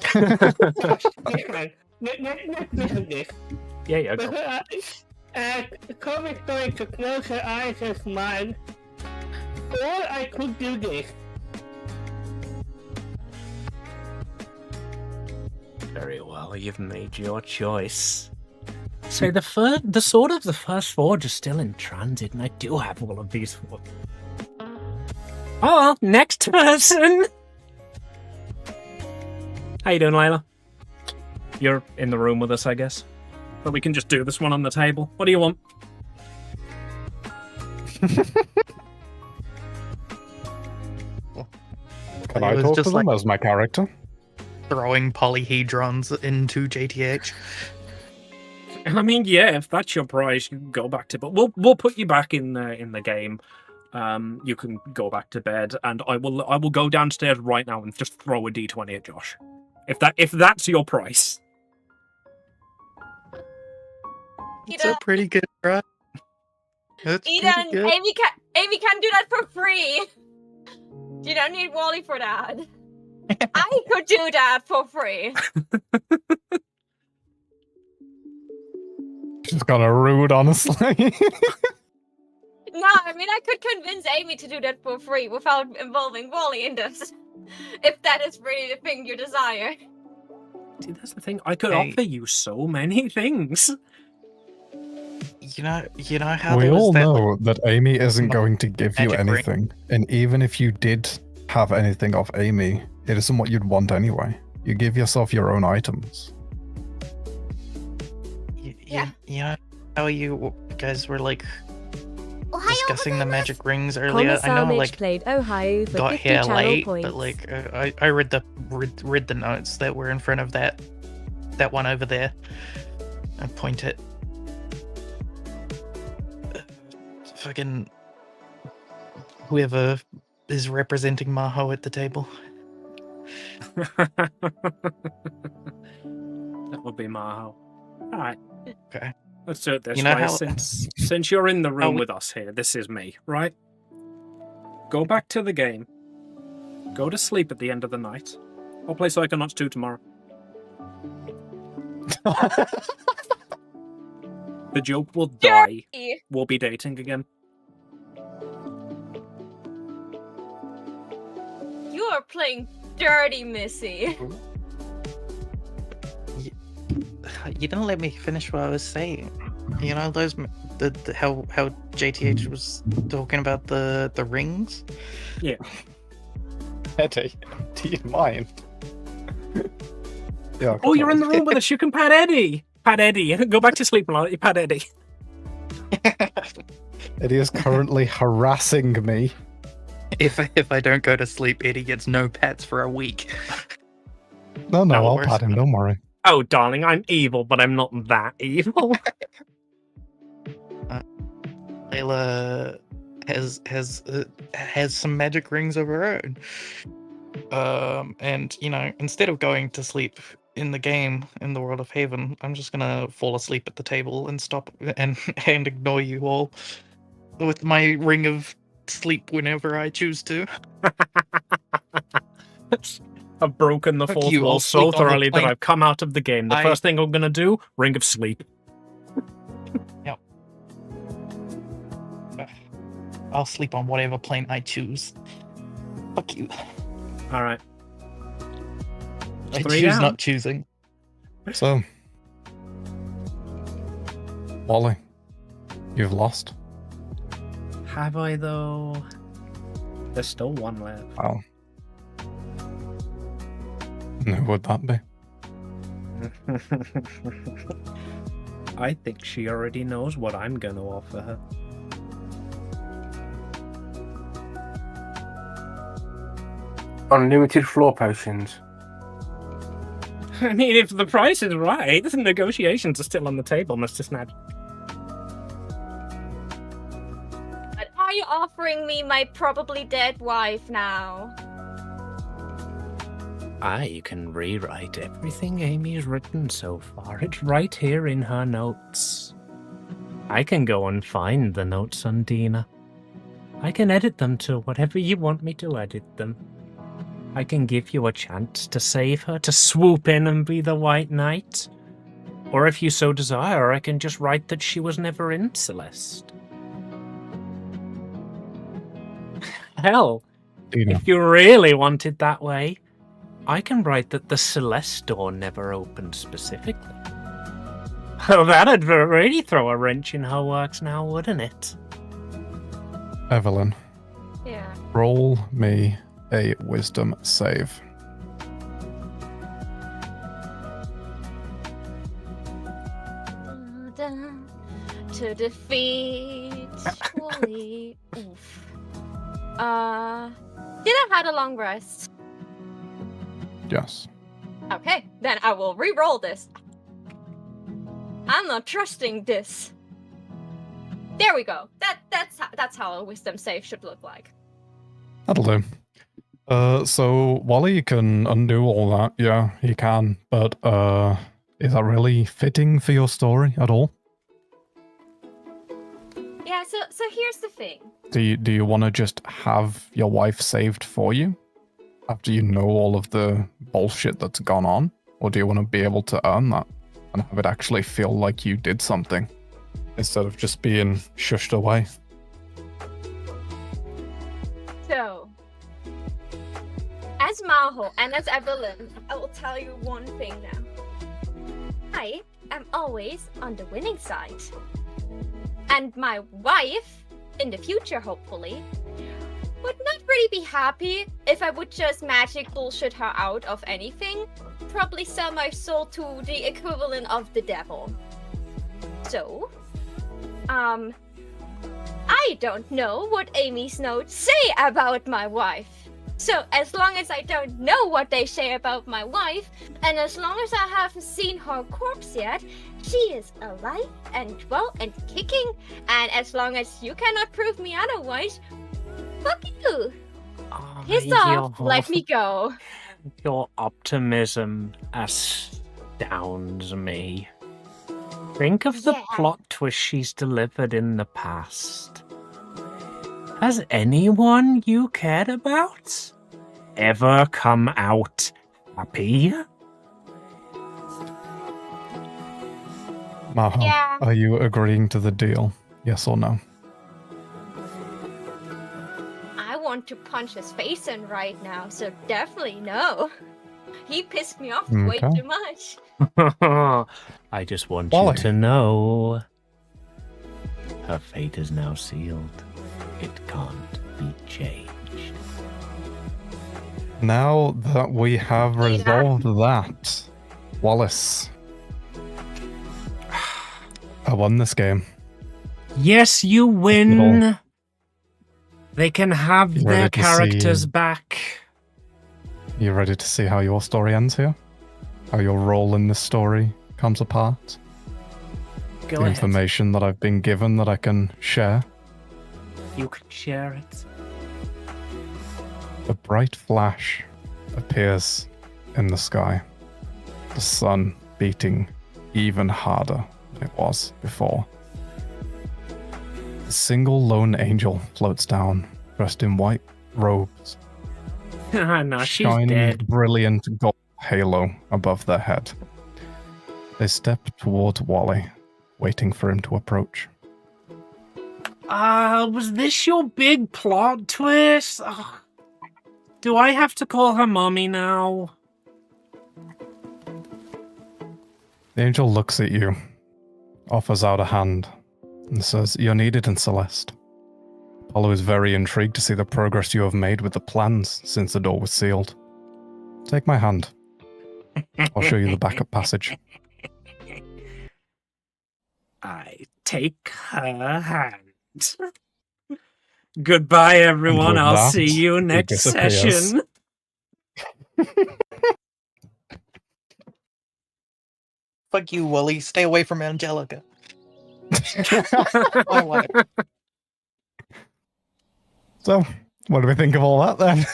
Listen this. Yeah, go. Cov is going to close her eyes and smile. Or I could do this. Very well, you've made your choice. So the sword of the first forge is still in transit, and I do have all of these for. Oh well, next person. How you doing, Lila? You're in the room with us, I guess. But we can just do this one on the table. What do you want? Can It I was talk to just them like- as my character? Throwing polyhedrons into JTH. I mean, yeah, if that's your prize, you can go back to. But we'll put you back in the game. You can go back to bed, and I will go downstairs right now and just throw a d20 at Josh. If that's your price. It's a pretty good try. That's Eden, pretty good. Amy can do that for free. You don't need Wally for that. I could do that for free. She's kind of rude, honestly. No, I mean I could convince Amy to do that for free without involving Wally in this. If that is really the thing you desire. See, that's the thing. I could Hey. offer you so many things. You know how We there was all that, know that Amy isn't going to give you magic ring. anything. And even if you did have anything off Amy, it isn't what you'd want anyway. You give yourself your own items. Yeah. You know how you guys were like discussing the magic rings earlier? I Commissar know Mitch like played Ohio for got 50 here channel late, points. but like I read the notes that were in front of that one over there. I point at fucking whoever is representing Maho at the table. That would be Maho. Alright. Okay. Let's do it this You know way. how- Since you're in the room we- with us here, this is me, right? Go back to the game. Go to sleep at the end of the night. I'll play Psychonauts 2 tomorrow. The joke will die. Dirty. We'll be dating again. You are playing dirty, Missy. You didn't let me finish what I was saying. You know how JTH was talking about the rings. Eddie, do you mind? Yeah. Oh, you're in the room with us. You can pat Eddie. Pat Eddie. Go back to sleep, Pat Eddie. Eddie is currently harassing me. If I don't go to sleep, Eddie gets no pets for a week. No, No, I'll worse pat him, than- don't worry. Oh, darling, I'm evil, but I'm not that evil. Layla has some magic rings of her own. And instead of going to sleep in the game in the world of Haven, I'm just gonna fall asleep at the table and stop and ignore you all with my ring of sleep whenever I choose to. I've broken the Fuck fourth you, wall I'll so sleep on the thoroughly that plane. I've come out of the game. The first thing I'm gonna do, ring of sleep. I'll sleep on whatever plane I choose. Fuck you. All right. I Three choose down. not choosing. So, Wally, you've lost. Have I though? There's still one left. Wow. And who would that be? I think she already knows what I'm gonna offer her. Unlimited floor potions. I mean, if the price is right, the negotiations are still on the table, Mr. Snad. But are you offering me my probably dead wife now? I can rewrite everything Amy's written so far. It's right here in her notes. I can go and find the notes on Dina. I can edit them to whatever you want me to edit them. I can give you a chance to save her, to swoop in and be the White Knight. Or if you so desire, I can just write that she was never in Celeste. Hell, Dina. if you really want it that way, I can write that the Celeste door never opened specifically. Oh, that'd really throw a wrench in her works now, wouldn't it? Evelyn, Yeah. roll me a wisdom save. To defeat Wally. Oof. Did I had a long rest? Yes. Okay, then I will re-roll this. I'm not trusting this. There we go. That's how a wisdom save should look like. That'll do. So Wally can undo all that. Yeah, he can. But is that really fitting for your story at all? Yeah, so here's the thing. Do you want to just have your wife saved for you after you know all of the bullshit that's gone on, or do you want to be able to earn that and have it actually feel like you did something instead of just being shushed away? So, as Maho and as Evelyn, I will tell you one thing now. I am always on the winning side. And my wife, in the future hopefully, would not really be happy if I would just magic bullshit her out of anything. Probably sell my soul to the equivalent of the devil. So, I don't know what Amy's notes say about my wife. So, as long as I don't know what they say about my wife, and as long as I haven't seen her corpse yet, she is alive and well and kicking, and as long as you cannot prove me otherwise, fuck you. Piss off, let me go. Your optimism astounds me. Think of the Yeah. plot twist she's delivered in the past. Has anyone you cared about ever come out happy? Maho, Yeah. are you agreeing to the deal? Yes or no? I want to punch his face in right now, so definitely no. He pissed me off way Okay. too much. I just want Wally. you to know her fate is now sealed. It can't be changed. Now that we have Yeah. resolved that, Wallace, I won this game. Yes, you win. They can have You their ready to characters see- back. You ready to see how your story ends here? How your role in this story comes apart? Go The ahead. information that I've been given that I can share? You can share it. A bright flash appears in the sky. The sun beating even harder than it was before. A single lone angel floats down, dressed in white robes, No, she's shining dead. brilliant gold halo above their head. They step towards Wally, waiting for him to approach. Was this your big plot twist? Ugh. Do I have to call her mommy now? The angel looks at you, offers out a hand, and says, "You're needed in Celeste." Apollo is very intrigued to see the progress you have made with the plans since the door was sealed. Take my hand. I'll show you the backup passage. I take her hand. Goodbye, everyone. with I'll that, see you he next disappears. session. Fuck you, Wooly. Stay away from Angelica. My wife. So, what do we think of all that then?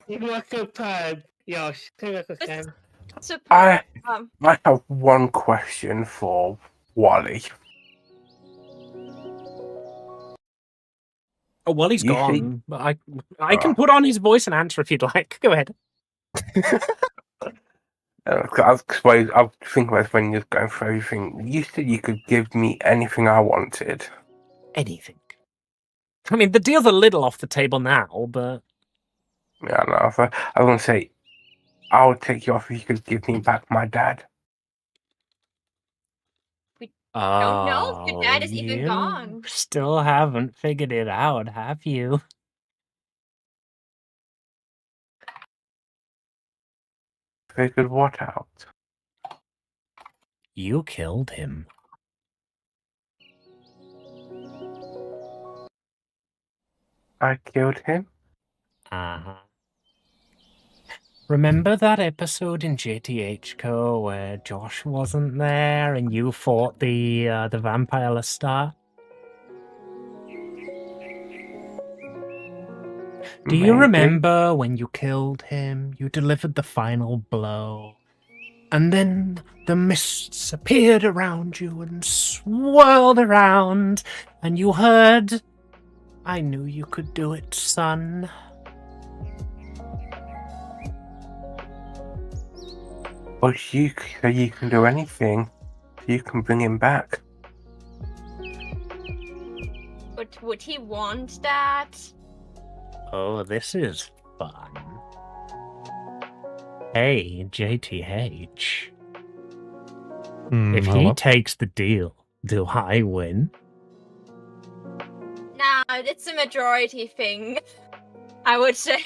It was superb, Josh. It was superb. Super. I Um, have one question for Wally. Oh, well, he's You gone. But I can put on his voice and answer if you'd like. Go ahead. I suppose I'll think about when you're going through everything. You said you could give me anything I wanted. Anything. I mean, the deal's a little off the table now, but... Yeah, no, I was going to say, I would take you off if you could give me back my dad. don't know if your dad is even you gone. Still haven't figured it out, have you? Figured what out? You killed him. I killed him? Uh-huh. Remember that episode in JTHco where Josh wasn't there and you fought the vampire Lestat? Do you Maybe. remember when you killed him, you delivered the final blow, and then the mists appeared around you and swirled around, and you heard, "I knew you could do it, son." But you can do anything. You can bring him back. But would he want that? Oh, this is fun. Hey, JTH. If he Hello? takes the deal, do I win? Nah, it's a majority thing. I would say.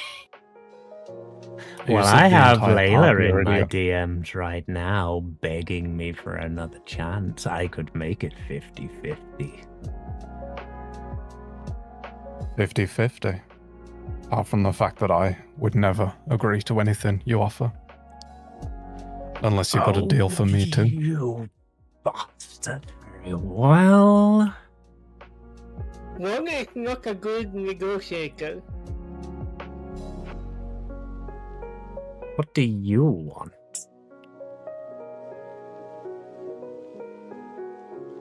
You Well, said I the have entire Layla party in already. my DMs right now begging me for another chance. I could make it 50-50. 50-50. Apart from the fact that I would never agree to anything you offer. Unless you've got a deal for me too. You bastard. Well, One is not a good negotiator. what do you want?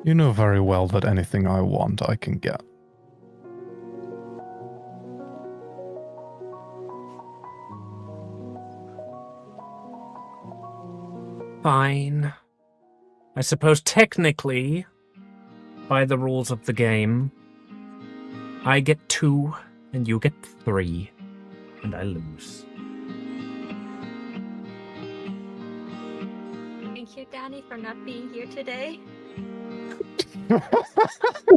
You know very well that anything I want, I can get. Fine. I suppose technically, by the rules of the game, I get 2 and you get 3, and I lose. Thank you, Danny, for not being here today.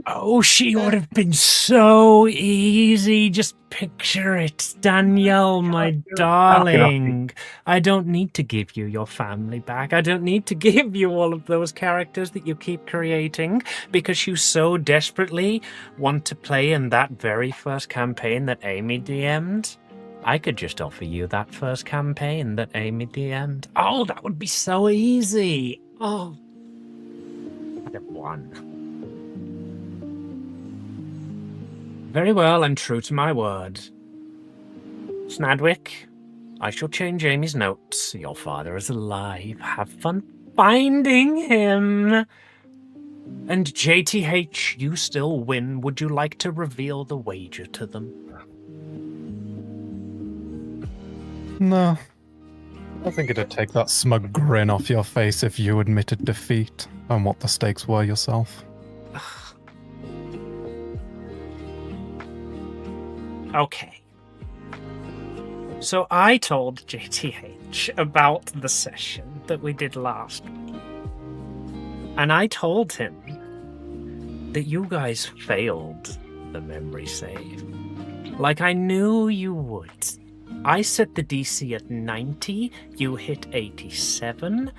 Oh, she would have been so easy. Just picture it. Danielle, my darling. I don't need to give you your family back. I don't need to give you all of those characters that you keep creating because you so desperately want to play in that very first campaign that Amy DM'd. I could just offer you that first campaign that Amy DM'd. Oh, that would be so easy. Oh, I'd have won. Very well, I'm true to my word. Snadwick, I shall change Amy's notes. Your father is alive. Have fun finding him. And JTH, you still win. Would you like to reveal the wager to them? No. I think it'd take that smug grin off your face if you admitted defeat and what the stakes were yourself. Okay. So I told JTH about the session that we did last week. And I told him that you guys failed the memory save. Like I knew you would. I set the DC at 90, you hit 87,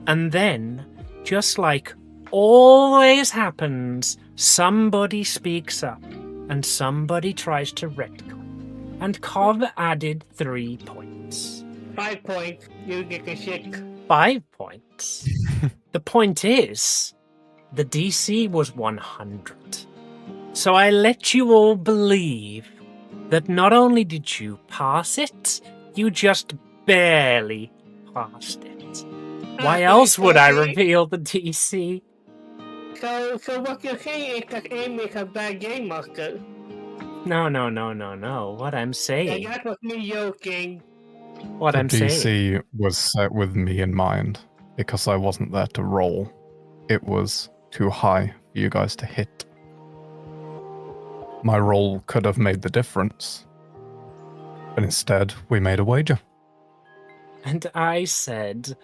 and then, just like always happens, somebody speaks up. And somebody tries to retcon. And Cov added 3 points. 5 points. You get a 6. 5 points. The point is, the DC was 100. So I let you all believe that not only did you pass it, you just barely passed it. Why else would I reveal the DC? So what you're saying is that Amy is a bad game master. No. What I'm saying. Yeah, that was me joking. What I'm saying. DC was set with me in mind because I wasn't there to roll. It was too high for you guys to hit. My roll could have made the difference. But instead, we made a wager. And I said,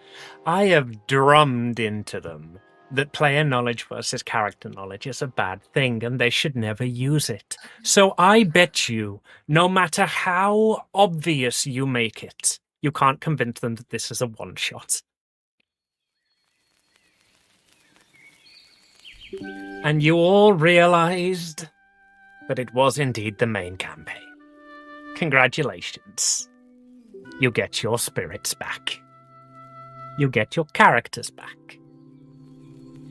I have drummed into them that player knowledge versus character knowledge is a bad thing and they should never use it. So I bet you, no matter how obvious you make it, you can't convince them that this is a one-shot. And you all realized that it was indeed the main campaign. Congratulations. You get your spirits back. You get your characters back.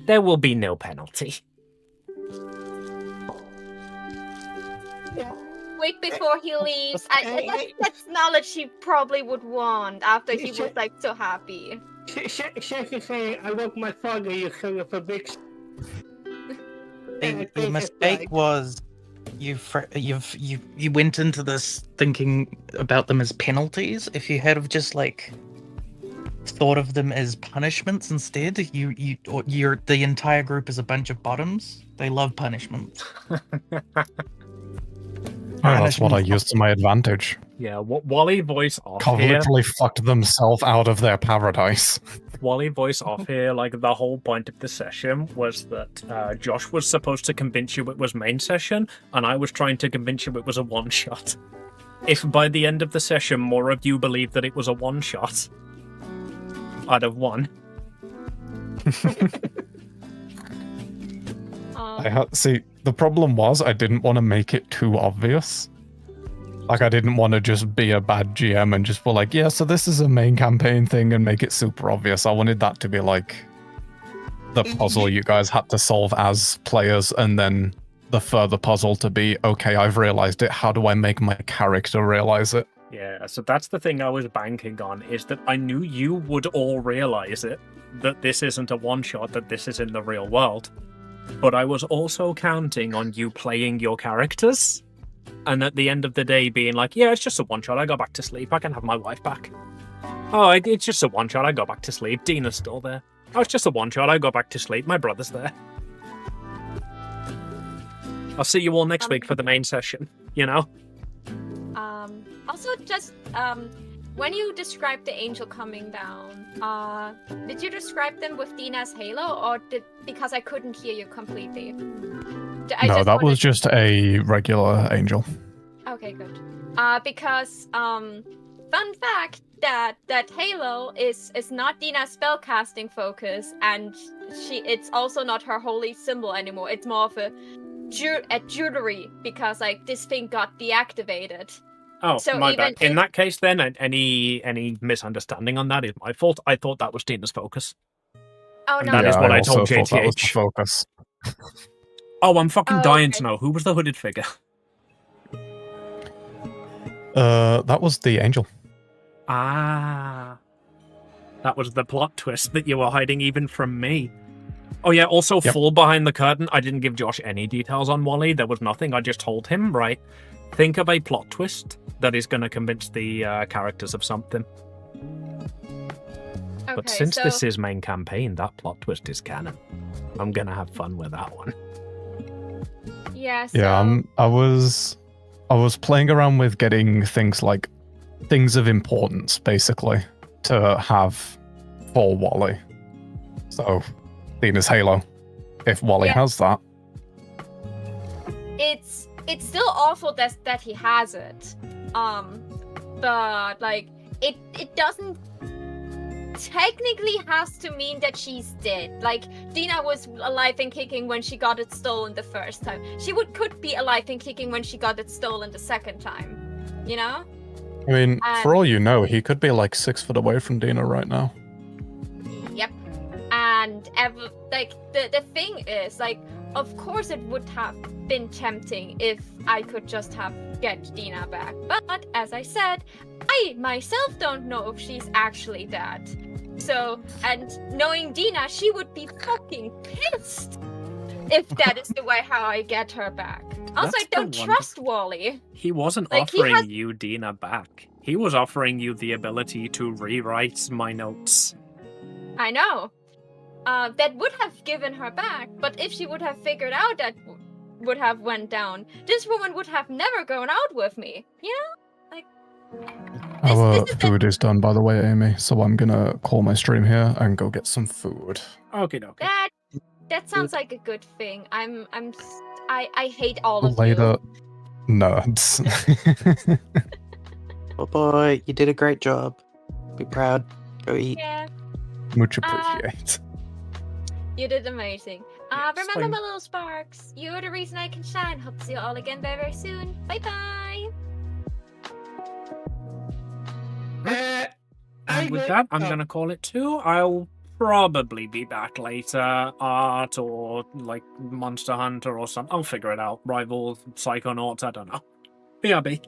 There will be no penalty. Week before he leaves, that's knowledge he probably would want after he was like so happy. Shaki saying, I want my father, you son of a bitch. The mistake was you went into this thinking about them as penalties. If you had have just like thought of them as punishments instead, the entire group is a bunch of bottoms. They love punishment. That's what I used to my advantage. Yeah, Wally voice off Cov here. literally fucked themselves out of their paradise. Wally voice off here, like the whole point of the session was that Josh was supposed to convince you it was main session, and I was trying to convince you it was a one-shot. If by the end of the session more of you believed that it was a one-shot, I'd have won. See, the problem was I didn't want to make it too obvious. Like, I didn't want to just be a bad GM and just be like, yeah, so this is a main campaign thing and make it super obvious. I wanted that to be like the puzzle you guys had to solve as players, and then the further puzzle to be, okay, I've realized it. How do I make my character realize it? Yeah, so that's the thing I was banking on, is that I knew you would all realize it, that this isn't a one-shot, that this is in the real world. But I was also counting on you playing your characters, and at the end of the day being like, yeah, it's just a one-shot, I go back to sleep, I can have my wife back. Oh, it's just a one-shot, I go back to sleep, Dina's still there. Oh, it's just a one-shot, I go back to sleep, my brother's there. I'll see you all next week for the main session, you know? Also, just when you described the angel coming down, did you describe them with Dina's halo, or because I couldn't hear you completely? No, that was just a regular angel. Okay, good. Because fun fact that halo is not Dina's spellcasting focus, and it's also not her holy symbol anymore. It's more of a jewelry, because like this thing got deactivated. Oh, So my even bad. In that case, then, any misunderstanding on that is my fault. I thought that was Dina's focus. Oh And no, that is what I also told thought that was the JTH. focus. Oh, I'm fucking dying okay. to know. Who was the hooded figure? That was the angel. Ah. That was the plot twist that you were hiding even from me. Oh yeah, also Yep. full behind the curtain. I didn't give Josh any details on Wally. There was nothing. I just told him, right, think of a plot twist that is going to convince the characters of something. But Okay, since so this is main campaign, that plot twist is canon. I'm going to have fun with that one. yeah, so Yeah, I was playing around with getting things like things of importance, basically, to have for Wally. So, Dina's halo, if Wally Yeah. has that. it's still awful that he has it. But like it doesn't technically has to mean that she's dead. Like Dina was alive and kicking when she got it stolen the first time. She could be alive and kicking when she got it stolen the second time. You know? I mean, for all you know, he could be like 6 foot away from Dina right now. Yep. And the thing is, like, of course it would have been tempting if I could just have get Dina back. But as I said, I myself don't know if she's actually dead. So, and knowing Dina, she would be fucking pissed if that is the way how I get her back. Also, That's I don't the one- trust Wally. He wasn't Like, he offering has- you Dina back. He was offering you the ability to rewrite my notes. I know. That would have given her back, but if she would have figured out that would have went down, this woman would have never gone out with me. You know? Like, Our this is food is done, by the way, Amy, so I'm gonna call my stream here and go get some food. Okay, okay. that sounds like a good thing. I hate all of Later, nerds. Oh boy, you did a great job. Be proud. Go you. eat. Yeah, Much appreciate. you did amazing. Yes, Remember thank- my little sparks. You're the reason I can shine. Hope to see you all again very, very soon. Bye bye. And with that, I'm going to call it 2. I'll probably be back later. Art or, like, Monster Hunter or something. I'll figure it out. Rivals, Psychonauts, I don't know. BRB.